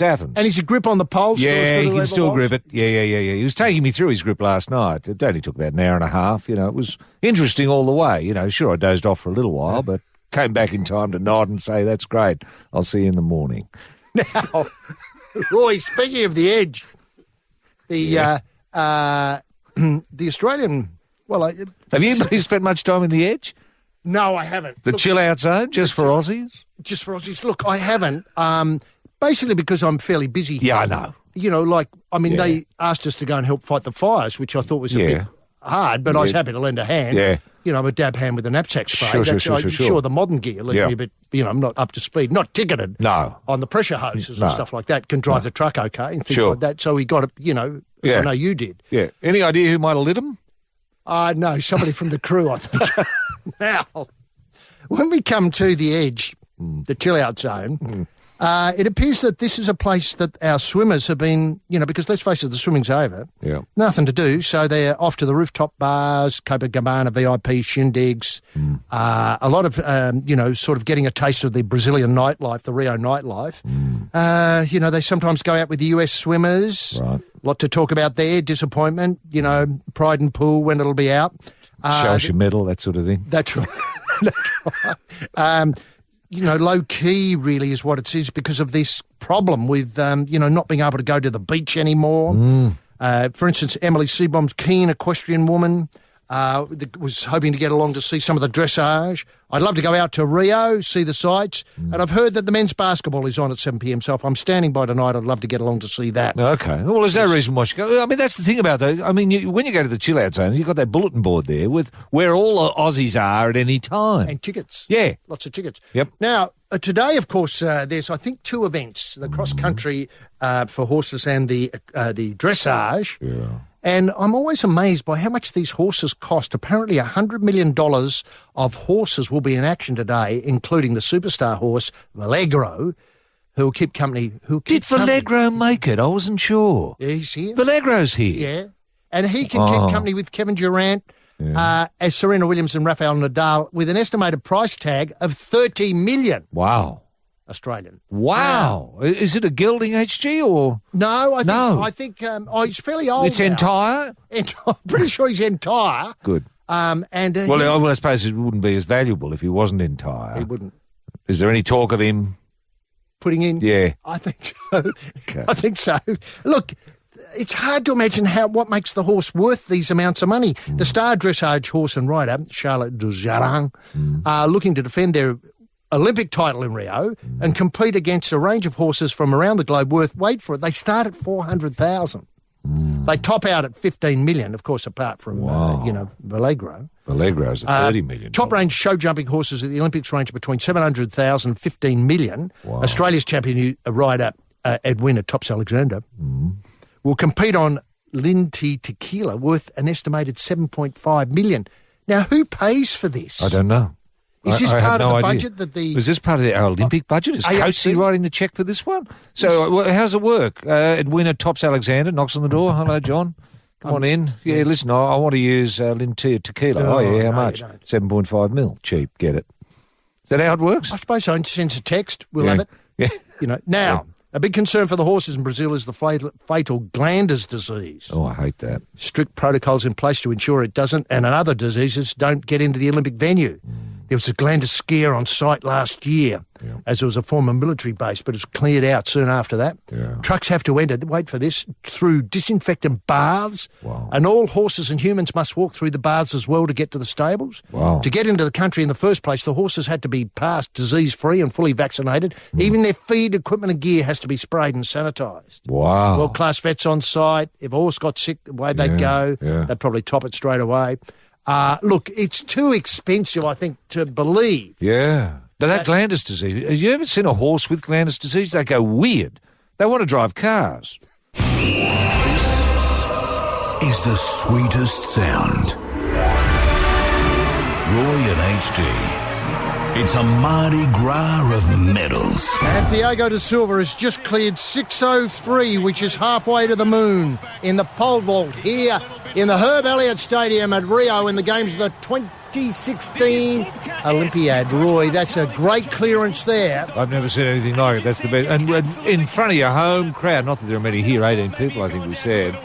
Athens. And he's a grip on the pole? Yeah, he can still grip it. Yeah. He was taking me through his grip last night. It only took about an hour and a half. It was interesting all the way. Sure, I dozed off for a little while, but came back in time to nod and say, that's great. I'll see you in the morning. Now, Roy, speaking of the Edge, the Australian... Well, have you spent much time in the Edge? No, I haven't. The chill-out zone, just for Aussies? Just for Aussies. Look, I haven't, basically because I'm fairly busy here. Yeah, I know. They asked us to go and help fight the fires, which I thought was a bit hard, but I was happy to lend a hand. Yeah. I'm a dab hand with a knapsack spray. Sure. The modern gear leaves me a bit, I'm not up to speed, not ticketed on the pressure hoses and stuff like that. Can drive the truck okay and things like that. So we got it, as I know you did. Yeah. Any idea who might have lit them? No, somebody from the crew, I think. Now, when we come to the Edge, the chill-out zone, it appears that this is a place that our swimmers have been, because let's face it, the swimming's over. Yeah. Nothing to do, so they're off to the rooftop bars, Copacabana VIP shindigs, a lot of, sort of getting a taste of the Brazilian nightlife, the Rio nightlife. They sometimes go out with the US swimmers. Right. A lot to talk about there, disappointment, Pride and Pool, when it'll be out. Show us your medal, that sort of thing. That's right. Low key really is what it is because of this problem with, not being able to go to the beach anymore. For instance, Emily Seebohm's keen equestrian woman was hoping to get along to see some of the dressage. I'd love to go out to Rio, see the sights, and I've heard that the men's basketball is on at 7 p.m, so if I'm standing by tonight, I'd love to get along to see that. Okay. Well, there's no reason why you should go. I mean, that's the thing about those. I mean, when you go to the chill-out zone, you've got that bulletin board there with where all the Aussies are at any time. And tickets. Yeah. Lots of tickets. Yep. Now, today, of course, there's, I think, 2 events, the cross-country for horses and the dressage. Yeah. And I'm always amazed by how much these horses cost. Apparently $100 million of horses will be in action today, including the superstar horse, Vallegro, who will keep company. Did Vallegro make it? I wasn't sure. Yeah, he's here. Vallegro's here. Yeah. And he can keep company with Kevin Durant, as Serena Williams and Rafael Nadal, with an estimated price tag of 30 million Wow. Australian. Wow. Is it a gelding, HG, or? No, I think, No. he's fairly old. It's now. entire? I'm pretty sure he's entire. Good. And Well, I suppose it wouldn't be as valuable if he wasn't entire. he wouldn't. Is there any talk of him? Putting in? Yeah. I think so. I think so. Look, it's hard to imagine what makes the horse worth these amounts of money. The star dressage horse and rider, Charlotte Dujardin, are looking to defend their Olympic title in Rio and compete against a range of horses from around the globe worth, wait for it, they start at 400,000. They top out at 15 million, of course, apart from, Vallegro. Vallegro's at 30 million. Top-range show jumping horses at the Olympics range between 700,000 and 15 million. Wow. Australia's champion rider, Edwina Tops Alexander, will compete on Linty Tequila, worth an estimated 7.5 million. Now, who pays for this? I don't know. Is this I part have of the no idea. budget that the... Is this part of our Olympic budget? Is AFC? Coatsy writing the cheque for this one? So how's it work? Edwina Tops Alexander knocks on the door. Hello, John. Come on in. Yeah, listen, I want to use Linty Tequila. No, How no, much? you don't. 7.5 mil. Cheap. Get it. Is that how it works? I suppose so. Sends a text. We'll have it. Yeah. Now, a big concern for the horses in Brazil is the fatal glanders disease. Oh, I hate that. Strict protocols in place to ensure it doesn't, and other diseases don't get into the Olympic venue. There was a glanders scare on site last year, as it was a former military base, but it was cleared out soon after that. Yeah. Trucks have to enter, wait for this, through disinfectant baths, and all horses and humans must walk through the baths as well to get to the stables. Wow. To get into the country in the first place, the horses had to be passed disease-free and fully vaccinated. Even their feed, equipment and gear has to be sprayed and sanitised. Wow. World-class vets on site. If a horse got sick, away they'd go. Yeah. They'd probably top it straight away. Look, it's too expensive, I think, to believe. Yeah. Now, that glanders disease, have you ever seen a horse with glanders disease? They go weird. They want to drive cars. Is the sweetest sound. Roy and HG. It's a Mardi Gras of medals. And Thiago da Silva has just cleared 6:03, which is halfway to the moon, in the pole vault here in the Herb Elliott Stadium at Rio in the games of the 2016 Olympiad. Roy, that's a great clearance there. I've never seen anything like it. That's the best. And in front of your home crowd, not that there are many here, 18 people, I think we said.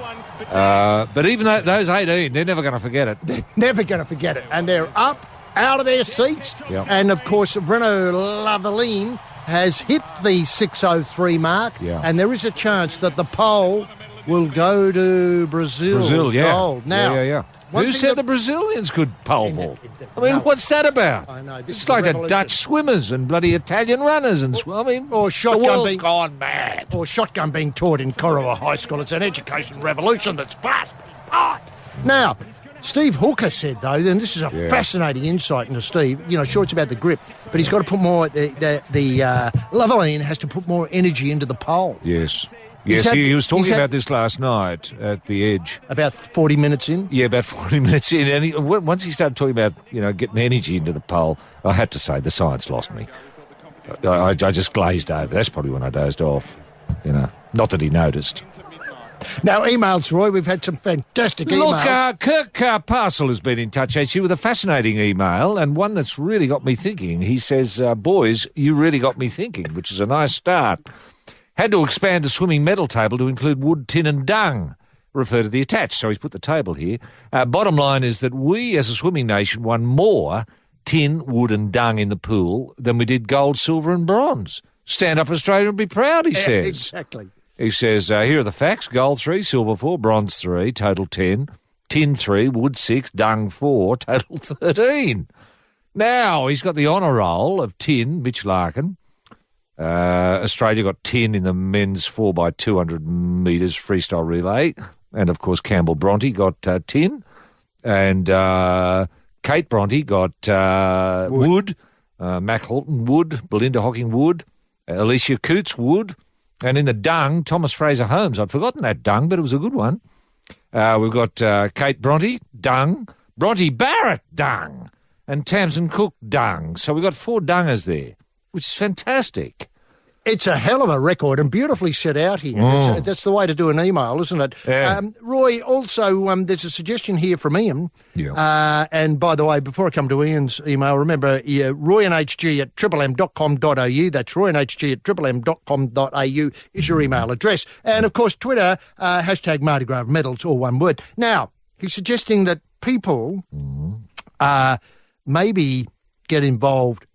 But even those 18, they're never going to forget it. They're never going to forget it. And they're up, out of their seats. Yep. And, of course, Renaud Lavalline has hit the 6:03 mark. Yeah. And there is a chance that the pole will go to Brazil. Brazil, yeah. Gold. Now, yeah. Who said the Brazilians could pole vault? I mean, what's that about? I know. This It's is like the the revolution. Dutch swimmers and bloody Italian runners and Or the shotgun world's being gone mad. or shotgun being taught in Korowa High School. It's an education revolution that's fast. Now, Steve Hooker said, though, and this is a fascinating insight into Steve, sure, it's about the grip, but he's got to put more, Lavalline has to put more energy into the pole. Yes. He's Yes, had- he was talking he's had- about this last night at the Edge. About 40 minutes in. Yeah, about 40 minutes in. And once he started talking about, getting energy into the pole, I had to say the science lost me. I just glazed over. That's probably when I dozed off. Not that he noticed. Now, emails, Roy, we've had some fantastic emails. Look, Kirk Parcel has been in touch, actually, with a fascinating email, and one that's really got me thinking. He says, boys, you really got me thinking, which is a nice start. Had to expand the swimming medal table to include wood, tin and dung. Refer to the attached, so he's put the table here. Bottom line is that we, as a swimming nation, won more tin, wood and dung in the pool than we did gold, silver and bronze. Stand up, Australia, and be proud, he says. Exactly. He says, here are the facts. Gold 3, silver 4, bronze 3, total 10. Tin 3, wood 6, dung 4, total 13. Now, he's got the honour roll of tin, Mitch Larkin. Australia got tin in the men's 4x200 metres freestyle relay. And, of course, Campbell Bronte got tin. And Kate Bronte got wood. Mac Halton wood. Belinda Hocking wood. Alicia Coots wood. And in the dung, Thomas Fraser Holmes. I'd forgotten that dung, but it was a good one. We've got Kate Bronte, dung. Bronte Barrett, dung. And Tamsin Cook, dung. So we've got 4 dungers there, which is fantastic. It's a hell of a record and beautifully set out here. That's the way to do an email, isn't it? Yeah. Roy, also, there's a suggestion here from Ian. Yeah. And by the way, before I come to Ian's email, remember, Roy and HG at triplem.com.au. That's Roy and HG at triplem.com.au is your email address. And, of course, Twitter, hashtag Mardi Gras medals, all one word. Now, he's suggesting that people maybe get involved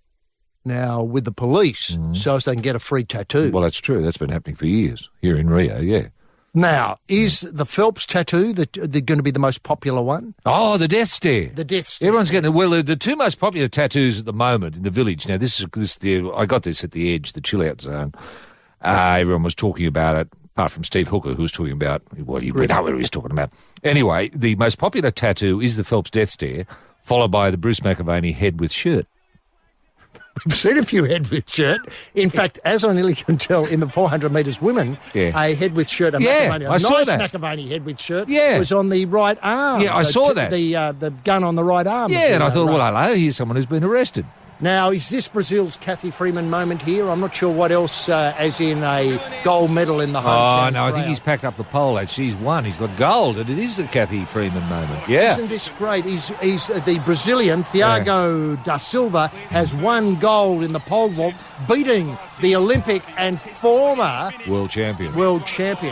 now with the police so as they can get a free tattoo. Well, that's true. That's been happening for years here in Rio, yeah. Now, is the Phelps tattoo going to be the most popular one? Oh, the death stare. The death stare. Everyone's getting the two most popular tattoos at the moment in the village. Now, I got this at the edge, the chill out zone. Everyone was talking about it, apart from Steve Hooker, who was talking about, well, you know what he was talking about. Anyway, the most popular tattoo is the Phelps death stare, followed by the Bruce McAvaney head with shirt. We've seen a few head with shirt. In fact, as I nearly can tell, in the 400 metres women, a head with shirt, McAvaney, I saw that. McAvaney head with shirt was on the right arm. Yeah, I saw that. The gun on the right arm. Yeah, and I thought, well, hello, here's someone who's been arrested. Now, is this Brazil's Kathy Freeman moment here? I'm not sure what else, as in a gold medal in the home. Oh, no, I think he's packed up the pole. Actually, he's won. He's got gold, and it is the Kathy Freeman moment. Yeah. Isn't this great? He's the Brazilian, Thiago da Silva, has won gold in the pole vault, beating the Olympic and former world champion.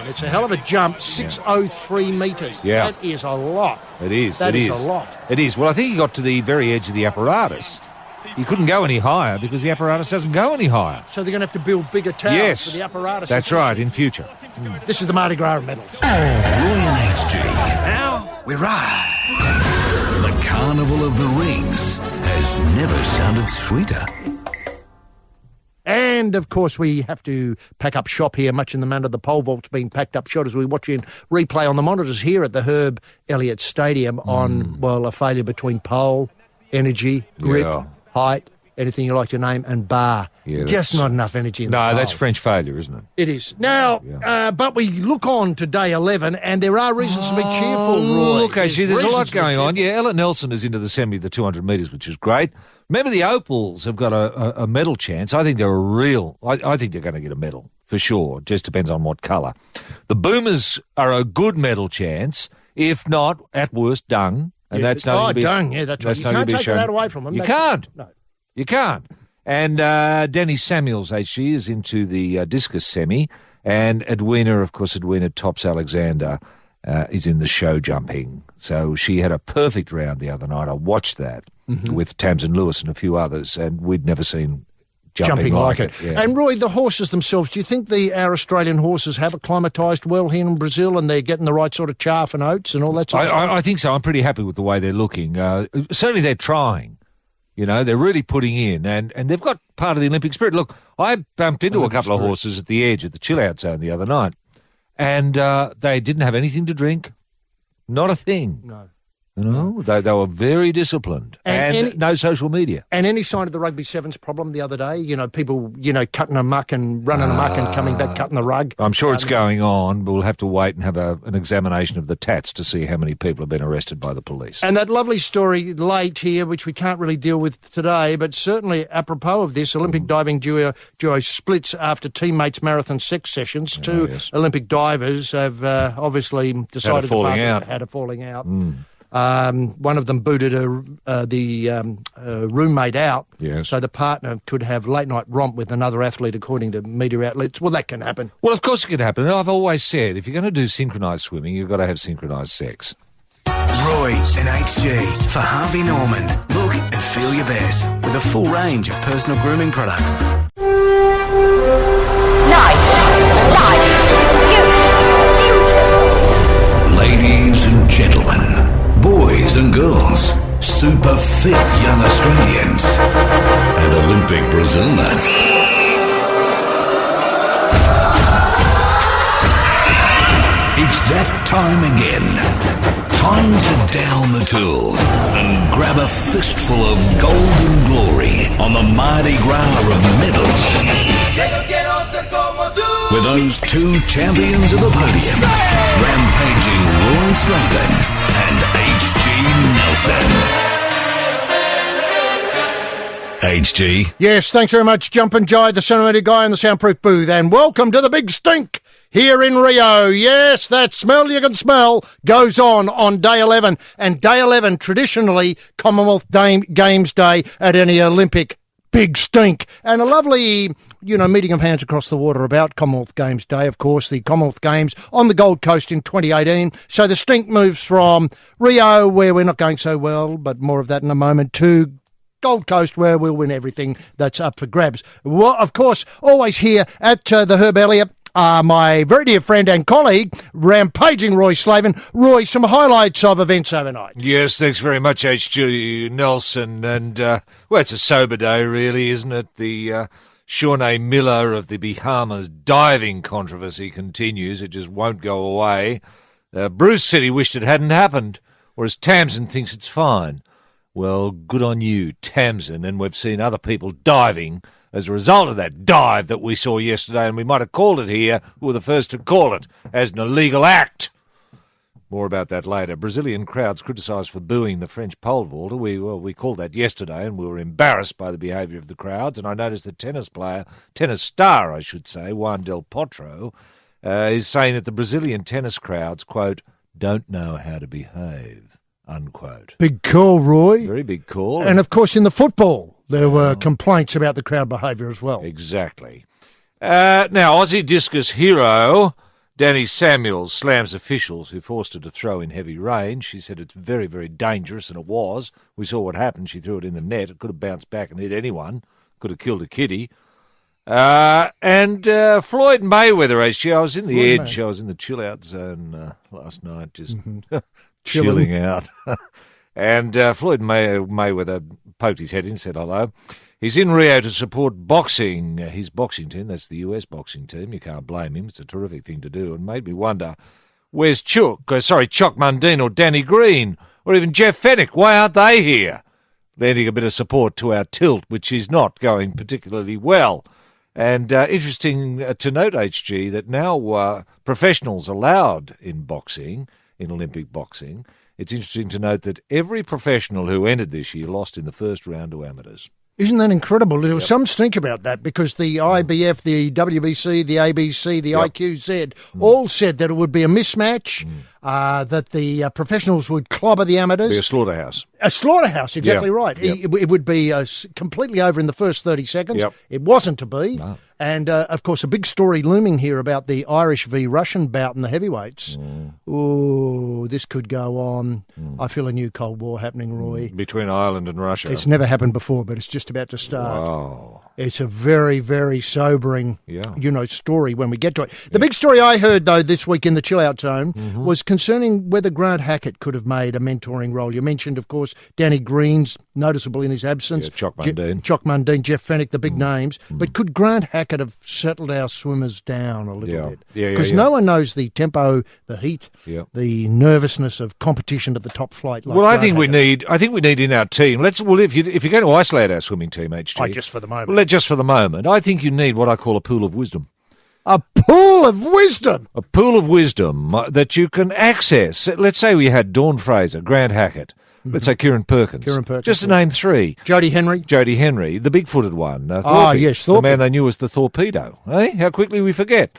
It's a hell of a jump, 603 metres. Yeah. That is a lot. It is. That is a lot. It is. Well, I think he got to the very edge of the apparatus. He couldn't go any higher because the apparatus doesn't go any higher. So they're going to have to build bigger towers for the apparatus. That's right, in future. This is the Mardi Gras medals. Roy and HG. Now we ride. The Carnival of the Rings has never sounded sweeter. And, of course, we have to pack up shop here, much in the manner the pole vault's been packed up shop as we watch in replay on the monitors here at the Herb Elliott Stadium on, well, a failure between pole, energy, grip, height, anything you like to name, and bar. Yeah, just not enough energy in the pole. That's French failure, isn't it? It is. Now, but we look on to day 11, and there are reasons to be cheerful, Roy. Okay, there's a lot going on. Yeah, Ella Nelson is into the semi, the 200 metres, which is great. Remember, the Opals have got a medal chance. I think they're I think they're going to get a medal, for sure. Just depends on what colour. The Boomers are a good medal chance, if not, at worst, dung. And that's nothing to be... dung, that's right. You can't take that away from them. You can't. No. You can't. And Danny Samuels, HG, is into the discus semi. And Edwina, of course, Tops Alexander is in the show jumping. So she had a perfect round the other night. I watched that with Tamsin Lewis and a few others, and we'd never seen jumping like it. Yeah. And, Roy, the horses themselves, do you think our Australian horses have acclimatised well here in Brazil and they're getting the right sort of chaff and oats and all that sort of stuff? I think so. I'm pretty happy with the way they're looking. Certainly they're trying. You know, they're really putting in, and they've got part of the Olympic spirit. Look, I bumped into a couple of horses at the edge, at the chill-out zone the other night, and they didn't have anything to drink. Not a thing. No. You know, they were very disciplined and no social media. And any sign of the rugby sevens problem the other day? You know, people, cutting amok and running amok and coming back, cutting the rug. I'm sure it's going on, but we'll have to wait and have an examination of the tats to see how many people have been arrested by the police. And that lovely story late here, which we can't really deal with today, but certainly apropos of this, Olympic diving duo splits after teammates' marathon sex sessions. Two Olympic divers have obviously decided had a falling out. One of them booted the roommate out, so the partner could have late-night romp with another athlete, according to media outlets. Well, that can happen. Well, of course it can happen. I've always said, if you're going to do synchronised swimming, you've got to have synchronised sex. Roy and HG for Harvey Norman. Look and feel your best with a full range of personal grooming products. Ladies and gentlemen, boys and girls, super fit young Australians, and Olympic Brazil nuts. It's that time again. Time to down the tools and grab a fistful of golden glory on the Mardi Gras of medals. With those two champions of the podium, rampaging Roy Slaven and HG Nelson. HG. Yes, thanks very much, Jumpin' Jai, the centimetre guy in the soundproof booth, and welcome to the big stink here in Rio. Yes, that smell you can smell goes on day 11, and day 11, traditionally Commonwealth Games Day at any Olympic big stink, and a lovely, meeting of hands across the water about Commonwealth Games Day. Of course, the Commonwealth Games on the Gold Coast in 2018. So the stink moves from Rio, where we're not going so well, but more of that in a moment, to Gold Coast, where we'll win everything that's up for grabs. Well, of course, always here at the Herb Elliott, my very dear friend and colleague, rampaging Roy Slaven. Roy, some highlights of events overnight. Yes, thanks very much, H.G. Nelson. And, it's a sober day, really, isn't it? The Shawnee Miller of the Bahamas diving controversy continues. It just won't go away. Bruce said he wished it hadn't happened, whereas Tamsin thinks it's fine. Well, good on you, Tamsin, and we've seen other people diving as a result of that dive that we saw yesterday, and we might have called it here. We were the first to call it as an illegal act. More about that later. Brazilian crowds criticised for booing the French pole vaulter. We called that yesterday, and we were embarrassed by the behaviour of the crowds, and I noticed the tennis star, Juan Del Potro, is saying that the Brazilian tennis crowds, quote, don't know how to behave. Unquote. Big call, Roy. Very big call. And of course, in the football, there were complaints about the crowd behaviour as well. Exactly. Now, Aussie discus hero Danny Samuels slams officials who forced her to throw in heavy rain. She said it's very, very dangerous, and it was. We saw what happened. She threw it in the net. It could have bounced back and hit anyone. Could have killed a kiddie. And Floyd Mayweather, I was in the edge. I was in the chill-out zone last night, just... chilling out. And Floyd Mayweather poked his head in, said hello. He's in Rio to support boxing, his boxing team. That's the US boxing team. You can't blame him. It's a terrific thing to do. And made me wonder, where's Choc Mundine or Danny Green or even Jeff Fennick? Why aren't they here? Lending a bit of support to our tilt, which is not going particularly well. And interesting to note, HG, that now professionals allowed in boxing, in Olympic boxing. It's interesting to note that every professional who entered this year lost in the first round to amateurs. Isn't that incredible? There was some stink about that because the IBF, the WBC, the ABC, the IQZ all said that it would be a mismatch, that the professionals would clobber the amateurs. Be a slaughterhouse. A slaughterhouse, exactly right. Yep. It would be completely over in the first 30 seconds. Yep. It wasn't to be. No. And, of course, a big story looming here about the Irish v Russian bout in the heavyweights. Oh, this could go on. I feel a new Cold War happening, Roy. Between Ireland and Russia. It's never happened before, but it's just about to start. Wow. It's a very, very sobering, story when we get to it. The big story I heard, though, this week in the chill-out zone was concerning whether Grant Hackett could have made a mentoring role. You mentioned, of course, Danny Green's noticeable in his absence. Choc Mundine. Choc Mundine, Jeff Fennick, the big names. But could Grant Hackett have settled our swimmers down a little bit? Because no one knows the tempo, the heat, the nervousness of competition at the top flight. Like I think we need in our team. If you're going to isolate our swimming team, HG, just for the moment. Just for the moment, I think you need what I call a pool of wisdom. A pool of wisdom? A pool of wisdom that you can access. Let's say we had Dawn Fraser, Grant Hackett. Let's say Kieran Perkins. Just to name three. Jodie Henry, the big-footed one. Thorpe. Yes, Thorpe. The man they knew as the Torpedo. How quickly we forget.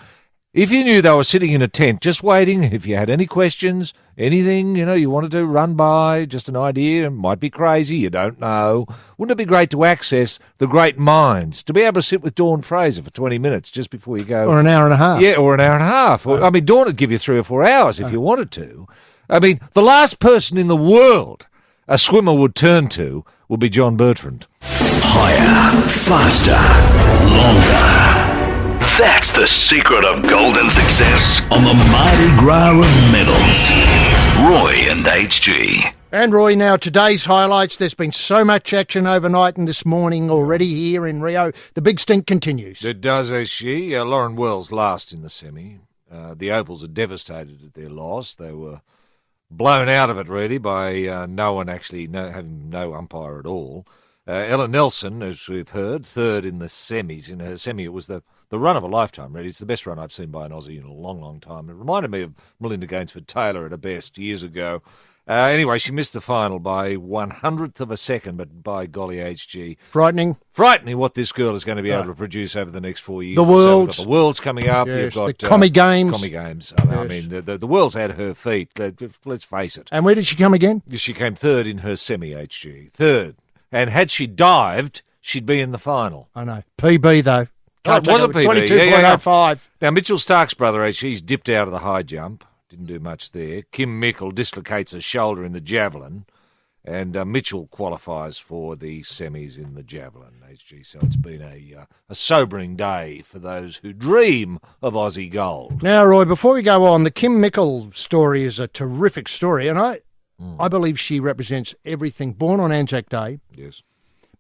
If you knew they were sitting in a tent just waiting, if you had any questions, anything, you wanted to run by, just an idea, it might be crazy, you don't know. Wouldn't it be great to access the great minds, to be able to sit with Dawn Fraser for 20 minutes just before you go? Or an hour and a half. Yeah, or an hour and a half. Dawn would give you 3 or 4 hours if you wanted to. The last person in the world a swimmer would turn to would be John Bertrand. Higher, faster, longer. That's the secret of golden success on the Mardi Gras of medals. Roy and HG. And Roy, now today's highlights. There's been so much action overnight and this morning already here in Rio. The big stink continues. It does, HG. Lauren Wells last in the semi. The Opals are devastated at their loss. They were blown out of it, really, by no one actually having no umpire at all. Ella Nelson, as we've heard, third in the semis. In her semi, it was the run of a lifetime, really. It's the best run I've seen by an Aussie in a long, long time. It reminded me of Melinda Gainsford-Taylor at her best years ago. Anyway, she missed the final by 1/100th of a second, but by golly, HG. Frightening. Frightening what this girl is going to be able to produce over the next 4 years. The Worlds. The Worlds coming up. Yes, You've got the Commie Games. Commie Games. I mean, the World's at her feet. Let's face it. And where did she come again? She came third in her semi, HG. Third. And had she dived, she'd be in the final. I know. PB, though. Oh, it was a PB. 22.05. Now, Mitchell Stark's brother, HG, he's dipped out of the high jump. Didn't do much there. Kim Mickle dislocates a shoulder in the javelin, and Mitchell qualifies for the semis in the javelin, HG. So it's been a sobering day for those who dream of Aussie gold. Now, Roy, before we go on, the Kim Mickle story is a terrific story, and I believe she represents everything. Born on Anzac Day. Yes.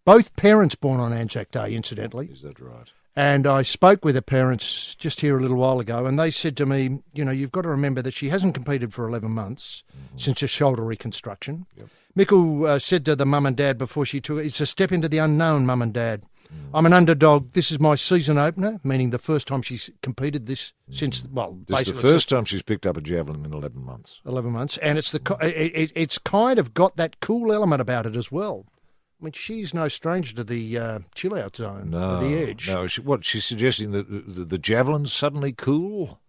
Both parents born on Anzac Day, incidentally. Is that right? And I spoke with her parents just here a little while ago, and they said to me, you've got to remember that she hasn't competed for 11 months since her shoulder reconstruction. Yep. Mickle said to the mum and dad before she took it, it's a step into the unknown, mum and dad. I'm an underdog. This is my season opener, meaning the first time she's competed this since, well, this is the first time she's picked up a javelin in 11 months. 11 months. And it's kind of got that cool element about it as well. I mean, she's no stranger to the chill-out zone, the edge. No, she's suggesting that the javelin's suddenly cool?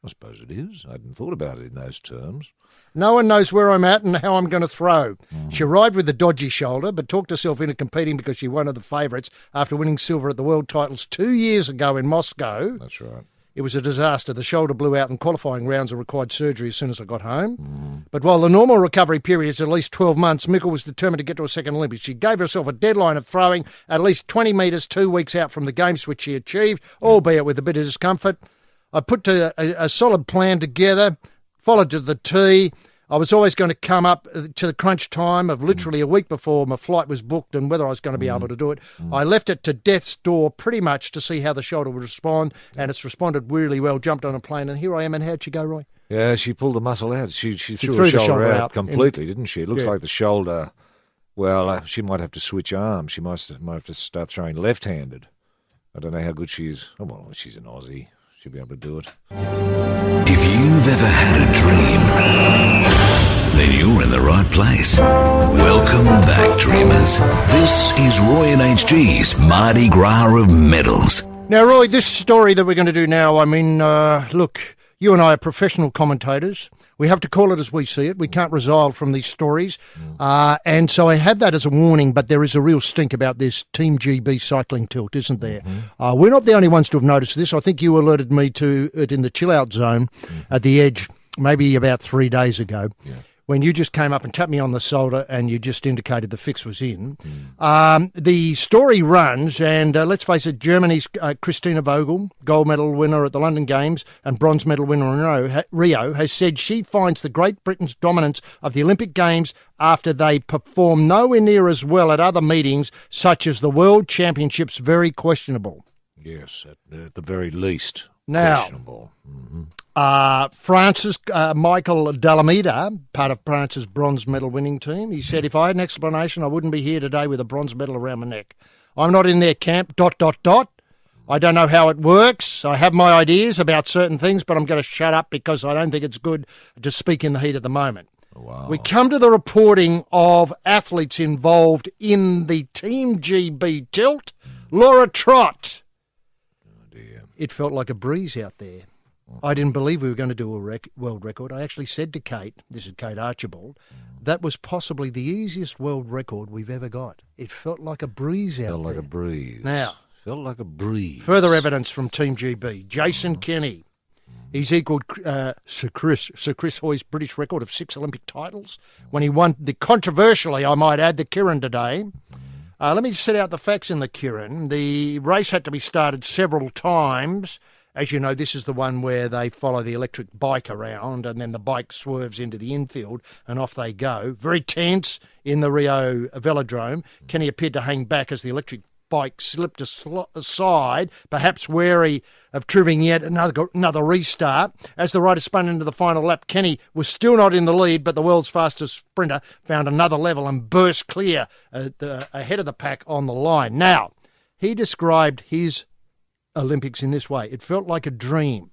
I suppose it is. I hadn't thought about it in those terms. No one knows where I'm at and how I'm going to throw. She arrived with a dodgy shoulder, but talked herself into competing because she's one of the favourites after winning silver at the World Titles 2 years ago in Moscow. That's right. It was a disaster. The shoulder blew out in qualifying rounds and required surgery as soon as I got home. But while the normal recovery period is at least 12 months, Mickle was determined to get to a second Olympics. She gave herself a deadline of throwing at least 20 metres 2 weeks out from the Games, which she achieved, albeit with a bit of discomfort. I put a solid plan together, followed to the T. I was always going to come up to the crunch time of literally a week before my flight was booked and whether I was going to be able to do it. I left it to death's door pretty much to see how the shoulder would respond, and it's responded really well. Jumped on a plane, and here I am. And how'd she go, Roy? Yeah, she pulled the muscle out. She threw the shoulder out completely, didn't she? It looks like the shoulder, well, she might have to switch arms. She might have to start throwing left-handed. I don't know how good she is. Oh, well, she's an Aussie. She'll be able to do it. If you've ever had a dream, then you're in the right place. Welcome back, dreamers. This is Roy and HG's Mardi Gras of Medals. Now, Roy, this story that we're going to do now, I mean, look, you and I are professional commentators. We have to call it as we see it. We can't resile from these stories. And so I have that as a warning, but there is a real stink about this Team GB cycling tilt, isn't there? We're not the only ones to have noticed this. I think you alerted me to it in the chill-out zone at the edge maybe about 3 days ago. Yeah. When you just came up and tapped me on the shoulder and you just indicated the fix was in. The story runs, and let's face it, Germany's Christina Vogel, gold medal winner at the London Games and bronze medal winner in Rio, has said she finds the Great Britain's dominance of the Olympic Games after they perform nowhere near as well at other meetings, such as the World Championships, very questionable. Yes, at the very least. Now, questionable. France's Michael Dalamida, part of France's bronze medal winning team, he said, if I had an explanation, I wouldn't be here today with a bronze medal around my neck. I'm not in their camp, ... I don't know how it works. I have my ideas about certain things, but I'm going to shut up because I don't think it's good to speak in the heat of the moment. Wow. We come to the reporting of athletes involved in the Team GB tilt. Laura Trott. Oh dear. It felt like a breeze out there. I didn't believe we were going to do a world record. I actually said to Kate, this is Kate Archibald, that was possibly the easiest world record we've ever got. It felt like a breeze out there. Felt like a breeze. Now, felt like a breeze. Further evidence from Team GB. Jason Kenny. He's equalled Sir Chris Hoy's British record of 6 Olympic titles when he won the controversially, I might add, the Kirin today. Let me set out the facts in the Kirin. The race had to be started several times. As you know, this is the one where they follow the electric bike around and then the bike swerves into the infield and off they go. Very tense in the Rio velodrome. Kenny appeared to hang back as the electric bike slipped aside, perhaps wary of triggering yet another restart. As the rider spun into the final lap, Kenny was still not in the lead, but the world's fastest sprinter found another level and burst clear ahead of the pack on the line. Now, he described his Olympics in this way. It felt like a dream.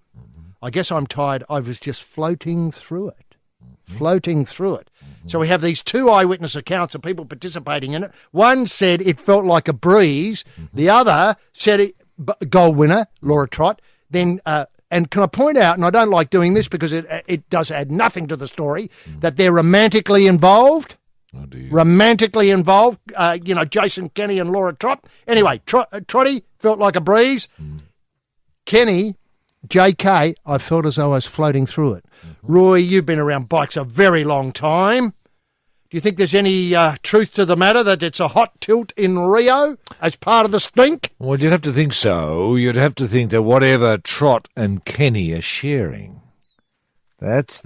I guess I'm tired. I was just floating through it. So we have these two eyewitness accounts of people participating in it. One said it felt like a breeze. The other said gold winner, Laura Trott. Then, and can I point out, and I don't like doing this because it does add nothing to the story, that they're romantically involved. Oh, dear. Romantically involved, Jason Kenny and Laura Trott. Anyway, Trotty felt like a breeze. Kenny, JK, I felt as though I was floating through it. Roy, you've been around bikes a very long time. Do you think there's any truth to the matter that it's a hot tilt in Rio as part of the stink? Well, you'd have to think so. You'd have to think that whatever Trott and Kenny are sharing, that's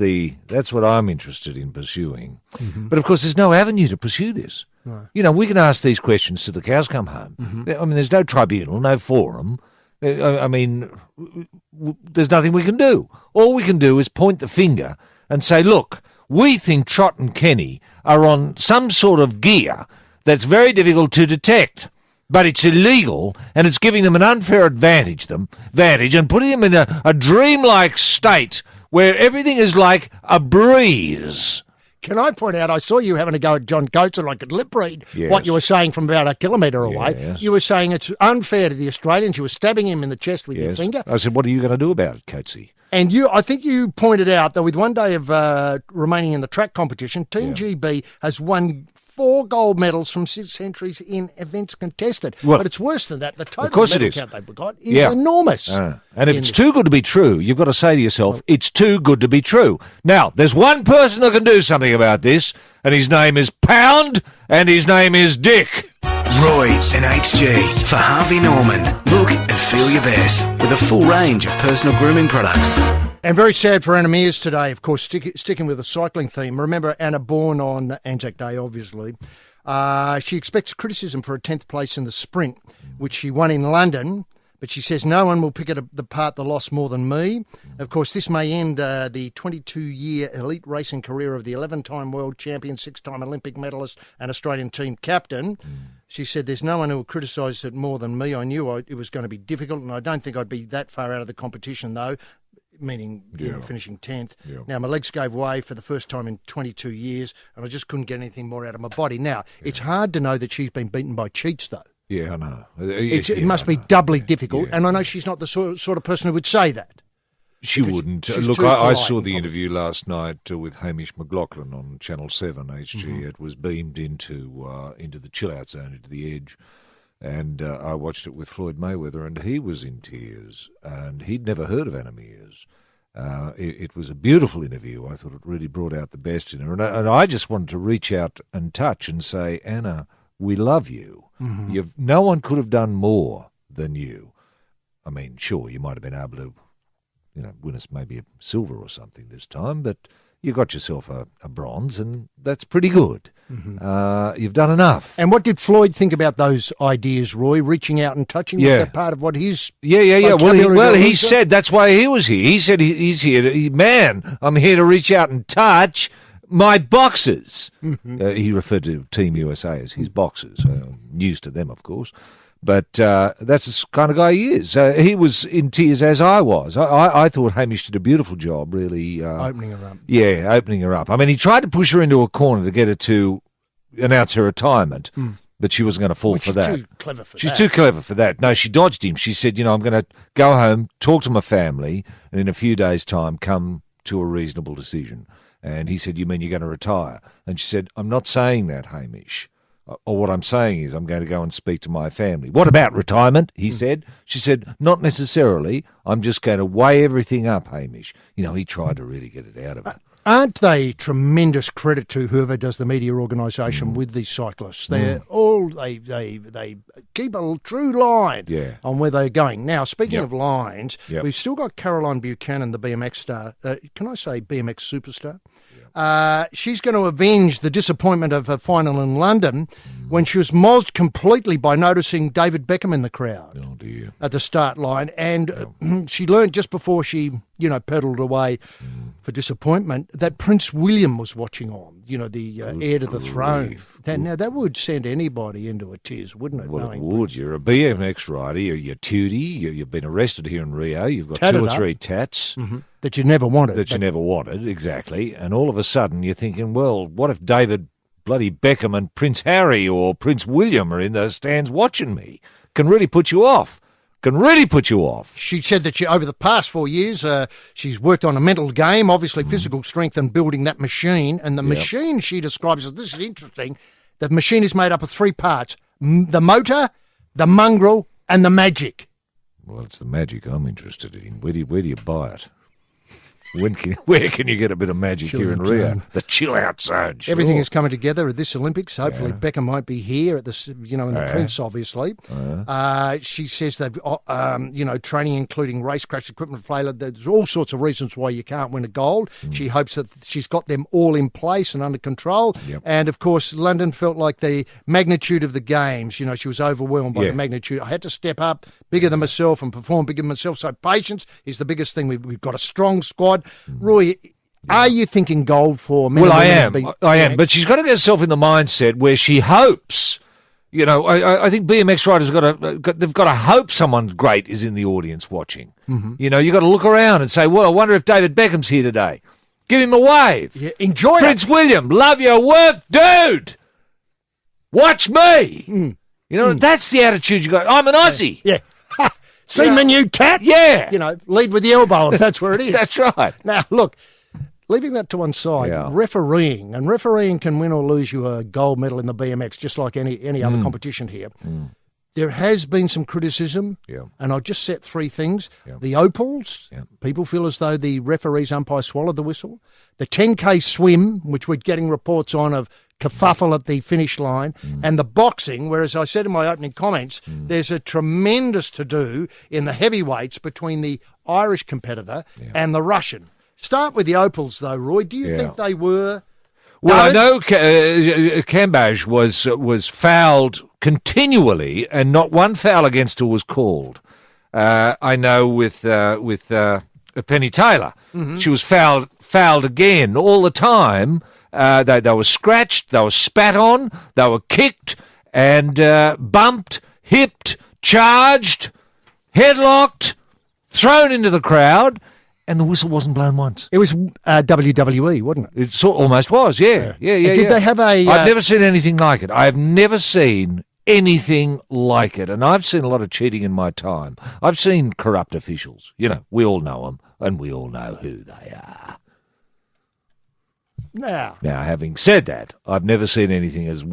what I'm interested in pursuing. But, of course, there's no avenue to pursue this. No. You know, we can ask these questions till the cows come home. I mean, there's no tribunal, no forum. I mean, there's nothing we can do. All we can do is point the finger and say, look, we think Trott and Kenny are on some sort of gear that's very difficult to detect, but it's illegal and it's giving them an unfair advantage and putting them in a dreamlike state where everything is like a breeze. Can I point out, I saw you having a go at John Coates and I could lip read what you were saying from about a kilometre away. Yes. You were saying it's unfair to the Australians. You were stabbing him in the chest with your finger. I said, what are you going to do about it, Coatesy? And I think you pointed out that with one day of remaining in the track competition, Team GB has won 4 gold medals from 6 entries in events contested. Well, but it's worse than that. The total medal count they've got is enormous. And if it's too good to be true, you've got to say to yourself, it's too good to be true. Now, there's one person that can do something about this, and his name is Pound, and his name is Dick. Roy and HG for Harvey Norman. Look and feel your best with a full range of personal grooming products. And very sad for Anna Mears today, of course, sticking with the cycling theme. Remember Anna, born on Anzac Day, obviously. She expects criticism for a 10th place in the sprint, which she won in London. But she says no one will pick it apart the loss more than me. Of course, this may end the 22-year elite racing career of the 11-time world champion, 6-time Olympic medalist and Australian team captain. She said there's no one who will criticise it more than me. I knew it was going to be difficult, and I don't think I'd be that far out of the competition, though, meaning finishing 10th. Yeah. Now, my legs gave way for the first time in 22 years, and I just couldn't get anything more out of my body. Now, it's hard to know that she's been beaten by cheats, though. Yeah, I know. It must be doubly difficult, and I know she's not the sort of person who would say that. She wouldn't. Look, I saw the interview last night with Hamish McLaughlin on Channel 7 HG. It was beamed into the chill-out zone, into the edge, and I watched it with Floyd Mayweather, and he was in tears, and he'd never heard of Anna Mears. It was a beautiful interview. I thought it really brought out the best in her, and I just wanted to reach out and touch and say, Anna, we love you. No one could have done more than you. I mean, sure, you might have been able to, win us maybe a silver or something this time, but you got yourself a bronze, and that's pretty good. You've done enough. And what did Floyd think about those ideas, Roy, reaching out and touching? Was that part of what his... Yeah. Well, he said that's why he was here. He said he's here. Man, I'm here to reach out and touch my boxers. He referred to Team USA as his boxers. News to them, of course. But that's the kind of guy he is. He was in tears as I was. I thought Hamish did a beautiful job, really. Opening her up. Yeah, opening her up. I mean, he tried to push her into a corner to get her to announce her retirement, but she wasn't going to fall for that. She's too clever for that. No, she dodged him. She said, I'm going to go home, talk to my family, and in a few days' time come to a reasonable decision. And he said, you mean you're going to retire? And she said, I'm not saying that, Hamish. Or what I'm saying is I'm going to go and speak to my family. What about retirement? He said. She said, not necessarily. I'm just going to weigh everything up, Hamish. He tried to really get it out of her. Aren't they tremendous credit to whoever does the media organisation with these cyclists? They're all they keep a true line on where they're going. Now, speaking of lines, we've still got Caroline Buchanan, the BMX star. Can I say BMX superstar? She's going to avenge the disappointment of her final in London when she was mozzed completely by noticing David Beckham in the crowd at the start line. And she learned just before she, pedalled away for disappointment, that Prince William was watching on, the heir to the throne. That would send anybody into a tears, wouldn't it? Well, it would. You're a BMX rider, you're tootie, you've been arrested here in Rio, you've got Tatted 2 or 3 tats. Mm-hmm. That you never wanted. That you never wanted, exactly. And all of a sudden you're thinking, well, what if David bloody Beckham and Prince Harry or Prince William are in those stands watching me? Can really put you off. She said that over the past 4 years, she's worked on a mental game, obviously physical strength and building that machine. And the machine she describes as, this is interesting, the machine is made up of 3 parts, the motor, the mongrel and the magic. Well, it's the magic I'm interested in. Where do you buy it? Where can you get a bit of magic here in Rio? The chill out zone. Sure. Everything is coming together at this Olympics. Hopefully, Beckham might be here at this, in the Prince, obviously. She says they've, training including race crash equipment failure. There's all sorts of reasons why you can't win a gold. She hopes that she's got them all in place and under control. Yep. And of course, London felt like the magnitude of the games. She was overwhelmed by the magnitude. I had to step up, bigger than myself, and perform bigger than myself. So patience is the biggest thing. We've got a strong squad. Roy, are you thinking gold for men? Well, I am. But she's got to get herself in the mindset where she hopes. I think BMX riders they've got to hope someone great is in the audience watching. Mm-hmm. You've got to look around and say, well, I wonder if David Beckham's here today. Give him a wave. Yeah, enjoy Prince William, love your work, dude. Watch me. That's the attitude you got. I'm an Aussie. Yeah. See my new tat? Yeah. Lead with the elbow if that's where it is. That's right. Now, look, leaving that to one side, refereeing can win or lose you a gold medal in the BMX, just like any other competition here. There has been some criticism, and I'll just set 3 things. The opals, people feel as though the referees umpire swallowed the whistle. The 10K swim, which we're getting reports on of kerfuffle at the finish line, and the boxing, whereas I said in my opening comments, there's a tremendous to-do in the heavyweights between the Irish competitor and the Russian. Start with the opals, though, Roy. Do you think they were... Well, I know Cambage was fouled continually, and not one foul against her was called. I know with Penny Taylor, she was fouled again all the time. They were scratched, they were spat on, they were kicked and bumped, hipped, charged, headlocked, thrown into the crowd, and the whistle wasn't blown once. It was WWE, wasn't it? It almost was, yeah. Did they have a... I've never seen anything like it. I have never seen anything like it, and I've seen a lot of cheating in my time. I've seen corrupt officials. We all know them, and we all know who they are. Now, having said that, I've never seen anything as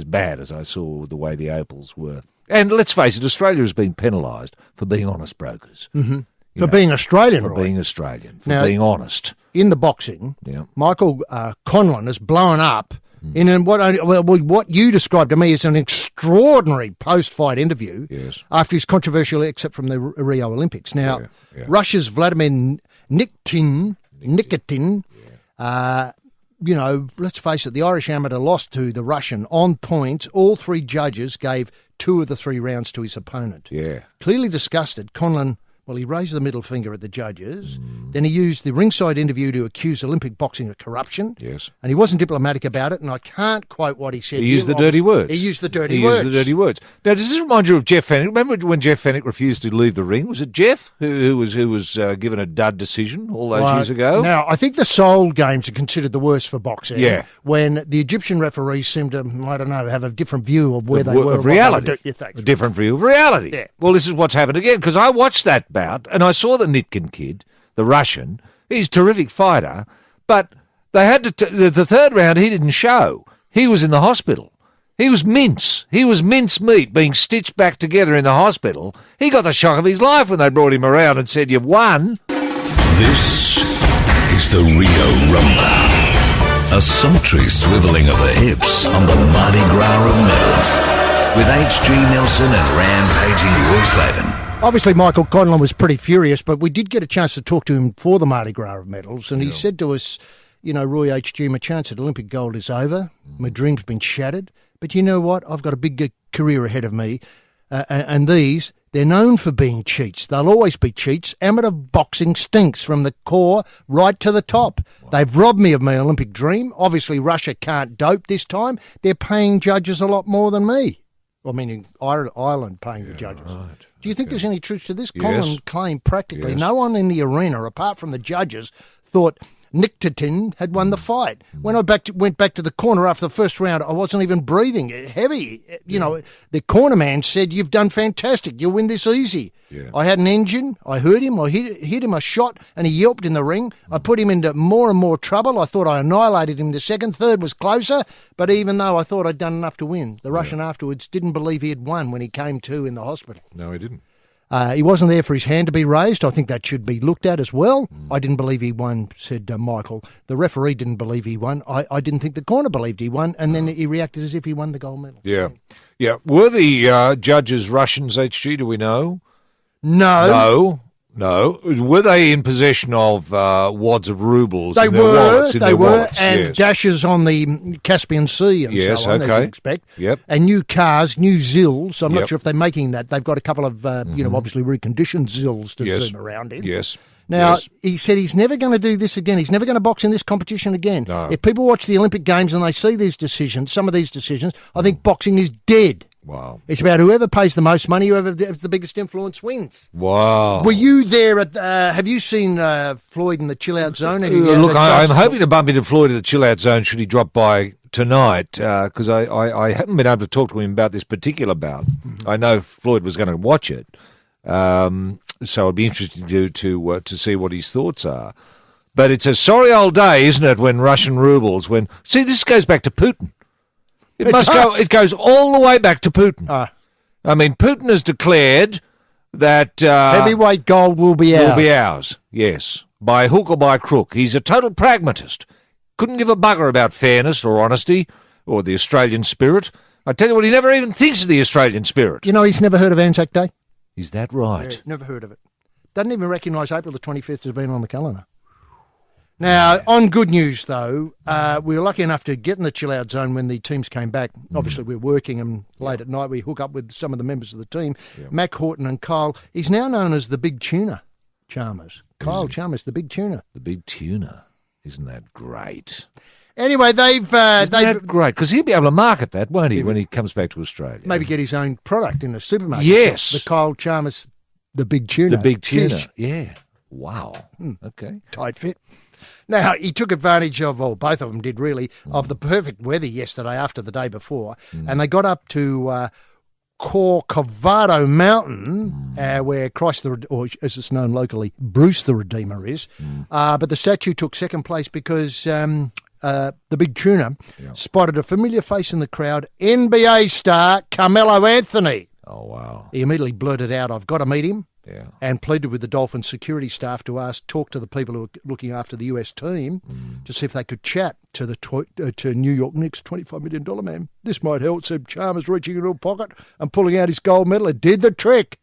bad as I saw the way the opals were. And let's face it, Australia has been penalised for being honest brokers. Mm-hmm. For being Australian, for being Australian, for being honest. In the boxing, Michael Conlon has blown up in what you described to me as an extraordinary post-fight interview after his controversial exit from the Rio Olympics. Now, Russia's Vladimir Nikitin, let's face it, the Irish amateur lost to the Russian on points. All 3 judges gave 2 of the 3 rounds to his opponent. Yeah. Clearly disgusted, Conlon... Well, he raised the middle finger at the judges. Then he used the ringside interview to accuse Olympic boxing of corruption. Yes. And he wasn't diplomatic about it, and I can't quote what he said. He used the dirty words. He used the dirty words. Now, does this remind you of Jeff Fennick? Remember when Jeff Fennick refused to leave the ring? Was it Jeff who was given a dud decision all those years ago? Now, I think the Seoul Games are considered the worst for boxing. Yeah. When the Egyptian referees seem to, have a different view of where they were. Of reality. A different view of reality. Yeah. Well, this is what's happened again, because I watched that bout, and I saw the Nitkin kid, the Russian. He's a terrific fighter, but they had to. The 3rd round, he didn't show. He was in the hospital. He was mince. He was mince meat being stitched back together in the hospital. He got the shock of his life when they brought him around and said, "You've won." This is the Rio Rumba. A sultry swivelling of the hips on the Mardi Gras of medals. With H.G. Nelson and rampaging Roy Slaven. Obviously, Michael Conlon was pretty furious, but we did get a chance to talk to him for the Mardi Gras of medals, and he said to us, Roy H.G., my chance at Olympic gold is over. My dream's been shattered. But you know what? I've got a big career ahead of me, and these They're known for being cheats. They'll always be cheats. Amateur boxing stinks from the core right to the top. Wow. They've robbed me of my Olympic dream. Obviously, Russia can't dope this time. They're paying judges a lot more than me. Well, meaning Ireland paying the judges. Right. Do you think there's any truth to this? Yes. Colin claimed practically no one in the arena, apart from the judges, thought Nictatin had won the fight. When I went back to the corner after the first round, I wasn't even breathing. Heavy. You know, the corner man said, "You've done fantastic. You'll win this easy." Yeah. I had an engine. I heard him. I hit him a shot, and he yelped in the ring. I put him into more and more trouble. I thought I annihilated him. The second, third was closer, but even though I thought I'd done enough to win, the Russian afterwards didn't believe he had won when he came to in the hospital. No, he didn't. He wasn't there for his hand to be raised. I think that should be looked at as well. I didn't believe he won, said Michael. The referee didn't believe he won. I didn't think the corner believed he won, and then he reacted as if he won the gold medal. Yeah. Yeah. Were the judges Russians, HG, do we know? No. No. Were they in possession of wads of rubles they in their were, wallets? They were, and dashes on the Caspian Sea and so on, as you expect. Yep. And new cars, new Zills. I'm not sure if they're making that. They've got a couple of, obviously reconditioned Zills to zoom around in. Yes. Now, he said he's never going to do this again. He's never going to box in this competition again. No. If people watch the Olympic Games and they see these decisions, some of these decisions, I think boxing is dead. Wow. It's about whoever pays the most money, whoever has the biggest influence wins. Wow. Were you there at, have you seen Floyd in the chill-out zone? Look, I'm hoping to bump into Floyd in the chill-out zone should he drop by tonight, because I haven't been able to talk to him about this particular bout. Mm-hmm. I know Floyd was going to watch it, so I'd be interested to see what his thoughts are. But it's a sorry old day, isn't it, when Russian rubles, see, this goes back to Putin. It goes all the way back to Putin. I mean, Putin has declared that heavyweight gold will be ours. Will be ours, yes, by hook or by crook. He's a total pragmatist. Couldn't give a bugger about fairness or honesty or the Australian spirit. I tell you what, he never even thinks of the Australian spirit. You know, he's never heard of Anzac Day. Is that right? Yeah, never heard of it. Doesn't even recognise April the 25th as being on the calendar. Now, on good news, though, we were lucky enough to get in the chill-out zone when the teams came back. Obviously, we're working, and late at night we hook up with some of the members of the team, Mac Horton and Kyle. He's now known as the Big Tuna Chalmers. Kyle Chalmers, the Big Tuna. The Big Tuna. Isn't that great? Anyway, they've great, because he'll be able to market that, won't he, when he comes back to Australia? Maybe get his own product in the supermarket. Yes. The Kyle Chalmers, the Big Tuna. The Big Tuna, fish. yeah. Wow. Okay. Tight fit. Now, he took advantage of, or both of them did really, of the perfect weather yesterday after the day before, and they got up to Corcovado Mountain, where Christ or as it's known locally, Bruce the Redeemer is. But the statue took second place because the Big Tuna spotted a familiar face in the crowd, NBA star Carmelo Anthony. Oh, wow. He immediately blurted out, "I've got to meet him." Yeah. And pleaded with the Dolphins security staff to talk to the people who are looking after the US team to see if they could chat to the to New York Knicks $25 million man. This might help, said Chalmers, reaching into a pocket and pulling out his gold medal. It did the trick.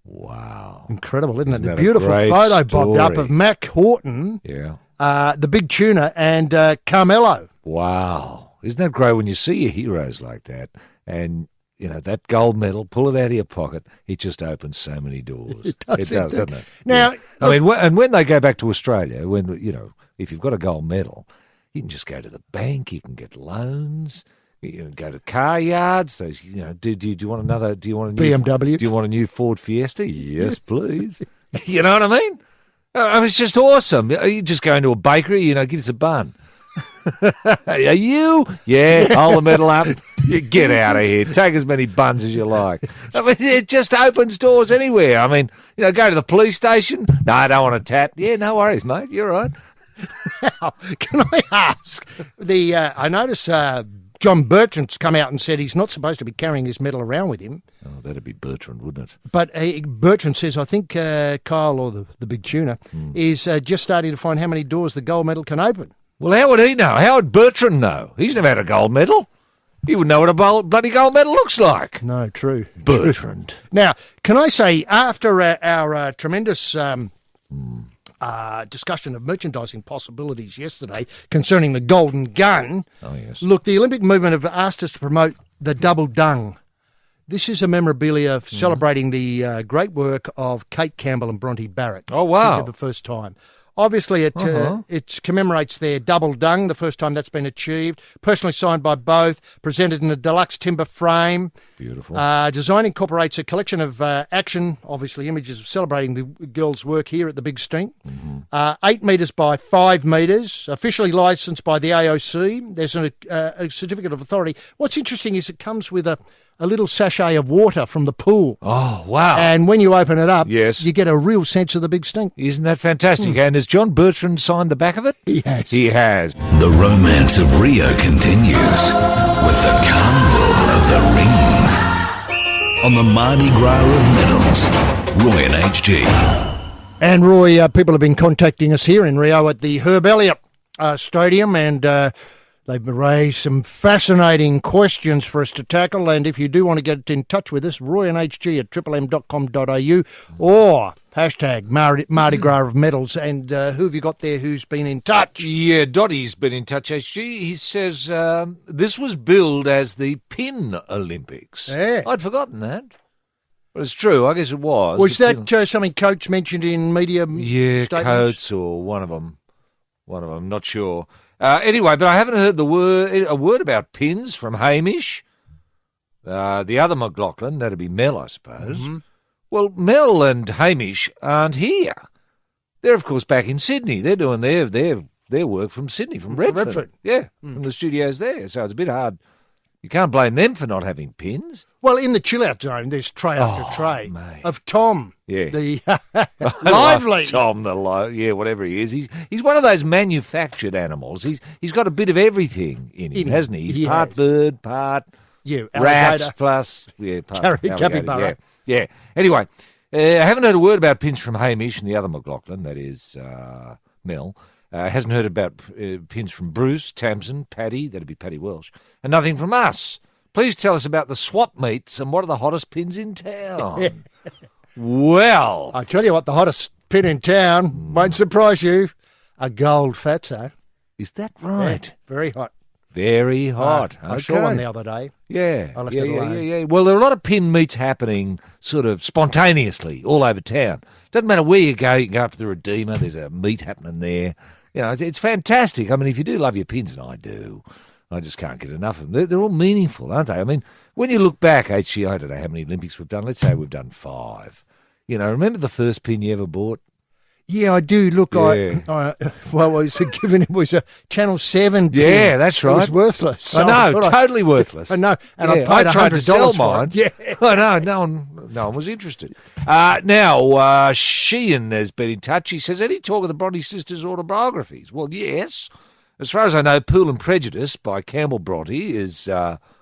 Wow. Incredible, isn't it? The beautiful photo bobbed up of Mac Horton, the Big Tuna, and Carmelo. Wow. Isn't that great when you see your heroes like that and... You know, that gold medal, pull it out of your pocket, it just opens so many doors. It does, doesn't it? Now, I mean, and when they go back to Australia, if you've got a gold medal, you can just go to the bank, you can get loans, you can go to car yards. Those, do you want another? Do you want a new BMW? Do you want a new Ford Fiesta? Yes, please. You know what I mean? It's just awesome. You just go into a bakery, give us a bun. Are you? Yeah, hold the medal up. You get out of here. Take as many buns as you like. I mean, it just opens doors anywhere. I mean, go to the police station. No, I don't want a tat. Yeah, no worries, mate. You're right. Now, can I ask? I notice John Bertrand's come out and said he's not supposed to be carrying his medal around with him. Oh, that'd be Bertrand, wouldn't it? But Bertrand says, I think Kyle, or the Big Tuna, is just starting to find how many doors the gold medal can open. Well, how would he know? How would Bertrand know? He's never had a gold medal. He wouldn't know what a bloody gold medal looks like. No, true. Bertrand. Now, can I say, after our tremendous discussion of merchandising possibilities yesterday concerning the Golden Gun, oh, yes. Look, the Olympic movement have asked us to promote the double dung. This is a memorabilia celebrating the great work of Kate Campbell and Bronte Barrett. Oh, wow. For the first time. Obviously, it commemorates their double dung, the first time that's been achieved. Personally signed by both, presented in a deluxe timber frame. Beautiful. Design incorporates a collection of action, obviously images of celebrating the girls' work here at the Big Stink. 8 metres by 5 metres, officially licensed by the AOC. There's a certificate of authority. What's interesting is it comes with a little sachet of water from the pool. Oh, wow. And when you open it up, Yes. you get a real sense of the Big Stink. Isn't that fantastic? And has John Bertrand signed the back of it? He has. He has. The romance of Rio continues with the Carnival of the Rings on the Mardi Gras of Medals. Roy and HG. And Roy, people have been contacting us here in Rio at the Herb Elliott Stadium, and they've raised some fascinating questions for us to tackle. And if you do want to get in touch with us, Roy and HG at triplem.com.au or hashtag Mardi Gras of Medals. And who have you got there who's been in touch? Yeah, Dottie's been in touch, HG. He says this was billed as the Pin Olympics. Yeah. I'd forgotten that. But it's true, I guess it was. Was The that Pin- something Coates mentioned in media Yeah, statements? Coates or one of them. Not sure. Anyway, but I haven't heard a word about pins from Hamish. The other McLaughlin, that'd be Mel, I suppose. Well, Mel and Hamish aren't here. They're, of course, back in Sydney. They're doing their work from Sydney, from Redford. Yeah, from the studios there. So it's a bit hard. You can't blame them for not having pins. Well, in the chill-out zone, there's tray after tray mate. of Tom. Yeah. The I lively. love Tom, whatever he is. He's one of those manufactured animals. He's got a bit of everything in him, hasn't he? He's He part has. bird, part alligator. rat, plus part alligator, capybara. Yeah. Anyway, I haven't heard a word about pins from Hamish and the other McLaughlin, that is Mel. Hasn't heard about pins from Bruce, Tamsin, Paddy, that'd be Paddy Welsh, and nothing from us. Please tell us about the swap meets and what are the hottest pins in town. Well, I tell you what, the hottest pin in town won't surprise you. A gold fatso. is that right? Yeah, very hot. Very hot. I saw one the other day. Yeah. I left yeah, it yeah, alone. yeah. Well, there are a lot of pin meets happening sort of spontaneously all over town. Doesn't matter where you can go up to the Redeemer, there's a meet happening there. You know, it's fantastic. I mean, if you do love your pins, and I do, I just can't get enough of them. They're all meaningful, aren't they? I mean, when you look back, HG, I don't know how many Olympics we've done. Let's say we've done 5. You know, remember the first pin you ever bought? Yeah, I do. Look, Yeah. well, it was given. It was a Channel 7 pin. Yeah, that's right. It was worthless. So I know, thought totally worthless. I know, and Yeah, I paid tried to sell $100 for mine. it. Yeah. I know, no one was interested. Now, Sheehan has been in touch. He says, any talk of the Bronte sisters' autobiographies? Well, yes. As far as I know, Pool and Prejudice by Campbell Bronte is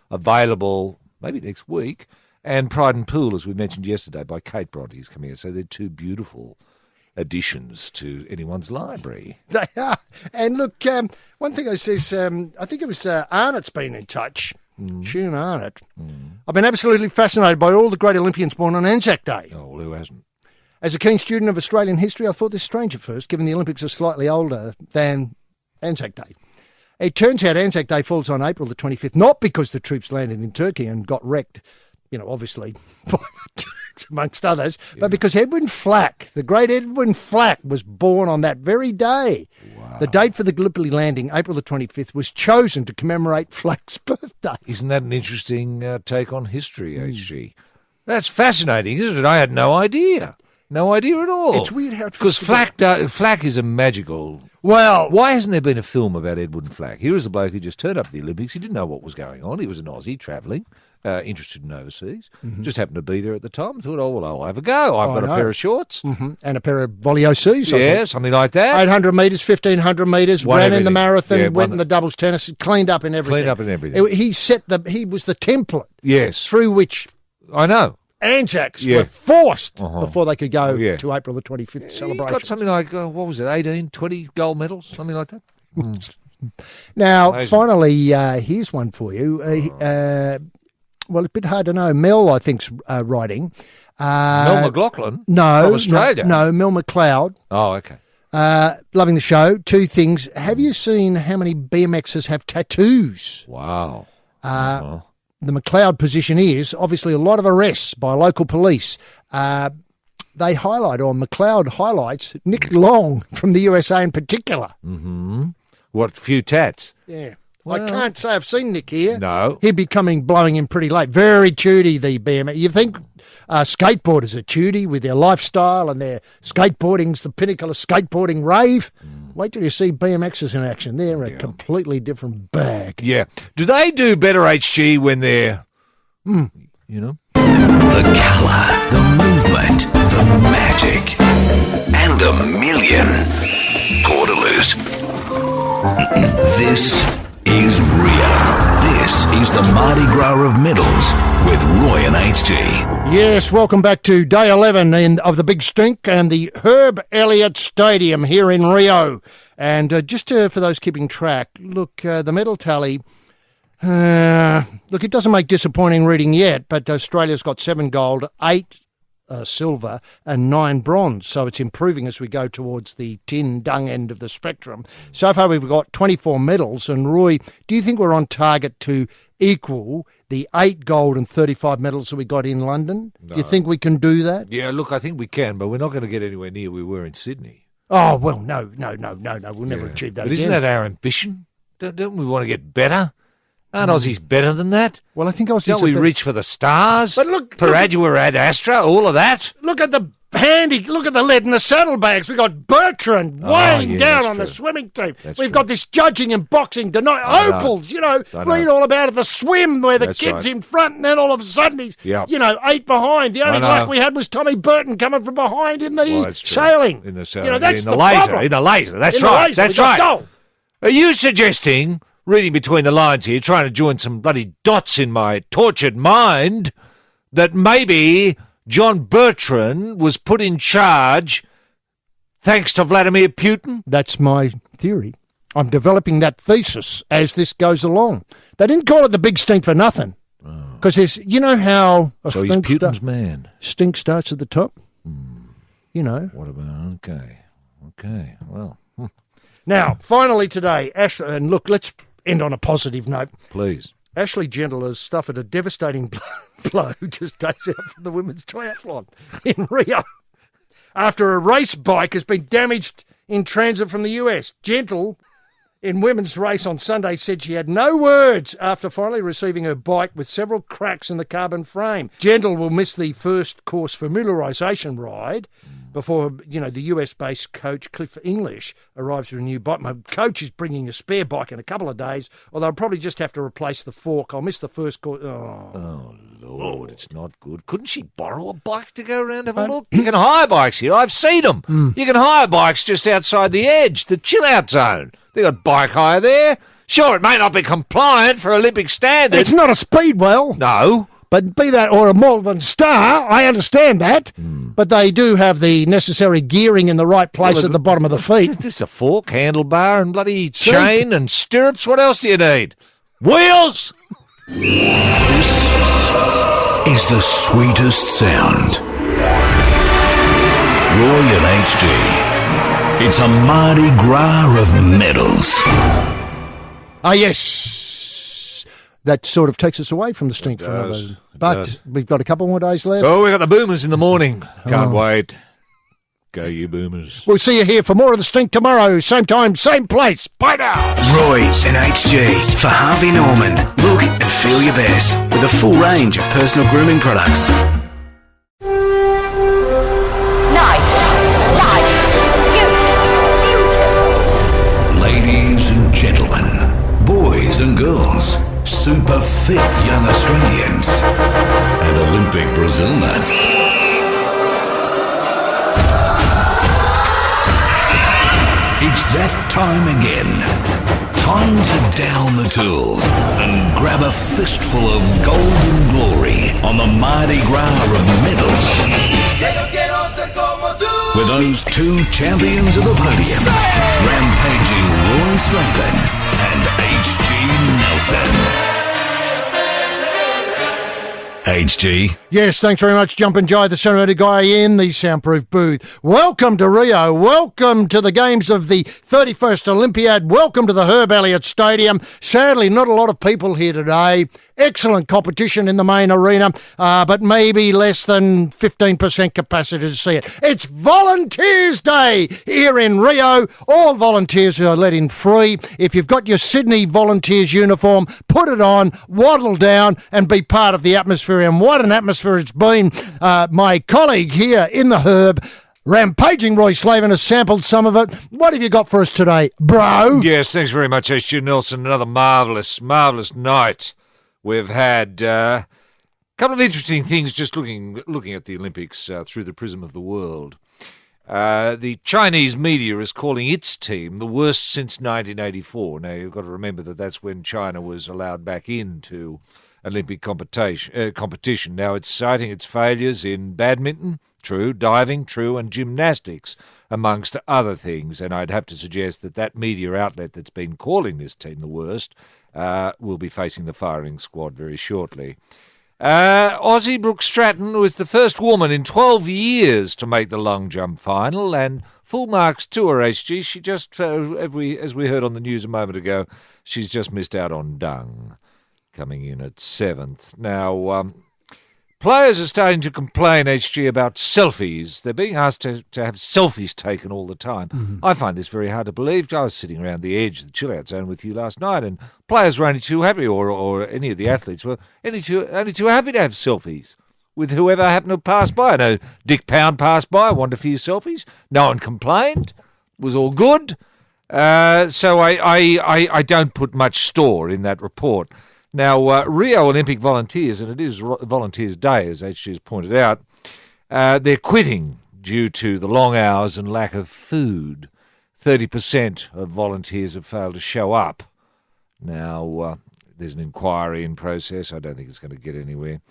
available maybe next week. And Pride and Pool, as we mentioned yesterday, by Kate Bronte is coming out. So they're 2 beautiful additions to anyone's library. They are. And look, one thing I says, I think it was Arnott's been in touch. Sheehan Arnott. I've been absolutely fascinated by all the great Olympians born on Anzac Day. Oh, well, who hasn't? As a keen student of Australian history, I thought this strange at first, given the Olympics are slightly older than Anzac Day. It turns out Anzac Day falls on April the 25th, not because the troops landed in Turkey and got wrecked, you know, obviously, by the Turks, amongst others, but because Edwin Flack, the great Edwin Flack, was born on that very day. Wow. The date for the Gallipoli landing, April the 25th, was chosen to commemorate Flack's birthday. Isn't that an interesting take on history, HG? That's fascinating, isn't it? I had no idea. No idea at all. It's weird how it because fits Flack is a magical. Well, Why hasn't there been a film about Edwin Flack? Here is a bloke who just turned up at the Olympics. He didn't know what was going on. He was an Aussie travelling, interested in overseas. Just happened to be there at the time. Thought, oh, well, I'll have a go. I've got a pair of shorts. and a pair of volley OCs. I Yeah, think. something like that. 800 metres, 1,500 metres, Won ran in the everything. marathon, Yeah, went won in the doubles tennis, cleaned up in everything. Cleaned up in everything. He was the template Yes, through which I know. Anzacs Yeah. were forced Uh-huh. before they could go Yeah. to April the 25th He celebration. got something like, what was it, 18, 20 gold medals, something like that? Now, Amazing. finally, here's one for you. Well, it's a bit hard to know. Mel, I think's writing. Mel McLaughlin? No, From Australia? No, Mel McLeod. Oh, okay. Loving the show. 2 things. Have you seen how many BMXers have tattoos? Wow. the McLeod position is obviously a lot of arrests by local police. They highlight, or McLeod highlights, Nick Long from the USA in particular. Mm-hmm. What, few tats? Yeah. Well, I can't say I've seen Nick here. No. He'd be blowing in pretty late. Very tooty, the BMX. You think skateboarders are tooty with their lifestyle and their skateboarding's the pinnacle of skateboarding rave? Wait till you see BMXers in action. They're a completely different bag. Yeah. Do they do better, HG, when they're, you know? The colour, the movement, the magic, and a million portaloos. This is Rio. This is the Mardi Gras of Medals with Roy and HG. Yes, welcome back to day 11 of the Big Stink and the Herb Elliott Stadium here in Rio. And just for those keeping track, look, the medal tally, look, it doesn't make disappointing reading yet, but Australia's got 7 gold, 8 silver and 9 bronze, so it's improving as we go towards the tin dung end of the spectrum. So far we've got 24 medals, and Roy, do you think we're on target to equal the 8 gold and 35 medals that we got in London? No. Do you think we can do that? Yeah, look, I think we can, but we're not going to get anywhere near we were in Sydney. Oh, well, no, we'll never achieve that. But isn't that our ambition? Don't we want to get better? Aren't Aussies better than that? Well, I think Aussies... Don't we reach for the stars? But look... Paradua ad Astra, all of that? Look at the look at the lead in the saddlebags. We've got Bertrand weighing down on the swimming team. We've got this judging and boxing, opals, read all about it, the swim where the kid's in front and then all of a sudden he's, 8 behind. The only luck we had was Tommy Burton coming from behind in the sailing. In the sailing. That's in the laser. problem. In the laser, that's right. That's right. Goal. Are you suggesting... reading between the lines here, trying to join some bloody dots in my tortured mind, that maybe John Bertrand was put in charge thanks to Vladimir Putin? That's my theory. I'm developing that thesis as this goes along. They didn't call it the Big Stink for nothing. Because there's, how... So he's Putin's man. Stink starts at the top. What about... Okay, well... Now, finally today, Ashley, and look, let's end on a positive note. Please. Ashley Gentle has suffered a devastating blow just days out from the women's triathlon in Rio after a race bike has been damaged in transit from the US. Gentle, in women's race on Sunday, said she had no words after finally receiving her bike with several cracks in the carbon frame. Gentle will miss the first course familiarisation ride before, the US-based coach Cliff English arrives with a new bike. My coach is bringing a spare bike in a couple of days, although I'll probably just have to replace the fork. I'll miss the first course. Oh, Lord, it's not good. Couldn't she borrow a bike to go around and have a look? You can hire bikes here. I've seen them. You can hire bikes just outside the edge, the chill-out zone. They got bike hire there. Sure, it may not be compliant for Olympic standards. It's not a speedwell. No. But be that or a Malvern Star, I understand that. But they do have the necessary gearing in the right place at the bottom of the feet. This is a fork, handlebar, and bloody chain and stirrups. What else do you need? Wheels! This is the sweetest sound. Roy and HG. It's a Mardi Gras of medals. Ah, yes. That sort of takes us away from the stink for another. But we've got a couple more days left. Oh, we've got the Boomers in the morning. Can't wait. Go, you Boomers. We'll see you here for more of the stink tomorrow. Same time, same place. Bye now. Roy and HG for Harvey Norman. Look and feel your best with a full range of personal grooming products. Ladies and gentlemen, boys and girls, super fit young Australians, and Olympic Brazil nuts. It's that time again. Time to down the tools and grab a fistful of golden glory on the Mardi Gras of medals. With those 2 champions of the podium, rampaging Roy Slaven and HG Nelson. HG. Yes, thanks very much, Jumpin' Jai, the centimetre guy in the soundproof booth. Welcome to Rio. Welcome to the games of the 31st Olympiad. Welcome to the Herb Elliott Stadium. Sadly, not a lot of people here today. Excellent competition in the main arena, but maybe less than 15% capacity to see it. It's Volunteers Day here in Rio. All volunteers are let in free. If you've got your Sydney Volunteers uniform, put it on, waddle down and be part of the atmosphere. And what an atmosphere it's been. My colleague here in the Herb, Rampaging Roy Slaven, has sampled some of it. What have you got for us today, bro? Yes, thanks very much, H.G. Nelson. Another marvellous night. We've had a couple of interesting things just looking at the Olympics through the prism of the world. The Chinese media is calling its team the worst since 1984. Now, you've got to remember that that's when China was allowed back into Olympic competition. Now, it's citing its failures in badminton, true, diving, true, and gymnastics, amongst other things. And I'd have to suggest that media outlet that's been calling this team the worst will be facing the firing squad very shortly. Aussie Brooke Stratton was the first woman in 12 years to make the long jump final, and full marks to her, HG. She just, as we heard on the news a moment ago, she's just missed out on dung, coming in at 7th. Now, players are starting to complain, HG, about selfies. They're being asked to have selfies taken all the time. Mm-hmm. I find this very hard to believe. I was sitting around the edge of the chill-out zone with you last night, and players were only too happy, or any of the athletes were only too happy to have selfies with whoever happened to pass by. I know Dick Pound passed by, wanted a few selfies. No one complained. It was all good. So I don't put much store in that report. Now, Rio Olympic volunteers, and it is Volunteers Day, as HG has pointed out, they're quitting due to the long hours and lack of food. 30% of volunteers have failed to show up. Now, there's an inquiry in process. I don't think it's going to get anywhere.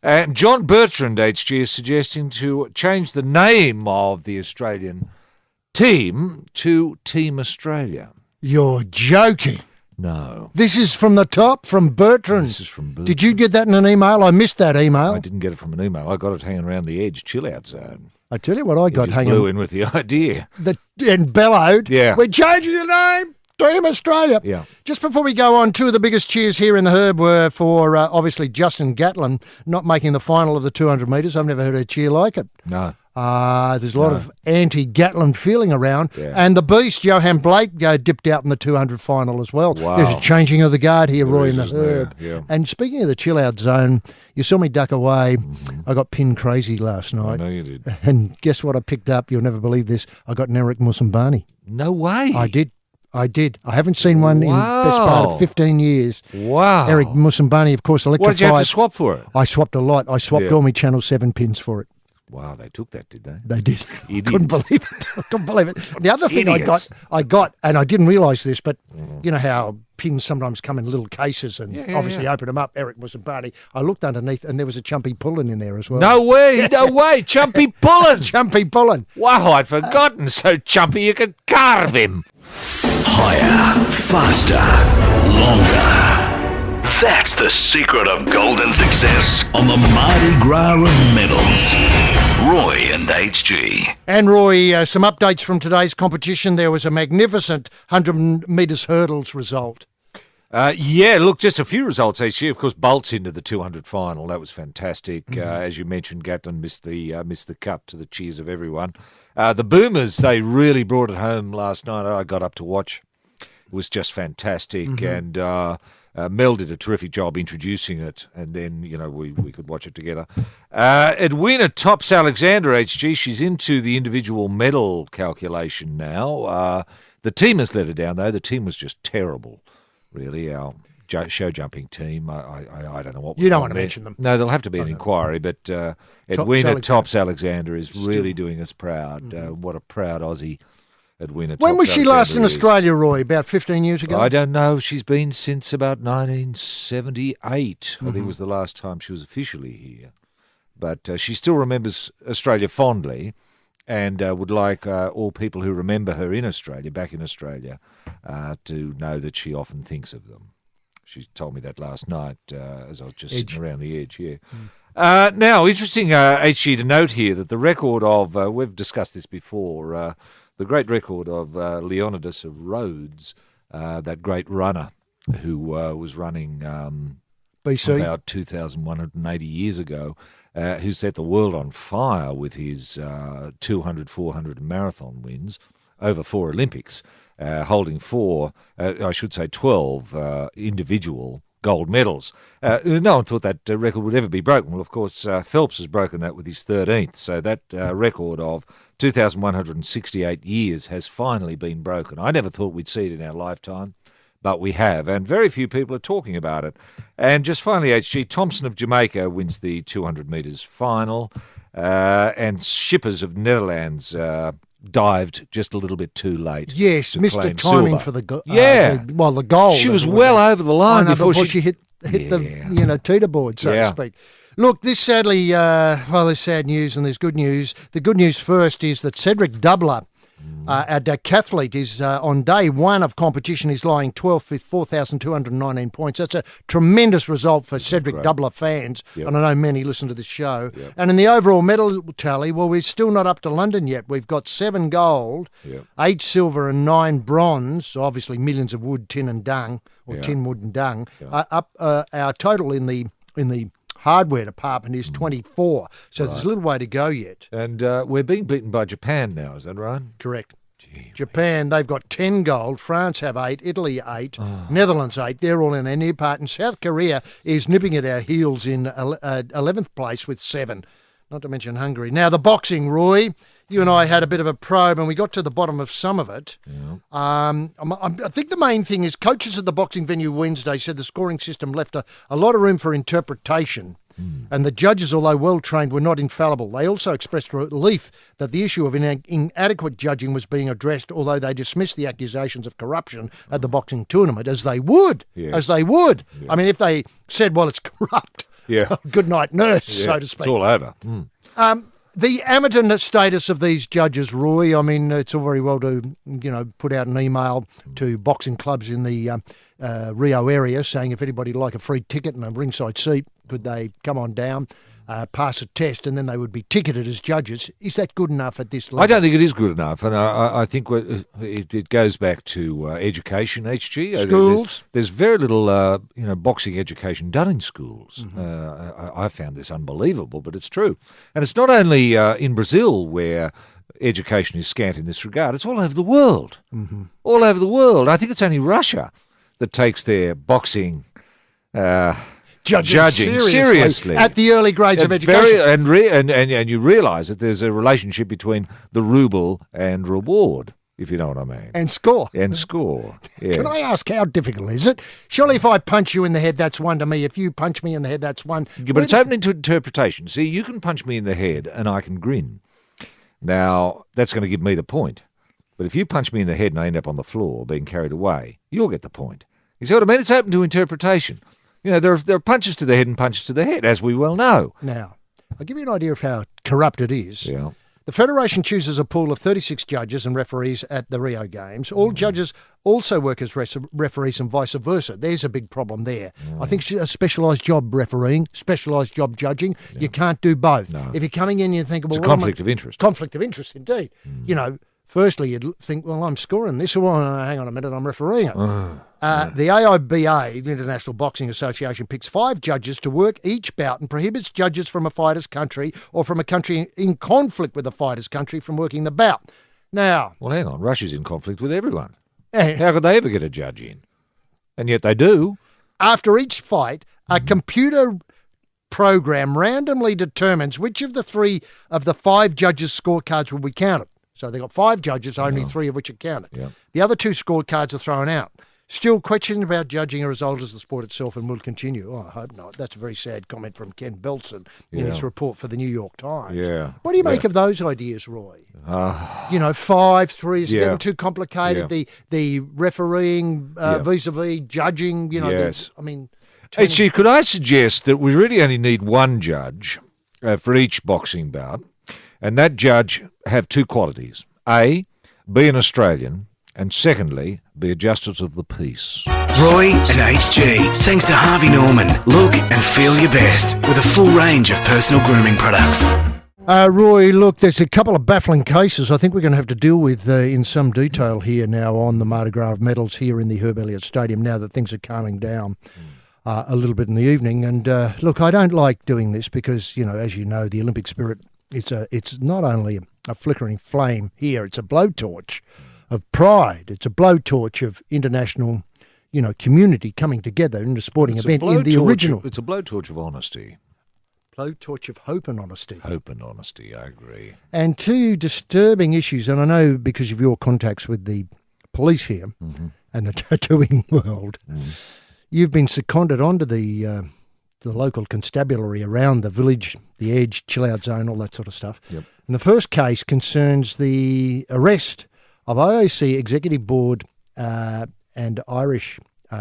And John Bertrand, HG, is suggesting to change the name of the Australian team to Team Australia. You're joking. No. This is from the top, from Bertrand. This is from Bertrand. Did you get that in an email? I missed that email. I didn't get it from an email. I got it hanging around the edge chill-out zone. I tell you what I got hanging. Blew in with the idea. And bellowed. Yeah. We're changing the name. Team Australia. Yeah. Just before we go on, two of the biggest cheers here in the Herb were for, obviously, Justin Gatlin not making the final of the 200 metres. I've never heard a cheer like it. No. There's a lot of anti-Gatlin feeling around. Yeah. And the beast, Johan Blake, dipped out in the 200 final as well. Wow. There's a changing of the guard here, Roy, in the isn't there? Herb. Yeah. And speaking of the chill-out zone, you saw me duck away. I got pinned crazy last night. I know you did. And guess what I picked up? You'll never believe this. I got an Eric Musambani. No way. I did. I haven't seen one in the best part of 15 years. Wow. Eric Musambani, of course, electrified. What did you have to swap for it? I swapped a lot. I swapped all my Channel 7 pins for it. Wow, they took that, did they? They did. Idiots. Couldn't believe it. I couldn't believe it. The other thing Idiots. I got, and I didn't realise this, but you know how pins sometimes come in little cases and obviously open them up. Eric Musambani. I looked underneath and there was a Chumpy Pullen in there as well. No way, no way. Chumpy Pullen. Chumpy Pullen. Wow, I'd forgotten. So chumpy you could carve him. Higher, faster, longer. That's the secret of golden success on the Mardi Gras of medals. Roy and HG. And Roy, some updates from today's competition. There was a magnificent 100 metres hurdles result. Look, just a few results HG. Of course, Bolt's into the 200 final. That was fantastic. As you mentioned, Gatlin missed the cut to the cheers of everyone. The Boomers, they really brought it home last night. I got up to watch. It was just fantastic. And Mel did a terrific job introducing it, and then, we could watch it together. Edwina tops Alexander, HG. She's into the individual medal calculation now. The team has let her down, though. The team was just terrible, really. Our show jumping team, I don't know what. You don't want to mention them. No, there'll have to be an inquiry, but Edwina tops Alexander is really doing us proud. What a proud Aussie. When was she last in Australia, Roy? About 15 years ago? I don't know. She's been since about 1978. I think it was the last time she was officially here. But she still remembers Australia fondly and would like all people who remember her in Australia, back in Australia, to know that she often thinks of them. She told me that last night as I was just Edge. sitting around the edge, yeah. Now, interesting, HG, to note here that the record of, we've discussed this before, the great record of Leonidas of Rhodes, that great runner who was running BC. about 2,180 years ago, who set the world on fire with his 200, 400 marathon wins over 4 Olympics, holding 12 individual gold medals. No one thought that record would ever be broken. Well, of course, Phelps has broken that with his 13th, so that record of 2,168 years has finally been broken. I never thought we'd see it in our lifetime, but we have, and very few people are talking about it. And just finally, HG, Thompson of Jamaica wins the 200 metres final, and Schippers of Netherlands dived just a little bit too late. Yes, to missed the claim timing silver. for the goal. Yeah. The goal. She was well over the line before before she hit the teeter board, so Yeah. to speak. Look, this sadly, there's sad news and there's good news. The good news first is that Cedric Doubler, our decathlete, is on day one of competition, is lying 12th with 4,219 points. That's a tremendous result for Cedric Doubler fans, Yep. and I know many listen to this show. Yep. And in the overall medal tally, well, we're still not up to London yet. We've got 7 gold, Yep. 8 silver and 9 bronze, so obviously millions of wood, tin and dung, or Yeah. tin, wood and dung. Yeah. Our total in the hardware department is 24, so there's a little way to go yet. And we're being beaten by Japan now, is that right? Correct. Japan, they've got 10 gold. France have 8. Italy 8. Netherlands 8. They're all in their near part. And South Korea is nipping at our heels in 11th place with 7. Not to mention Hungary. Now, the boxing, Roy. You and I had a bit of a probe and we got to the bottom of some of it. Yeah. I think the main thing is coaches at the boxing venue Wednesday said the scoring system left a lot of room for interpretation. And the judges, although well-trained, were not infallible. They also expressed relief that the issue of inadequate judging was being addressed, although they dismissed the accusations of corruption at the boxing tournament, as they would. Yeah. As they would. Yeah. I mean, if they said, well, it's corrupt, Yeah. good night, nurse, Yeah, so to speak. It's all over. The amateur status of these judges, Roy, I mean, it's all very well to, put out an email to boxing clubs in the Rio area saying if anybody would like a free ticket and a ringside seat, could they come on down, pass a test, and then they would be ticketed as judges. Is that good enough at this level? I don't think it is good enough, and I think it goes back to education, HG. Schools? There's very little, boxing education done in schools. I found this unbelievable, but it's true. And it's not only in Brazil where education is scant in this regard. It's all over the world. All over the world. I think it's only Russia that takes their boxing judging seriously at the early grades of education. And you realise that there's a relationship between the ruble and reward, if you know what I mean. And score. And score. Yeah. Can I ask, how difficult is it? Surely if I punch you in the head, that's 1 to me. If you punch me in the head, that's 1. Yeah, but it's open to interpretation. See, you can punch me in the head and I can grin. Now, that's going to give me the point. But if you punch me in the head and I end up on the floor being carried away, you'll get the point. You see what I mean? It's open to interpretation. There are punches to the head and punches to the head, as we well know. Now, I'll give you an idea of how corrupt it is. Yeah. The Federation chooses a pool of 36 judges and referees at the Rio Games. All judges also work as referees and vice versa. There's a big problem there. I think a specialised job refereeing, specialised job judging, you can't do both. No. If you're coming in, you think, well, It's a conflict of interest. Conflict of interest, indeed. Firstly, you'd think, well, I'm scoring this. Well, hang on a minute, I'm refereeing it. The AIBA, the International Boxing Association, picks 5 judges to work each bout and prohibits judges from a fighter's country or from a country in conflict with a fighter's country from working the bout. Now... Well, hang on. Russia's in conflict with everyone. eh, How could they ever get a judge in? And yet they do. After each fight, a computer program randomly determines which of the 3 of the 5 judges' scorecards will be counted. So they've got 5 judges, only 3 of which are counted. Yeah. The other 2 scorecards are thrown out. Still, questions about judging are as old as the sport itself and will continue. Oh, I hope not. That's a very sad comment from Ken Belson in his report for the New York Times. Yeah. What do you make of those ideas, Roy? 5, 3 is getting too complicated. Yeah. The refereeing vis-a-vis judging, Yes. Turning- Could I suggest that we really only need one judge for each boxing bout, and that judge have 2 qualities. A, be an Australian, and secondly, be a justice of the peace. Roy and HG. Thanks to Harvey Norman. Look and feel your best with a full range of personal grooming products. Roy, look, there's a couple of baffling cases I think we're going to have to deal with in some detail here now on the Mardi Gras of medals here in the Herb Elliott Stadium now that things are calming down a little bit in the evening. And look, I don't like doing this because, as you know, the Olympic spirit, it's not only a flickering flame here, it's a blowtorch of pride. It's a blowtorch of international, community coming together in a sporting event in the original. It's a blowtorch of honesty. Blowtorch of hope and honesty. Hope and honesty, I agree. And two disturbing issues, and I know because of your contacts with the police here and the tattooing world, you've been seconded onto the local constabulary around the village, the edge, chill-out zone, all that sort of stuff. Yep. And the first case concerns the arrest of IOC Executive Board and Irish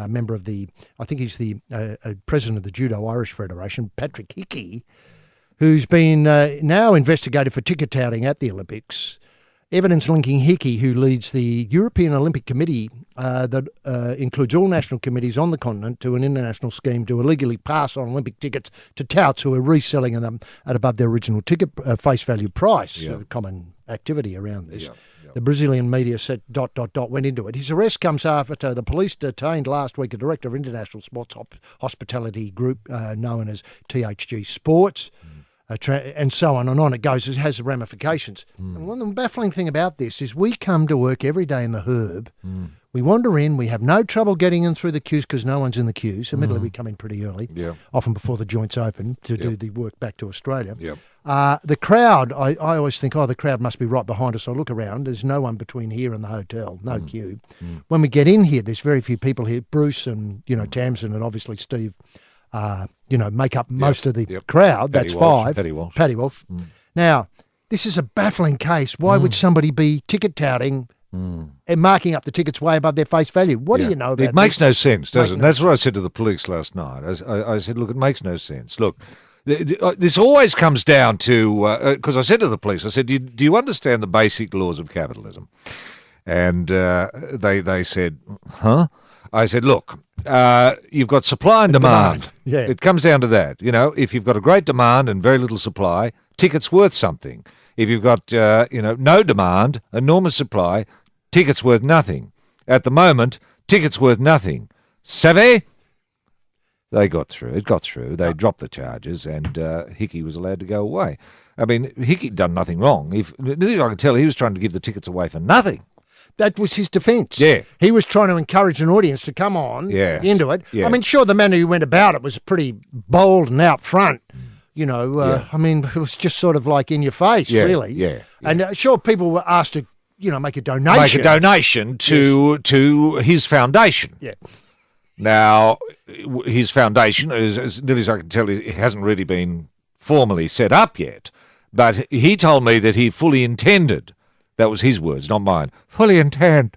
member of I think he's the president of the Judo Irish Federation, Patrick Hickey, who's been now investigated for ticket touting at the Olympics. Evidence linking Hickey, who leads the European Olympic Committee that includes all national committees on the continent, to an international scheme to illegally pass on Olympic tickets to touts who are reselling them at above their original ticket face value price. Yeah. Common activity around this. Yeah. The Brazilian media said ... went into it. His arrest comes after the police detained last week a director of international sports hospitality group known as THG Sports, and so on and on it goes. It has ramifications. And one of the baffling thing about this is we come to work every day in the Herb. We wander in. We have no trouble getting in through the queues because no one's in the queues. Admittedly, we come in pretty early, often before the joints open to do the work back to Australia. Yep. The crowd, I always think, the crowd must be right behind us. I look around, there's no one between here and the hotel, no queue. When we get in here, there's very few people here. Bruce and, Tamsin and obviously Steve, make up most of the crowd. Paddy That's Walsh, five. Paddy Walsh. Now, this is a baffling case. Why would somebody be ticket touting and marking up the tickets way above their face value? What do you know about it? It makes no sense, does it? No That's what I said to the police last night. I said, look, it makes no sense. Look, this always comes down to, because I said to the police, I said, do you understand the basic laws of capitalism? And they said, huh? I said, look, you've got supply and demand. Yeah. It comes down to that. If you've got a great demand and very little supply, ticket's worth something. If you've got, no demand, enormous supply, ticket's worth nothing. At the moment, ticket's worth nothing. Savvy? They got through. It got through. They dropped the charges, and Hickey was allowed to go away. I mean, Hickey'd done nothing wrong. I can tell he was trying to give the tickets away for nothing. That was his defence. Yeah. He was trying to encourage an audience to come on into it. Yeah. I mean, sure, the manner he went about it was pretty bold and out front. I mean, it was just sort of like in your face, really. Yeah. And sure, people were asked to, make a donation. Make a donation to his foundation. Yeah. Now, his foundation, as nearly as I can tell, it hasn't really been formally set up yet. But he told me that he fully intended, that was his words, not mine, fully intend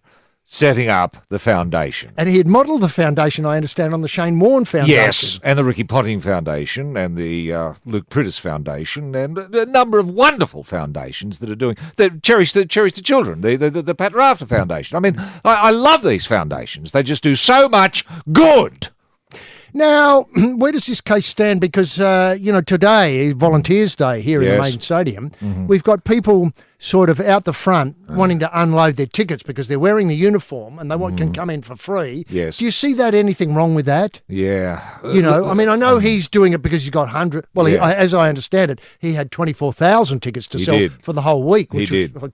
setting up the foundation. And he had modelled the foundation, I understand, on the Shane Warne Foundation. Yes, and the Ricky Ponting Foundation and the Luke Prittis Foundation and a number of wonderful foundations that are doing, that cherish the children, the Pat Rafter Foundation. I mean, I love these foundations. They just do so much good. Now, where does this case stand? Because, today, Volunteers Day here in the main stadium, we've got people sort of out the front wanting to unload their tickets because they're wearing the uniform and they can come in for free. Yes. Do you see anything wrong with that? Yeah. I mean, I know he's doing it because he's got 100. Well, as I understand it, he had 24,000 tickets to sell for the whole week. I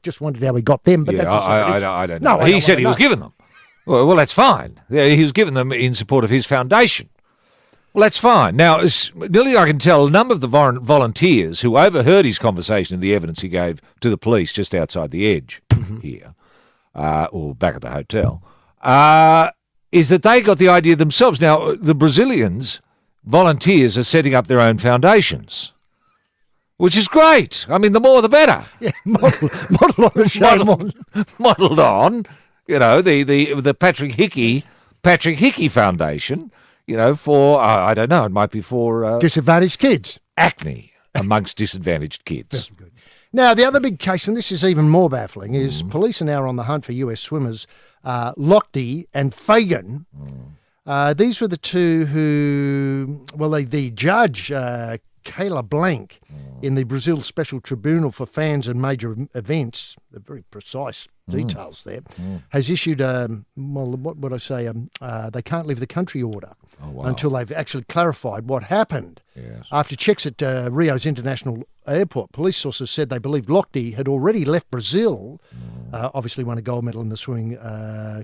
just wondered how he got them, but that's I don't know. No, he said he was given them. Well, that's fine. Yeah, he was given them in support of his foundation. Well, that's fine. Now, nearly I can tell a number of the volunteers who overheard his conversation and the evidence he gave to the police just outside the edge here, or back at the hotel, is that they got the idea themselves. Now, the Brazilians, volunteers, are setting up their own foundations, which is great. I mean, the more the better. Yeah, model on the show. Modelled on, the Patrick Hickey Foundation. For, I don't know, it might be for... disadvantaged kids. Acne amongst disadvantaged kids. Very good. Now, the other big case, and this is even more baffling, is police are now on the hunt for US swimmers Lochte and Fagan. These were the two who, well, the judge, Kayla Blank, in the Brazil Special Tribunal for Fans and Major Events, the very precise details there, has issued, what would I say, they can't leave the country order until they've actually clarified what happened. Yes. After checks at Rio's International Airport, police sources said they believed Lochte had already left Brazil, obviously won a gold medal in the swimming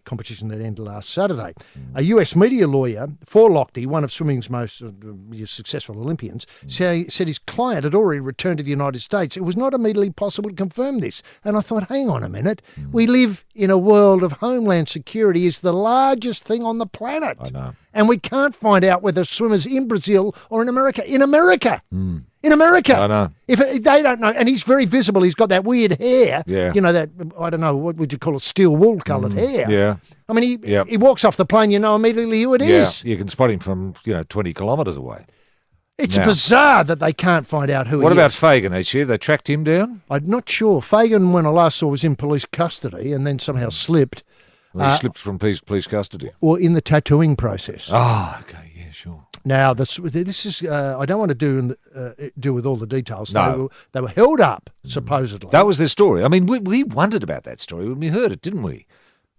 competition that ended last Saturday. A US media lawyer for Lochte, one of swimming's most successful Olympians, said his client had already returned to the United States. It was not immediately possible to confirm this. And I thought, hang on a minute, we live in a world of homeland security is the largest thing on the planet. I know. And we can't find out whether swimmers in Brazil or in America. In America. In America. I know. If they don't know, and he's very visible, he's got that weird hair. Yeah. You know, that, I don't know, what would you call it, steel wool coloured hair. Yeah. I mean, he walks off the plane, you know immediately who it is. Yeah, you can spot him from, 20 kilometres away. It's bizarre that they can't find out who he is. What about Fagan, HG? They tracked him down? I'm not sure. Fagan, when I last saw, was in police custody and then somehow slipped. Well, he slipped from police custody. Or in the tattooing process. Oh, okay, yeah, sure. Now, this is, I don't want to do with all the details. No. They were held up, supposedly. That was their story. I mean, we wondered about that story when we heard it, didn't we?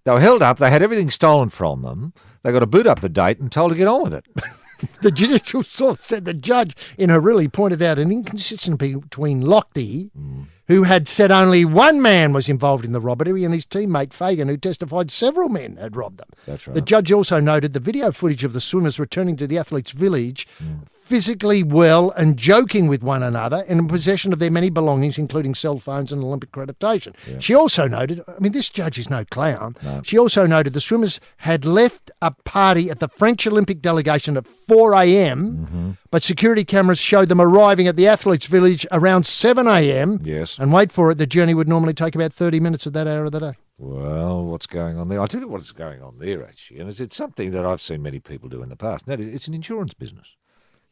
They were held up. They had everything stolen from them. They got a boot up the date and told to get on with it. The judicial source said the judge in her ruling pointed out an inconsistency between Lochte, who had said only one man was involved in the robbery, and his teammate Fagan, who testified several men had robbed them. That's right. The judge also noted the video footage of the swimmers returning to the athletes' village physically well and joking with one another and in possession of their many belongings, including cell phones and Olympic accreditation. Yeah. She also noted, I mean, this judge is no clown. No. She also noted the swimmers had left a party at the French Olympic delegation at 4 a.m., but security cameras showed them arriving at the athletes' village around 7 a.m. Yes. And wait for it, the journey would normally take about 30 minutes at that hour of the day. Well, what's going on there? I'll tell you what's going on there, actually. And it's something that I've seen many people do in the past. And that is, it's an insurance business.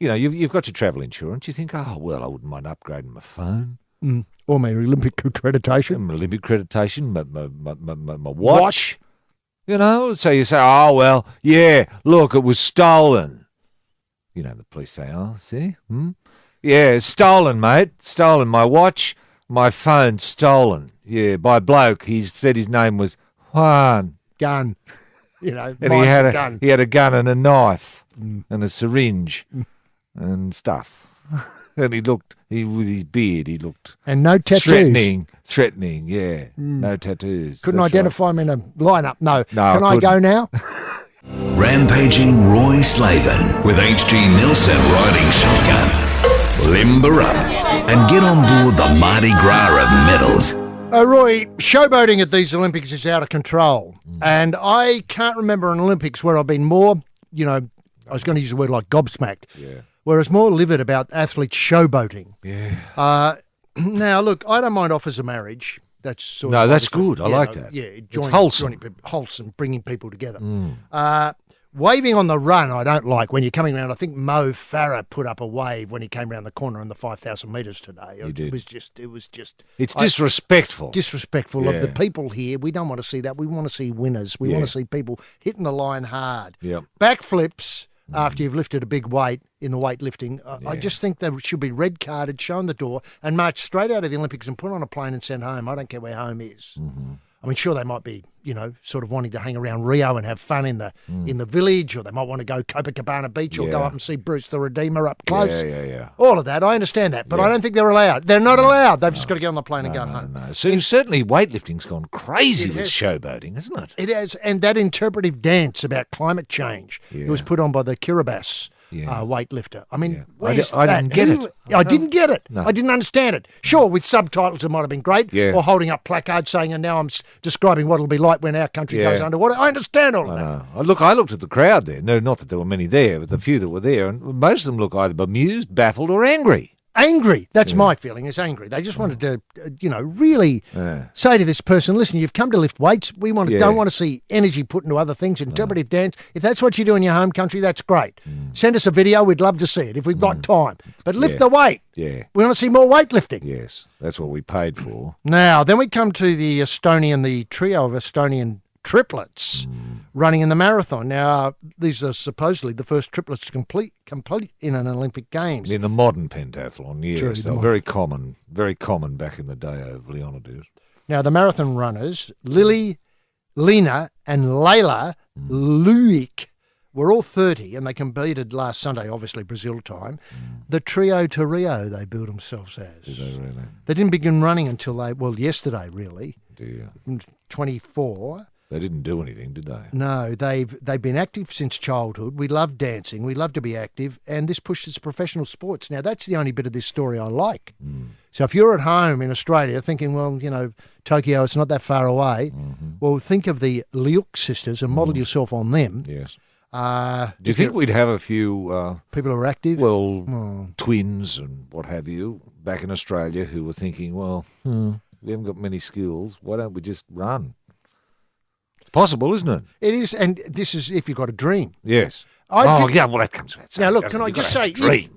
You know, you've got your travel insurance. You think, oh, well, I wouldn't mind upgrading my phone. Or my Olympic accreditation. My Olympic accreditation, my watch. You know, so you say, oh, well, yeah, look, it was stolen. You know, the police say, oh, see? Yeah, it's stolen, mate. Stolen. My watch, my phone, stolen. Yeah, by a bloke. He said his name was Juan. Gun. You know, and he had a gun and a knife and a syringe. And stuff. And with his beard, he looked... And no tattoos. Threatening, yeah. No tattoos. Couldn't identify him in a lineup, no. No, Can I go now? Rampaging Roy Slaven with H.G. Nielsen riding shotgun. Limber up and get on board the Mardi Gras of medals. Roy, showboating at these Olympics is out of control. And I can't remember an Olympics where I've been more, I was going to use a word like gobsmacked. Yeah. Whereas more livid about athletes showboating. Yeah. Now, look, I don't mind offers of marriage. That's sort no, of that's good. I like that. Yeah, it's wholesome. Wholesome, bringing people together. Waving on the run, I don't like when you're coming around. I think Mo Farah put up a wave when he came around the corner on the 5,000 metres today. It was just. It's disrespectful. Disrespectful of the people here. We don't want to see that. We want to see winners. We want to see people hitting the line hard. Yep. Backflips after you've lifted a big weight in the weightlifting. I just think they should be red carded, shown the door, and marched straight out of the Olympics and put on a plane and sent home. I don't care where home is. I mean, sure, they might be, sort of wanting to hang around Rio and have fun in the village, or they might want to go Copacabana Beach or go up and see Bruce the Redeemer up close. Yeah. All of that, I understand that, but I don't think they're allowed. They're not allowed. They've just got to get on the plane and go home. No. So certainly weightlifting's gone crazy with showboating, isn't it? It has, and that interpretive dance about climate change, it was put on by the Kiribati weightlifter. I mean, I didn't get it. I didn't get it. No. I didn't understand it. Sure, with subtitles it might have been great, or holding up placards saying, and now I'm describing what it'll be like when our country goes underwater. I understand all of that. I looked at the crowd there. No, not that there were many there, but the few that were there, and most of them look either bemused, baffled, or angry. Angry. That's my feeling, is angry. They just wanted to, really say to this person, listen, you've come to lift weights. We don't want to see energy put into other things, interpretive dance. If that's what you do in your home country, that's great. Send us a video. We'd love to see it if we've got time. But lift the weight. Yeah. We want to see more weightlifting. Yes, that's what we paid for. Now, then we come to the trio of Estonian triplets running in the marathon. Now, these are supposedly the first triplets to complete in an Olympic Games. In the modern pentathlon, yes. True, They were very common back in the day of Leonidas. Now, the marathon runners, Lily, Lena and Layla Luik, were all 30, and they competed last Sunday, obviously Brazil time. The Trio to Rio they billed themselves as. Did they really? They didn't begin running until yesterday, really. Dear. 24. They didn't do anything, did they? No, they've been active since childhood. We love dancing. We love to be active, and this pushes professional sports. Now, that's the only bit of this story I like. So if you're at home in Australia thinking, well, Tokyo, it's not that far away, well, think of the Liuk sisters and model yourself on them. Yes. Do you think we'd have a few people who are active? Twins and what have you back in Australia who were thinking, well, we haven't got many skills. Why don't we just run? It's possible, isn't it? It is, and this is if you've got a dream. Yes. That comes with it. Now, look, can I just say,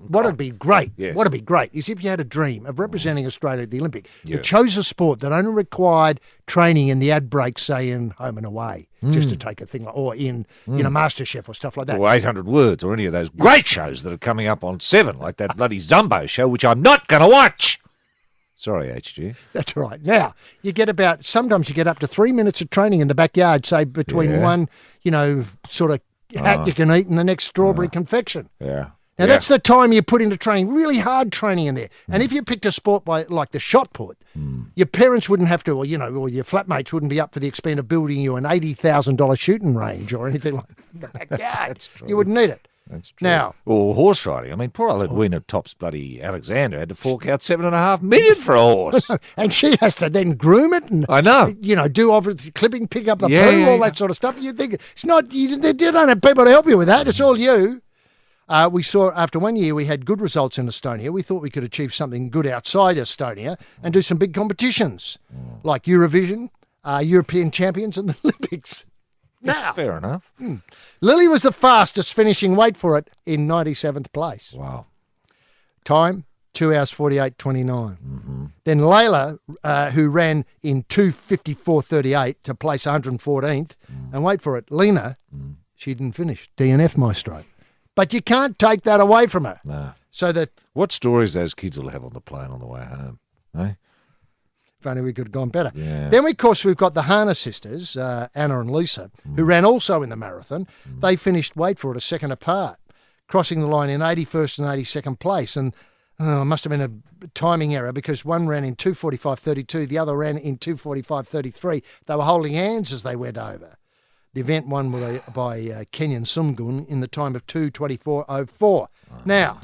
what'd be great? Yeah. What'd be great is if you had a dream of representing Australia at the Olympic. You chose a sport that only required training in the ad breaks, say in Home and Away, just to take a thing, or in MasterChef or stuff like that. Or 800 Words, or any of those great shows that are coming up on 7, like that bloody Zumbo show, which I'm not going to watch. Sorry, HG. That's right. Now, sometimes you get up to 3 minutes of training in the backyard, say between one, sort of hat you can eat and the next strawberry confection. Yeah. Now, that's the time you put into training, really hard training in there. And if you picked a sport like the shot put, your parents wouldn't have to, or your flatmates wouldn't be up for the expense of building you an $80,000 shooting range or anything like that in the backyard. That's true. You wouldn't need it. That's true. Now, or horse riding. I mean, poor old Edwina Tops bloody Alexander had to fork out $7.5 million for a horse. And she has to then groom it and, I know. Do obviously clipping, pick up the poo, all that sort of stuff. You think it's not, you don't have people to help you with that. It's all you. We saw after 1 year we had good results in Estonia. We thought we could achieve something good outside Estonia and do some big competitions like Eurovision, European champions and the Olympics. Now, fair enough. Lily was the fastest, finishing, wait for it, in 97th place. Wow. Time, 2 hours 48:29. Then Layla, who ran in 2:54:38 to place 114th, and wait for it, Lena, she didn't finish, DNF maestro. But you can't take that away from her. No. So that what stories those kids will have on the plane on the way home, eh? if only we could have gone better. Yeah. Then, of course, we've got the Hana sisters, Anna and Lisa, who ran also in the marathon. They finished, wait for it, a second apart, crossing the line in 81st and 82nd place. And it must have been a timing error because one ran in 2:45:32, the other ran in 2:45:33. They were holding hands as they went over. The event won by Kenyan Sumgun in the time of 2:24:04. Now,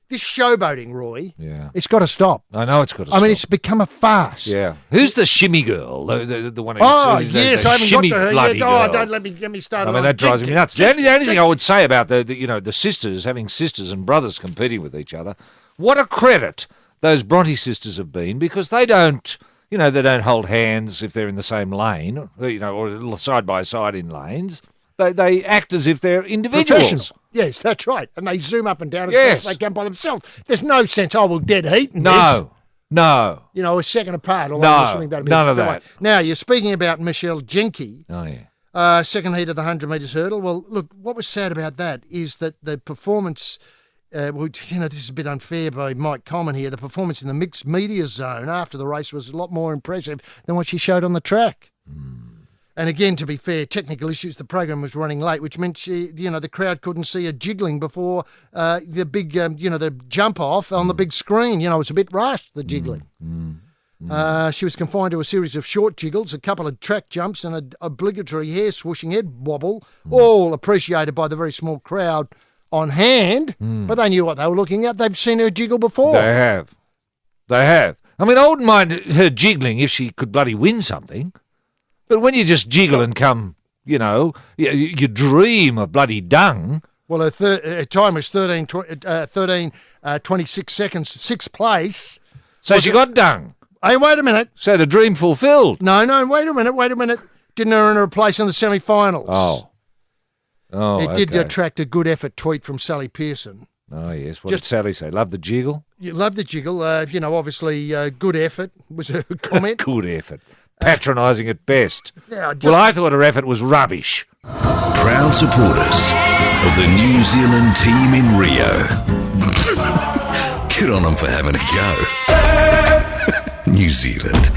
this showboating, Roy, it's got to stop. I know it's got to stop. I mean, it's become a farce. Yeah. Who's the shimmy girl? The one who... yes, I haven't got to her bloody yet. girl. Don't let me start. I mean, that drives me nuts. The only thing I would say about the sisters, having sisters and brothers competing with each other, what a credit those Bronte sisters have been, because they don't... they don't hold hands if they're in the same lane, or side by side in lanes. They act as if they're individuals. Professional. Yes, that's right. And they zoom up and down as fast as they can by themselves. There's no sense, dead heat in this. No. A second apart. None of that. Now, you're speaking about Michelle Jenke. Oh, yeah. Second heat of the 100 metres hurdle. Well, look, what was sad about that is that the performance... this is a bit unfair by Mike Coleman here. The performance in the mixed media zone after the race was a lot more impressive than what she showed on the track. And again, to be fair, technical issues, the program was running late, which meant the crowd couldn't see her jiggling before the big, the jump off on the big screen. It was a bit rushed, the jiggling. She was confined to a series of short jiggles, a couple of track jumps and an obligatory hair swooshing head wobble, all appreciated by the very small crowd on hand, but they knew what they were looking at. They've seen her jiggle before. They have. I mean, I wouldn't mind her jiggling if she could bloody win something. But when you just jiggle and come, you dream of bloody dung. Well, her time was 13:26 seconds, sixth place. So she got dung. Hey, wait a minute. So the dream fulfilled. No, wait a minute. Didn't earn her a place in the semi-finals. Oh, it did attract a good effort tweet from Sally Pearson. Oh, yes. What did Sally say? Love the jiggle? You love the jiggle. Obviously, good effort was her comment. Good effort. Patronising at best. Yeah, Well, I thought her effort was rubbish. Proud supporters of the New Zealand team in Rio. Good on them for having a go. New Zealand.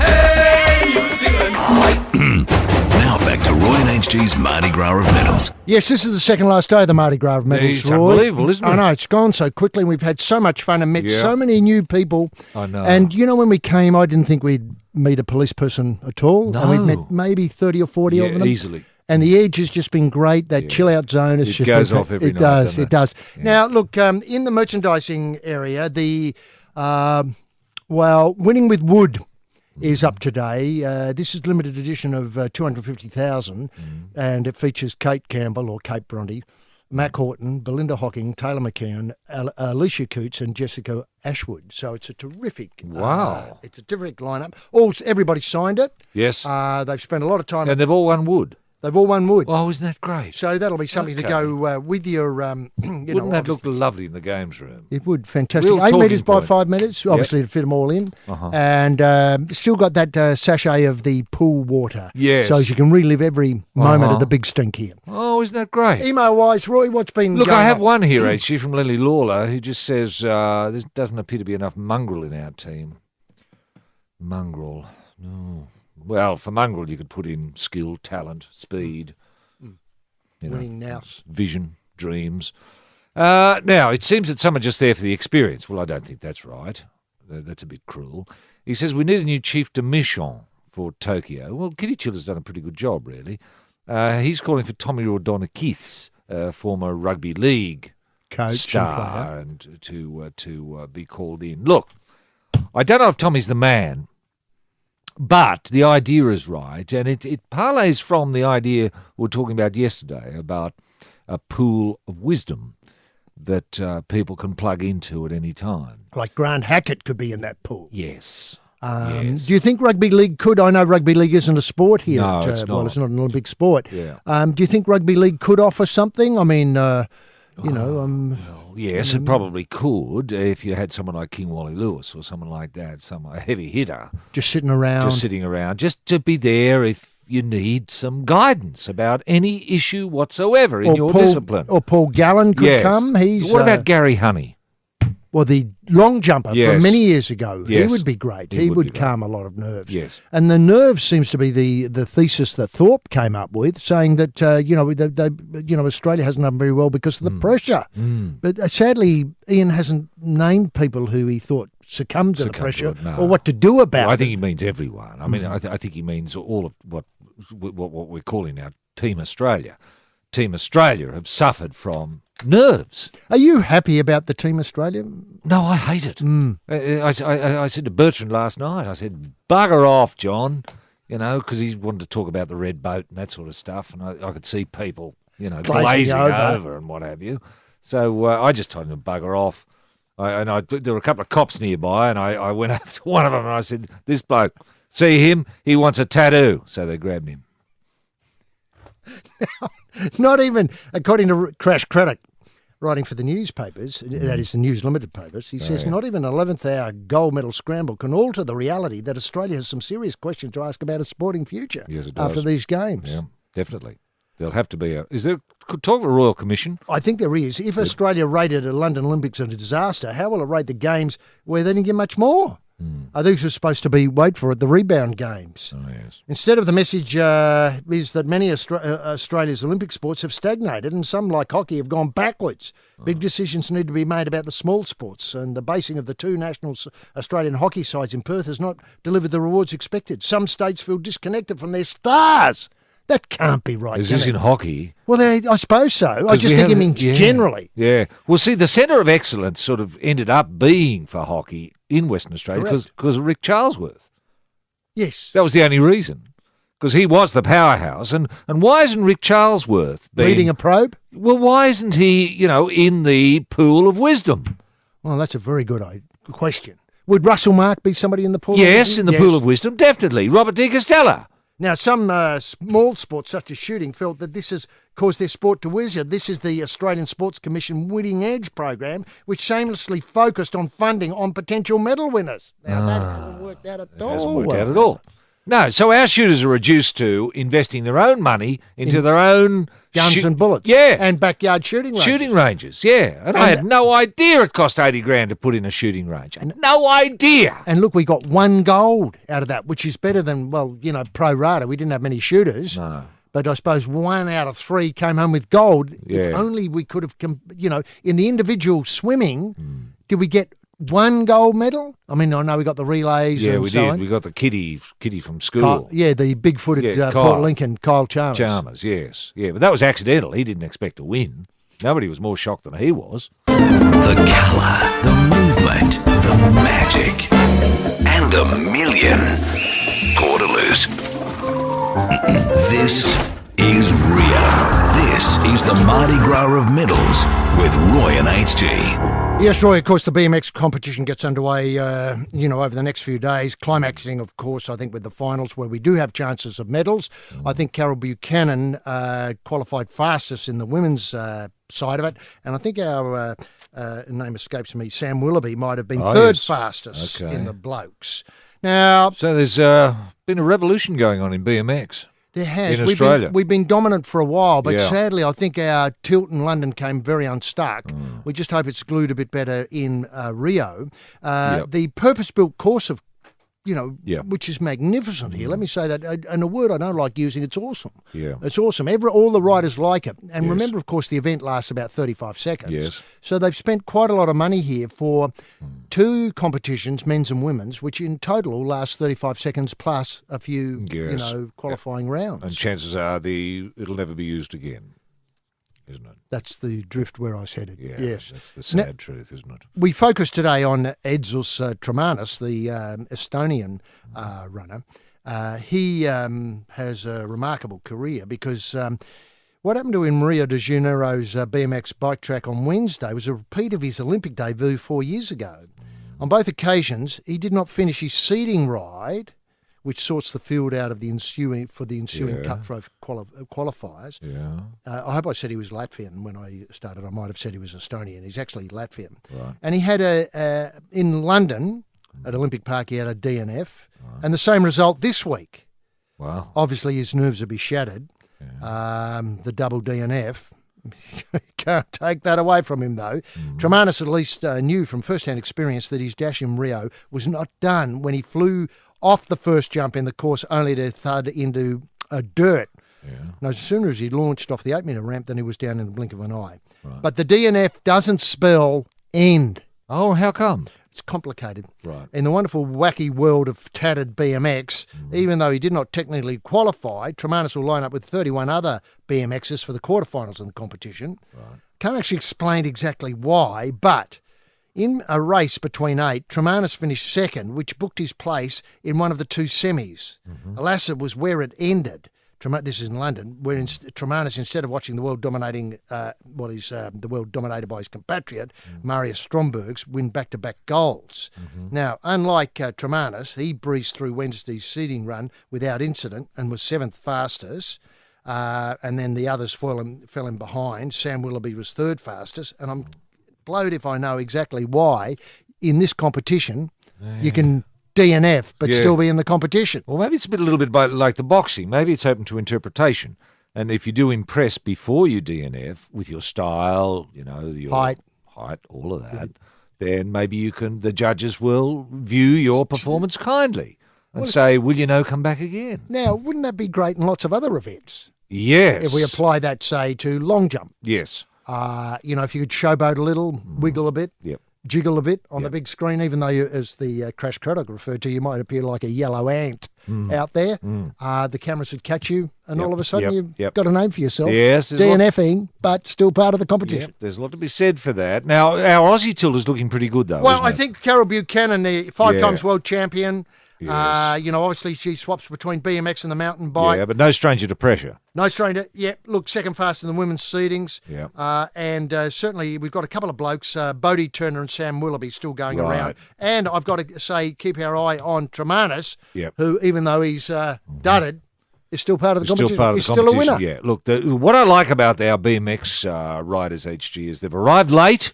Now back to Roy and HG's Mardi Gras of medals. Yes, this is the second last day of the Mardi Gras of medals, It's Roy. unbelievable, isn't it? I know, it's gone so quickly and we've had so much fun and met Yeah. so many new people. I know. And you know, when we came, I didn't think we'd meet a police person at all. And we've met No. maybe 30 or 40 of them. Easily. And the edge has just been great. That chill-out zone is It just goes been- off every it night, does, doesn't it it? does. Yeah. Now, look, in the merchandising area, the winning with wood is up today. This is limited edition of 250,000, and it features Kate Campbell or Kate Bronte, Mac Horton, Belinda Hocking, Taylor McKeown, Alicia Coots, and Jessica Ashwood. So it's a terrific. Wow. It's a terrific lineup. Everybody signed it. Yes. They've spent a lot of time. And they've all won wood. They've all won wood. Oh, isn't that great? So that'll be something to Okay. go with your, Wouldn't that look lovely in the games room? It would, fantastic. Real 8 talking metres by point. 5 metres, obviously to fit them all in. Uh-huh. And still got that sachet of the pool water. Yes. So as you can relive every moment of the big stink here. Oh, isn't that great? Email-wise, Roy, what's been Look, going I have on? one here, HG, from Lily Lawler, who just says there doesn't appear to be enough mongrel in our team. Mongrel. No. Well, for mongrel, you could put in skill, talent, speed. You know, Winning nous. vision, dreams. Now, it seems that some are just there for the experience. Well, I don't think that's right. That's a bit cruel. He says we need a new chief de mission for Tokyo. Well, Kitty Chiller's done a pretty good job, really. He's calling for Tommy Raudonikis, former rugby league Coach star, and to be called in. Look, I don't know if Tommy's the man, but the idea is right, and it parlays from the idea we were talking about yesterday about a pool of wisdom that people can plug into at any time. Like Grant Hackett could be in that pool. Yes. Do you think rugby league could? I know rugby league isn't a sport here. No, it's Well, not. it's not an Olympic sport. Yeah. Do you think rugby league could offer something? I mean, Yes, it probably could if you had someone like King Wally Lewis or someone like that, a heavy hitter, just sitting around. just sitting around, just to be there if you need some guidance about any issue whatsoever in your discipline. Or Paul Gallen could Yes. come. He's What about Gary Honey? Well, the long jumper from Yes. many years ago. He Yes. would be great. He He would would be great. calm a lot of nerves. Yes. And the nerves seems to be the thesis that Thorpe came up with, saying that Australia hasn't done very well because of the pressure. But sadly, Ian hasn't named people who he thought succumbed to the pressure it, no. or what to do about Well, I it. think he means everyone. I mean, I think he means all of what we're calling now Team Australia. Team Australia have suffered from nerves. Are you happy about the Team Australia? No, I hate it. I said to Bertrand last night, I said, bugger off, John, because he wanted to talk about the red boat and that sort of stuff, and I could see people, glazing over and what have you. So I just told him to bugger off. There were a couple of cops nearby, and I went up to one of them and I said, this bloke, see him? He wants a tattoo. So they grabbed him. Not even, according to Crash Craddock, writing for the newspapers, that is the News Limited papers, he says not even an 11th hour gold medal scramble can alter the reality that Australia has some serious questions to ask about a sporting future Yes, it does. after these games. Yeah, definitely. There'll have to be could talk of a Royal Commission. I think there is. If Australia rated the London Olympics a disaster, how will it rate the games where they didn't get much more? These were supposed to be, wait for it, the rebound games. Oh, yes. Instead of the message is that many Australia's Olympic sports have stagnated and some, like hockey, have gone backwards. Big decisions need to be made about the small sports, and the basing of the two national Australian hockey sides in Perth has not delivered the rewards expected. Some states feel disconnected from their stars. That can't be right. Is can this it? in hocky? Well, I suppose so. I just think it means generally. Yeah. Well, see, the centre of excellence sort of ended up being for hockey in Western Australia because of Rick Charlesworth. Yes. That was the only reason. Because he was the powerhouse. And why isn't Rick Charlesworth Leading a probe? Well, why isn't he, in the pool of wisdom? Well, that's a very good question. Would Russell Mark be somebody in the pool? Yes, in the pool of wisdom, definitely. Robert De Castella. Now, some small sports, such as shooting, felt that this has caused their sport to wither. This is the Australian Sports Commission Winning Edge program, which shamelessly focused on funding on potential medal winners. Now, that hasn't worked out at all. It hasn't worked out at all. No, so our shooters are reduced to investing their own money into their own Guns and bullets. Yeah. And backyard shooting ranges. Shooting ranges, yeah. And I had no idea it cost $80,000 to put in a shooting range. No idea. And look, we got 1 gold out of that, which is better than, pro rata. We didn't have many shooters. No. But I suppose 1 out of 3 came home with gold. Yeah. If only we could have, in the individual swimming, did we get 1 gold medal? I mean, I know we got the relays. Yeah, and we so did. on. We got the kitty from school. The big-footed Yeah, Port Lincoln, Kyle Chalmers. Chalmers, yes. Yeah, but that was accidental. He didn't expect to win. Nobody was more shocked than he was. The colour, the movement, the magic, and a million Portaloos. This is Rio. This is the Mardi Gras of medals with Roy and HG. Yes, Roy, of course, the BMX competition gets underway, over the next few days, climaxing, of course, I think, with the finals where we do have chances of medals. I think Carol Buchanan qualified fastest in the women's side of it, and I think our name escapes me, Sam Willoughby, might have been third fastest in the blokes. Now, So there's been a revolution going on in BMX. there has. In Australia. We've been dominant for a while, but Yeah. sadly, I think our tilt in London came very unstuck. We just hope it's glued a bit better in Rio. The purpose-built course of, which is magnificent here. Let me say that, and a word I don't like using, it's awesome. Yeah. It's awesome. All the riders like it. And remember, of course, the event lasts about 35 seconds. Yes. So they've spent quite a lot of money here for 2 competitions, men's and women's, which in total will last 35 seconds plus a few, Yes. qualifying rounds. And chances are it'll never be used again, isn't it? That's the drift where I was headed. Yeah, Yes. that's the sad truth, isn't it? We focus today on Edzus Tremanis, the Estonian runner. He has a remarkable career because what happened to him in Rio de Janeiro's BMX bike track on Wednesday was a repeat of his Olympic debut 4 years ago. On both occasions, he did not finish his seeding ride, which sorts the field out of the ensuing cutthroat qualifiers. Yeah. I hope I said he was Latvian when I started. I might have said he was Estonian. He's actually Latvian. Right. And he had in London at Olympic Park, he had a DNF. Right. And the same result this week. Wow. Obviously, his nerves will be shattered. Yeah. The double DNF. Can't take that away from him, though. Tremanis at least knew from first-hand experience that his dash in Rio was not done when he flew off the first jump in the course only to thud into dirt. Yeah. No sooner as he launched off the 8-metre ramp than he was down in the blink of an eye. Right. But the DNF doesn't spell end. Oh, how come? It's complicated. Right. In the wonderful, wacky world of tattered BMX, even though he did not technically qualify, Tremanis will line up with 31 other BMXers for the quarterfinals in the competition. Right. Can't actually explain exactly why, but in a race between 8, Tremanis finished second, which booked his place in one of the 2 semis. Alas, it was where it ended. This is in London, where Tremanis, instead of watching the world dominating, the world dominated by his compatriot, Marius Stromberg's, win back-to-back golds. Now, unlike Tremanis, he breezed through Wednesday's seeding run without incident and was 7th fastest. And then the others fell in behind. Sam Willoughby was 3rd fastest. And I'm blowed if I know exactly why in this competition you can DNF but still be in the competition. Well, maybe it's a little bit like the boxing. Maybe it's open to interpretation. And if you do impress before you DNF with your style, your height, all of that, then maybe the judges will view your performance kindly and say, will you come back again? Now, wouldn't that be great in lots of other events? Yes. If we apply that, say, to long jump. Yes. If you could showboat a little, wiggle a bit, jiggle a bit on the big screen, even though, as the crash critic referred to, you might appear like a yellow ant out there. The cameras would catch you, and all of a sudden you've got a name for yourself. Yes. DNFing, but still part of the competition. There's a lot to be said for that. Now, our Aussie tilt is looking pretty good, though. Well, isn't I it? think Carol Buchanan, the 5 times world champion, Yes. Obviously she swaps between BMX and the mountain bike. Yeah, but no stranger to pressure. No stranger. Yeah, look, second fast in the women's seedings. Yeah. And certainly we've got a couple of blokes, Bodie Turner and Sam Willoughby, still going around. And I've got to say, keep our eye on Tremanis, who, even though he's dudded, is still part of the competition. He's still a winner. Yeah, look, what I like about our BMX riders, HG, is they've arrived late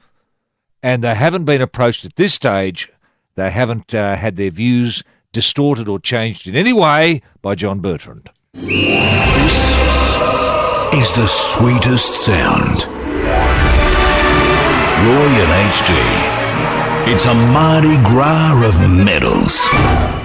and they haven't been approached at this stage. They haven't had their views distorted or changed in any way by John Bertrand. This is the sweetest sound. Roy and HG. It's a Mardi Gras of medals.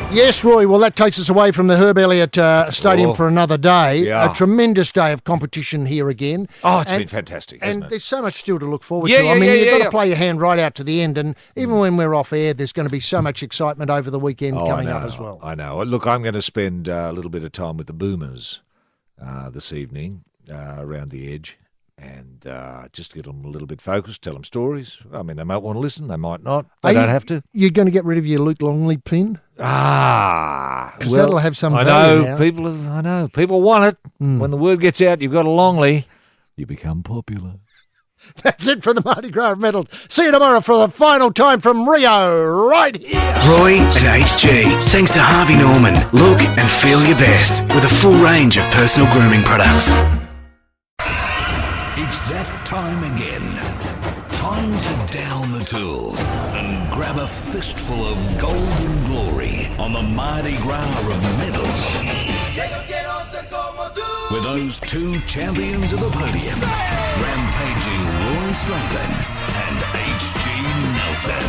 Yes, Roy, well, that takes us away from the Herb Elliott Stadium for another day. Yeah. A tremendous day of competition here again. Oh, it's been fantastic, hasn't And it? there's so much still to look forward Yeah, to. yeah, I mean, yeah, you've got yeah. to play your hand right out to the end. And even when we're off air, there's going to be so much excitement over the weekend coming up as well. I know. Look, I'm going to spend a little bit of time with the Boomers this evening around the edge. And just get them a little bit focused, tell them stories. I mean, they might want to listen, they might not. They don't have to. You're going to get rid of your Luke Longley pin? Because that'll have some I value know, now. I know. People want it. When the word gets out, you've got a Longley, you become popular. That's it for the Mardi Gras medals. See you tomorrow for the final time from Rio, right here. Roy and HG. Thanks to Harvey Norman. Look and feel your best with a full range of personal grooming products. It's that time again. Time to down the tools and grab a fistful of golden glory on the Mardi Gras of medals. With those two champions of the podium, rampaging Roy Slaven and H.G. Nelson.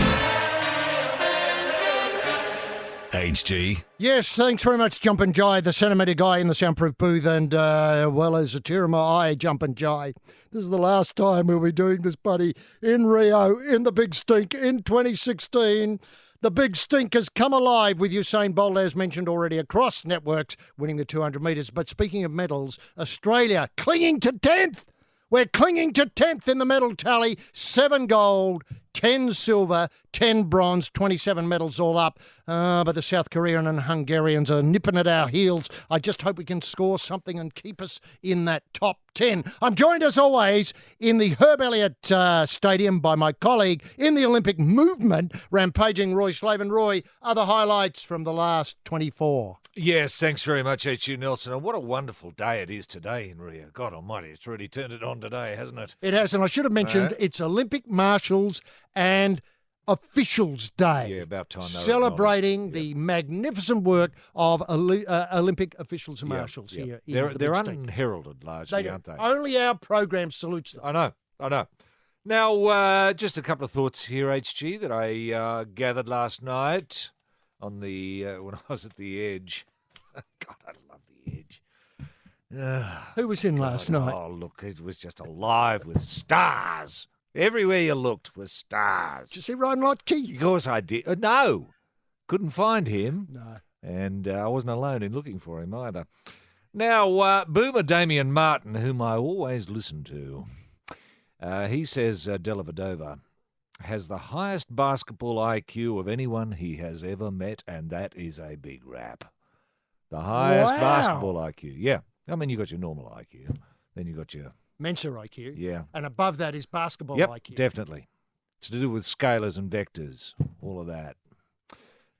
HG. Yes, thanks very much, Jumpin' Jai, the centimetre guy in the soundproof booth, and well as a tear in my eye, Jumpin' Jai. This is the last time we'll be doing this, buddy, in Rio, in the Big Stink, in 2016. The Big Stink has come alive with Usain Bolt, as mentioned already, across networks, winning the 200 metres. But speaking of medals, Australia clinging to 10th. We're clinging to 10th in the medal tally. 7 gold, 10 silver, 10 bronze, 27 medals all up. But the South Korean and Hungarians are nipping at our heels. I just hope we can score something and keep us in that top 10. I'm joined, as always, in the Herb Elliott Stadium by my colleague in the Olympic movement, rampaging Roy Slaven. Roy, other highlights from the last 24. Yes, thanks very much, H.U. Nelson. And what a wonderful day it is today in Rio. God almighty, it's really turned it on today, hasn't it? It has, and I should have mentioned it's Olympic Marshals and Officials Day. Yeah, about time. Celebrating the magnificent work of Olympic officials and marshals here. They're Big Stink. unheralded largely, aren't they? Only our program salutes them. I know. Now, just a couple of thoughts here, HG, that I gathered last night on the when I was at the Edge. God, I love the Edge. Who was in last night? Oh, look, it was just alive with stars. Everywhere you looked was stars. Did you see Ryan Lotke? Of course I did. No, couldn't find him. No. And I wasn't alone in looking for him either. Now, Boomer Damien Martin, whom I always listen to, he says Dellavedova has the highest basketball IQ of anyone he has ever met, and that is a big rap. The highest basketball IQ. Yeah. I mean, you got your normal IQ. Then you got your Mensa IQ. Yeah. And above that is basketball Yep, IQ. definitely. It's to do with scalars and vectors, all of that.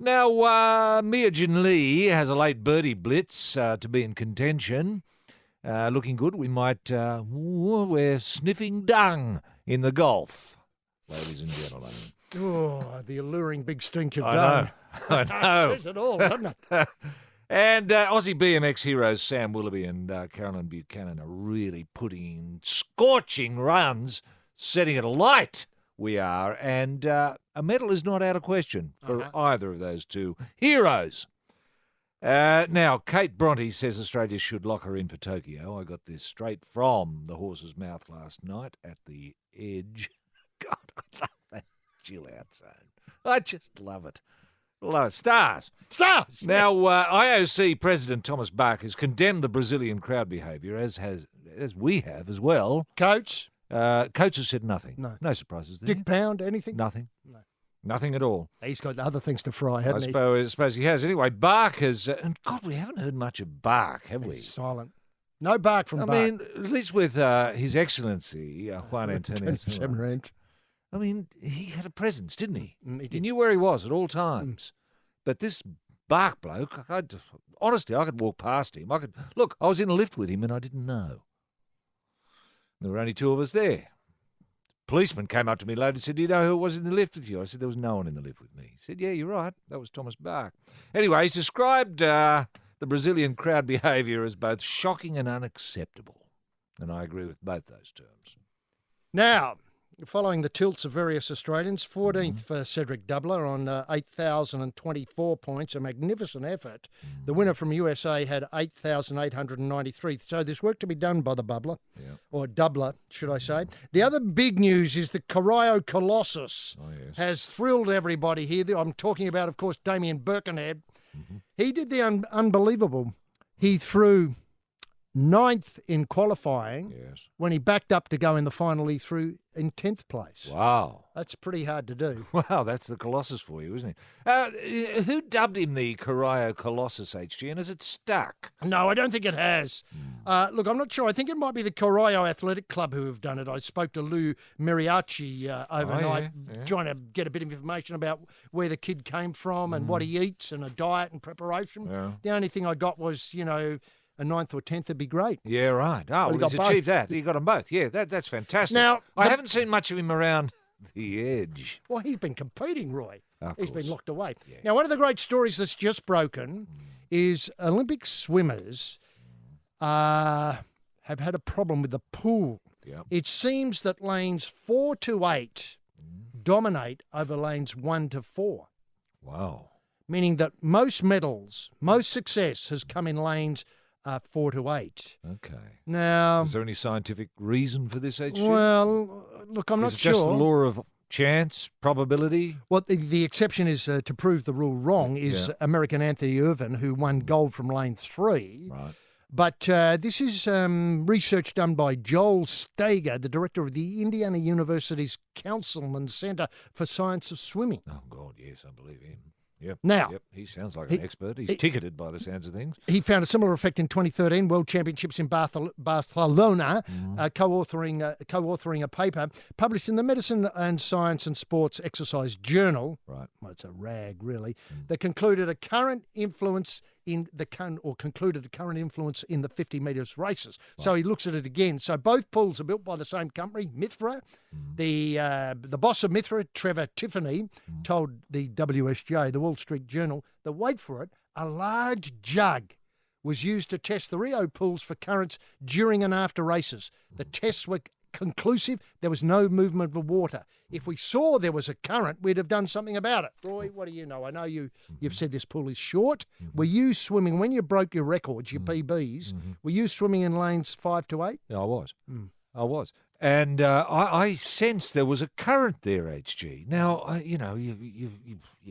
Now, Mia Jin Lee has a late birdie blitz to be in contention. Looking good. We might, we're sniffing dung in the golf, ladies and gentlemen. Oh, the alluring Big Stink you've I done. know. I know. Says it all, doesn't it? And Aussie BMX heroes Sam Willoughby and Carolyn Buchanan are really putting in scorching runs, setting it alight. We are, and a medal is not out of question for either of those two heroes. Now, Kate Bronte says Australia should lock her in for Tokyo. I got this straight from the horse's mouth last night at the Edge. God, I love that chill-out zone. I just love it. Love it. Stars. Now, IOC President Thomas Bach has condemned the Brazilian crowd behaviour, as we have as well. Coach? Coach has said nothing. No surprises there. Dick Pound, anything? Nothing. No. Nothing at all. He's got other things to fry, hasn't he? I suppose he has. Anyway, Bach has... and God, we haven't heard much of Bach, have we? He's silent. No bark from Bach. I mean, at least with His Excellency, Juan Antonio. I mean, he had a presence, didn't he? He knew where he was at all times. But this Bach bloke, honestly, I could walk past him. I was in a lift with him and I didn't know. There were only two of us there. policeman came up to me later and said, "Do you know who was in the lift with you?" I said, "There was no one in the lift with me." He said, "Yeah, you're right. That was Thomas Bach." Anyway, he's described the Brazilian crowd behaviour as both shocking and unacceptable. And I agree with both those terms. Now, following the tilts of various Australians, 14th for Cedric Doubler on 8,024 points, a magnificent effort. The winner from USA had 8,893. So there's work to be done by the bubbler, or doubler, should I say. The other big news is the Corio Colossus has thrilled everybody here. I'm talking about, of course, Damien Birkenhead. He did the unbelievable. He threw 9th in qualifying. When he backed up to go in the final, he threw in 10th place. Wow. That's pretty hard to do. Wow, that's the Colossus for you, isn't it? Who dubbed him the Corio Colossus, HG, and has it stuck? No, I don't think it has. Look, I'm not sure. I think it might be the Corio Athletic Club who have done it. I spoke to Lou Miriachi overnight, trying to get a bit of information about where the kid came from and what he eats and a diet and preparation. The only thing I got was, a 9th or 10th would be great. Yeah, right. Oh, well, he's achieved that. He got them both. Yeah, that's fantastic. Now, I haven't seen much of him around the edge. Well, he's been competing, Roy. He's been locked away. Yeah. Now, one of the great stories that's just broken is Olympic swimmers have had a problem with the pool. It seems that lanes 4 to 8 dominate over lanes 1 to 4. Wow. Meaning that most medals, most success has come in lanes 4 to 8. Okay. Now, is there any scientific reason for this, HG? Well, look, I'm not sure. Just the law of chance, probability? Well, the exception is, to prove the rule wrong, is American Anthony Irvin, who won gold from lane 3. Right. But this is research done by Joel Stager, the director of the Indiana University's Councilman Center for Science of Swimming. Oh, God, yes, I believe him. Yep. Now, he sounds like an expert. He's ticketed by the sounds of things. He found a similar effect in 2013 World Championships in Barcelona, co-authoring a paper published in the Medicine and Science and Sports Exercise Journal. Right. Well, it's a rag, really. That concluded a current influence in the 50 metres races. Right. So he looks at it again. So both pools are built by the same company, Mithra. The boss of Mithra, Trevor Tiffany, told the WSJ, the Wall Street Journal, that, wait for it, a large jug was used to test the Rio pools for currents during and after races. The tests were conclusive. There was no movement of water. If we saw there was a current, we'd have done something about it. Roy, what do you know? I know you've said this pool is short. Were you swimming, when you broke your records, your PBs, were you swimming in lanes 5 to 8? Yeah, I was. I was. And I sensed there was a current there, HG. Now, you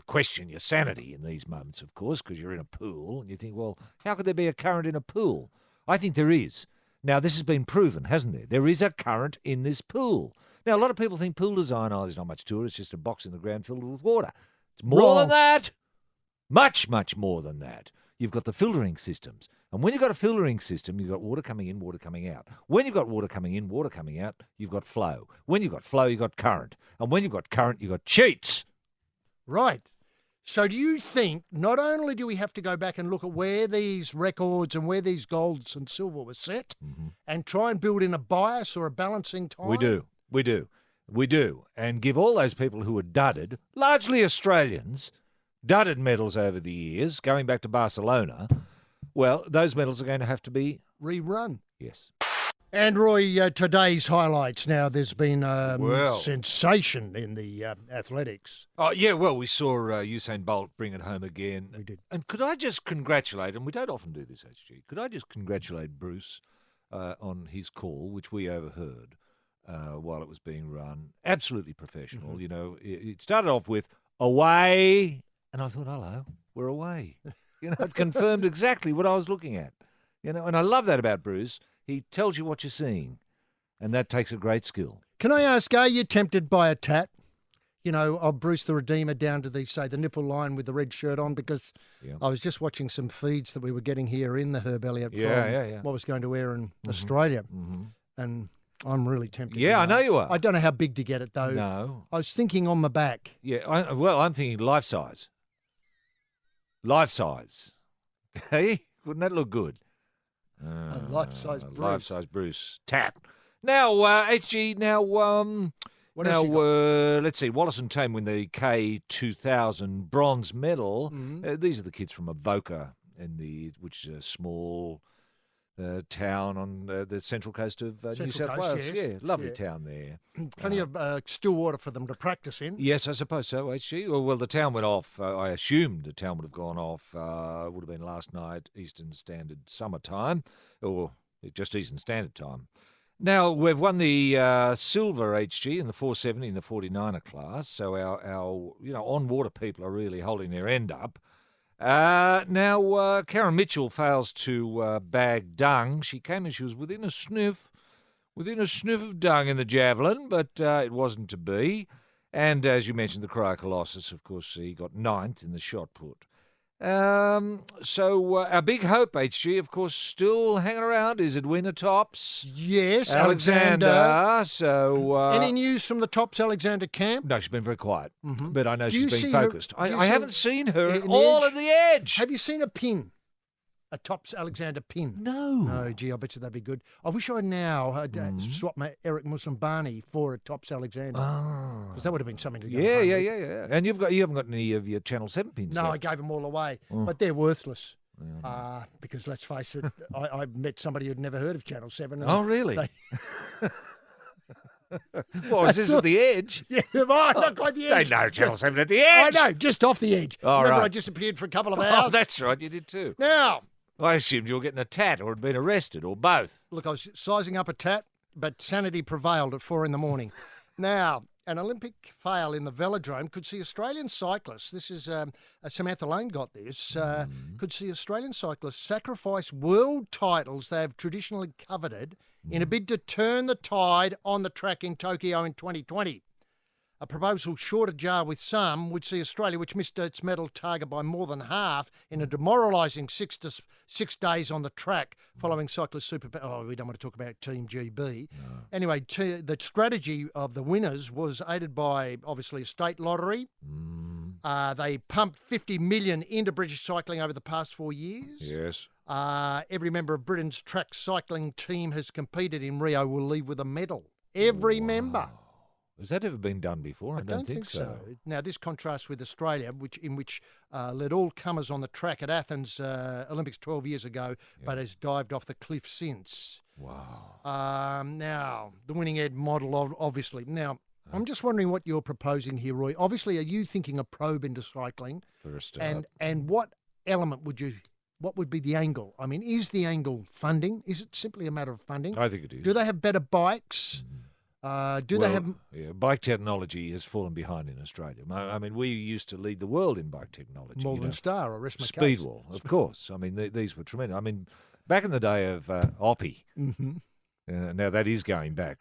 question your sanity in these moments, of course, because you're in a pool and you think, well, how could there be a current in a pool? I think there is. Now, this has been proven, hasn't there? There is a current in this pool. Now, a lot of people think pool design, there's not much to it. It's just a box in the ground filled with water. It's more than that. Much, much more than that. You've got the filtering systems. And when you've got a filtering system, you've got water coming in, water coming out. When you've got water coming in, water coming out, you've got flow. When you've got flow, you've got current. And when you've got current, you've got cheats. Right. So do you think not only do we have to go back and look at where these records and where these golds and silver were set and try and build in a bias or a balancing time? We do. And give all those people who are dudded, largely Australians, dudded medals over the years, going back to Barcelona, well, those medals are going to have to be rerun. Yes. And Roy, today's highlights. Now, there's been sensation in the athletics. Oh, yeah, well, we saw Usain Bolt bring it home again. We did. And could I just congratulate, and we don't often do this, HG, could I just congratulate Bruce on his call, which we overheard while it was being run. Absolutely professional. You know, it started off with, away, and I thought, hello, we're away. It confirmed exactly what I was looking at. And I love that about Bruce. He tells you what you're seeing, and that takes a great skill. Can I ask, are you tempted by a tat? Of Bruce the Redeemer down to the nipple line with the red shirt on, because I was just watching some feeds that we were getting here in the Herb Elliott from what was going to air in Australia, and I'm really tempted. Yeah, I know you are. I don't know how big to get it, though. No. I was thinking on my back. Yeah, I'm thinking life size. Life size. Hey, wouldn't that look good? A life-size Bruce. Life-size Bruce. Tat. Now, HG, What now, else you got? let's see. Wallace and Tame win the K2000 bronze medal. These are the kids from Avoca, which is a small town on the central coast of New Central South Coast, Wales. yes. Yeah, lovely Yeah. town there. Plenty of still water for them to practice in. Yes, I suppose so, HG. Well, the town went off. I assumed the town would have gone off. Would have been last night, Eastern Standard Summertime, or just Eastern Standard Time. Now, we've won the silver HG in the 470 and the 49er class, so our on-water people are really holding their end up. Now, Karen Mitchell fails to bag dung. She came in, she was within a sniff of dung in the javelin, but it wasn't to be. And as you mentioned, the Cryocolossus, of course, he got 9th in the shot put. So our big hope, HG, of course, still hanging around is Edwina Tops. Yes, Alexander. So Any news from the Tops Alexander camp? no, she's been very quiet, but I know Do you she's been see her- focused. do you I see haven't seen her at an all edge? at the edge. Have you seen a pin? A Tops Alexander pin? No. No, gee, I bet you that'd be good. I wish I now had swapped my Eric Musambani for a Tops Alexander. Oh. Because that would have been something to go Yeah, home yeah, with. yeah, yeah. And you haven't got any of your Channel 7 pins No, yet. I gave them all away. But they're worthless. Because let's face it, I met somebody who'd never heard of Channel 7. And Oh, really? they- What, is this at the edge? Yeah, not quite the edge. They know Channel Just- 7 at the I edge. know, just off the edge. All Remember, right. I disappeared for a couple of Oh, hours. that's right, you did too. Now, I assumed you were getting a tat or had been arrested or both. look, I was sizing up a tat, but sanity prevailed at 4 a.m. Now, an Olympic fail in the velodrome could see Australian cyclists, this is Samantha Lane got this, could see Australian cyclists sacrifice world titles they have traditionally coveted in a bid to turn the tide on the track in Tokyo in 2020. A proposal short ajar with some would see Australia, which missed its medal target by more than half, in a demoralising 6 days on the track following cyclist super. Oh, we don't want to talk about Team GB. No. Anyway, the strategy of the winners was aided by obviously a state lottery. They pumped 50 million into British cycling over the past 4 years. Yes. Every member of Britain's track cycling team has competed in Rio will leave with a medal. Every member. Has that ever been done before? I don't think so. Now, this contrasts with Australia, which led all comers on the track at Athens Olympics 12 years ago, but has dived off the cliff since. Wow. Now, the winning Ed model, obviously. Now, I'm just wondering what you're proposing here, Roy. Obviously, are you thinking a probe into cycling? For a start. And what element what would be the angle? I mean, is the angle funding? Is it simply a matter of funding? I think it is. Do they have better bikes? They have? Yeah, bike technology has fallen behind in Australia. I mean, we used to lead the world in bike technology. Malvern Star or rest my case. Speedwall, of course. I mean, these were tremendous. I mean, back in the day of Oppie, now that is going back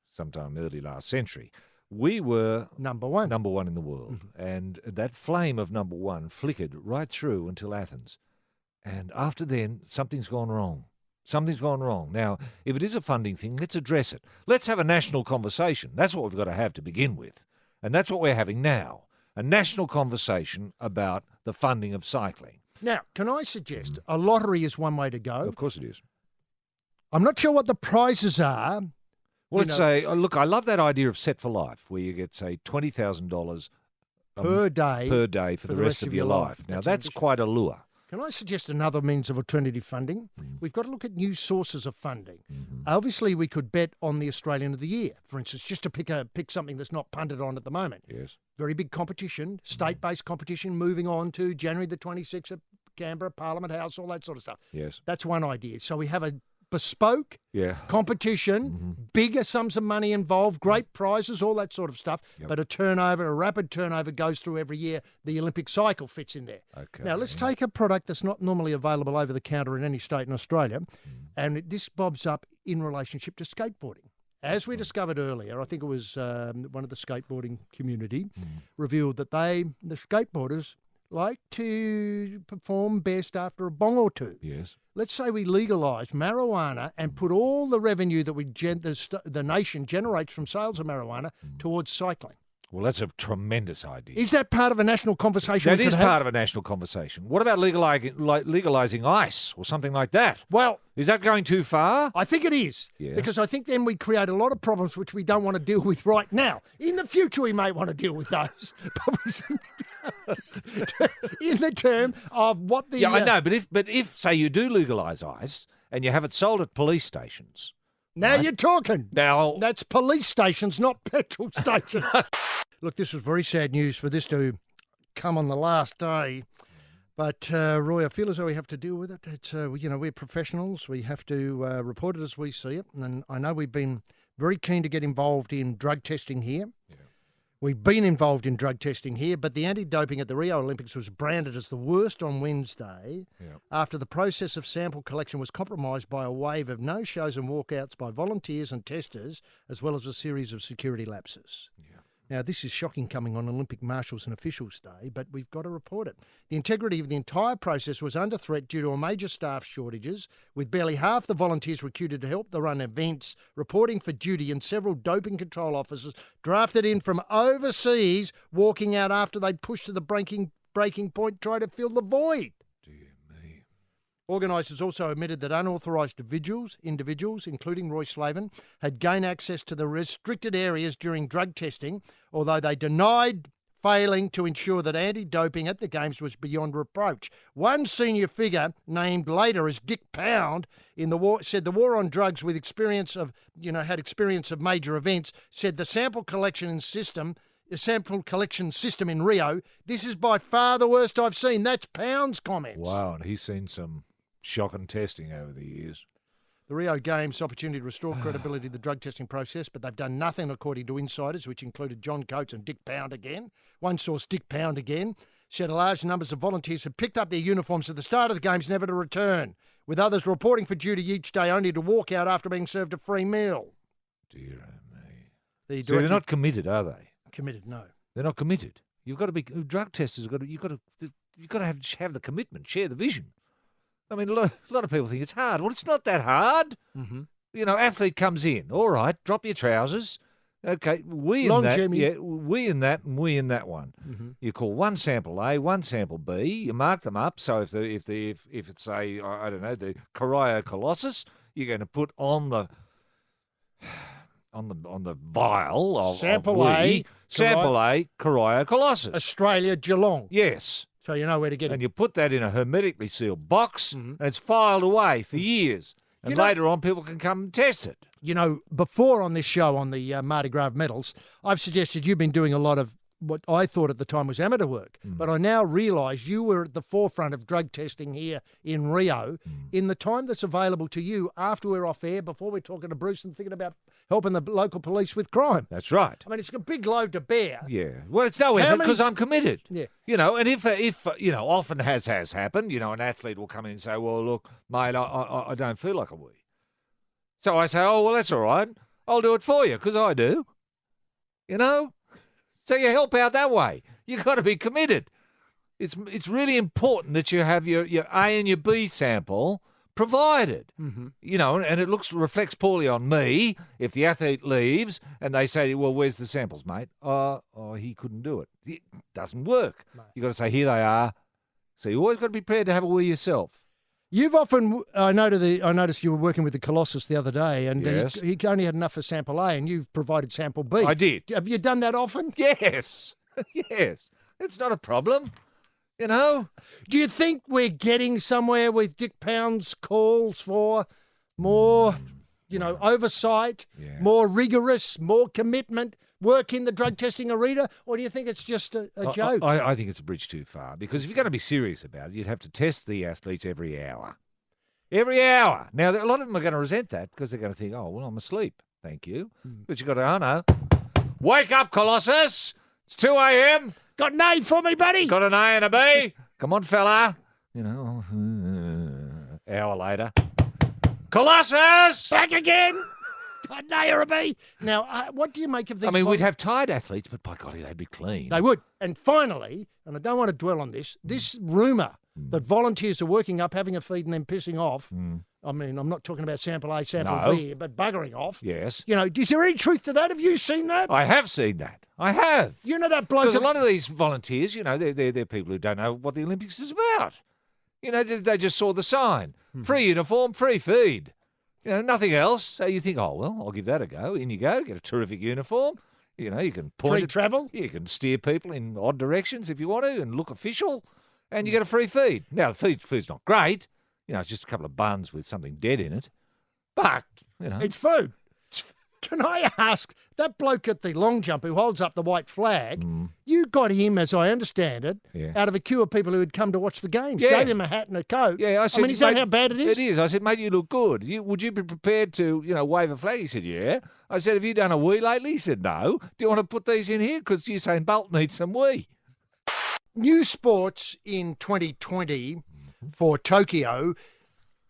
sometime early last century, we were number one in the world. And that flame of number one flickered right through until Athens. And after then, something's gone wrong. Something's gone wrong. Now, if it is a funding thing, let's address it. Let's have a national conversation. That's what we've got to have to begin with. And that's what we're having now, a national conversation about the funding of cycling. Now, can I suggest a lottery is one way to go? Of course it is. I'm not sure what the prizes are. Well, let's say, look, I love that idea of Set for Life, where you get, say, $20,000 per day for the rest of your life. Now, that's quite a lure. Can I suggest another means of alternative funding? We've got to look at new sources of funding. Obviously, we could bet on the Australian of the Year, for instance, just to pick something that's not punted on at the moment. Yes. Very big competition, state-based competition, moving on to January the 26th at Canberra, Parliament House, all that sort of stuff. Yes. That's one idea. So we have a bespoke competition, bigger sums of money involved, great prizes, all that sort of stuff. But a rapid turnover goes through every year. The Olympic cycle fits in there. Okay. Now, let's take a product that's not normally available over the counter in any state in Australia, and this bobs up in relationship to skateboarding. As we discovered earlier, I think it was one of the skateboarding community revealed that the skateboarders, like to perform best after a bong or two. Yes. Let's say we legalise marijuana and put all the revenue that the nation generates from sales of marijuana towards cycling. Well, that's a tremendous idea. Is that part of a national conversation? That we is could have? part of a national conversation. What about legalising ice or something like that? Well, Is that going too far? I think it is. Yes. Because I think then we create a lot of problems which we don't want to deal with right now. In the future, we may want to deal with those. In the term of what the... Yeah, I know, but if say you do legalise ice and you have it sold at police stations. Now you're talking. Now That's police stations, not petrol stations. Look, this was very sad news for this to come on the last day. But, Roy, I feel as though we have to deal with it. It's, we're professionals. We have to report it as we see it. And I know we've been very keen to get involved in drug testing here. Yeah. We've been involved in drug testing here, but the anti-doping at the Rio Olympics was branded as the worst on Wednesday after the process of sample collection was compromised by a wave of no-shows and walkouts by volunteers and testers, as well as a series of security lapses. Yeah. Now, this is shocking coming on Olympic Marshals and Officials Day, but we've got to report it. The integrity of the entire process was under threat due to a major staff shortages, with barely half the volunteers recruited to help the run events, reporting for duty, and several doping control officers drafted in from overseas walking out after they'd pushed to the breaking point, trying to fill the void. Organisers also admitted that unauthorised individuals, including Roy Slaven, had gained access to the restricted areas during drug testing, although they denied failing to ensure that anti-doping at the Games was beyond reproach. One senior figure, named later as Dick Pound, in the war, said the war on drugs with experience of major events, said the sample collection system in Rio, this is by far the worst I've seen. That's Pound's comments. Wow, and he's seen some shocking testing over the years. The Rio Games opportunity to restore credibility to the drug testing process, but they've done nothing, according to insiders, which included John Coates and Dick Pound again. One source, Dick Pound again, said large numbers of volunteers had picked up their uniforms at the start of the Games, never to return, with others reporting for duty each day only to walk out after being served a free meal. Dear me. So they're not committed, are they? Committed, no. They're not committed. You've got to be drug testers. You've got to have the commitment, share the vision. I mean, a lot of people think it's hard. Well, it's not that hard. Mm-hmm. You know, athlete comes in. All right, drop your trousers. Okay, we in that. Jimmy. Yeah, we in that, and we in that one. Mm-hmm. You call one sample A, one sample B. You mark them up. So if it's a the Corio Colossus, you're going to put on the vial of sample A, Corio Colossus, Australia, Geelong. Yes. So you know where to get it. And you put that in a hermetically sealed box, and it's filed away for years. And later on, people can come and test it. You know, before on this show on the Mardi Gras medals, I've suggested you've been doing a lot of what I thought at the time was amateur work. But I now realise you were at the forefront of drug testing here in Rio. In the time that's available to you after we're off air, before we're talking to Bruce and thinking about helping the local police with crime. That's right. I mean, it's a big load to bear. Yeah. Well, it's no effort because I'm committed. Yeah. You know, and if often has happened, an athlete will come in and say, well, look, mate, I don't feel like a wee. So I say, oh, well, that's all right. I'll do it for you because I do. You know? So you help out that way. You've got to be committed. It's really important that you have your A and your B sample provided. Mm-hmm. And it reflects poorly on me if the athlete leaves and they say, well, where's the samples, mate? Oh, he couldn't do it. It doesn't work. No. You've got to say, here they are. So you always got to be prepared to have a wee yourself. You've often, I noticed you were working with the Colossus the other day, and yes. he only had enough for sample A, and you've provided sample B. I did. Have you done that often? Yes. Yes. It's not a problem, Do you think we're getting somewhere with Dick Pound's calls for more, oversight, more rigorous, more commitment, work in the drug testing arena, or do you think it's just a joke? I think it's a bridge too far, because if you're going to be serious about it, you'd have to test the athletes every hour. Every hour. Now, a lot of them are going to resent that because they're going to think, oh, well, I'm asleep. Thank you. But you've got to, no. Wake up, Colossus. It's 2 a.m. Got an A for me, buddy? Got an A and a B. Come on, fella. Hour later. Colossus! Back again! Got an A or a B. Now, what do you make of these? I mean, we'd have tired athletes, but by golly, they'd be clean. They would. And finally, and I don't want to dwell on this rumour that volunteers are working up, having a feed and then pissing off, I mean, I'm not talking about sample A, sample No. B, but buggering off. Yes. You know, is there any truth to that? Have you seen that? I have seen that. I have. You know that bloke... Because a lot of these volunteers, you know, they're people who don't know what the Olympics is about. You know, they just saw the sign. Free uniform, free feed. You know, nothing else. So you think, oh, well, I'll give that a go. In you go, get a terrific uniform. You know, you can point Free travel? You can steer people in odd directions if you want to and look official, and you get a free feed. Now, the food's not great. You know, it's just a couple of buns with something dead in it. But, you know. It's food. Can I ask, that bloke at the long jump who holds up the white flag, you got him, as I understand it, out of a queue of people who had come to watch the games. Yeah. Gave him a hat and a coat. Yeah, I said, mean, is that mate, how bad it is? It is. I said, mate, you look good. Would you be prepared to, you know, wave a flag? He said, yeah. I said, have you done a wee lately? He said, no. Do you want to put these in here? Because Usain Bolt needs some wee. New sports in 2020 for Tokyo.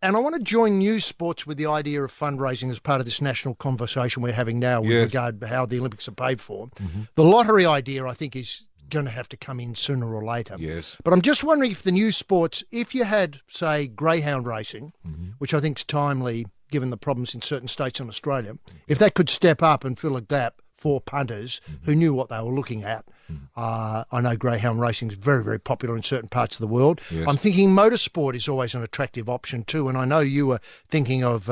And I want to join new sports with the idea of fundraising as part of this national conversation we're having now with regard to how the Olympics are paid for. The lottery idea, I think, is going to have to come in sooner or later. Yes. But I'm just wondering if the new sports, if you had, say, greyhound racing, which I think is timely given the problems in certain states in Australia, if that could step up and fill a gap for punters who knew what they were looking at. I know greyhound racing is very, very popular in certain parts of the world. Yes. I'm thinking motorsport is always an attractive option too, and I know you were thinking of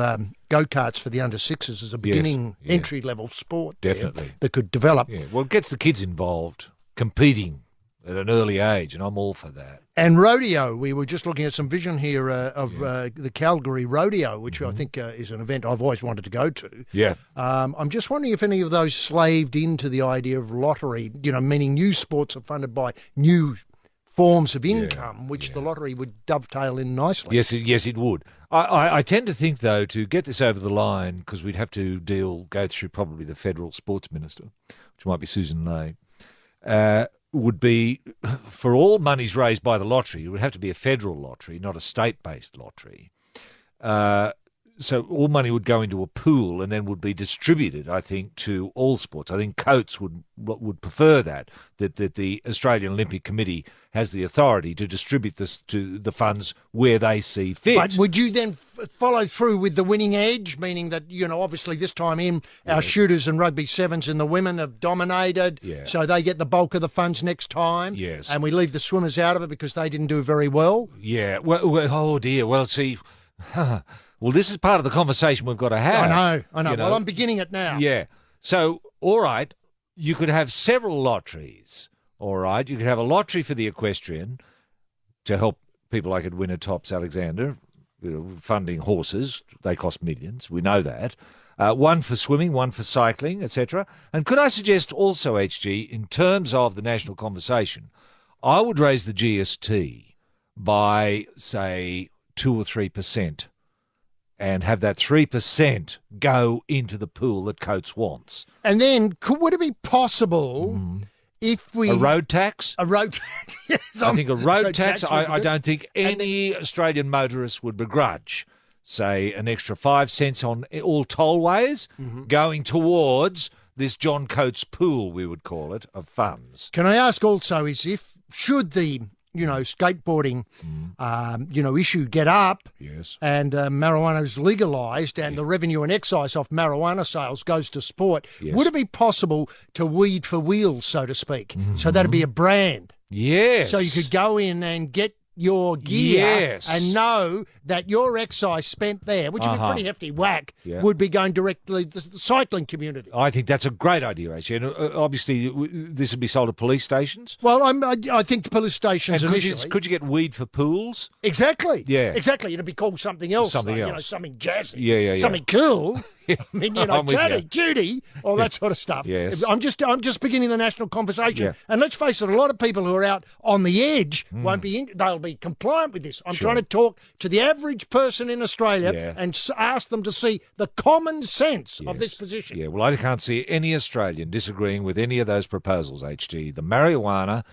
go-karts for the under-6s as a beginning entry-level sport Definitely. that could develop. Yeah. Well, it gets the kids involved, competing at an early age, and I'm all for that. And rodeo, we were just looking at some vision here of the Calgary Rodeo, which I think is an event I've always wanted to go to. Yeah. I'm just wondering if any of those slaved into the idea of lottery, you know, meaning new sports are funded by new forms of income, which the lottery would dovetail in nicely. Yes, it would. I tend to think, though, to get this over the line, because we'd have to go through probably the federal sports minister, which might be Susan Ley, would be, for all monies raised by the lottery, it would have to be a federal lottery, not a state-based lottery. So all money would go into a pool and then would be distributed, I think, to all sports. I think Coates would prefer that the Australian Olympic Committee has the authority to distribute this to the funds where they see fit. But would you then follow through with the winning edge, meaning that, you know, obviously this time in, our shooters and rugby sevens and the women have dominated, so they get the bulk of the funds next time, and we leave the swimmers out of it because they didn't do very well? Yeah, well oh dear, well, see... Well, this is part of the conversation we've got to have. I know. You know? Well, I'm beginning it now. Yeah. So, all right, you could have several lotteries, all right? You could have a lottery for the equestrian to help people like Edwina Tops Alexander, you know, funding horses. They cost millions. We know that. One for swimming, one for cycling, etc. And could I suggest also, HG, in terms of the national conversation, I would raise the GST by, say, 2 or 3%. And have that 3% go into the pool that Coates wants. And then, would it be possible if we... A road tax? A road tax, yes. I think a road tax, I don't think any Australian motorist would begrudge, say, an extra 5 cents on all tollways going towards this John Coates pool, we would call it, of funds. Can I ask also, should the... skateboarding, issue get up, and marijuana is legalised, and the revenue and excise off marijuana sales goes to sport, would it be possible to weed for wheels, so to speak? So that'd be a brand. Yes. So you could go in and get your gear and know that your excise spent there, which would be a pretty hefty whack, would be going directly to the cycling community. I think that's a great idea, actually. And obviously, this would be sold at police stations. Well, I think the police stations and initially. Could you get weed for pools? Exactly. Yeah. Exactly. It'd be called something else. Something else. You know, something jazzy. Yeah. Something cool. I mean, I'm with you. Judy, all that sort of stuff. Yes. I'm just beginning the national conversation. Yeah. And let's face it, a lot of people who are out on the edge won't be they'll be compliant with this. I'm trying to talk to the average person in Australia and ask them to see the common sense of this position. Yeah, well, I can't see any Australian disagreeing with any of those proposals, HG. The marijuana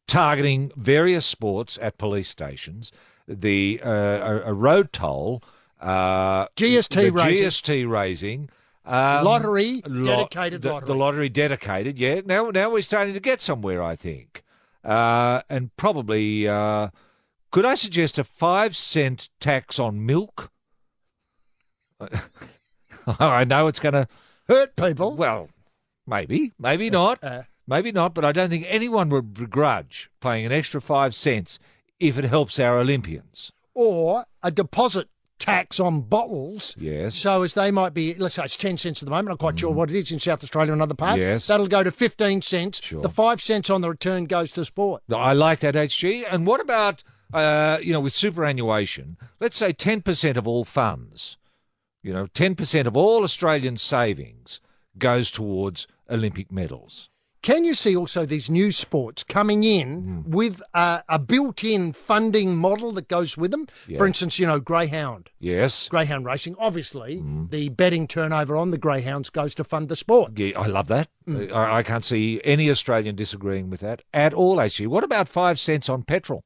targeting various sports at police stations, the a road toll, GST raising, lottery, dedicated lottery. The lottery dedicated, yeah. Now we're starting to get somewhere, I think. And probably, could I suggest a 5 cent tax on milk? I know it's going to... Hurt people. Well, maybe not. Maybe not, but I don't think anyone would begrudge paying an extra 5 cents if it helps our Olympians. Or a deposit tax on bottles. Yes. So as they might be, let's say it's 10 cents at the moment, I'm not quite sure what it is in South Australia and other parts. Yes. That'll go to 15 cents. Sure. The 5 cents on the return goes to sport. I like that, HG. And what about, with superannuation, let's say 10% of all funds, 10% of all Australian savings goes towards Olympic medals. Can you see also these new sports coming in with a built-in funding model that goes with them? Yeah. For instance, greyhound. Yes. Greyhound racing. Obviously, the betting turnover on the greyhounds goes to fund the sport. Yeah, I love that. I can't see any Australian disagreeing with that at all, actually. What about 5 cents on petrol?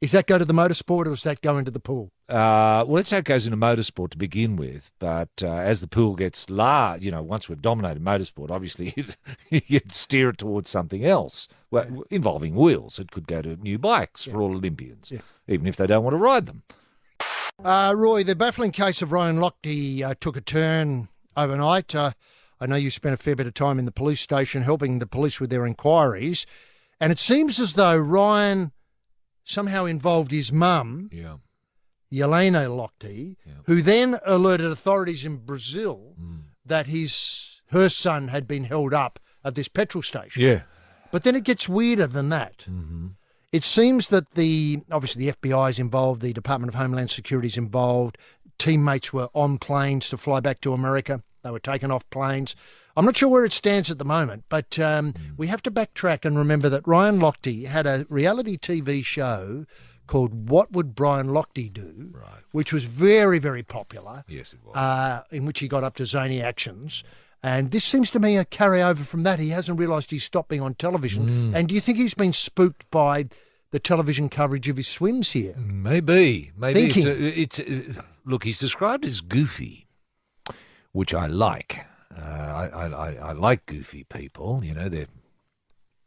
Does that go to the motorsport or does that go into the pool? Well, let's say it goes into motorsport to begin with, but as the pool gets large, once we've dominated motorsport, obviously you'd steer it towards something else, involving wheels. It could go to new bikes for all Olympians, even if they don't want to ride them. Roy, the baffling case of Ryan Lochte took a turn overnight. I know you spent a fair bit of time in the police station helping the police with their inquiries, and it seems as though Ryan somehow involved his mum, Yelena Lochte, who then alerted authorities in Brazil that her son had been held up at this petrol station. Yeah. But then it gets weirder than that. Mm-hmm. It seems that obviously the FBI is involved, the Department of Homeland Security is involved, teammates were on planes to fly back to America. They were taken off planes. I'm not sure where it stands at the moment, but we have to backtrack and remember that Ryan Lochte had a reality TV show called What Would Brian Lochte Do, which was very, very popular. Yes, it was. In which he got up to zany actions. And this seems to me a carryover from that. He hasn't realised he's stopped being on television. And do you think he's been spooked by the television coverage of his swims here? Maybe. Look, he's described as goofy, which I like. I like goofy people. They're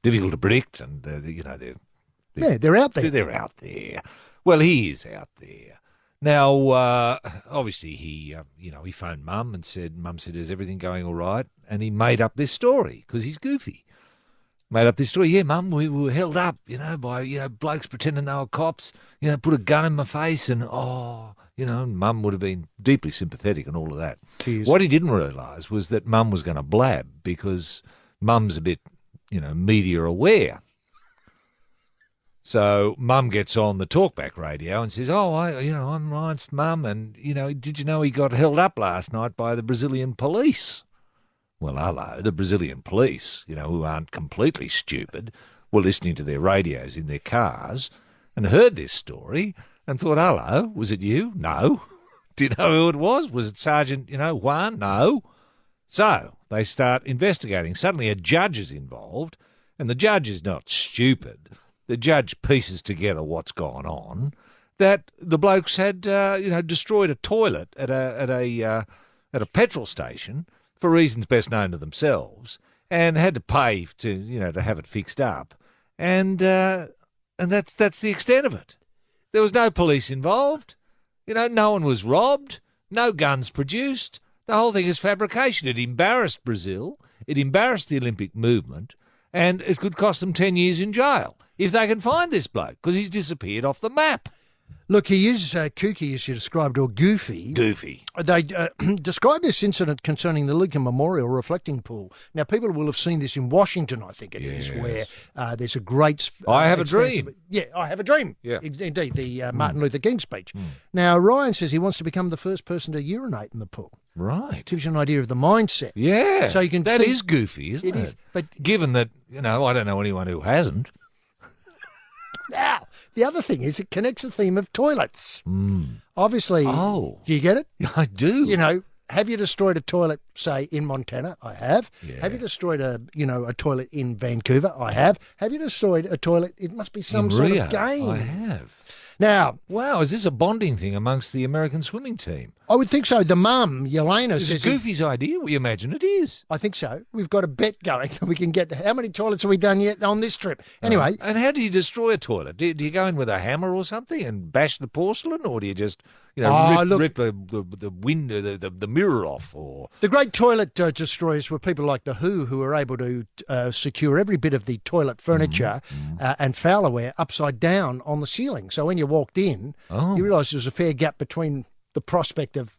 difficult to predict, and they're out there. They're out there. Well, he is out there now. Obviously, he phoned Mum and said, "Is everything going all right?" And he made up this story because he's goofy. Made up this story. Yeah, Mum, we were held up, by blokes pretending they were cops. Put a gun in my face, and Mum would have been deeply sympathetic and all of that. Jeez. What he didn't realise was that Mum was going to blab because Mum's a bit, media aware. So Mum gets on the talkback radio and says, I'm Ryan's mum, and, did you know he got held up last night by the Brazilian police? Well, hello, the Brazilian police, who aren't completely stupid, were listening to their radios in their cars and heard this story and thought, hello, was it you? No. Do you know who it was? Was it Sergeant, Juan? No. So they start investigating. Suddenly a judge is involved, and the judge is not stupid. The judge pieces together what's gone on, that the blokes had, destroyed a toilet at a petrol station for reasons best known to themselves, and had to pay to have it fixed up, and that's the extent of it. There was no police involved. No one was robbed. No guns produced. The whole thing is fabrication. It embarrassed Brazil. It embarrassed the Olympic movement, and it could cost them 10 years in jail if they can find this bloke, because he's disappeared off the map. Look, he is kooky, as you described, or goofy. Goofy. They describe this incident concerning the Lincoln Memorial reflecting pool. Now, people will have seen this in Washington, I think it is, where there's a great... I Have a Dream. Yeah, I Have a Dream. Yeah. Indeed, the Martin Luther King speech. Now, Ryan says he wants to become the first person to urinate in the pool. Right. Gives you an idea of the mindset. Yeah. So you can that is goofy, isn't it? It is. But given that, I don't know anyone who hasn't. Now, the other thing is it connects the theme of toilets. Obviously, do you get it? I do. Have you destroyed a toilet, say, in Montana? I have. Yeah. Have you destroyed a toilet in Vancouver? I have. Have you destroyed a toilet? It must be some sort of game. I have. Now, wow, is this a bonding thing amongst the American swimming team? I would think so. The mum, Yelena, Is it says... Goofy's idea? We imagine it is. I think so. We've got a bet going. We can get... How many toilets have we done yet on this trip? Anyway... And how do you destroy a toilet? Do you go in with a hammer or something and bash the porcelain, or do you just, rip the window, the mirror off? Or The great toilet destroyers were people like the Who were able to secure every bit of the toilet furniture and fowlerware upside down on the ceiling. So when you walked in, you realised there was a fair gap between the prospect of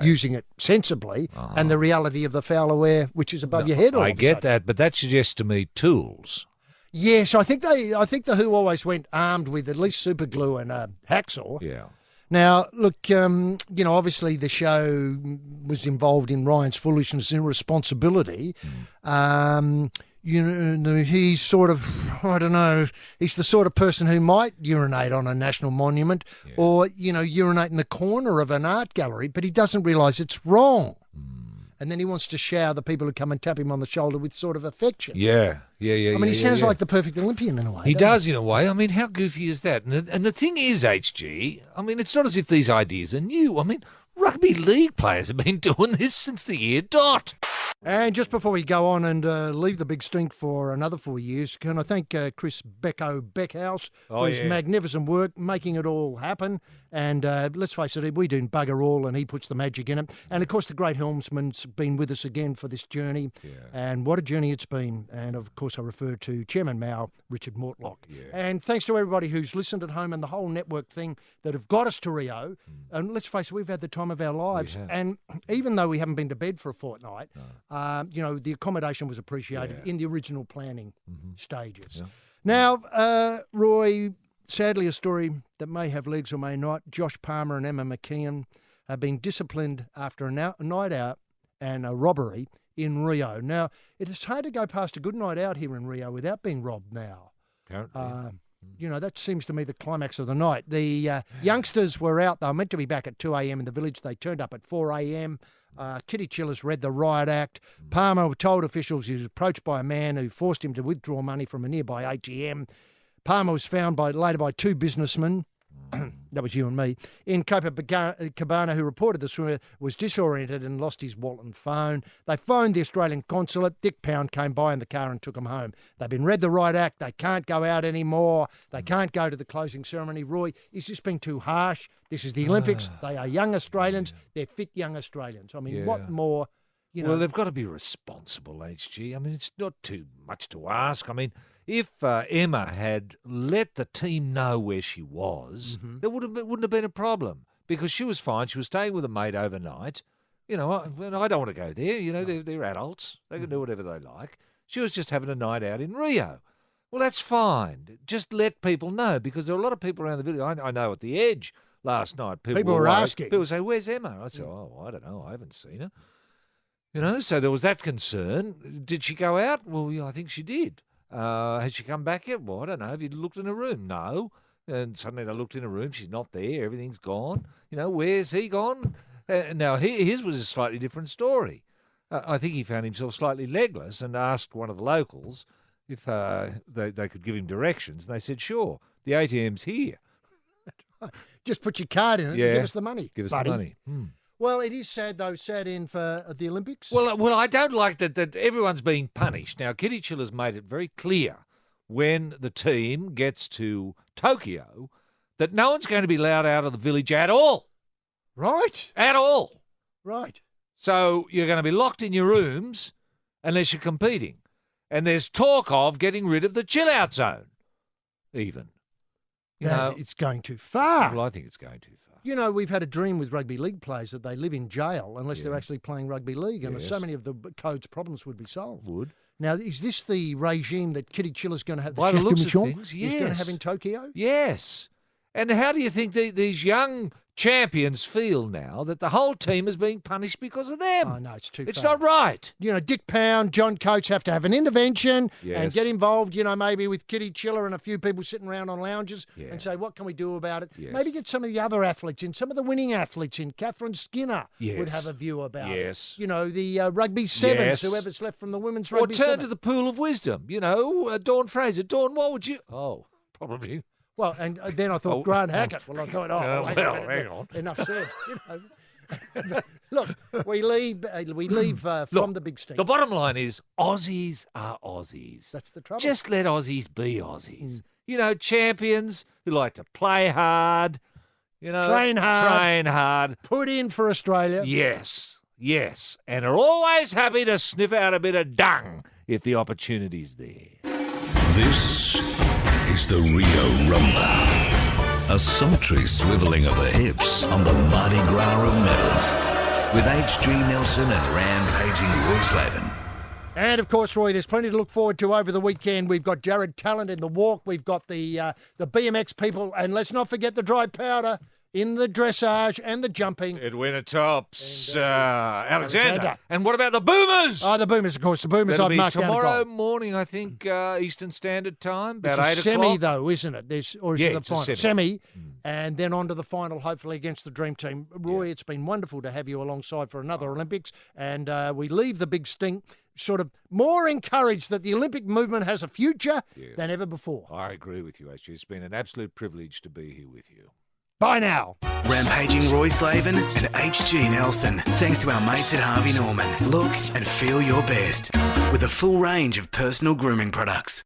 using it sensibly and the reality of the fowlerware, which is above your head. I get that, but that suggests to me tools. Yes, I think the Who always went armed with at least super glue and a hacksaw. Yeah. Now, look, obviously the show was involved in Ryan's foolishness and irresponsibility. He's sort of, I don't know, he's the sort of person who might urinate on a national monument or, urinate in the corner of an art gallery, but he doesn't realise it's wrong. And then he wants to shower the people who come and tap him on the shoulder with sort of affection. Yeah. I mean, he sounds like the perfect Olympian in a way. He does in a way. I mean, how goofy is that? And the thing is, HG, I mean, it's not as if these ideas are new. I mean, rugby league players have been doing this since the year dot. And just before we go on and leave the big stink for another 4 years, can I thank Chris Beckhouse for his magnificent work, making it all happen. And let's face it, we do bugger all and he puts the magic in it. And, of course, the great helmsman's been with us again for this journey. Yeah. And what a journey it's been. And, of course, I refer to Chairman Mao, Richard Mortlock. Yeah. And thanks to everybody who's listened at home and the whole network thing that have got us to Rio. And let's face it, we've had the time of our lives. And even though we haven't been to bed for a fortnight, the accommodation was appreciated in the original planning stages. Yeah. Now, Roy, sadly a story that may have legs or may not. Josh Palmer and Emma McKeon have been disciplined after a night out and a robbery in Rio. Now, it is hard to go past a good night out here in Rio without being robbed now. Apparently. That seems to me the climax of the night. The youngsters were out. They were meant to be back at 2 a.m. in the village. They turned up at 4 a.m. Kitty Chillers read the riot act. Palmer told officials he was approached by a man who forced him to withdraw money from a nearby ATM. Palmer was found later by two businessmen, that was you and me, in Copacabana, who reported the swimmer was disoriented and lost his wallet and phone. They phoned the Australian consulate. Dick Pound came by in the car and took him home. They've been read the riot act. They can't go out anymore. They can't go to the closing ceremony. Roy, is this being too harsh? This is the Olympics. They are young Australians. They're fit young Australians. I mean, what more? Well, they've got to be responsible, HG. I mean, it's not too much to ask. I mean, if Emma had let the team know where she was, there wouldn't have been a problem because she was fine. She was staying with a mate overnight. I don't want to go there. They're adults. They can do whatever they like. She was just having a night out in Rio. Well, that's fine. Just let people know because there are a lot of people around the village. I know at the Edge last night. People were asking. People say, "Where's Emma?" I said, "Oh, I don't know. I haven't seen her." So there was that concern. Did she go out? Well, I think she did. Has she come back yet? Well, I don't know. Have you looked in her room? No. And suddenly they looked in her room. She's not there. Everything's gone. Where's he gone? Now, his was a slightly different story. I think he found himself slightly legless and asked one of the locals if they could give him directions. And they said, sure, the ATM's here. Just put your card in it and give us the money. Give us buddy. the money. Well, it is sad, though, sad in for the Olympics. Well, I don't like that everyone's being punished. Now, Kitty Chillers made it very clear when the team gets to Tokyo that no one's going to be allowed out of the village at all. Right. At all. Right. So you're going to be locked in your rooms unless you're competing. And there's talk of getting rid of the chill-out zone, even. It's going too far. Well, I think it's going too far. We've had a dream with rugby league players that they live in jail unless they're actually playing rugby league, and so many of the code's problems would be solved. Now, is this the regime that Kitty Chiller's going to have? By the looks of things, yes. He's going to have in Tokyo? Yes. And how do you think these young champions feel now that the whole team is being punished because of them? Oh, no, it's too far. It's not right. Dick Pound, John Coates have to have an intervention and get involved, maybe with Kitty Chiller and a few people sitting around on lounges and say, what can we do about it? Yes. Maybe get some of the other athletes in, some of the winning athletes in. Catherine Skinner would have a view about it. The rugby sevens, whoever's left from the women's rugby seven. Or turn to the pool of wisdom, Dawn Fraser. Dawn, what would you... Oh, probably... Well, and then I thought Grant Hackett. Well, I thought, hang on. Enough said. Look, we leave from the big stink. The bottom line is Aussies are Aussies. That's the trouble. Just let Aussies be Aussies. You know, champions who like to play hard, Train hard. Put in for Australia. Yes, and are always happy to sniff out a bit of dung if the opportunity's there. This is the Rio Rumba. A sultry swivelling of the hips on the Mardi Gras of medals with H.G. Nelson and rampaging Roy Slaven. And, of course, Roy, there's plenty to look forward to over the weekend. We've got Jared Talent in the walk. We've got the BMX people. And let's not forget the dry powder in the dressage and the jumping. Edwina Tops, Alexander. And what about the Boomers? Oh, the Boomers, of course. The Boomers That'll I've be marked down a tomorrow goal. morning, I think, Eastern Standard Time, about It's a 8 semi, o'clock. though, isn't it? Or is it the it's a final? semi. And then on to the final, hopefully, against the Dream Team. Roy, it's been wonderful to have you alongside for another Olympics. And we leave the big stink sort of more encouraged that the Olympic movement has a future than ever before. I agree with you, actually. It's been an absolute privilege to be here with you. Bye now. Rampaging Roy Slaven and H.G. Nelson. Thanks to our mates at Harvey Norman. Look and feel your best with a full range of personal grooming products.